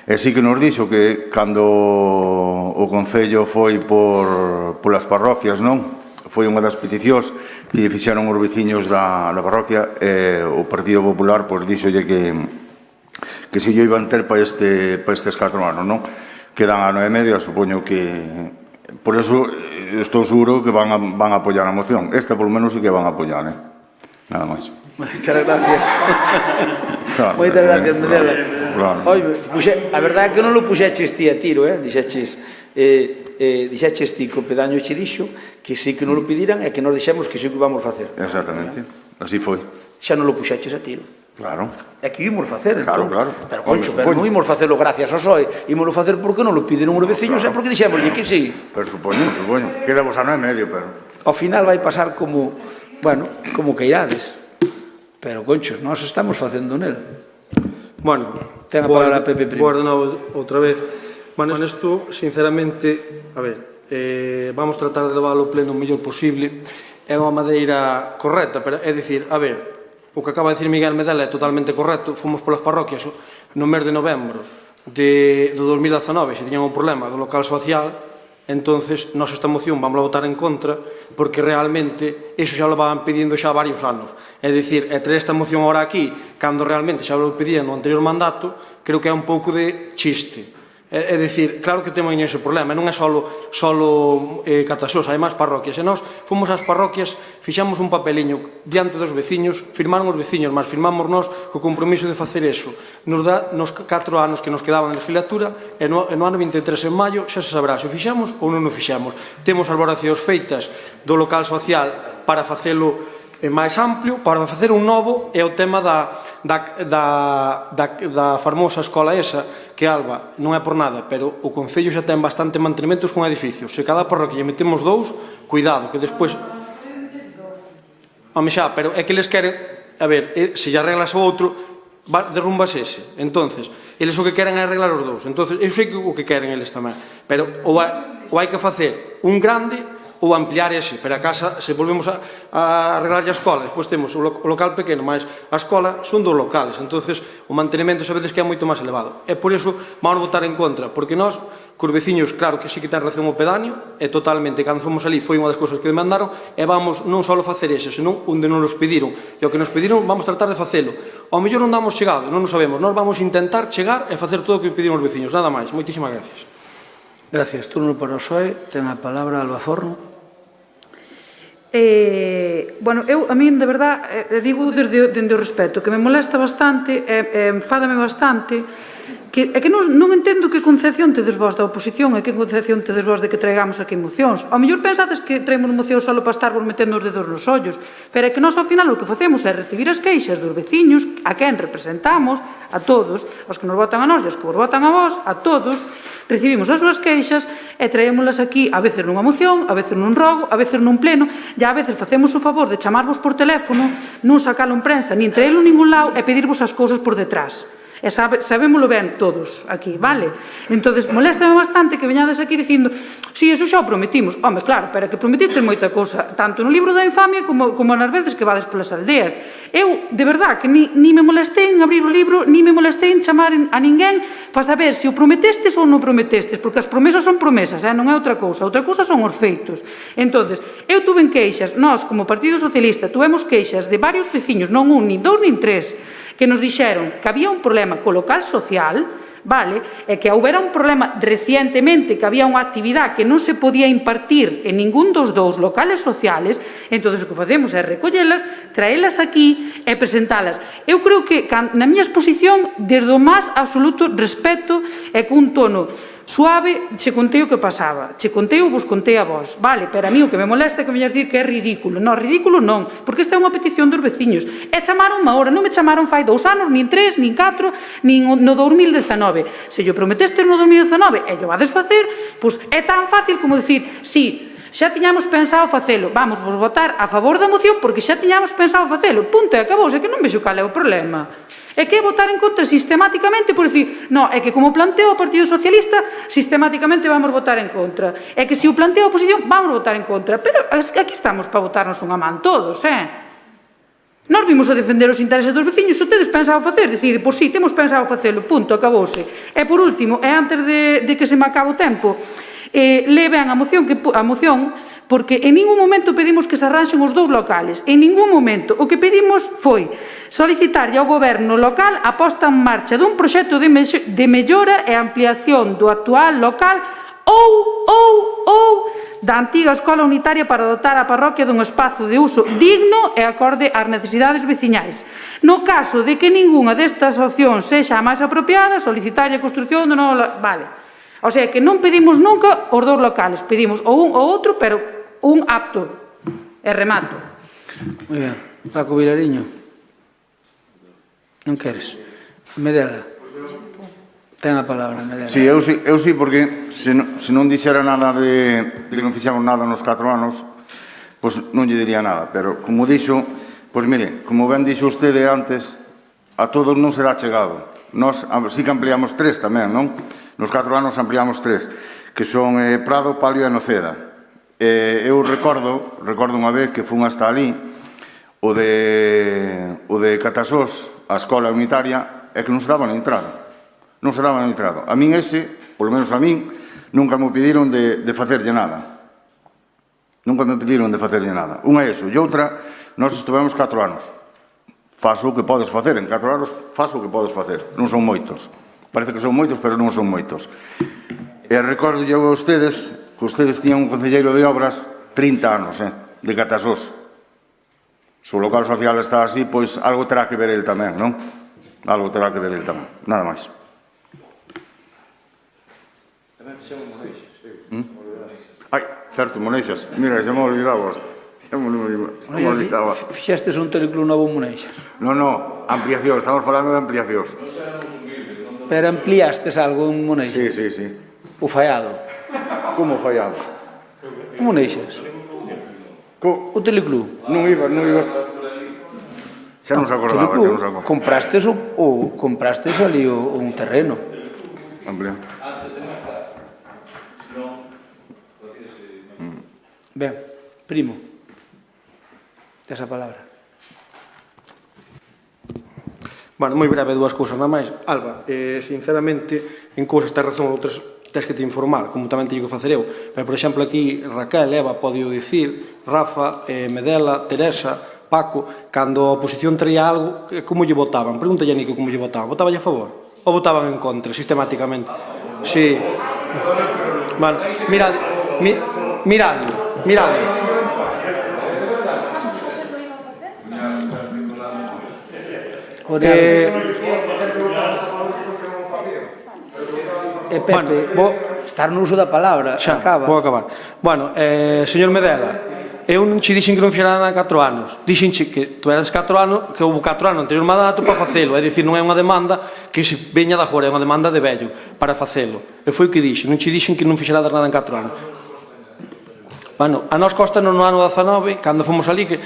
E sí que nos dixo que cando o Concello foi polas parroquias, non? Foi unha das peticións que fixeron os veciños da parroquia, e o Partido Popular dixolle que se yo iban ter para estes 4 anos, non? Quedan ano e medio, supoño que... Por eso estou seguro que van a apoiar a moción. Esta, polo menos, sí que van a apoiar, nada máis. Moitas gracias. Moitas gracias, Medela. A verdade é que non lo puxeches ti a tiro, dixeches ti que o pedaño che dixo que sí que non lo pediran e que nos dixemos que sí que vamos facer. Exactamente, así foi. Xa non lo puxeches a tiro. Claro. É que ímos facer, entón. Claro. Pero, concho, non ímos facelo gracias ao PSOE. Ímos facer porque non lo pidieron os veciños, é porque dixémoslle que sí. Pero supoño. Quedamos ano e medio, pero... Ao final vai pasar como, como que irades. Pero, conchos, nós estamos facendo nel. Bueno, ten a palabra Pepe Primo. Vou ordenar outra vez. Bueno, isto, sinceramente, a ver, vamos tratar de leválo ao pleno o mellor posible. É unha madeira correcta, pero é dicir, a ver, o que acaba de dicir Miguel Medela é totalmente correcto. Fomos polas parroquias no mes de novembro do 2019, se tiñan un problema do local social, entonces nós esta moción vamos a votar en contra, porque realmente iso xa lo van pedindo xa varios anos. É dicir, traer esta moción ahora aquí, cando realmente xa lo pedían no anterior mandato, creo que é un pouco de chiste. É dicir, claro que temos ese problema, non é só Catasós, hai máis parroquias. E nós fomos ás parroquias, fixamos un papeliño diante dos veciños, firmaron os veciños, mas firmamos nós co compromiso de facer eso. Nos dá nos 4 anos que nos quedaban de legislatura, e no ano 23 en maio xa se saberá se o fixamos ou non o fixamos. Temos as valoracións feitas do local social para facelo máis amplio, para facer un novo, é o tema da famosa escola esa, que Alba non é por nada, pero o Concello xa ten bastante mantenementos con edificios. Se cada parroquia metemos 2, cuidado, que despois... Home xa, pero é que eles queren... A ver, se lle arreglas o outro, derrumbas ese. Entonces, eles o que queren é arreglar os 2. Entonces, eu sei o que queren eles tamén. Pero ou hai que facer un grande ou ampliar ese, pero a casa, se volvemos a arreglar a escola, despois temos o local pequeno, mas a escola son dos locales, entonces o mantenimento a veces que é moito máis elevado. E por iso vamos votar en contra, porque nós, cos veciños, claro que sí que ten razón o pedáneo, e totalmente, cando fomos ali foi unha das cousas que demandaron, e vamos non só facer ese, senón onde non nos pediron, e o que nos pediron vamos tratar de facelo. Ao mellor non damos chegado, non o sabemos, nós vamos intentar chegar e facer todo o que pediron os veciños, nada máis. Moitísimas gracias. Gracias. Turno para o PSOE. Ten a palabra Alba Forno. Bueno, eu, a min, de verdad, digo dende o respeto, que me molesta bastante, enfádame bastante, é que non entendo que concepción tedes vós da oposición e que concepción tedes vós de que traigamos aquí mocións. Ao mellor pensades que traemos mocións só para estar vos metendo os dedos nos ollos, pero é que nós ao final o que facemos é recibir as queixas dos veciños, a quen representamos, a todos, aos que nos votan a nós e aos que vos votan a vós, a todos, recibimos as súas queixas e traémolas aquí, a veces nunha moción, a veces nun rogo, a veces nun pleno, e a veces facemos o favor de chamarvos por teléfono, non sacalo en prensa, nin traelo en ningún lado e pedirvos as cousas por detrás. E sabémoslo ben todos aquí, vale? Entonces, moléstame bastante que veñades aquí dicindo si, eso xa o prometimos. Home, claro, pero que prometiste moita cousa, tanto no libro da infamia como nas veces que vades polas aldeas. Eu, de verdad, que ni me molestei en abrir o libro, ni me molestei en chamar a ninguén para saber se o prometestes ou non prometestes, porque as promesas son promesas, non é outra cousa son os feitos. Entonces, eu tuve queixas, nós, como Partido Socialista, tuvemos queixas de varios veciños, non un, nin dous, nin tres, que nos dixeron que había un problema co local social, vale, e que houbera un problema recientemente, que había unha actividade que non se podía impartir en ningún dos dous locales sociales, entón o que facemos é recollelas, traelas aquí e presentalas. Eu creo que na miña exposición, desde o máis absoluto respeto e cun tono suave, che contei o que pasaba, che contei ou vos contei a vos, vale, pero a mí o que me molesta é que me dicir que é ridículo. Non, ridículo non, porque esta é unha petición dos veciños. E chamaron agora, non me chamaron fai 2 anos, nin 3, nin 4, nin no 2019. Se yo prometeste no 2019 e yo vades facer, pois é tan fácil como dicir, sí, xa tiñamos pensado facelo, vamos vos votar a favor da moción porque xa tiñamos pensado facelo, punto, e acabouse, que non vexo cal é o problema. É que é votar en contra sistemáticamente por dicir, non, é que como planteo o Partido Socialista, sistemáticamente vamos votar en contra. É que se o planteo a oposición, vamos votar en contra. Pero aquí estamos para votarnos unha man todos, Nós vimos a defender os intereses dos veciños, se tedes pensado facer, decide, pois sí, temos pensado facelo, punto, acabouse. E por último, e antes de que se me acabe o tempo, le ben a moción, porque en ningún momento pedimos que se arranxen os dous locales, en ningún momento. O que pedimos foi solicitarlle ao goberno local a posta en marcha dun proxecto de mellora e ampliación do actual local ou da antiga escola unitaria para dotar a parroquia dun espazo de uso digno e acorde ás necesidades veciñais. No caso de que ningunha destas opcións sexa a máis apropiada, solicitarlle a construción do novo... Vale. O sea, que non pedimos nunca os dous locales, pedimos ou un ou outro, pero un apto. E remato. Moi ben. Paco Vilariño. Non queres? Medela. Ten a palabra, Medela. Sí, eu sí, porque se non dixera nada de que non fixamos nada nos 4 anos, pois non lle diría nada. Pero, como dixo, pois mire, como ben dixo vostede antes, a todos non será chegado. Nós sí que ampliamos 3 tamén, non? Nos 4 anos ampliamos 3, que son Prado, Palio e Noceda. Eu recordo unha vez que fun hasta ali, o de Catasós, a escola unitaria, é que non se daba na entrada. Non se daba na entrada. A min ese, polo menos a min, nunca me pediron de facerlle nada. Nunca me pediron de facerlle nada. Unha é iso. E outra, nós estivemos 4 anos. Faso o que podes facer. En 4 anos, faso o que podes facer. Non son moitos. Parece que son moitos, pero non son moitos. E recordo eu a ustedes que ustedes tiñan un concelleiro de obras 30 anos, de Catasós. Se o local social está así, pois algo terá que ver el tamén, non? Algo terá que ver el tamén. Nada máis. Ai, certo, Moneixas. Mira, xa me olvidaba. Xa me olvidaba. Fixestes un teleclub novo en Moneixas? Non, ampliación. Estamos falando de ampliacións. Pero ampliastes algo en Moneixas? Sí. O fallado? Como fallado? En Moneixas? O teleclub? Non iba. Xa non se acordaba. Comprastes ali un terreno. Ben, Primo, tes a palabra. Bueno, moi breve, dúas cousas nada máis. Alba, sinceramente, en cousas tens razón, outras tens que te informar, como tamén teño que facer eu. Pero, por exemplo, aquí Raquel, Eva, pode dicir, Rafa, Medela, Teresa, Paco, cando a oposición traía algo, como lle votaban? Pregúntalle a Nico como lle votaban. Votaban a favor? Ou votaban en contra, sistemáticamente? Sí. Bueno, miradlo. Pepe, estar no uso da palabra, acaba. Vou acabar. Bueno, señor Medela, eu non che dixen que non fixera nada 4 anos. Dixenche que tu eras 4 anos, que houve 4 anos anterior mandato para facelo. É dicir, non é unha demanda que se veña da fora, é unha demanda de vello para facelo. E foi o que dixen, non che dixen que non fixera nada en 4 anos. Bueno, a nos costa no ano 19, cando fomos ali, que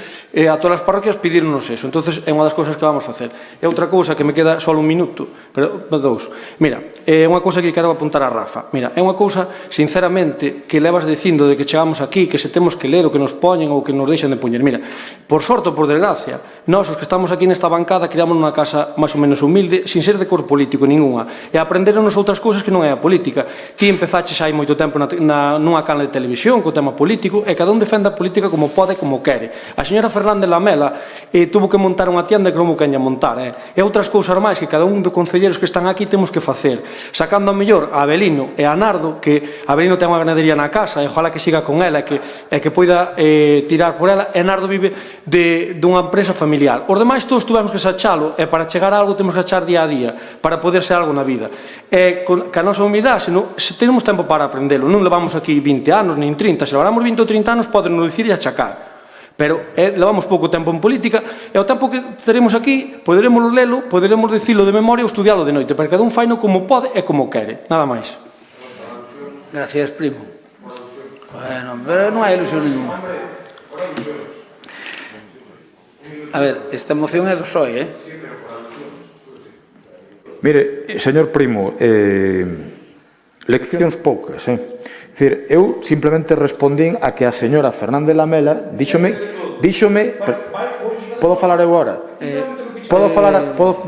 a todas as parroquias pidíronos eso. Entonces é unha das cousas que vamos facer. E outra cousa que me queda só un minuto, pero dous. Mira, é unha cousa que quero apuntar a Rafa. Mira, é unha cousa, sinceramente, que levas dicindo de que chegamos aquí, que se temos que ler o que nos poñen ou que nos deixan de poñer. Mira, por sorte ou por desgracia, nós os que estamos aquí nesta bancada criamos nunha casa máis ou menos humilde, sin ser de cor político ninguna. E aprenderonos outras cousas que non é a política. Ti empezaches hai moito tempo nunha canal de televisión co tema político, e cada un defende a política como pode e como quere. A señora Fernández Lamela tuvo que montar unha tienda que non mo queña montar. E outras cousas máis que cada un dos concelleiros que están aquí temos que facer. Sacando a mellor a Abelino e a Nardo, que Abelino ten unha ganadería na casa, e ojalá que siga con ela e que poida tirar por ela, e Nardo vive dunha empresa familiar. Os demais todos tuvemos que sachalo, e para chegar a algo temos que achar día a día, para poder ser algo na vida. E que a nosa humildade, se temos tempo para aprendelo, non levamos aquí 20 anos, nin 30, se levamos 20 ou 30 anos, poden nos dicir e achacar. Pero levamos pouco tempo en política, e o tempo que teremos aquí, poderemos lelo, poderemos dicilo de memoria ou estudialo de noite, para cada un faino como pode e como quere. Nada máis. Gracias, Primo. Bueno, pero non hai ilusión ninguna. A ver, esta moción é do PSOE, Mire, señor Primo, leccións poucas, Dicir, eu simplemente respondín a que a señora Fernández Lamela díxome, podo falar eu agora?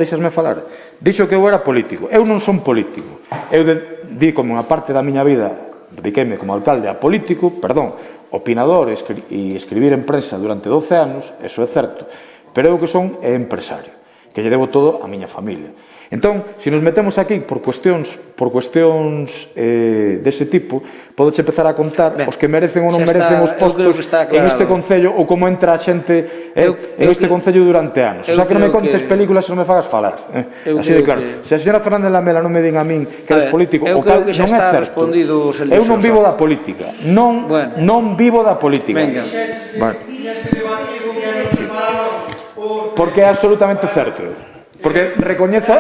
Deixasme falar? Dixo que eu era político. Eu non son político. Eu di como unha parte da miña vida, dediqueime como alcalde a político, opinador e escribir en prensa durante 12 anos, eso é certo, pero eu que son empresario, que lle debo todo a miña familia. Entón, se nos metemos aquí por cuestións dese tipo, podoche empezar a contar os que merecen ou non merecen os postos en este concello ou como entra a xente en este concello durante anos. O sea, que non me contes películas e non me fagas falar. Así de claro. Se a señora Fernández Lamela non me din a min que eres político, o cal non é certo. Eu non vivo da política. Non vivo da política. Porque é absolutamente certo. Porque recoñezo,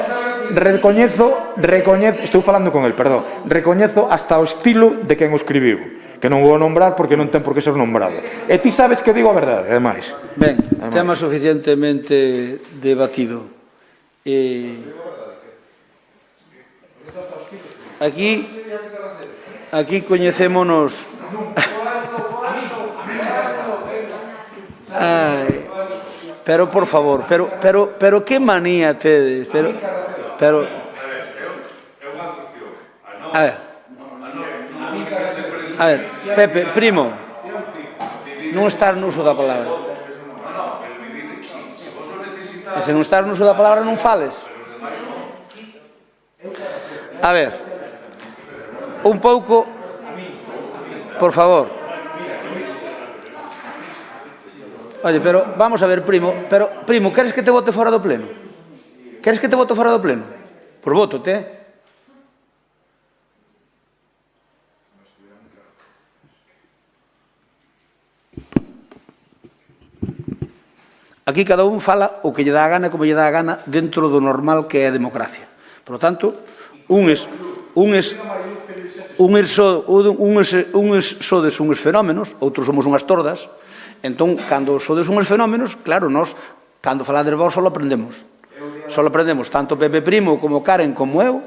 estou falando con el, perdón, recoñezo hasta o estilo de quen o escribiu, que non vou nombrar porque non ten por que ser nombrado. E ti sabes que digo a verdade, ademais. Ben, tema suficientemente debatido. Aquí coñecémonos... Pero, por favor, pero que manía tedes? Pero... A ver, Pepe, Primo, non estar no uso da palabra. E se non estar no uso da palabra non fales. A ver, un pouco, por favor. Oye, pero vamos a ver, Primo, queres que te vote fora do pleno? Queres que te vote fora do pleno? Por voto-te, Aquí cada un fala o que lle dá a gana como lle dá a gana dentro do normal que é a democracia. Por lo tanto, uns sodes uns fenómenos, outros somos unhas tordas. Entón, cando sodes uns fenómenos, claro, nós, cando falades vos, só aprendemos. Só aprendemos, tanto Pepe Primo como Karen como eu,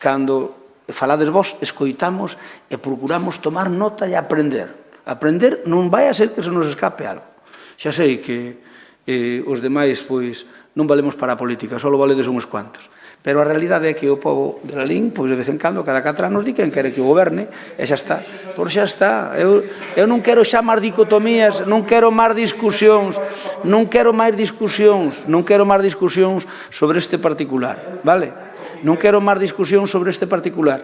cando falades vos, escoitamos e procuramos tomar nota e aprender. Aprender non vai a ser que se nos escape algo. Xa sei que os demais pois non valemos para a política, só valedes uns cuantos. Pero a realidade é que o povo de Lalín, pois de vez en cando, cada 4 anos, di quen quere que o goberne, e xa está. Por xa está. Eu non quero xa máis dicotomías, non quero máis discusións, non quero máis discusións sobre este particular, vale? Non quero máis discusións sobre este particular.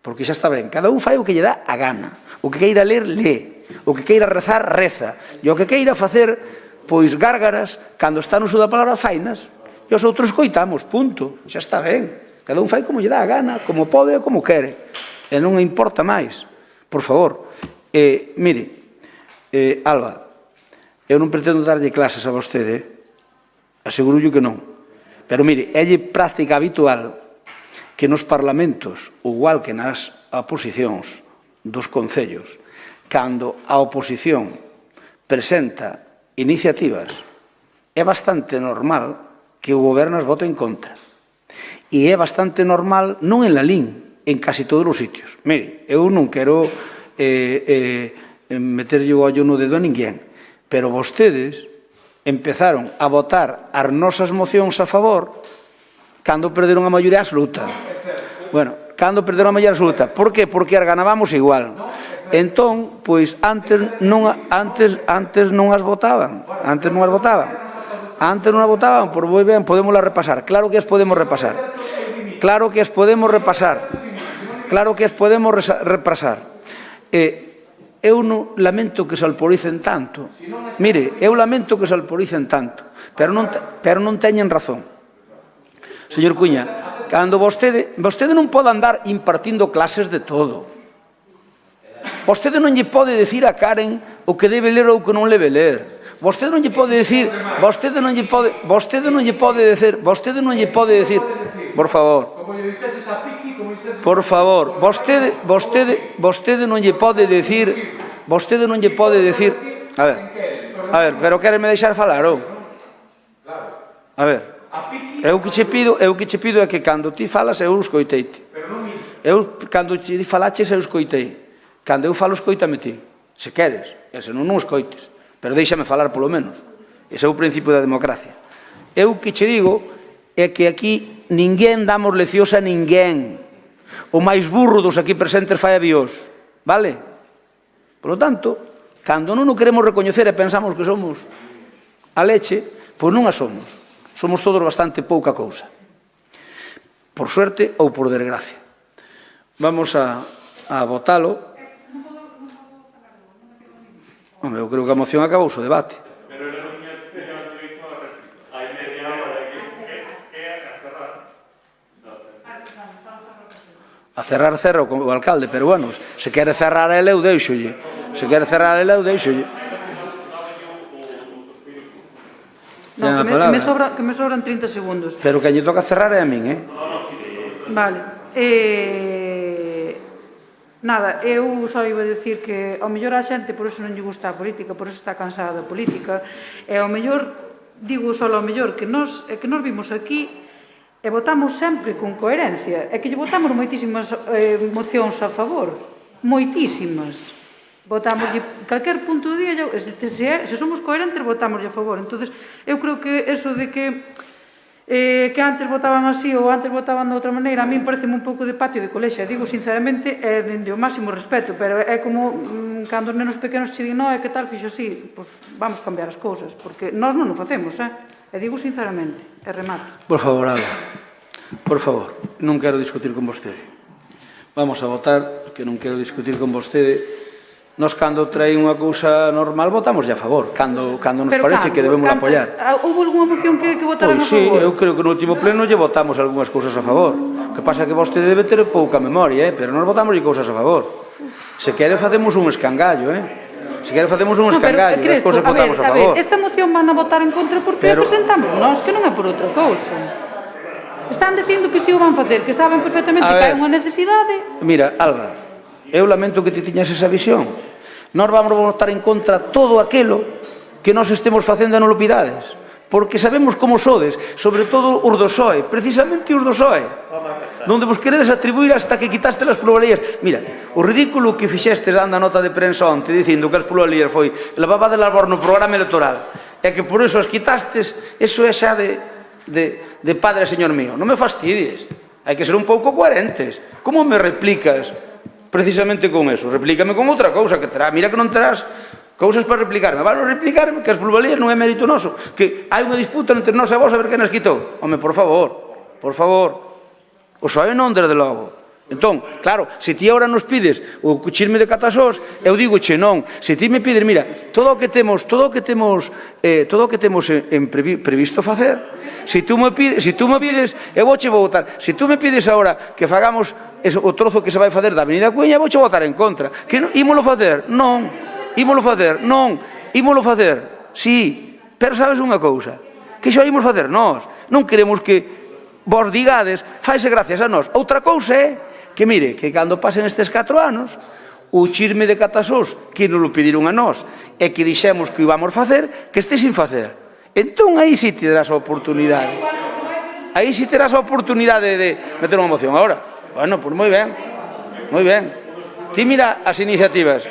Porque xa está ben. Cada un fai o que lle dá a gana. O que queira ler, lé. O que queira rezar, reza. E o que queira facer, pois, gárgaras, cando está no uso da palabra, fainas. E os outros coitamos, punto. Xa está ben. Cada un fai como lle dá a gana, como pode ou como quere. E non importa máis. Por favor. Mire, Alba, eu non pretendo darlle clases a vostede, asegurullo que non. Pero mire, é práctica habitual que nos parlamentos, igual que nas oposicións dos concellos, cando a oposición presenta iniciativas, é bastante normal que o goberno as vote en contra. E é bastante normal, non en Lalín, en casi todos os sitios. Mire, eu non quero meterlle o ollo no dedo a ninguén, pero vostedes empezaron a votar as nosas mocións a favor cando perderon a maioría absoluta. Bueno, cando perderon a maioría absoluta. Por que? Porque as ganábamos igual. Entón, pois, antes non as votaban. Antes non as votaban, por moi ben, podémoslas repasar. Claro que as podemos repasar. Eu non lamento que se alporicen tanto. Mire, eu lamento que se alporicen tanto, pero non teñen razón. Señor Cuña, cando vostede non pode andar impartindo clases de todo. Vostede non lle pode decir a Karen o que debe ler ou o que non debe ler. Vostede non lle pode decir, por favor, vostede non lle pode decir, a ver, pero quéreme deixar falar, ou? A ver, eu que che pido é que cando ti falas eu escoiteite. Eu, cando ti falaches, eu escoitei. Cando eu falo, escoítame ti, se queres, e se non escoites. Pero déixame falar polo menos. Ese é o principio da democracia. Eu que che digo é que aquí ninguén damos leccións a ninguén. O máis burro dos aquí presentes fai avíos. Vale? Por lo tanto, cando non o queremos recoñecer e pensamos que somos a leche, pois non a somos. Somos todos bastante pouca cousa. Por suerte ou por desgracia. Vamos a votalo. Home, eu creo que a moción acabou o debate. A cerrar cerra o alcalde, pero bueno, se quere cerrar ele, eu deixolle. Non, que me sobran 30 segundos. Pero que lle toca cerrar é a min, Vale. Nada, eu só iba a dicir que ao mellor a xente por eso non lle gusta a política, por eso está cansada da política, e ao mellor, digo só ao mellor, que nos vimos aquí e votamos sempre con coherencia, e que lle votamos moitísimas mocións a favor, moitísimas. Votamos calquer punto do día, se somos coherentes, votamos a favor. Entonces, eu creo que eso de que antes votaban así ou antes votaban de outra maneira, a mí parece un pouco de patio de colexia, digo sinceramente, é dende o máximo respeto, pero é como cando os nenos pequenos che din, que tal fixo así, pois vamos cambiar as cousas, porque nós non o facemos, e digo sinceramente, e remato. Por favor, Alba, por favor, non quero discutir con vostede. Vamos a votar, que non quero discutir con vostede. Nos, cando trae unha cousa normal, votamos a favor. Cando nos parece que debemos apoiar. Houve algunha moción que votaran a favor? Sí, eu creo que no último pleno lle votamos algunhas cousas a favor. O que pasa é que vostede debe ter pouca memoria, pero nos votamos cousas a favor. Se quere facemos un escangallo, Se quere facemos un escangallo das cousas que votamos a favor. Esta moción van a votar en contra porque a presentamos nós, que non é por outra cousa. Están dicindo que si o van facer, que saben perfectamente que hai unha necesidade. Mira, Alba, eu lamento que ti tiñas esa visión. Nós vamos votar en contra todo aquilo que nós estemos facendo en olvidades. porque sabemos como sodes, sobre todo os do PSOE, precisamente os do PSOE, donde vos queredes atribuir hasta que quitaste as pluralías. Mira, o ridículo que fixeste dando a nota de prensa onte dicindo que as pluralías foi la baba de labor no programa electoral e que por eso as quitastes, eso é xa de padre señor mío. Non me fastidies, hai que ser un pouco coherentes. Como me replicas precisamente con eso? Replícame con outra cousa que terá. Mira que non terás cousas para replicarme. Vale replicarme que as pluralías non é mérito noso, que hai unha disputa entre nós e vos a ver quen as quitou. Home, por favor, por favor. O PSOE non, desde logo. Entón, claro, se ti agora nos pides o chisme de Catasós, eu digo che non. Se ti me pides, mira, todo o que temos previsto facer, se tú me pides, eu vouche votar. Se tú me pides agora que fagamos o trozo que se vai facer da Avenida Cueña, vouche votar en contra. Que ímolo facer? Non. Ímolo facer? Non. Ímolo facer? Sí. Pero sabes unha cousa? Que xa ímolo facer nós. Non queremos que vos digades, faise gracias a nós. Outra cousa é que, mire, que cando pasen estes 4 anos, o chisme de Catasós, que nos lo pediron a nós, e que dixemos que íbamos facer, que este sin facer. Entón, aí sí terás a oportunidade. Aí sí terás a oportunidade de meter unha moción. Ahora, bueno, pois moi ben. Moi ben. Ti mira as iniciativas.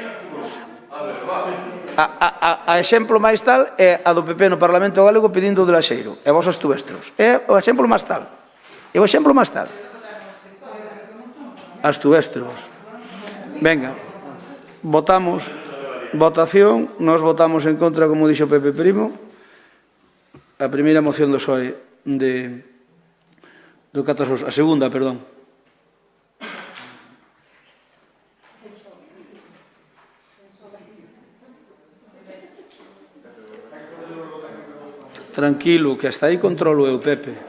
A exemplo máis tal é a do PP no Parlamento Galego pedindo o de Laxeiro. E vos os tuestros. É o exemplo máis tal. É o exemplo máis tal. As tuestros. Venga, votamos. Votación. Nos votamos en contra, como dixo Pepe Primo. A primeira moción do PSOE do Catasós. A segunda, perdón. Tranquilo, que hasta aí controlo eu, Pepe.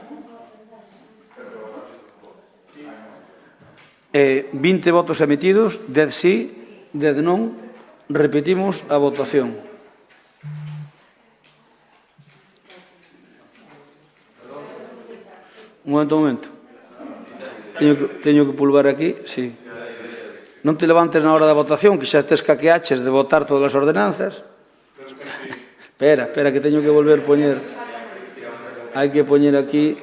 20 votos emitidos, 10 sí, 10 non. Repetimos a votación. Un momento. Teño que pulvar aquí, sí. Non te levantes na hora da votación, que xa estes caqueaches de votar todas as ordenanzas. Espera, que teño que volver a poñer. Hai que poñer aquí.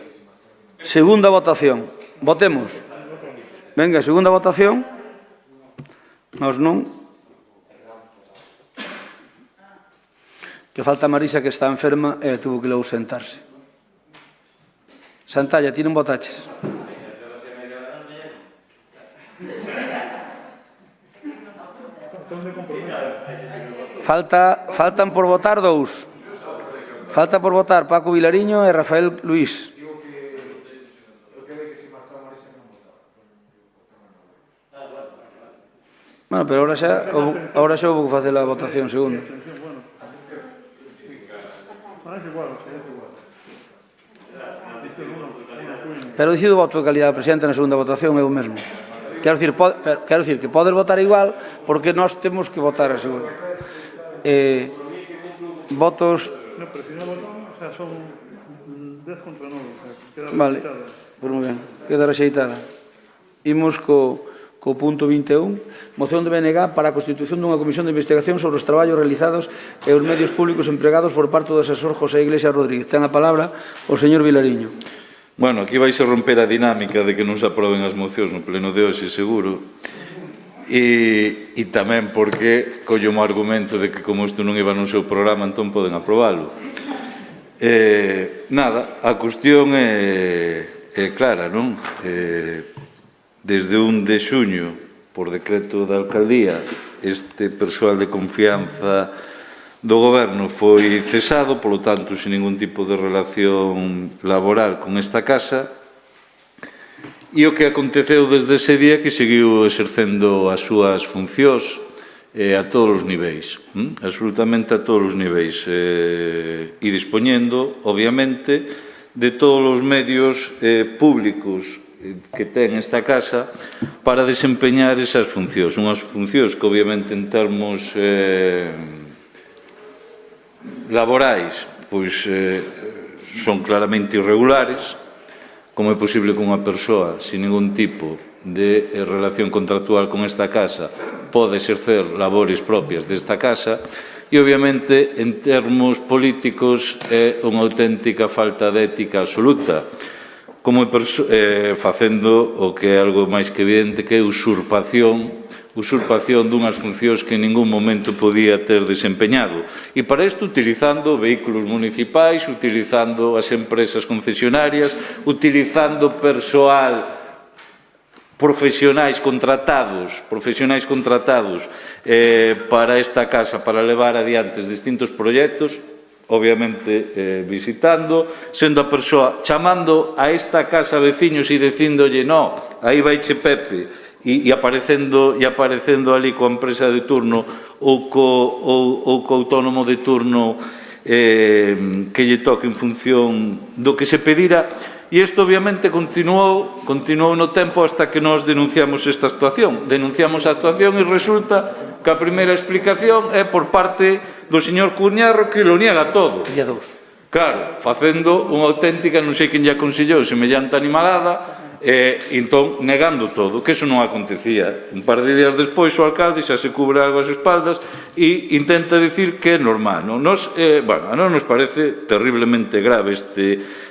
Segunda votación. Votemos. Venga, segunda votación. Nos non. Que falta Marisa, que está enferma e tuvo que ausentarse. Santalla, ti non votaches. Faltan por votar 2. Falta por votar Paco Vilariño e Rafael Luís. Bueno, pero ahora xa houve que facer a votación segunda. Pero dicido o voto de calidad do presidente na segunda votación é o mesmo. Quero dicir que podes votar igual porque nós temos que votar a segunda. Votos... No, pero si no votamos, o sea, son 10 contra 9. Vale, pues moi ben, queda rexeitada. Imos co punto 21, moción de BNG para a constitución dunha comisión de investigación sobre os traballos realizados e os medios públicos empregados por parte do asesor José Iglesias Rodríguez. Ten a palabra o señor Vilariño. Bueno, aquí vais a romper a dinámica de que non se aproben as mocións no pleno de hoxe, seguro. E tamén porque collo o argumento de que como isto non iba no seu programa, entón poden aprobalo. Nada, a cuestión é clara, non? Desde 1 de xuño, por decreto da alcaldía, este persoal de confianza do goberno foi cesado, polo tanto, sin ningún tipo de relación laboral con esta casa, e o que aconteceu desde ese día que seguiu exercendo as súas funcións a todos os niveis, absolutamente a todos os niveis, e dispoñendo, obviamente, de todos os medios públicos que ten esta casa para desempeñar esas funcións. Unhas funcións que, obviamente, en termos laborais, pois son claramente irregulares. Como é posible que unha persoa sin ningún tipo de relación contractual con esta casa pode exercer labores propias desta casa, E, obviamente, en termos políticos, é unha auténtica falta de ética absoluta, como facendo o que é algo máis que evidente, que é usurpación dunhas funcións que en ningún momento podía ter desempeñado. E para isto utilizando vehículos municipais, utilizando as empresas concesionarias, utilizando persoal profesionais contratados para esta casa, para levar adiante distintos proxectos, obviamente visitando, sendo a persoa, chamando a esta casa veciños e dicíndolle, no, aí vaiche Pepe, e aparecendo ali coa empresa de turno ou co autónomo de turno que lle toque en función do que se pedira. E isto obviamente continuou no tempo hasta que nós denunciamos esta actuación. Denunciamos a actuación e resulta que a primeira explicación é por parte do señor Cuñarro, que lo niega todo. Claro, facendo unha auténtica, non sei quen lle aconsellou semellante animalada, entón negando todo, que eso non acontecía. Un par de días despois o alcalde xa se cubre algo as espaldas e intenta dicir que é normal. A nós nos parece terriblemente grave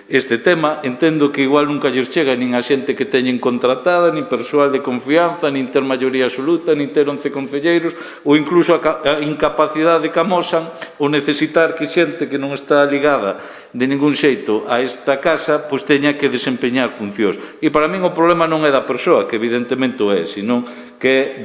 este tema. Entendo que igual nunca lles chega nin a xente que teñen contratada, nin persoal de confianza, nin ter maioría absoluta, nin ter 11 concelleiros, ou incluso a incapacidade que amosan ou necesitar que xente que non está ligada de ningún xeito a esta casa pois teña que desempeñar funcións. E para min o problema non é da persoa, que evidentemente o é, senón que é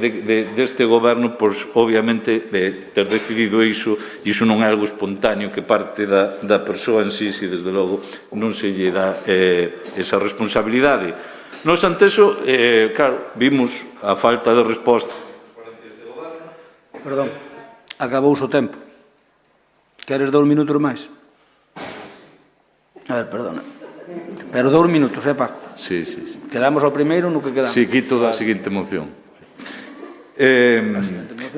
deste goberno, pois obviamente ter decidido iso, e iso non é algo espontáneo que parte da persoa en sí, se desde logo non se lle dá esa responsabilidade. Nos ante eso, claro, vimos a falta de resposta. Perdón, acabou o tempo. Queres 2 minutos máis? A ver, perdona. Pero 2 minutos, Paco? Sí. Quedamos ao primeiro no que quedamos? Sí, quito da seguinte moción.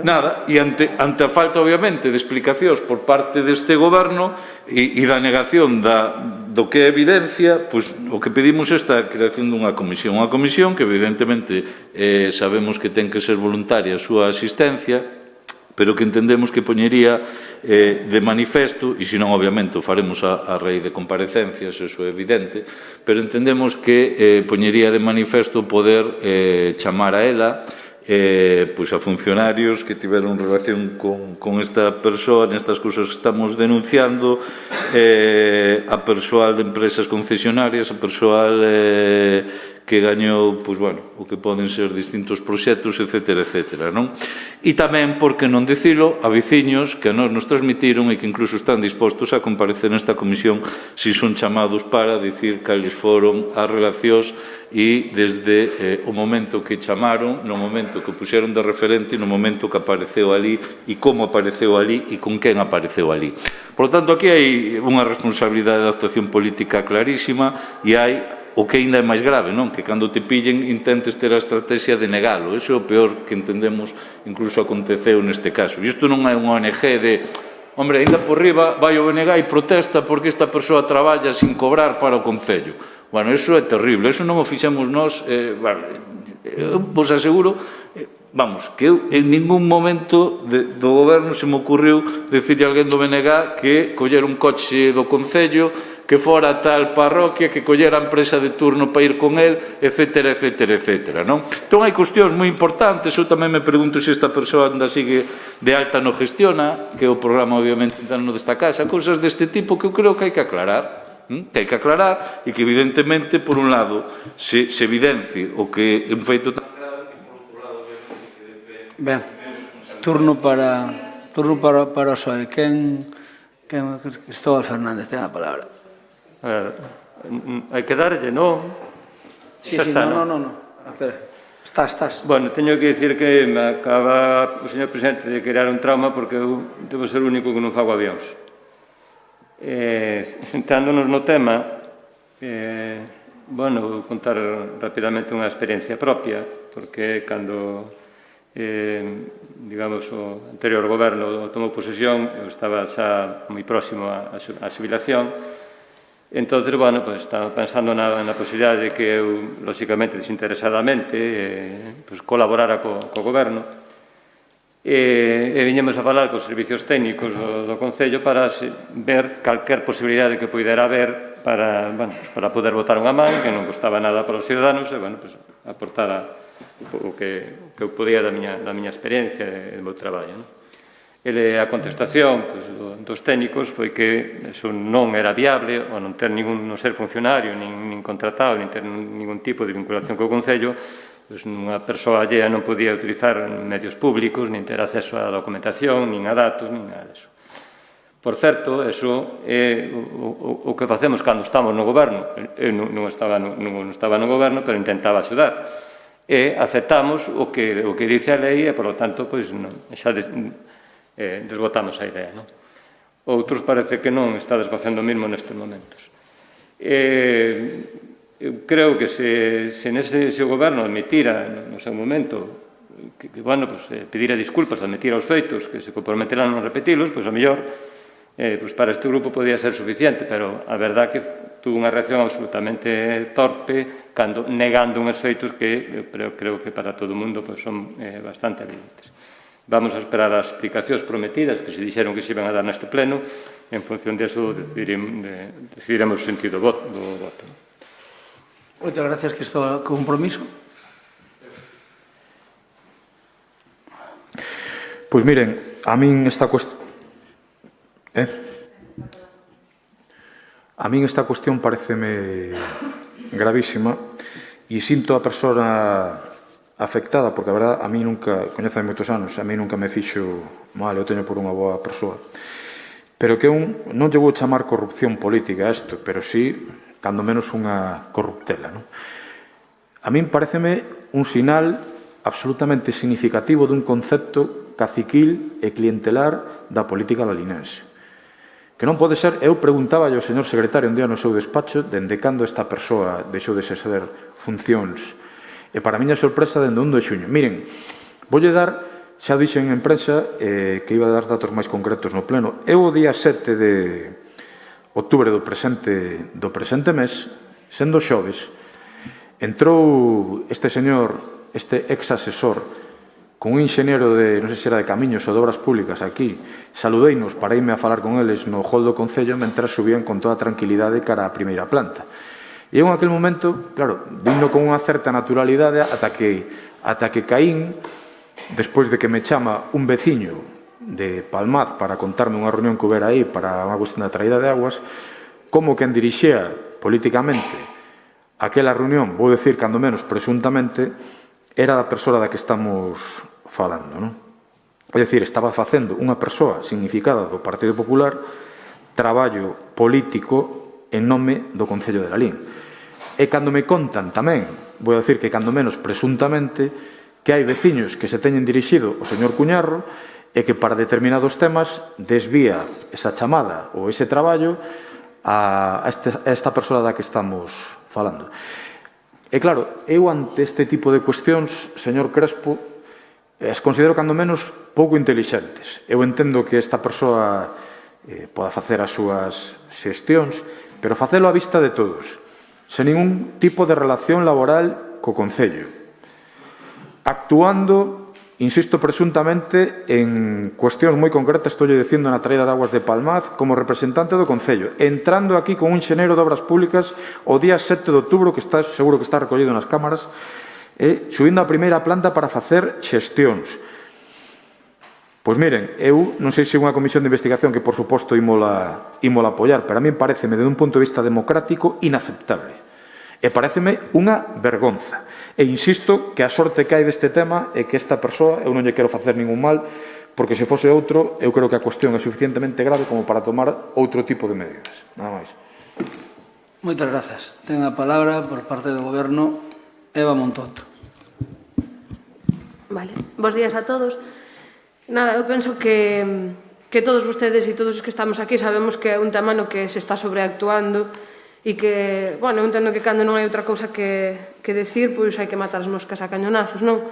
Nada, e ante a falta, obviamente, de explicacións por parte deste goberno e da negación do que é evidencia, pois o que pedimos é a creación dunha comisión. Unha comisión que, evidentemente, sabemos que ten que ser voluntaria a súa asistencia, pero que entendemos que poñería de manifesto, e senón, obviamente, o faremos a raíz de comparecencias, eso é evidente, pero entendemos que poñería de manifesto poder chamar a ela pois a funcionarios que tiveron relación con esta persoa nestas cousas que estamos denunciando, a persoal de empresas concesionarias, a persoal que gañou, pois, bueno, o que poden ser distintos proxectos, etcétera, non? E tamén, por que non dicilo, a veciños que a nos transmitiron e que incluso están dispostos a comparecer nesta comisión se son chamados para dicir cales foron as relacións e desde o momento que chamaron, no momento que puxeron de referente, no momento que apareceu ali e como apareceu ali e con quen apareceu ali. Por lo tanto, aquí hai unha responsabilidade de actuación política clarísima e hai o que ainda é máis grave, non? Que cando te pillen intentes ter a estrategia de negalo. Iso é o peor que entendemos incluso aconteceu neste caso. E isto non é unha ONG de, hombre, ainda por riba vai o BNG e protesta porque esta persoa traballa sin cobrar para o Concello. Bueno, iso é terrible, iso non o fixemos nós, eu vos aseguro, vamos, que eu en ningún momento do goberno se me ocurriu decirle a alguén do BNG que collera un coche do Concello, que fora a tal parroquia, que collera a empresa de turno para ir con el, etcétera, non? Entón, hai cuestións moi importantes. Eu tamén me pregunto se esta persoa anda sigue de alta no Gestiona, que é o programa, obviamente, interno desta casa, cousas deste tipo que eu creo que hai que aclarar, e que, evidentemente, por un lado, se evidencie o que é un feito tan grave, que, por outro lado, ben, turno para o PSOE. Cristóbal Fernández, ten a palabra. A ver, hai que darlle, non? Sí, non. Estás. Bueno, teño que dicir que me acaba o señor presidente de crear un trauma porque eu debo ser o único que non fago avións. Centrándonos no tema, vou contar rapidamente unha experiencia propia, porque cando digamos, o anterior goberno tomou posesión, eu estaba xa moi próximo á xubilación. Entón, estaba pensando na posibilidade de que eu, lóxicamente, desinteresadamente, colaborara co goberno. e viñemos a falar cos servicios técnicos do Concello para ver calquer posibilidade que poidera haber para poder botar unha man, que non costaba nada para os ciudadanos, e aportar o que eu podía da miña experiencia e do meu traballo. A contestación dos técnicos foi que eso non era viable, ou non ser funcionario, nin contratado, nin ter ningún tipo de vinculación co Concello, unha persoa allea non podía utilizar medios públicos, nin ter acceso á documentación, nin a datos, nin nada disso. Por certo, eso é o que facemos cando estamos no goberno. Eu non estaba no goberno, pero intentaba axudar. E aceptamos o que dice a lei e, por lo tanto, xa desbotamos a idea. Outros parece que non estades facendo o mismo nestes momentos. Eu creo que se o goberno admitira no seu momento pedira disculpas, admitira os feitos, que se comprometerán a non repetilos, pois a mellor para este grupo podía ser suficiente, pero a verdade que tuvo unha reacción absolutamente torpe negando uns feitos que creo que para todo o mundo son bastante evidentes. Vamos a esperar as explicacións prometidas que se dixeron que se iban a dar neste pleno e en función disso decidiremos o sentido do voto. Moitas gracias, que isto é compromiso. Pois miren, a min esta cuestión pareceme gravísima e sinto a persoa afectada, porque a verdade, a mí nunca, coñeceme moitos anos, a mí nunca me fixo mal, eu teño por unha boa persoa. Pero que non lle vou chamar corrupción política a isto, pero sí, cando menos unha corruptela. A min pareceme un sinal absolutamente significativo dun concepto caciquil e clientelar da política lalinense. Que non pode ser, eu preguntaba ao señor secretario un día no seu despacho dende cando esta persoa deixou de exercer funcións, e para a miña sorpresa dende 1 de xuño. Miren, voulle dar, xa dixen en prensa que iba a dar datos máis concretos no pleno. Eu o día 7 de outubro do presente mes, sendo xoves, entrou este señor, este ex-asesor, con un enxeñero de, non sei se era de Camiños ou de Obras Públicas aquí, saludeinos para irme a falar con eles no hall do Concello mentras subían con toda tranquilidade cara á primeira planta. E eu en aquel momento, claro, vino con unha certa naturalidade ata que caín, despois de que me chama un veciño de Palmaz para contarme unha reunión que houbera aí para unha cuestión da traída de aguas, como quen dirixía políticamente aquela reunión, vou decir, cando menos presuntamente, era da persoa da que estamos falando, non? É dicir, estaba facendo unha persoa significada do Partido Popular traballo político en nome do Concello de Lalín. E cando me contan tamén, vou decir que cando menos presuntamente, que hai veciños que se teñen dirixido o señor Cuñarro e que para determinados temas desvía esa chamada ou ese traballo a esta persoa da que estamos falando. E claro, eu ante este tipo de cuestións, señor Crespo, as considero cando menos pouco intelixentes. Eu entendo que esta persoa poda facer as súas xestións, pero facelo á vista de todos, sen ningún tipo de relación laboral co Concello, actuando, insisto, presuntamente en cuestións moi concretas, estou dicindo na traída de aguas de Palmaz, como representante do Concello, entrando aquí con un enxeñeiro de Obras Públicas o día 7 de outubro, que está seguro que está recollido nas cámaras, subindo a primeira planta para facer xestións. Pois miren, eu non sei se é unha comisión de investigación que, por suposto, imola apoiar, pero a mí pareceme, desde un punto de vista democrático, inaceptable. E pareceme unha vergonza. E insisto que a sorte que hai deste tema é que esta persoa, eu non lle quero facer ningún mal, porque se fose outro, eu creo que a cuestión é suficientemente grave como para tomar outro tipo de medidas. Nada máis. Moitas grazas. Ten a palabra por parte do Goberno Eva Montoto. Vale. Bos días a todos. Nada, eu penso que todos vostedes e todos os que estamos aquí sabemos que é un tema no que se está sobreactuando e que, bueno, eu entendo que cando non hai outra cousa que decir, pois hai que matar as moscas a cañonazos, non?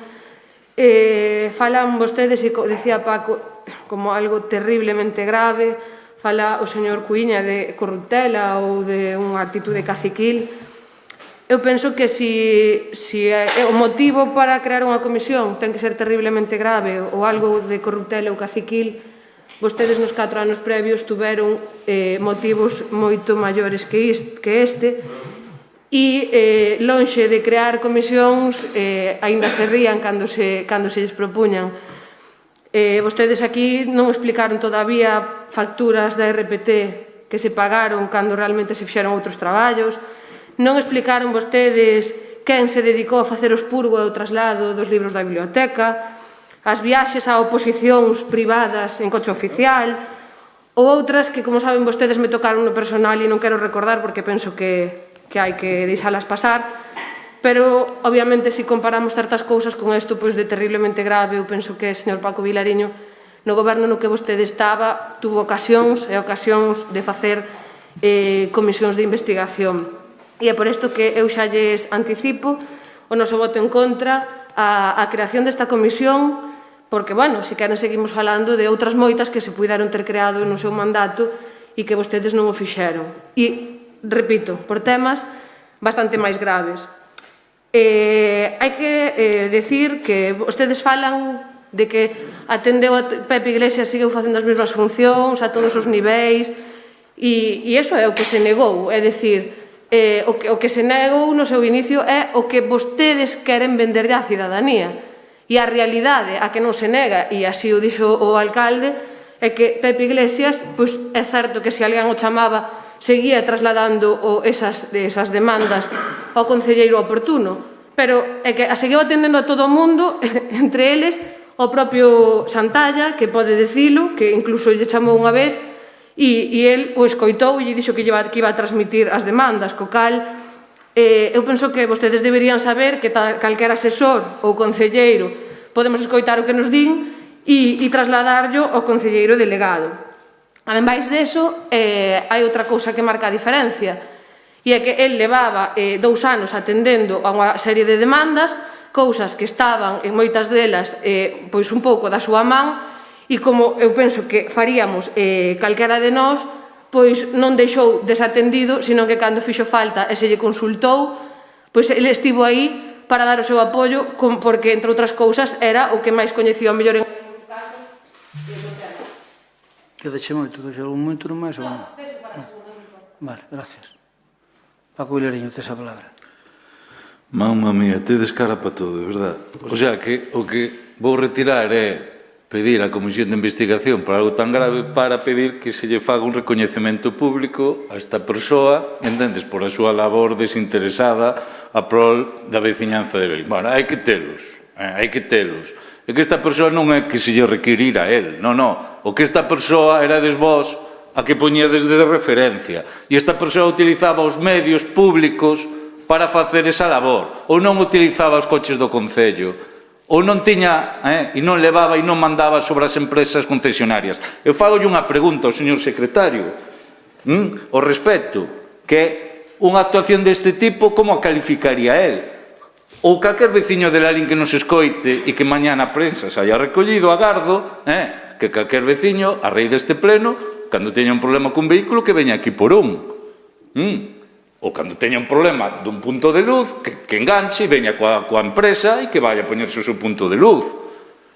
Falan vostedes, e dicía Paco, como algo terriblemente grave, fala o señor Cuíña de corruptela ou de unha actitude caciquil. eu penso que se o motivo para crear unha comisión ten que ser terriblemente grave ou algo de corruptela ou caciquil, vostedes nos 4 anos previos tuveron motivos moito maiores que este, e lonxe de crear comisións aínda se rían cando se lles propuñan. Vostedes aquí non explicaron todavía facturas da RPT que se pagaron cando realmente se fixeron outros traballos, non explicaron vostedes quen se dedicou a facer o expurgo e o traslado dos libros da biblioteca, as viaxes a oposicións privadas en coche oficial, ou outras que, como saben vostedes, me tocaron no personal e non quero recordar porque penso que hai que deixalas pasar, pero, obviamente, se comparamos certas cousas con isto, pois de terriblemente grave, eu penso que, señor Paco Vilariño, no goberno no que vostede estaba, tuvo ocasións e ocasións de facer comisións de investigación. E é por isto que eu xa lles anticipo o noso voto en contra a creación desta comisión, porque, bueno, se queren seguimos falando de outras moitas que se puideron ter creado no seu mandato e que vostedes non o fixeron. E, repito, por temas bastante máis graves. Hai que decir que vostedes falan de que atendeu a Pepe Iglesias, seguiu facendo as mesmas funcións a todos os niveis, e iso é o que se negou, é dicir, o que se negou no seu inicio é o que vostedes queren venderlle á cidadanía. E a realidade a que non se nega, e así o dixo o alcalde, é que Pepe Iglesias, pois é certo que se alguén o chamaba, seguía trasladando esas demandas ao concelleiro oportuno, pero é que a seguiu atendendo a todo o mundo, entre eles o propio Santalla, que pode dicilo, que incluso lle chamou unha vez, e el o escoitou e lle dixo que iba a transmitir as demandas, co cal eu penso que vostedes deberían saber que calquera asesor ou concelleiro podemos escoitar o que nos din e trasladarlo ao concelleiro delegado. Ademais deso, hai outra cousa que marca a diferencia, e é que el levaba 2 anos atendendo a unha serie de demandas, cousas que estaban, en moitas delas, pois un pouco da súa man, e como eu penso que faríamos calquera de nós, pois non deixou desatendido, sino que cando fixo falta e se lle consultou, pois ele estivo aí para dar o seu apoio, porque, entre outras cousas, era o que máis coñecía o mellor en algúns casos. Quedache moito, deixa algún momento non máis ou non? Vale, gracias. Paco Vilariño, tes a palabra. Mamma mía, tedes cara para todo, de verdad. O sea, que o que vou retirar é pedir a Comisión de Investigación para algo tan grave para pedir que se lle faga un recoñecemento público a esta persoa, entendes, por a súa labor desinteresada a prol da veciñanza de Belín. Bueno, hai que telos, hai que telos. É que esta persoa non é que se lle requirira a él, non. O que esta persoa erades vós a que poñedes de referencia. E esta persoa utilizaba os medios públicos para facer esa labor. Ou non utilizaba os coches do Concello. Ou non tiña, e non levaba e non mandaba sobre as empresas concesionarias. Eu fagolle unha pregunta ao señor secretario ao respecto, que é unha actuación deste tipo, como a calificaría él? Ou calquer veciño de Lalín que nos escoite e que mañá na prensa se haya recollido, agardo, que calquer veciño, a raíz deste pleno, cando teña un problema cun vehículo, que veña aquí por un. Ou cando teña un problema dun punto de luz, que enganche, veña coa empresa e que vaya a poñerse o seu punto de luz.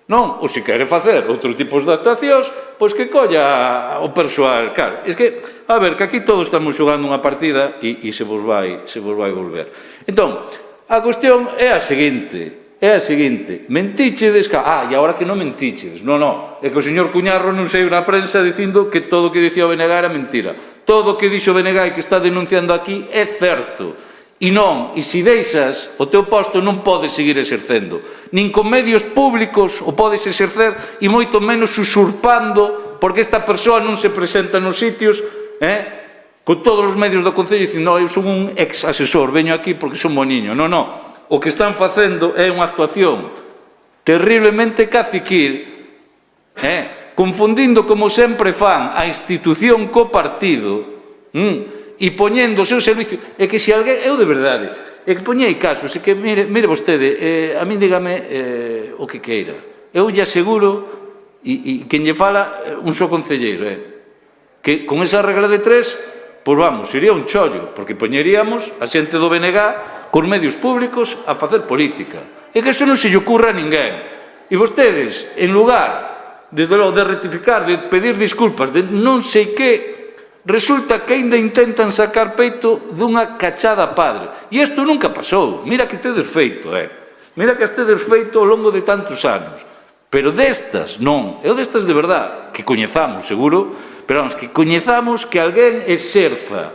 Non? Ou se quere facer outros tipos de actuacións, pois que colla o persoal. Claro, é que, a ver, que aquí todos estamos xogando unha partida e se vos vai volver. Entón, a cuestión é a seguinte, mentichedes, e agora que non mentichedes, non, é que o señor Cuñarro non saiu na prensa dicindo que todo o que dicía o BNG era mentira. Todo o que dixo o BNG e que está denunciando aquí é certo. E non, e se deixas o teu posto non podes seguir exercendo. Nin con medios públicos o podes exercer e moito menos usurpando, porque esta persoa non se presenta nos sitios, con todos os medios do Concello dicindo, eu son un ex-asesor, veño aquí porque son boniño. Non. O que están facendo é unha actuación terriblemente caciquil, confundindo, como sempre fan, a institución co partido, e poñendo o seu servicio. É que se alguén, eu de verdade, é que poñei casos, é que, mire vostede, a min dígame o que queira. Eu lle aseguro, e quen lle fala, un só concelleiro, que con esa regra de 3, pois vamos, sería un chollo, porque poñeríamos a xente do BNG cos medios públicos a facer política. E que iso non se lle ocurra a ninguén. E vostedes, en lugar, desde logo, de rectificar, de pedir disculpas, de non sei que, resulta que ainda intentan sacar peito dunha cachada padre. E isto nunca pasou. Mira que tedes feito, Mira que tedes feito ao longo de tantos anos. Pero destas, non. Eu destas de verdad, que coñezamos, seguro, pero vamos, que coñezamos que alguén exerza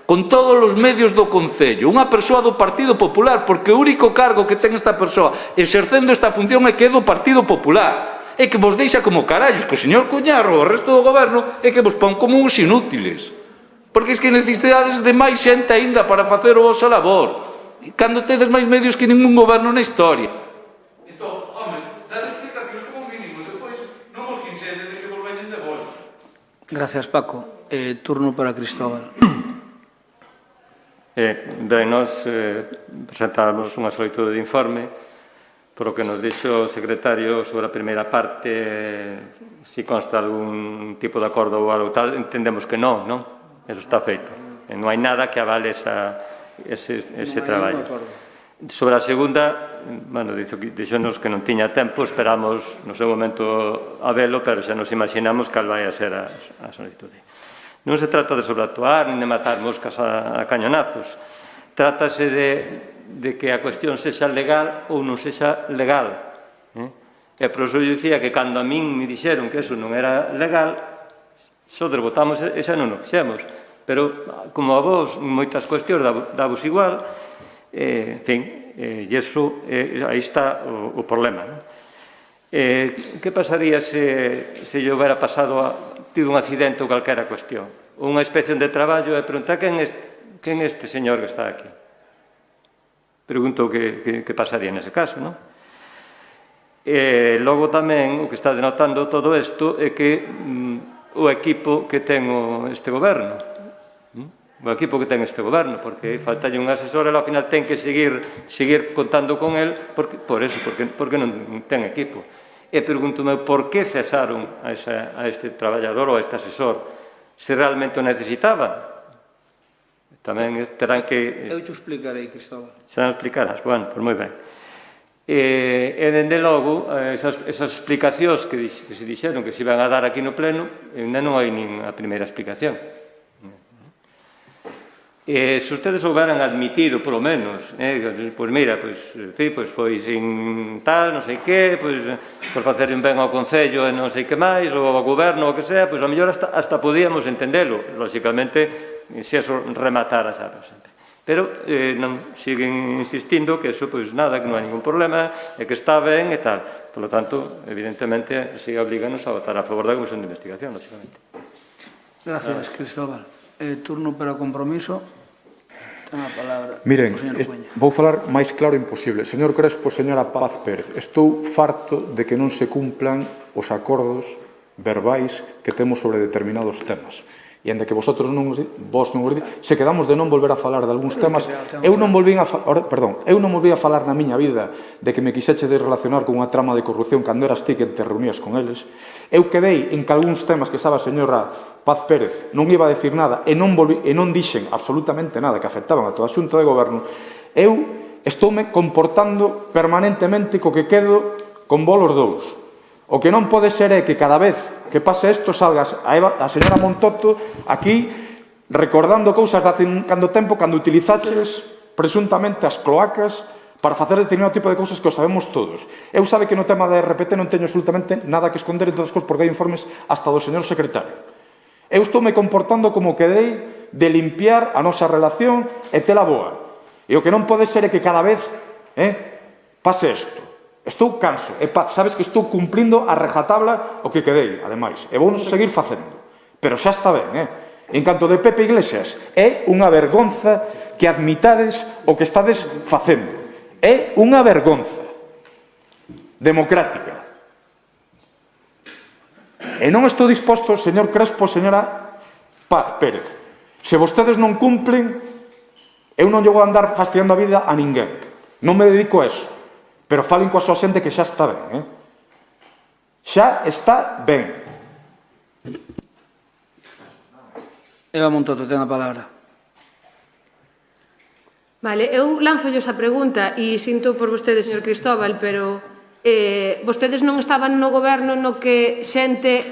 con todos os medios do Concello, unha persoa do Partido Popular, porque o único cargo que ten esta persoa exercendo esta función é que é do Partido Popular, é que vos deixa como carallos, que o señor Cuñarro, o resto do goberno, é que vos pon como uns inútiles, porque é que necesitades de máis xente aínda para facer o vosa labor, cando tedes máis medios que ningún goberno na historia. Entón, home, dade explicacións como mínimo, depois non vos quincedes de que vos veñen de volta. Gracias, Paco. Turno para Cristóbal. Ben, nos presentamos unha solicitud de informe por o que nos dixo o secretario sobre a primeira parte, si consta algún tipo de acordo ou algo tal, entendemos que non, non? Eso está feito. Non hai nada que avale ese traballo. Sobre a segunda, bueno, dixonos que non tiña tempo, esperamos no seu momento a velo, pero xa nos imaginamos cal vai a ser a solicitude. Non se trata de sobreactuar, nin de matar moscas a cañonazos. Trátase de que a cuestión sexa legal ou non sexa legal. E por iso eu dicía que cando a min me dixeron que eso non era legal, só desbotamos e xa non o fixemos. Pero, como a vos, moitas cuestións davos igual, en fin, e iso, aí está o problema. Que pasaría se lle houbera pasado tido un accidente ou calquera cuestión? Unha inspección de traballo e preguntar quen é este señor que está aquí? Pregunto que pasaría nese caso, non? E logo tamén o que está denotando todo isto é que o equipo que ten este goberno, porque faltalle un asesor e ao final ten que seguir contando con el porque non ten equipo. E pregúntome por que cesaron a este traballador ou a este asesor, se realmente o necesitaban. Tamén terán que... Eu te explicarei, Cristóbal. Xa non explicarás? Bueno, pois moi ben. E, dende logo, esas explicacións que se dixeron que se iban a dar aquí no pleno, ainda non hai nin a primeira explicación. Se ustedes houberan admitido, polo menos, pois mira, pois foi sin tal, non sei que, pois por facer un ben ao Concello e non sei que máis, ou ao Goberno, ou que sea, pois a mellor hasta podíamos entendelo, lógicamente, se eso rematara xa. Pero non siguen insistindo que eso, pois nada, que non hai ningún problema, e que está ben e tal. Por lo tanto, evidentemente, se obliganos a votar a favor da Comisión de Investigación, lógicamente. Gracias, Cristóbal. Turno para o compromiso. Ten a palabra. Miren, vou falar máis claro imposible. Señor Crespo, señora Paz Pérez, estou farto de que non se cumplan os acordos verbais que temos sobre determinados temas. E ainda que vos non os se quedamos de non volver a falar de algúns temas, eu non volví a falar na miña vida de que me quixeche de relacionar con unha trama de corrupción cando eras ti que te reunías con eles. Eu quedei en que algúns temas que estaba a señora Paz Pérez non iba a decir nada e non dixen absolutamente nada que afectaban a toda a Xunta de Goberno. Eu estoume comportando permanentemente co que quedo con bolos dous. O que non pode ser é que cada vez que pase isto salgas a señora Montoto aquí recordando cousas de hace cando tempo cando utilizaches presuntamente as cloacas para facer determinado tipo de cousas que o sabemos todos. Eu sabe que no tema da RPT non teño absolutamente nada que esconder en todas as cousas porque hai informes hasta do señor secretario. Eu estou me comportando como quedei de limpiar a nosa relación e tela boa. E o que non pode ser é que cada vez pase isto. Estou canso, e sabes que estou cumplindo a rajatabla o que quedei, ademais, e vou seguir facendo. Pero xa está ben, En canto de Pepe Iglesias, é unha vergonza que admitades o que estades facendo. É unha vergonza democrática. E non estou disposto, señor Crespo, señora Paz Pérez, se vostedes non cumplen, eu non lle vou andar fastidiando a vida a ninguén. Non me dedico a eso. Pero falen coa súa xente que xa está ben, Xa está ben. Eva Montoto, ten a palabra. Vale, eu lanzo esa pregunta e sinto por vostede, señor Cristóbal, pero vostedes non estaban no goberno no que xente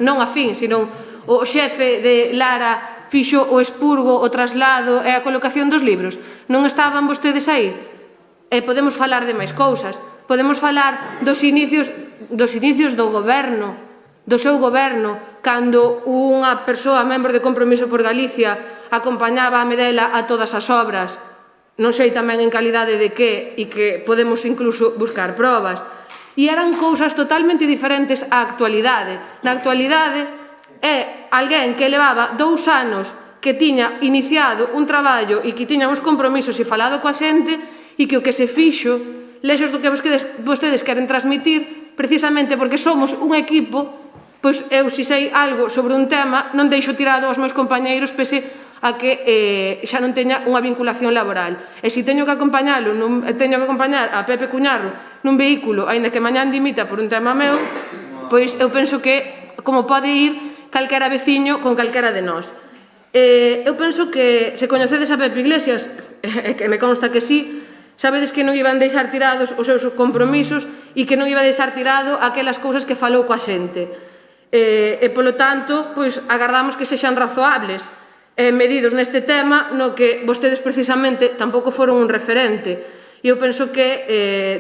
non afín, sino o xefe de Lara fixo o expurgo, o traslado e a colocación dos libros. Non estaban vostedes aí? Podemos falar de máis cousas. Podemos falar dos inicios do goberno, do seu goberno, cando unha persoa, membro de Compromiso por Galicia, acompañaba a Medela a todas as obras, non sei tamén en calidade de que, e que podemos incluso buscar probas. E eran cousas totalmente diferentes á actualidade. Na actualidade é alguén que levaba 2 anos que tiña iniciado un traballo e que tiña uns compromisos e falado coa xente e que o que se fixo, lexos do que vostedes queren transmitir, precisamente porque somos un equipo, pois eu se sei algo sobre un tema non deixo tirado aos meus compañeiros pese a que xa non teña unha vinculación laboral. E se teño que acompañar a Pepe Cuñarro nun vehículo, aínda que mañán dimita por un tema meu, pois eu penso que como pode ir calquera veciño con calquera de nós. Eu penso que se coñecedes a Pepe Iglesias, que me consta que sí, sabedes que non iban deixar tirados os seus compromisos e que non iba deixar tirado aquelas cousas que falou coa xente. E, polo tanto, pois agardamos que sexan razoables medidos neste tema no que vostedes precisamente tampouco foron un referente. E eu penso que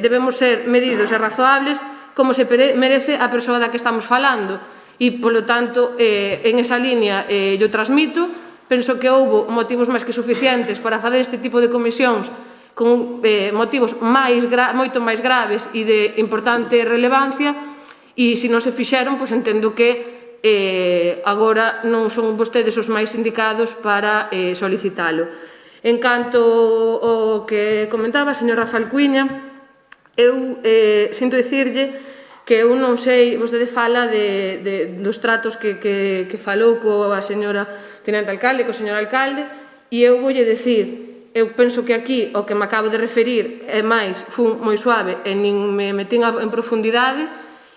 debemos ser medidos e razoables como se merece a persoa da que estamos falando. E, polo tanto, en esa línea yo transmito, penso que houbo motivos máis que suficientes para fazer este tipo de comisións con motivos moito máis graves e de importante relevancia, e se non se fixeron, pois entendo que agora non son vostedes os máis indicados para solicitalo. En canto ao que comentaba a señora Falcuiña, eu sinto dicirlle que eu non sei, vostede fala dos tratos que falou coa señora tenente alcalde, co señor alcalde, e eu voulle dicir, eu penso que aquí o que me acabo de referir é máis, fun moi suave e nin me metín en profundidade,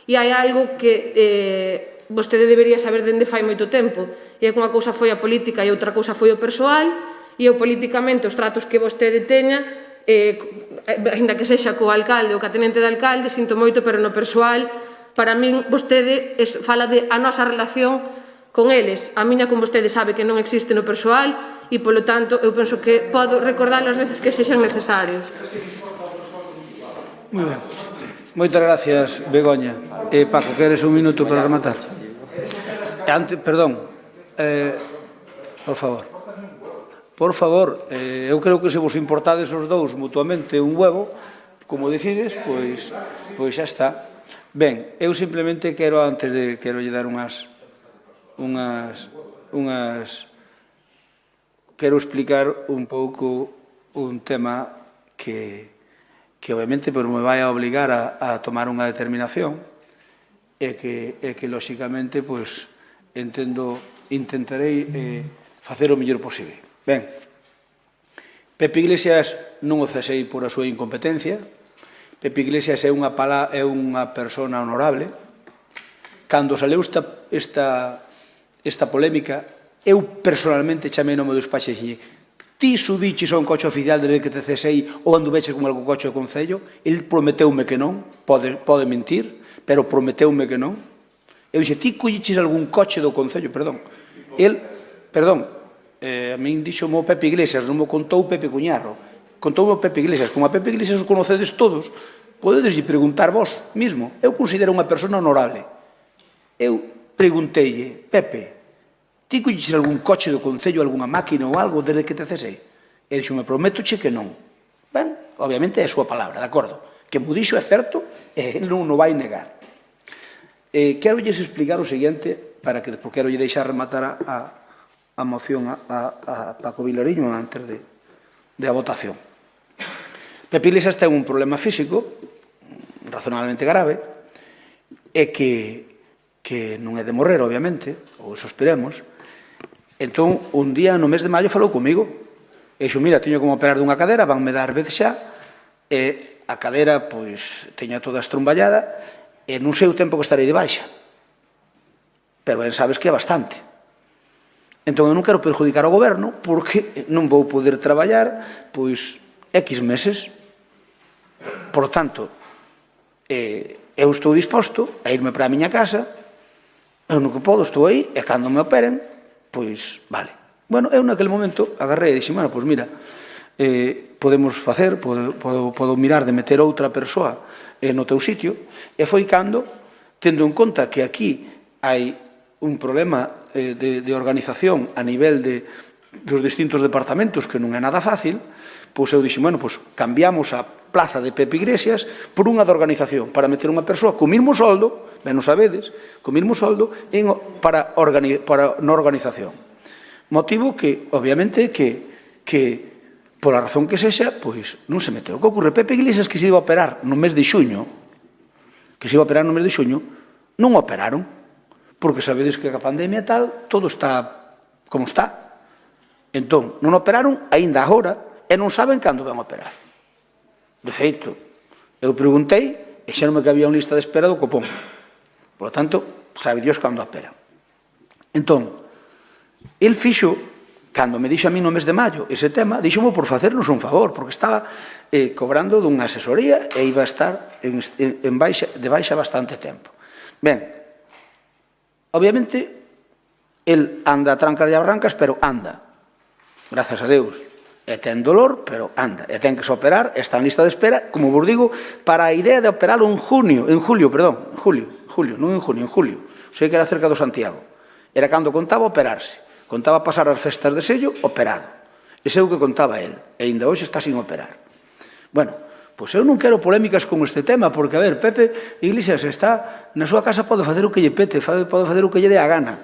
e hai algo que vostede debería saber dende fai moito tempo, e é que unha cousa foi a política e outra cousa foi o persoal, e eu políticamente os tratos que vostede teña, ainda que sexa co alcalde ou ca tenente de alcalde, sinto moito, pero no persoal, para min, vostede fala de a nosa relación con eles. A miña con vostede sabe que non existe no persoal, e polo tanto eu penso que podo recordar as veces que sexan necesarios. Moi ben. Moitas gracias, Begoña. Paco, queres un minuto para rematar? Perdón, por favor. Por favor, eu creo que se vos importades os dous mutuamente un huevo, como decides, pois xa está. Ben, eu simplemente quero, antes de, quero lle dar quero explicar un pouco un tema que obviamente me vai a obligar a tomar unha determinación e que lóxicamente, pois, intentarei facer o mellor posible. Ben, Pepe Iglesias non o cesei por a súa incompetencia. Pepe Iglesias é unha persona honorable. Cando saleu esta polémica, eu personalmente chamei no meu despacho e dixen: ti subiches a un coche oficial desde que te cesei ou anduveches con algún coche do Concello? El prometeume que non, pode mentir, pero prometeume que non. Eu dixen: ti colliches algún coche do Concello? A min dixo o Pepe Iglesias, non me contou Pepe Cuñarro, contoume o Pepe Iglesias. Como a Pepe Iglesias os conocedes todos, podedes preguntar vos mismo. Eu considero unha persona honorable. Eu pregunteille: Pepe, ti colliches algún coche do Concello, algunha máquina ou algo desde que te cesei? E dixo: me prométoche que non. Ben, obviamente é a súa palabra, de acordo? Que mo dixo é certo e non o vai negar. Quero lles explicar o seguinte, porque quero lle deixar rematar a moción a Paco Vilariño antes de a votación. Pepe Iglesias ten un problema físico razonablemente grave e que non é de morrer, obviamente, ou eso esperemos. Entón, un día no mes de maio falou comigo e dixo: mira, teño como operar dunha cadera, vanme dar veces xa, e a cadera, pois, teña toda estrumballada e non sei o tempo que estarei de baixa, pero ben sabes que é bastante. Entón, eu non quero perjudicar o goberno porque non vou poder traballar pois X meses. Por tanto, eu estou disposto a irme para a miña casa, eu no que podo estou aí, e cando me operen, pois, vale. Bueno, eu naquele momento agarrei e dixen, bueno, pois mira, podemos facer, podo mirar de meter outra persoa no teu sitio, e foi cando, tendo en conta que aquí hai un problema de organización a nivel dos distintos departamentos que non é nada fácil, pois eu dixen, bueno, pois cambiamos a plaza de Pepe Iglesias por unha de organización para meter unha persoa co mesmo soldo, ben o sabedes, co mesmo soldo para na organización. Motivo que, obviamente, que por a razón que sexa, pois non se meteu. O que ocorre? Pepe Iglesias que se iba a operar no mes de xuño, non operaron, porque sabedes que a pandemia tal, todo está como está. Entón, non operaron aínda agora e non saben cando van a operar. De feito, eu preguntei e xéronme que había unha lista de espera do Copón. Por lo tanto, sabe Dios cando opera. Entón, el fixo, cando me dixo a mí no mes de maio ese tema, dixomo por facernos un favor, porque estaba cobrando dunha asesoría e iba a estar de baixa bastante tempo. Ben, obviamente, el anda a trancas e arrancas, pero anda. Grazas a Deus. E ten dolor, pero anda. E ten que se operar, está en lista de espera, como vos digo, para a idea de operarlo en julio, non en junio, en julio. Sei que era cerca do Santiago. Era cando contaba operarse. Contaba pasar as festas de sello operado. Ese é o que contaba el. E ainda hoxe está sin operar. Bueno, pois eu non quero polémicas con este tema, porque, a ver, Pepe Iglesias está na súa casa, pode facer o que lle pete, pode facer o que lle dé a gana.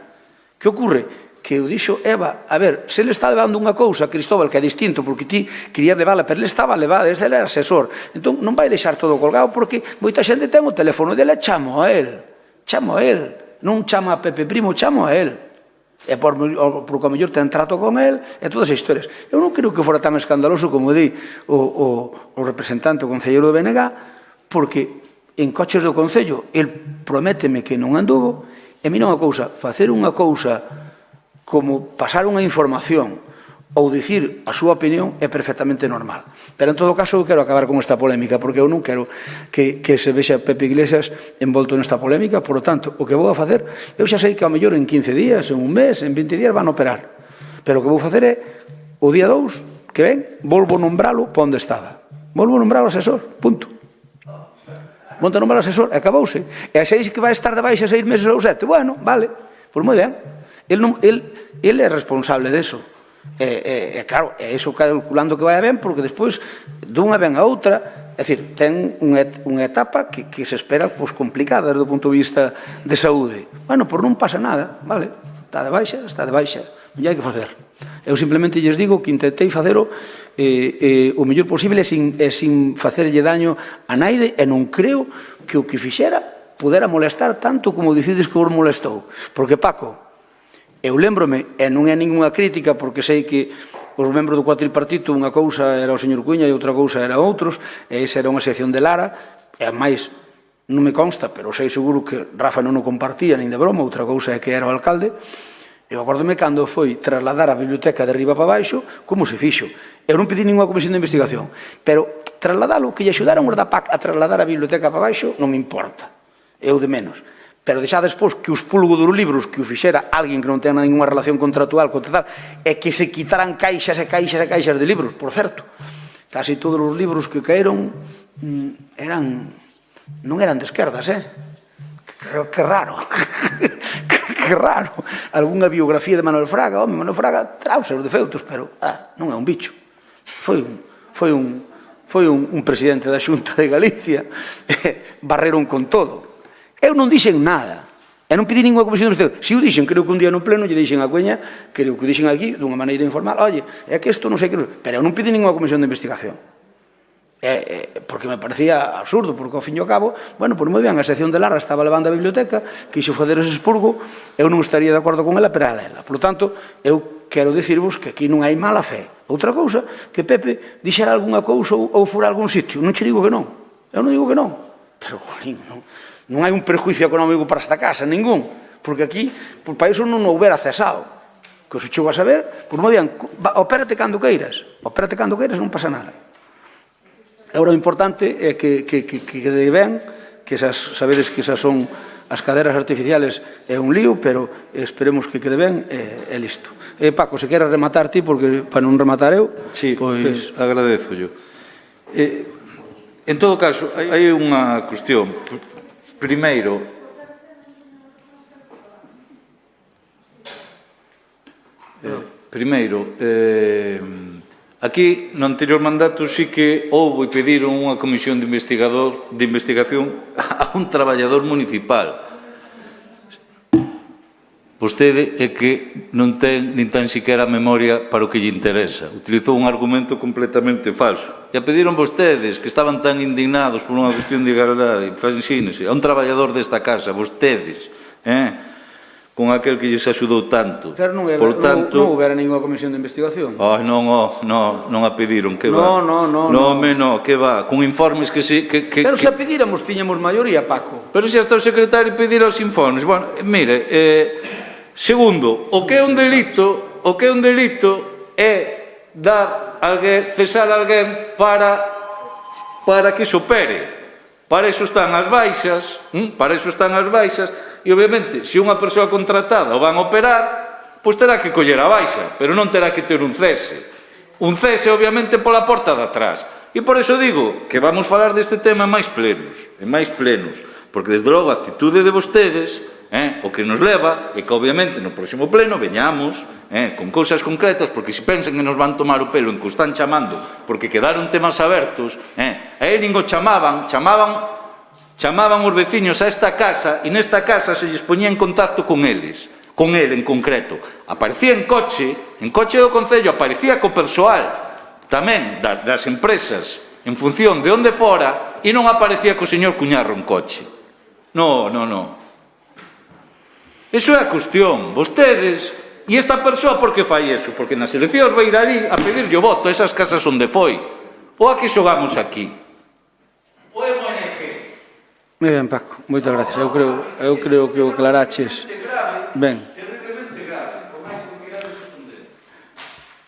Que ocorre? Que eu dixo, Eva, a ver, se ele está levando unha cousa, Cristóbal, que é distinto, porque ti querías levála, pero ele estaba levada, ele era asesor. Entón, non vai deixar todo colgado, porque moita xente ten o teléfono dele, chamo a él. Non chamo a Pepe Primo, chamo a él. E por que a mellor ten trato con él, e todas as historias. Eu non creo que fora tan escandaloso como di o representante, o concelleiro de BNG, porque en coches do Concello, el prométeme que non anduvo, e mira unha cousa, facer unha cousa como pasar unha información ou dicir a súa opinión é perfectamente normal. Pero en todo caso eu quero acabar con esta polémica, porque eu non quero que se vexa Pepe Iglesias envolto nesta polémica, por lo tanto, o que vou a facer, eu xa sei que ao mellor en 15 días, en un mes, en 20 días van a operar, pero o que vou facer é, o día 2, que ven, volvo a nombralo para onde estaba. Volvo a nombralo asesor, punto. Volvo a nombralo asesor, e acabouse. E a seis que vai estar de baixa 6 meses ou 7, bueno, vale, pois moi ben. El é responsable deso. E claro, é iso calculando que vai ben, porque despois dunha ben a outra, é dicir, ten unha etapa que se espera complicada desde o punto de vista de saúde. Bueno, por non pasa nada, vale, está de baixa, non hai que facer. Eu simplemente lles digo que intentei facelo o mellor posible e sin facerlle daño a naide, e non creo que o que fixera pudera molestar tanto como dicides que vos molestou. Porque, Paco, eu lembrome, e non é ninguna crítica, porque sei que os membros do cuatripartito, unha cousa era o señor Cuña e outra cousa era outros, e esa era unha sección de Lara, e a máis non me consta, pero sei seguro que Rafa non o compartía nin de broma, outra cousa é que era o alcalde. Eu acordome cando foi trasladar a biblioteca de arriba para baixo, como se fixo. Eu non pedi ninguna comisión de investigación, pero trasladalo, que lle axudaran os da PAC a trasladar a biblioteca para baixo, non me importa, eu de menos. Pero deixar despois que os pulgo dos libros que o fixera alguén que non ten ninguna relación contractual e que se quitaran caixas e caixas e caixas de libros, por certo. Casi todos os libros que caeron non eran de esquerdas, que raro. Que raro. Algúnha biografía de Manuel Fraga, Manuel Fraga traus os defeutos, pero non é un bicho. Foi un presidente da Xunta de Galicia, barreron con todo. Eu non dixen nada, e non pedi ninguna comisión de investigación. Se o dixen, creo que un día no pleno lle dixen a Cuña, creo que o dixen aquí, dunha maneira informal, oye, é que isto non sei que... Pero eu non pedi ninguna comisión de investigación. Porque me parecía absurdo, porque ao fin e ao cabo, bueno, pois moi ben, a sección de Lara estaba levando a biblioteca, quixo fazer ese expurgo, eu non estaría de acordo con ela, pero ela. Por lo tanto, eu quero dicirvos que aquí non hai mala fe. Outra cousa, que Pepe dixera algunha cousa ou fora algún sitio, non che digo que non. Eu non digo que non. Pero, jolín, non hai un perjuicio económico para esta casa, ningún, porque aquí, para iso non houbera cesado. que se chegou a saber, pois moi ben, opérate cando queiras, non pasa nada. Agora o importante é que quede ben, que sabedes que esas son as caderas artificiales, é un lío, pero esperemos que quede ben e listo. Paco, se queres rematar ti, porque para non rematar eu, pois agradezo yo. En todo caso, hai unha cuestión. Primeiro, aquí no anterior mandato sí que houve e pediron unha comisión de investigación a un traballador municipal. Vostede é que non ten nin tan siquiera memoria para o que lle interesa. Utilizou un argumento completamente falso. E a pediron vostedes, que estaban tan indignados por unha cuestión de igualdade, fascínese, a un traballador desta casa, vostedes, con aquel que lles axudou tanto. Pero non houbera ninguna comisión de investigación. Non a pediron, que va? Non, que va? Con informes que se... Pero se a pedíramos, tiñamos maioría, Paco. Pero se hasta o secretario pedir os informes. Bueno, mire, segundo, o que é un delito é cesar alguén para que se opere. Para iso están as baixas, e obviamente, se unha persoa contratada o van a operar, pois terá que coller a baixa, pero non terá que ter un cese. Un cese, obviamente, pola porta de atrás. E por iso digo que vamos falar deste tema máis plenos, porque desde logo a actitude de vostedes, o que nos leva é que obviamente no próximo pleno veñamos con cousas concretas, porque se pensan que nos van tomar o pelo en que o están chamando porque quedaron temas abertos, a él nin o chamaban os veciños a esta casa, e nesta casa se lles poñía en contacto con eles, con el en concreto. Aparecía en coche do Concello, aparecía co persoal tamén das empresas en función de onde fora, e non aparecía co señor Cuñarro en coche. Non. Iso é a cuestión. Vostedes, e esta persoa por que fai iso? Porque nas eleccións vai ir ali a pedirlle o voto a esas casas onde foi. Ou a que xogamos aquí? Ou é unha ONG? Moi ben, Paco, moitas gracias. Eu creo que o aclaraches ben.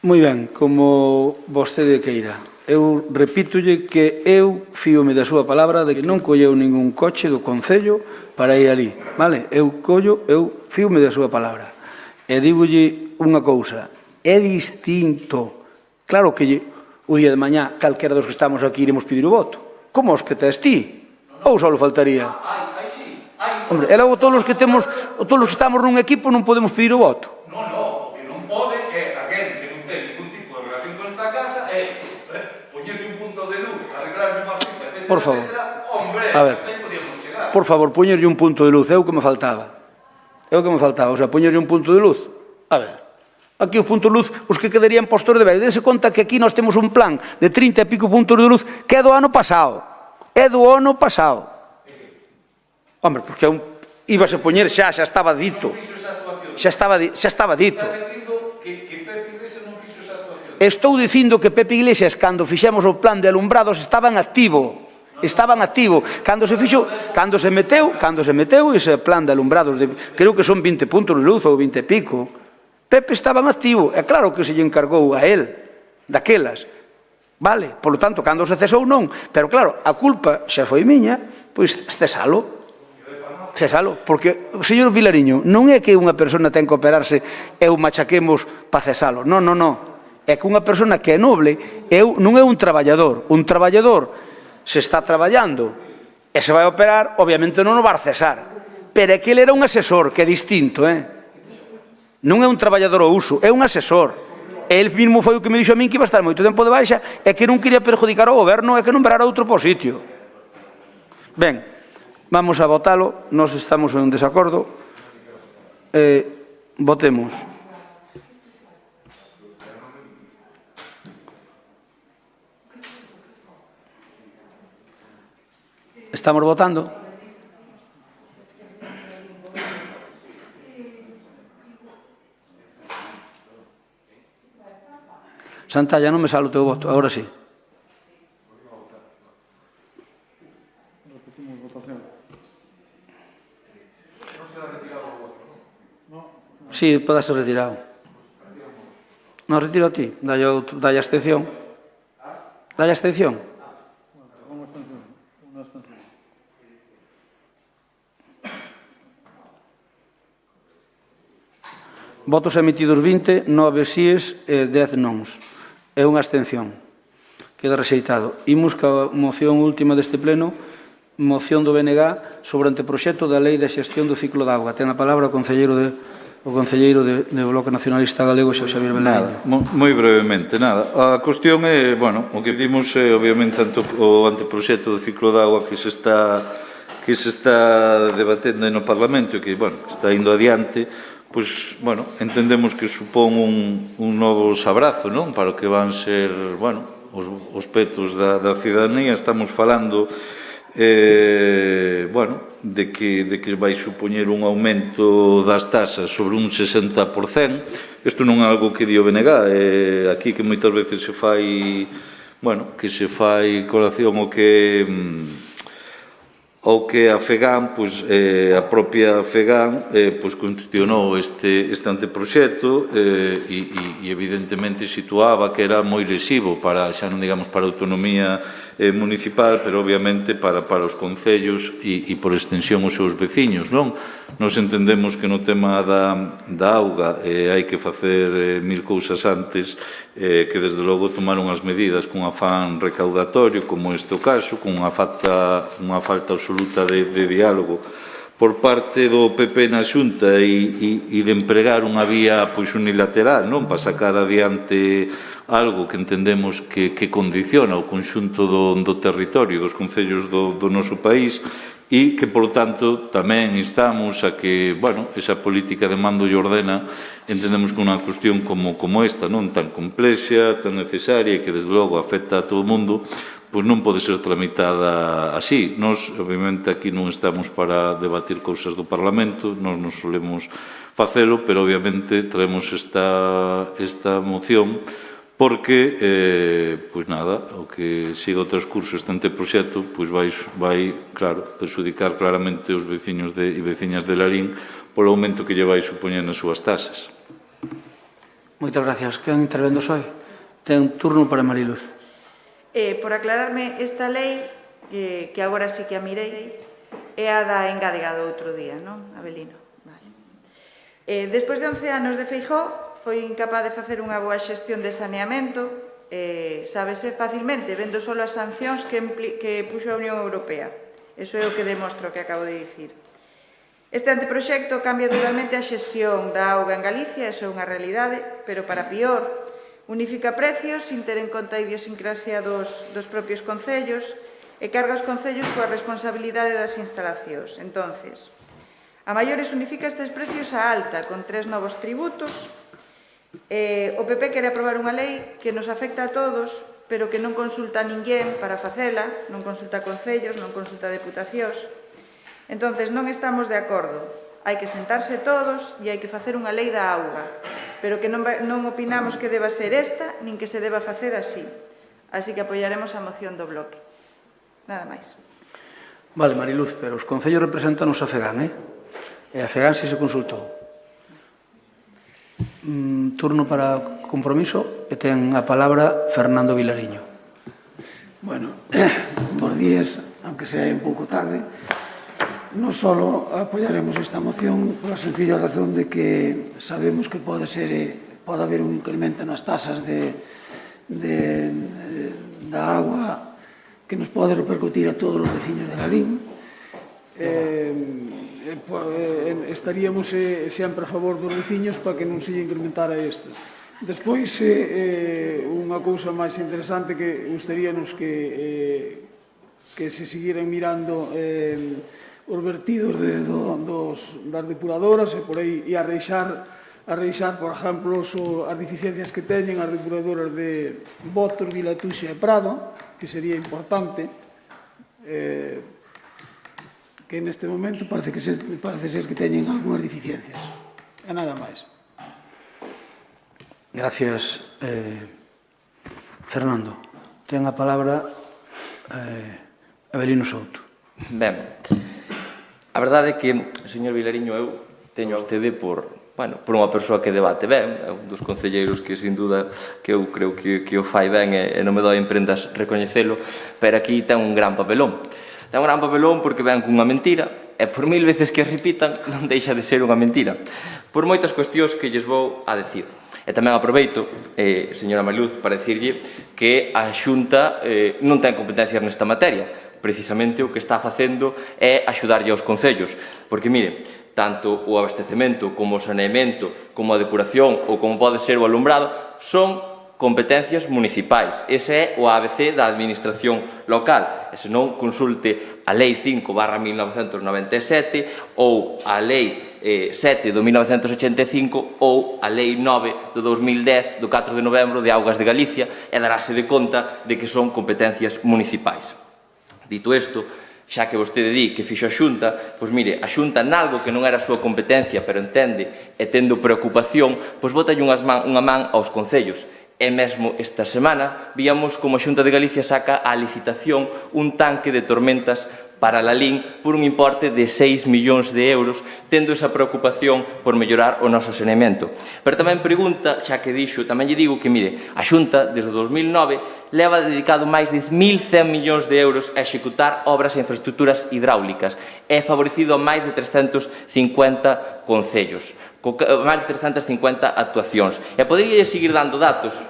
Moi ben, como vostede queira. Eu repítolle que eu fíome da súa palabra de que non colleu ningún coche do Concello para ir ali, vale? Eu fíome da súa palabra. E dígolle unha cousa, é distinto. Claro que o día de mañá calquera dos que estamos aquí iremos pedir o voto. Como os que tes ti? Ou só faltaría? Hombre, e logo todos os que estamos nun equipo non podemos pedir o voto. O que non pode é alguén que non ten ningún tipo de relación con esta casa é poñerle un punto de luz, arreglarle unha pista, etcétera. Por favor. Hombre, a ver, por favor, poñerlle un punto de luz, é o que me faltaba. O sea, poñerlle un punto de luz. A ver, aquí os puntos de luz, os que quedarían postos de velho. Dese conta que aquí nós temos un plan de 30 e pico puntos de luz que é do ano pasado. Hombre, porque íbase a poñer xa estaba dito. Xa estaba dito. Estou dicindo que Pepe Iglesias, cando fixemos o plan de alumbrados, estaba en activo. Cando se meteu ese plan de alumbrados, creo que son 20 puntos de luz ou 20 e pico, Pepe estaba en activo. É claro que se lle encargou a él daquelas. Vale, por lo tanto, cando se cesou non, pero claro, a culpa xa foi miña, pois cesalo, porque, señor Vilariño, non é que unha persona ten que operarse e o machaquemos para cesalo, non, é que unha persona que é noble non é un traballador, se está traballando e se vai operar, obviamente non o vai cesar, pero é que ele era un asesor, que é distinto, non é un traballador ao uso, é un asesor. El mismo foi o que me dixo a min que iba a estar moito tempo de baixa e que non quería perjudicar ao goberno e que non verara outro positio. Ben, vamos a votalo, nós estamos en desacordo. Votemos. Estamos votando. Santalla, non me sale o teu voto, agora sí. Sí, pode ser retirado. Non, retiro a ti. Dalle a abstención. Dalle a abstención. Votos emitidos 20, 9 síes e 10 nons. É unha abstención. Queda rexeitado. Imos ca moción última deste pleno, moción do BNG sobre o anteproxecto da Lei de Xestión do Ciclo da Auga. Ten a palabra o concelleiro do Bloque Nacionalista Galego, Xavier Belaíño. Moi brevemente, nada. A cuestión é, bueno, o que vimos é, obviamente, tanto o anteproxecto do ciclo da auga que se está debatendo no Parlamento e que, bueno, está indo adiante, pois, bueno, entendemos que supón un novo abrazo, non? Para o que van ser, bueno, os petos da cidadanía. Estamos falando bueno, de que vai supoñer un aumento das tasas sobre un 60%. Isto non é algo que di o BNG, aquí que moitas veces se fai, bueno, que se fai colación o que a FEGAN, pois a propia FEGAN pois cuestionou este anteproxecto e evidentemente situaba que era moi lesivo para, xa non digamos para a autonomía municipal, pero obviamente para os concellos e por extensión os seus veciños, non? Nos entendemos que no tema da auga hai que facer mil cousas antes que desde logo tomar unhas medidas con afán recaudatorio, como este o caso, con unha falta absoluta de diálogo por parte do PP na Xunta e de empregar unha vía pois unilateral, non, para sacar adiante algo que entendemos que condiciona o conxunto do territorio dos concellos do noso país e que, por tanto, tamén instamos a que, bueno, esa política de mando e ordena entendemos que unha cuestión como esta, non tan complexa, tan necesaria e que, desde logo, afecta a todo o mundo, pois non pode ser tramitada así. Nós, obviamente, aquí non estamos para debatir cousas do Parlamento, nós non solemos facelo, pero, obviamente, traemos esta moción porque, pois nada, o que siga o transcurso este anteproxecto, pois vai, claro, perxudicar claramente os veciños e veciñas de Larín polo aumento que lle vai supoñer nas súas tasas. Moitas gracias. Quen intervendo hoy? Ten turno para Mariluz. Por aclararme, esta lei, que agora sí que a mirei, é a da engádega do outro día, non, Abelino? Vale. Despois de 11 anos de Feijóo, foi incapaz de facer unha boa xestión de saneamento, sábese facilmente, vendo só as sancións que puxo a Unión Europea. Iso é o que demostro que acabo de dicir. Este anteproxecto cambia totalmente a xestión da auga en Galicia, iso é unha realidade, pero para pior, unifica precios sin ter en conta a idiosincrasia dos propios concellos e carga os concellos coa responsabilidade das instalacións. Entonces, a maiores unifica estes precios a alta, con 3 novos tributos. O PP quere aprobar unha lei que nos afecta a todos, pero que non consulta a ninguén para facela, non consulta a concellos, non consulta a deputacións. Entonces, non estamos de acordo. Hai que sentarse todos e hai que facer unha lei da auga, pero que non opinamos que deba ser esta, nin que se deba facer así. Así que apoiaremos a moción do bloque. Nada máis. Vale, Mariluz, pero os concellos representan a FEGAN, e a FEGAN si se consultou. Turno para compromiso e ten a palabra Fernando Vilariño. Bueno, bons días, aunque sea un pouco tarde. Non só apoiaremos esta moción pola sencilla razón de que sabemos que pode haber un incremento nas tasas da agua que nos pode repercutir a todos os veciños de Lalín. Estaríamos sempre a favor dos veciños para que non se incrementara isto. Despois, unha cousa máis interesante que gustaríanos que se seguiran mirando os vertidos das depuradoras e por aí e a reixar, por exemplo, as deficiencias que teñen as depuradoras de Botos, Vilatuxa e Prado, que sería importante, que neste momento parece ser que teñen algunhas deficiencias. E nada máis. Gracias, Fernando. Ten a palabra Abelino Souto. Ben, a verdade é que, señor Vilariño, eu teño a vostede por por unha persoa que debate ben, é un dos concelleiros que, sin duda, que eu creo que o fai ben e non me doi en prendas recoñecelo, pero aquí ten un gran papelón. Ten un gran papelón porque ven cunha mentira, e por 1000 veces que a repitan non deixa de ser unha mentira, por moitas cuestións que lles vou a decir. E tamén aproveito, señora Mariluz, para dicirlle que a Xunta non ten competencias nesta materia. Precisamente o que está facendo é axudarlle aos concellos, porque, mire, tanto o abastecemento como o saneamento, como a depuración ou como pode ser o alumbrado, son competencias municipais. Ese é o ABC da administración local. E se non, consulte a Lei 5/1997 ou a Lei 7 do 1985 ou a Lei 9 do 2010 do 4 de novembro de Augas de Galicia e darase de conta de que son competencias municipais. Dito isto, xa que vostede di que fixo a Xunta, pois mire, a Xunta nalgo que non era a súa competencia, pero entende e tendo preocupación, pois botalle unha man aos concellos. E mesmo esta semana víamos como a Xunta de Galicia saca a licitación un tanque de tormentas para Lalín por un importe de 6 millóns de euros, tendo esa preocupación por mellorar o noso saneamento. Pero tamén pregunta, xa que dixo, tamén lle digo que, mire, a Xunta, desde o 2009, leva dedicado máis de 1.100 millóns de euros a executar obras e infraestructuras hidráulicas e favorecido a máis de 350 concellos, con máis de 350 actuacións. E podería seguir dando datos,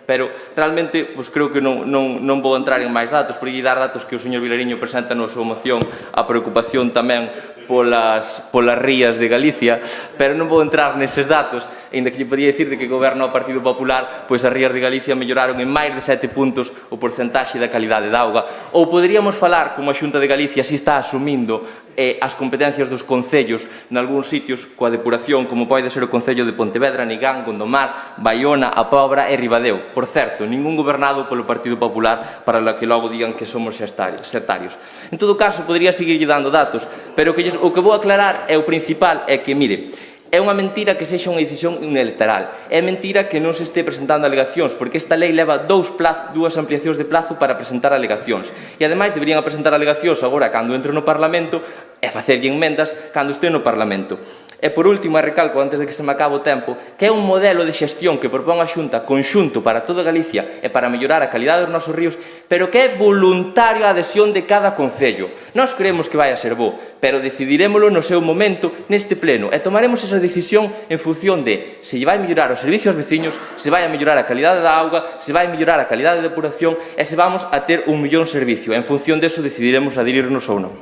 pero realmente creo que non vou entrar en máis datos, porque dar datos que o señor Vilariño presenta na súa moción, a preocupación tamén polas rías de Galicia, pero non vou entrar neses datos, ainda que lle podía dicir que goberna o Partido Popular, pois as rías de Galicia melloraron en máis de 7 puntos o porcentaxe da calidade da auga. Ou poderíamos falar como a Xunta de Galicia si está asumindo as competencias dos concellos nalgúns sitios coa depuración, como pode ser o Concello de Pontevedra, Nigán, Gondomar, Baiona, A Pobra e Ribadeo. Por certo, ningún gobernado polo Partido Popular para que logo digan que somos sectarios. En todo caso, podría seguirlle dando datos, pero o que vou aclarar é o principal, é que, mire, é unha mentira que sexa unha decisión unilateral. É mentira que non se este presentando alegacións, porque esta lei leva dúas ampliacións de plazo para presentar alegacións. E, ademais, deberían presentar alegacións agora cando entre no Parlamento e facerlle enmendas cando este no Parlamento. E, por último, recalco, antes de que se me acabe o tempo, que é un modelo de xestión que propón a Xunta conxunto para toda Galicia e para mellorar a calidade dos nosos ríos, pero que é voluntario a adhesión de cada concello. Nós creemos que vai a ser bo, pero decidirémolo no seu momento neste pleno e tomaremos esa decisión en función de se vai mellorar o servicio aos veciños, se vai a mellorar a calidade da auga, se vai a mellorar a calidade de depuración e se vamos a ter un millón servicio. En función deso decidiremos adherirnos ou non.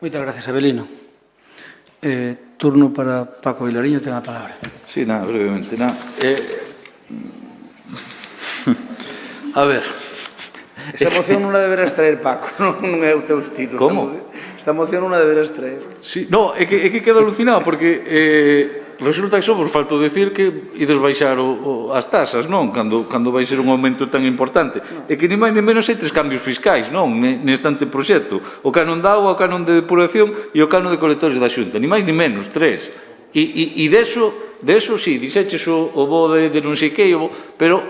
Moitas gracias, Abelino. Turno para Paco Vilariño, ten a palabra. Sí, nada, brevemente. A ver. Esa moción non la deberás traer, Paco, non é o teu estilo. Como? Esta moción non la deberás traer. Sí, no, é que quedo alucinado, porque resulta que só por falta de decir que ides baixar as tasas, non? Cando vai ser un aumento tan importante. É que ni máis ni menos hai 3 cambios fiscais, non? Neste anteproxecto. O canon de auga, o canon de depuración e o canon de colectores da Xunta. Ni máis ni menos, 3. E deso, sí, dixeches o bo de non sei que, pero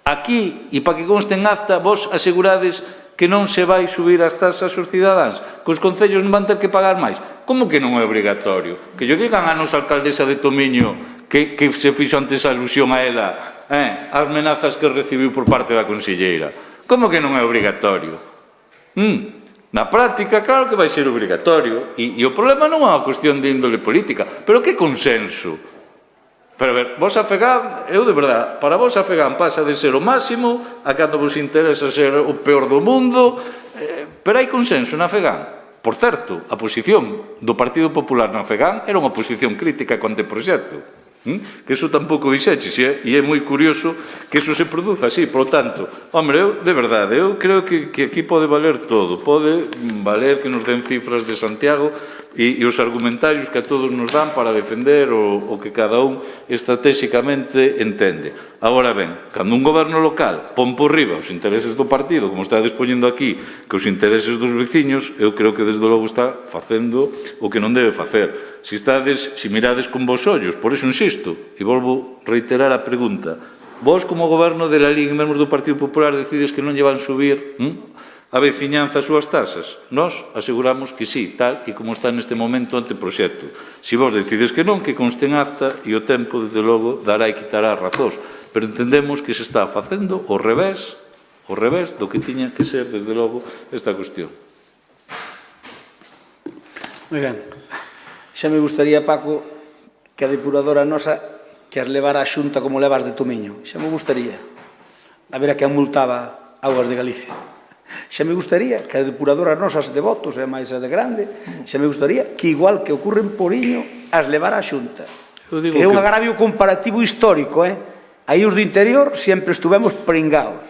aquí, e para que conste en acta, vos asegurades que non se vai subir as tasas aos cidadáns, que os concellos non van ter que pagar máis. Como que non é obrigatorio? Que yo digan a nosa alcaldesa de Tomiño que se fixo antes a alusión a ela, as amenazas que recibiu por parte da conselleira. Como que non é obrigatorio? Na práctica, claro que vai ser obrigatorio. E o problema non é unha cuestión de índole política. Pero que consenso? Pero a ver, vos a FEGAM, eu de verdade, para vos a FEGAM pasa de ser o máximo a cando vos interesa ser o peor do mundo, pero hai consenso na FEGAM. Por certo, a posición do Partido Popular na FEGAM era unha posición crítica co anteproxecto. Que iso tampouco dixeches, e é moi curioso que iso se produza así. Por lo tanto, hombre, eu, de verdade, eu creo que aquí pode valer todo. Pode valer que nos den cifras de Santiago e os argumentarios que a todos nos dan para defender o que cada un estratégicamente entende. Agora ben, cando un goberno local pon por riba os intereses do partido, como está dispoñendo aquí, que os intereses dos veciños, eu creo que desde logo está facendo o que non debe facer. Si mirades con vos ollos, por iso insisto, e volvo reiterar a pregunta, vos como goberno de Lalín e mesmo do Partido Popular decides que non lle van subir a veciñanza as súas tasas? Nós aseguramos que sí, tal e como está neste momento o anteproxecto. Se vos decides que non, que conste en acta e o tempo, desde logo, dará e quitará razóns. Pero entendemos que se está facendo ao revés do que tiña que ser, desde logo, esta cuestión. Moi ben. Xa me gustaría, Paco, que a depuradora nosa que as levara a Xunta como levas de Tomiño. Xa me gustaría. A ver a quen multaba Augas de Galicia. Xa me gustaría que a depuradora nosas de Votos, e máis a de Grande, xa me gustaría que, igual que ocorre en Poriño, as levara a Xunta. Que é un agravio comparativo histórico, Aí os do interior sempre estuvemos pringados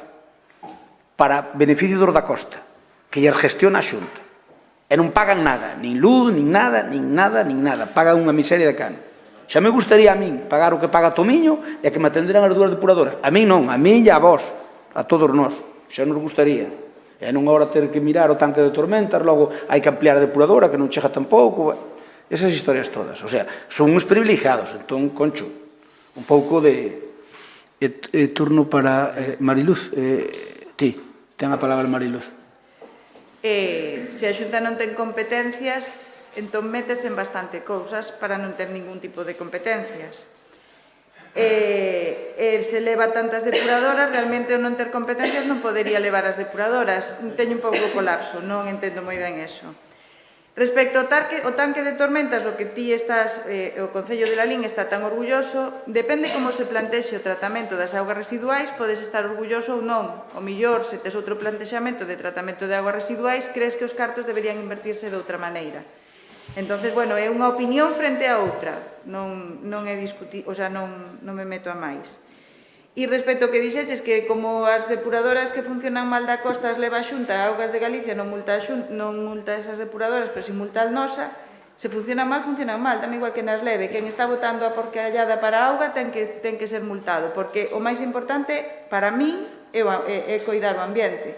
para beneficio dos da costa, que lles gestiona a Xunta. E non pagan nada, nin luz, nin nada, pagan unha miseria de cano. Xa me gustaría a min pagar o que paga Tomiño e que me atenderan as dúas depuradoras. A min non, a min e a vos, a todos nós. Xa nos gustaría. E non agora ter que mirar o tanque de tormentas, logo hai que ampliar a depuradora, que non chega tampouco. Esas historias todas. O sea, son uns privilegiados. Entón, Concho, un pouco de turno para Mariluz. Ti, ten a palabra Mariluz. Se a Xunta non ten competencias, entón metes en bastante cousas para non ter ningún tipo de competencias. Se leva tantas depuradoras, realmente o non ter competencias non podería levar as depuradoras. Teño un pouco de colapso, non entendo moi ben eso. Respecto ao tanque de tormentas, o que ti estás, o Concello de Lalín está tan orgulloso, depende como se plantexe o tratamento das augas residuais, podes estar orgulloso ou non. O mellor, se tes outro plantexamento de tratamento de augas residuais, crees que os cartos deberían invertirse de outra maneira. Entonces, bueno, é unha opinión frente a outra, non é discutir, o sea, non me meto a máis. E respecto ao que dixeches, que como as depuradoras que funcionan mal da costa as leva a Xunta, a Augas de Galicia non multa esas depuradoras, pero si multa a nosa, se funcionan mal, tamén igual que nas leve. Quen está botando a porcallada para a auga ten que ser multado, porque o máis importante para min é coidar o ambiente,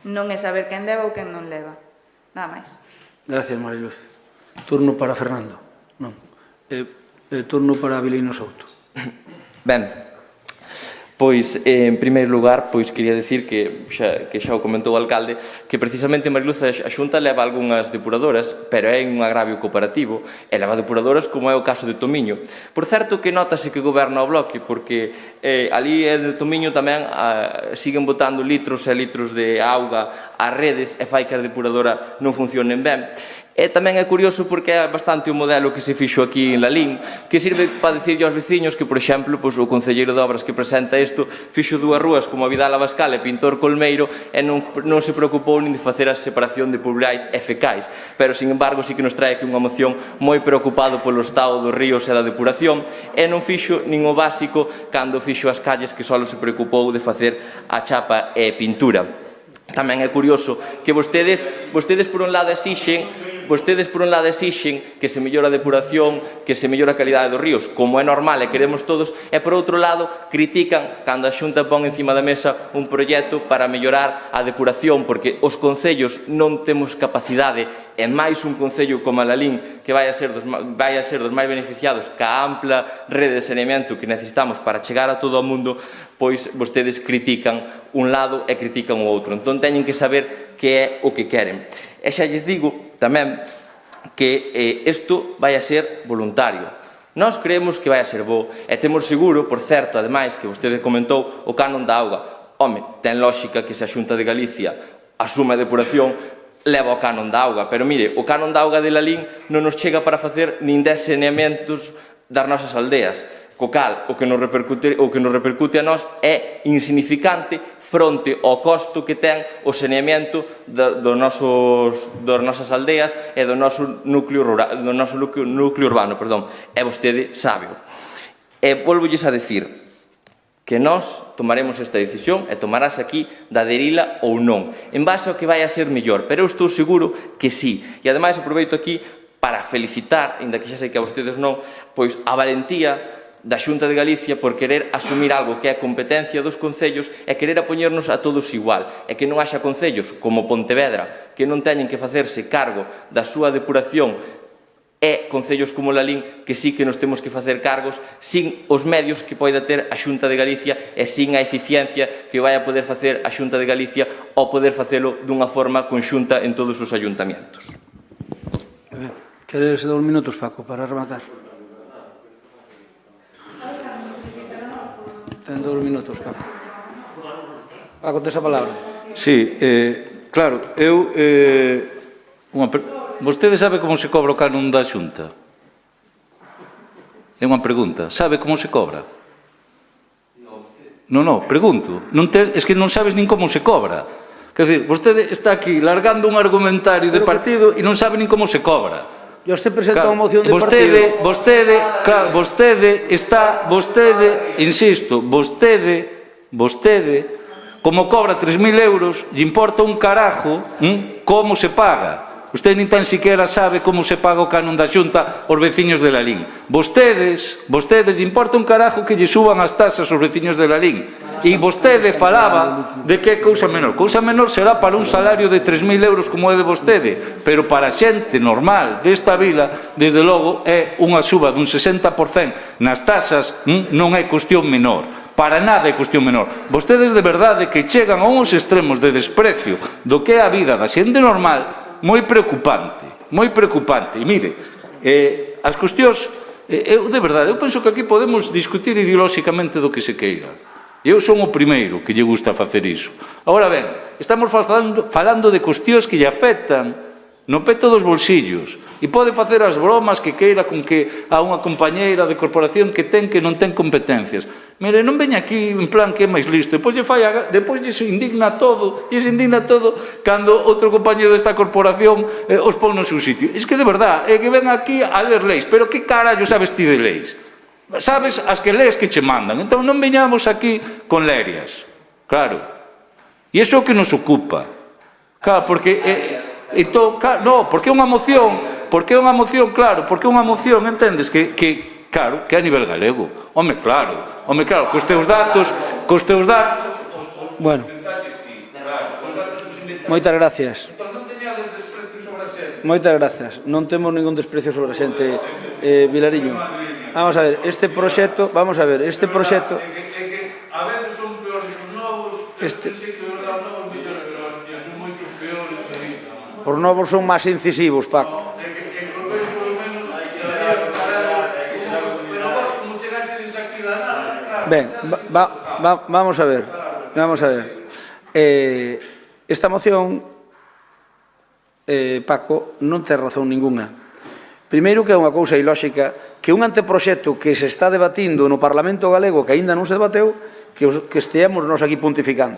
non é saber quen leva ou quen non leva. Nada máis. Gracias, Mariluz. Turno para Fernando. Non. Turno para Avelino Souto. Ben, pois, en primeiro lugar, pois quería decir que xa o comentou o alcalde, que precisamente Mariluz a Xunta leva algunhas depuradoras, pero é un agravio cooperativo, e leva depuradoras como é o caso de Tomiño. Por certo que notase que goberna o Bloque, porque ali de Tomiño tamén siguen botando litros e litros de auga ás redes e fai que a depuradora non funcionen ben. E tamén é curioso porque é bastante o modelo que se fixo aquí en Lalín, que sirve para dicirlle aos veciños que, por exemplo, o concelleiro de obras que presenta isto fixo dúas rúas como a Vidal Abascal e Pintor Colmeiro e non se preocupou nin de facer a separación de pluviais e fecais, pero, sin embargo, sí que nos trae aquí unha moción moi preocupado polo estado dos ríos e da depuración e non fixo nin o básico cando fixo as calles, que só se preocupou de facer a chapa e pintura. Tamén é curioso que vostedes por un lado exixen que se mellora a depuración, que se mellora a calidade dos ríos, como é normal e queremos todos, e por outro lado critican cando a Xunta pon encima da mesa un proxecto para mellorar a depuración, porque os concellos non temos capacidade, e máis un concello como a Lalín, que vai a ser dos máis beneficiados ca ampla rede de saneamento que necesitamos para chegar a todo o mundo, pois vostedes critican un lado e critican o outro. Entón teñen que saber que é o que queren. E xa lles digo tamén que isto vai a ser voluntario. Nós creemos que vai a ser bo e temos seguro, por certo, ademais, que vostede comentou o canon da auga. Home, ten lógica que se a Xunta de Galicia asume a depuración, leva o canon da auga. Pero mire, o canon da auga de Lalín non nos chega para facer nin 10 saneamentos das nosas aldeas. Co cal, o que nos repercute a nós é insignificante fronte ao costo que ten o saneamento das nosas aldeas e do noso núcleo urbano, e vostede sábeo. E volvolles a decir que nós tomaremos esta decisión e tomarase aquí de aderila ou non, en base ao que vai a ser mellor, pero eu estou seguro que sí. E ademais aproveito aquí para felicitar, ainda que xa sei que a vostedes non, pois a valentía da Xunta de Galicia por querer asumir algo que é competencia dos concellos e querer apoñernos a todos igual, e que non haxa concellos como Pontevedra que non teñen que facerse cargo da súa depuración e concellos como Lalín que sí que nos temos que facer cargos sin os medios que poida ter a Xunta de Galicia e sin a eficiencia que vai a poder facer a Xunta de Galicia ao poder facelo dunha forma conxunta en todos os ayuntamientos. Queres 2 minutos, Paco, para rematar? Ten 2 minutos, Paco. Paco, tes a palabra. Sí, claro, vostede sabe como se cobra o canon da Xunta? É unha pregunta. Sabe como se cobra? Non, pregunto. Es que non sabes nin como se cobra. Quer dizer, vostede está aquí largando un argumentario de partido e non sabe nin como se cobra. Eu este presenta unha moción de partido. Vostede, como cobra 3.000 euros, lle importa un carajo como se paga. Vostede nin tan siquiera sabe como se paga o canon da Xunta aos veciños de Lalín. Vostedes lle importa un carajo que lle suban as tasas aos veciños de Lalín. E vostede falaba de que é cousa menor. Cousa menor será para un salario de 3.000 euros como é de vostede, pero para a xente normal desta vila, desde logo, é unha suba dun 60% nas tasas, non é cuestión menor. Para nada é cuestión menor. Vostedes de verdade que chegan a uns extremos de desprecio do que é a vida da xente normal moi preocupante, moi preocupante. E mire, as cuestións, de verdade, eu penso que aquí podemos discutir ideolóxicamente do que se queira. Eu son o primeiro que lle gusta facer iso. Agora ben, estamos falando de cuestións que lle afectan no peto dos bolsillos e pode facer as bromas que queira con que a unha compañeira de corporación que non ten competencias. Mire, non veña aquí en plan que é máis listo, depois se indigna todo, cando outro compañeiro desta corporación os pon no seu sitio. É que de verdad, é que ven aquí a ler leis, pero que carallo sabes ti de leis? Sabes as que lees que che mandan, entón non veñamos aquí con lerias, claro. E iso é o que nos ocupa, claro, porque porque é unha moción, claro, porque é unha moción, entendes, claro, que é a nivel galego. Home, claro, cos teus datos... Bueno, moitas gracias. Moitas gracias. Non temos ningún desprecio sobre a xente, Vilariño. Vamos a ver, este proxecto... A veces son peores os novos, pensei que os novos millores, pero son moito peores aí. Os novos son máis incisivos, Paco. Ben, vamos a ver. Esta moción, Paco, non ten razón ninguna. Primeiro que é unha cousa ilóxica que un anteproxecto que se está debatindo no Parlamento galego que aínda non se debateu, que esteamos nos aquí pontificando.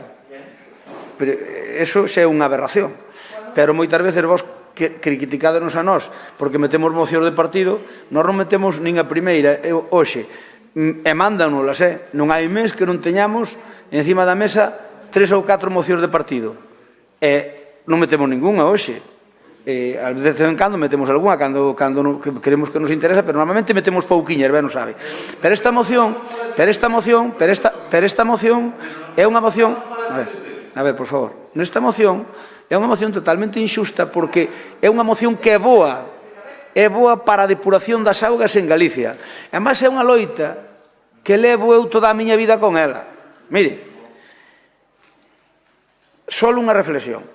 Eso xa é unha aberración. Pero moitas veces vos criticádenos a nós porque metemos mocións de partido, nós non metemos nin a primeira, hoxe, e mándanos, non hai mes que non teñamos encima da mesa 3 ou 4 mocións de partido. E non metemos ninguna hoxe. De vez en cando metemos algunha cando queremos que nos interesa, pero normalmente metemos pouquiñas, ben non sabe. Pero esta moción é unha moción... A ver, por favor. Nesta moción é unha moción totalmente injusta porque é unha moción que é boa para a depuración das augas en Galicia. E máis é unha loita que levo eu toda a miña vida con ela. Mire, só unha reflexión.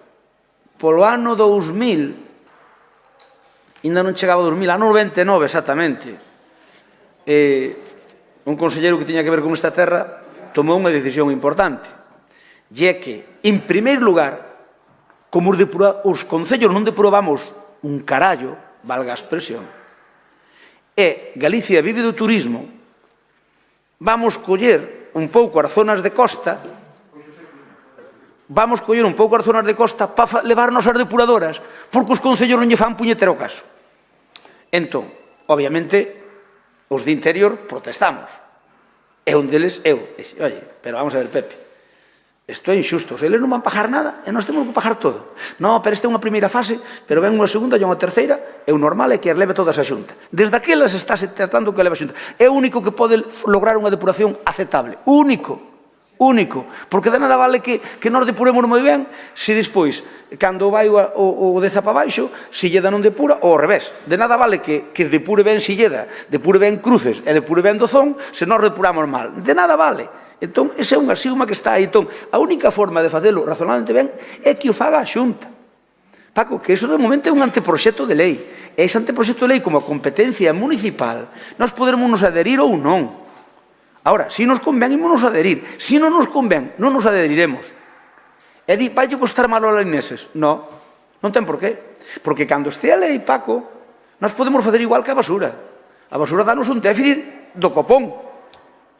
Polo ano 2000, ainda non chegaba ao 2000, ano 99 exactamente, un conselleiro que tiña que ver con esta terra tomou unha decisión importante. E é que, en primeiro lugar, como os concellos non depuramos un carallo, valga a expresión, e Galicia vive do turismo, vamos coller un pouco as zonas de costa para levarnos as depuradoras, porque os concellos non lle fan puñetero caso. Entón, obviamente, os de interior protestamos. E un deles, oye, pero vamos a ver, Pepe, isto é injusto, eles non van pagar nada e nós temos que pagar todo. Non, pero esta é unha primeira fase, pero ven unha segunda e unha terceira, e o normal é que as leve todas a Xunta. Desde aquelas está se tratando que leve a Xunta. É o único que pode lograr unha depuración aceptable. Único. único, porque de nada vale que nos depuremos moi ben se despois, cando vai o deza para baixo, Silleda non depura, ou ao revés. De nada vale que depure ben Silleda, depure ben Cruces e depure ben Dozón se nós depuramos mal. De nada vale. Entón, ese é un axioma que está aí. Entón, a única forma de facelo razonablemente ben é que o faga a Xunta. Paco, que eso de momento é un anteproxecto de lei. E ese anteproxecto de lei, como a competencia municipal, nós poderemos nos adherir ou non. Ahora, se nos convén, ímonos adherir. Se non nos convén, non nos adheriremos. E di, vai costar malo a lineses? Non, non ten por qué. Porque cando este a lei, Paco, nós podemos fazer igual que a basura. A basura danos un déficit do copón.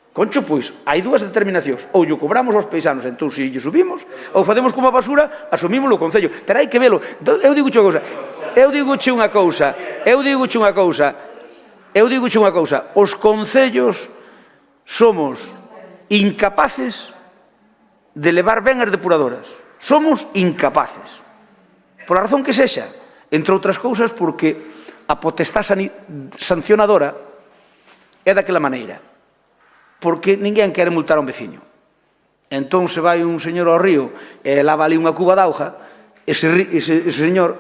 Concho, pois, hai dúas determinacións. Ou lle cobramos aos paisanos, entón, se lle subimos, ou facemos como a basura, asumímoslo o Concello. Pero hai que velo. Eu digo unha cousa. Os concellos somos incapaces de levar ben as depuradoras. Somos incapaces. Por a razón que sexa, entre outras cousas, porque a potestade sancionadora é daquela maneira. Porque ninguén quere multar a un veciño. Entón, se vai un señor ao río e lava ali unha cuba de auga, ese señor,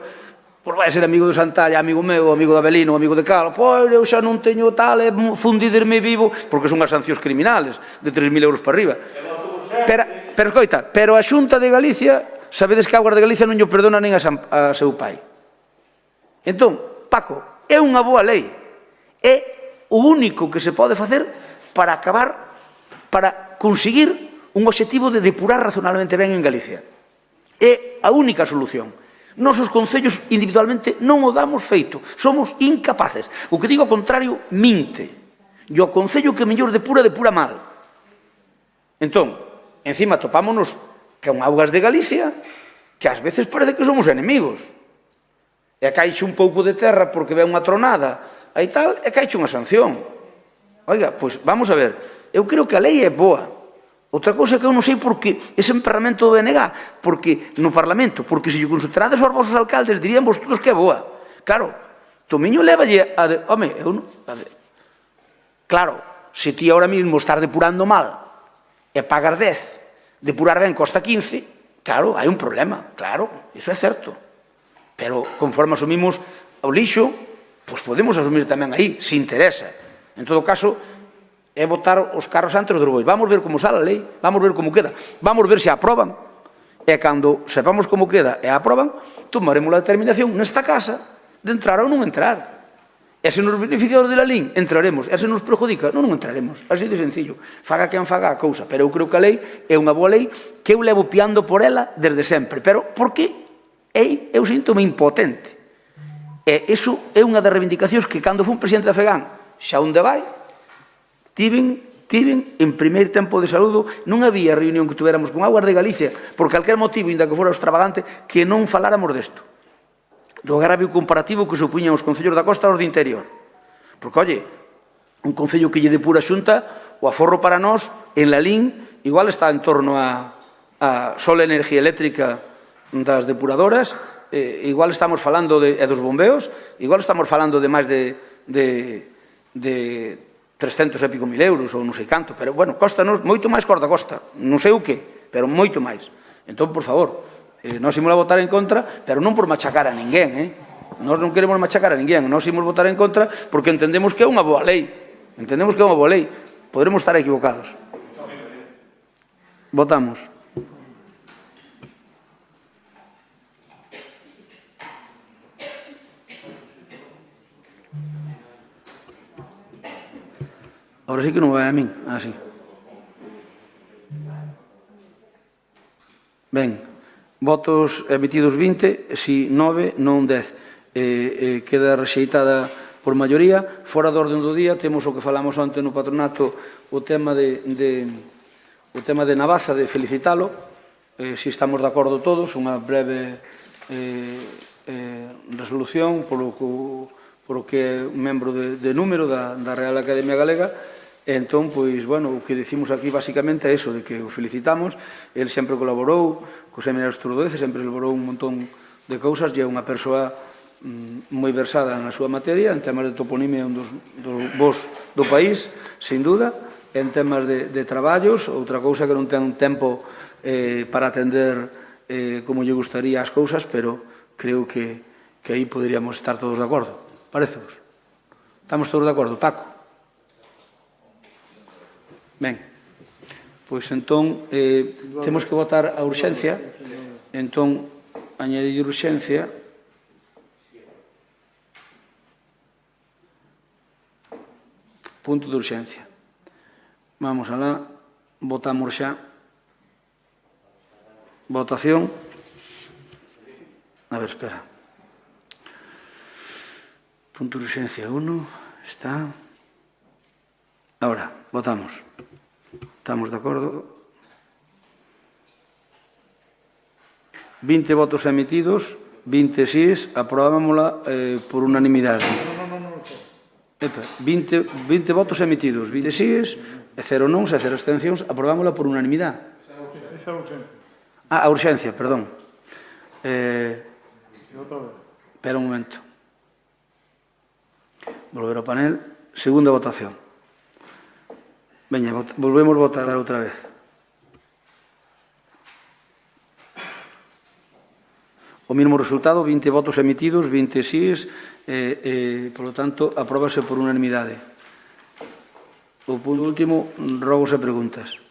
pois vai ser amigo de Santalla, amigo meu, amigo de Avelino, amigo de Cal, pois eu xa non teño tal, é fundiderme vivo, porque son as sancións criminales, de 3.000 euros para arriba. Pero, escoita, pero a Xunta de Galicia, sabedes que a Aguas de Galicia non lle perdona nin a seu pai. Entón, Paco, é unha boa lei. É o único que se pode facer para acabar, para conseguir un obxectivo de depurar razonablemente ben en Galicia. É a única solución. Nos os concellos individualmente non o damos feito. Somos incapaces. O que digo ao contrario, minte. E o concello que mellor depura mal. Entón, encima topámonos con Augas de Galicia, que ás veces parece que somos enemigos. E caixe un pouco de terra porque ve unha tronada e tal, e caixe unha sanción. Oiga, pois vamos a ver, eu creo que a lei é boa. Outra cousa que eu non sei porque ese emperramento do BNG, porque no Parlamento, porque se lle consultarades aos vosos alcaldes dirían vos todos que é boa. Claro, Tomiño lévalle a... Home, eu non... Claro, se ti ahora mismo estás depurando mal e pagas 10, depurar ben costa 15, claro, hai un problema, claro, iso é certo. Pero conforme asumimos o lixo, pois podemos asumir tamén aí, se interesa. En todo caso, é botar os carros antes dos bois. Vamos ver como sale a lei, vamos ver como queda. Vamos ver se a aproban. E cando sepamos como queda e a aproban, tomaremos a determinación nesta casa de entrar ou non entrar. E se nos beneficia de la LIN, entraremos. E se nos perjudica, non entraremos. Así de sencillo. Faga quen faga a cousa. Pero eu creo que a lei é unha boa lei que eu levo piando por ela desde sempre. Pero porque eu sinto-me impotente. E iso é unha das reivindicacións que cando fui presidente da FEGAN, xa onde vai, tiven en primeiro tempo de saúdo, non había reunión que tuviéramos con Aguas de Galicia, por calquer motivo, inda que fora extravagante, que non faláramos desto. Do agravio comparativo que supuñan os concellos da costa aos de interior. Porque, oye, un concello que lle depura Xunta, o aforro para nós, en la LIN, igual está en torno a sola enerxía eléctrica das depuradoras, igual estamos falando dos bombeos, igual estamos falando de máis de 300 e pico mil euros ou non sei canto, pero, bueno, costanos moito máis corda costa, non sei o que, pero moito máis. Entón, por favor, nós imos a votar en contra, pero non por machacar a ninguén, nós non queremos machacar a ninguén, nós imos votar en contra porque entendemos que é unha boa lei, podremos estar equivocados. Votamos. Ahora sí que non vai a min. Sí. Ben, votos emitidos 20, si 9, non 10. Queda rexeitada por maioría. Fora do orden do día, temos o que falamos onte no patronato, o tema de Navaza, de felicitalo. Si estamos de acordo todos, unha breve resolución polo que é un membro de número da Real Academia Galega. Entón, pois, bueno, o que dicimos aquí basicamente é eso, de que o felicitamos. El sempre colaborou co Seminario Estudodece, sempre elaborou un montón de cousas, e é unha persoa moi versada na súa materia, en temas de toponimia, un dos bos do país, sin duda, en temas de traballos, outra cousa que non ten tempo para atender como lle gustaría as cousas, pero creo que aí poderíamos estar todos de acordo. Parecemos? Estamos todos de acordo, Paco? Ben, pois entón temos que votar a urxencia, entón añadir urxencia. Punto de urxencia. Vamos alá, votamos xa. Votación. A ver, espera. Punto de urxencia 1, está. Ahora, votamos. Estamos de acordo. 20 votos emitidos, 20 sís, aprobámosla por unanimidade. 20 votos emitidos, 20 síes, e 0 nons e 0 abstencións, aprobámosla por unanimidade. A urxencia, perdón. Espera un momento. Volver ao panel. Segunda votación. Veña, volvemos a votar outra vez. O mesmo resultado, 20 votos emitidos, 20 síes, por lo tanto, apróbase por unanimidade. O punto último, rogos e preguntas.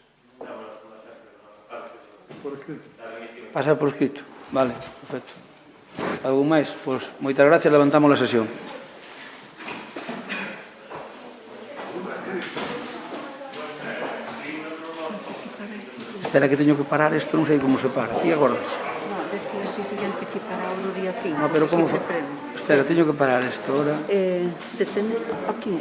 Pasar por escrito. Vale, perfecto. Algo máis? Pois, moitas gracias, levantamos a sesión. Espera que teño que parar isto, non sei como se para. Ti acordas? No, decía así siguiente que para o día 5. No, pero como... Espera, teño que parar isto ahora. Detende aquí.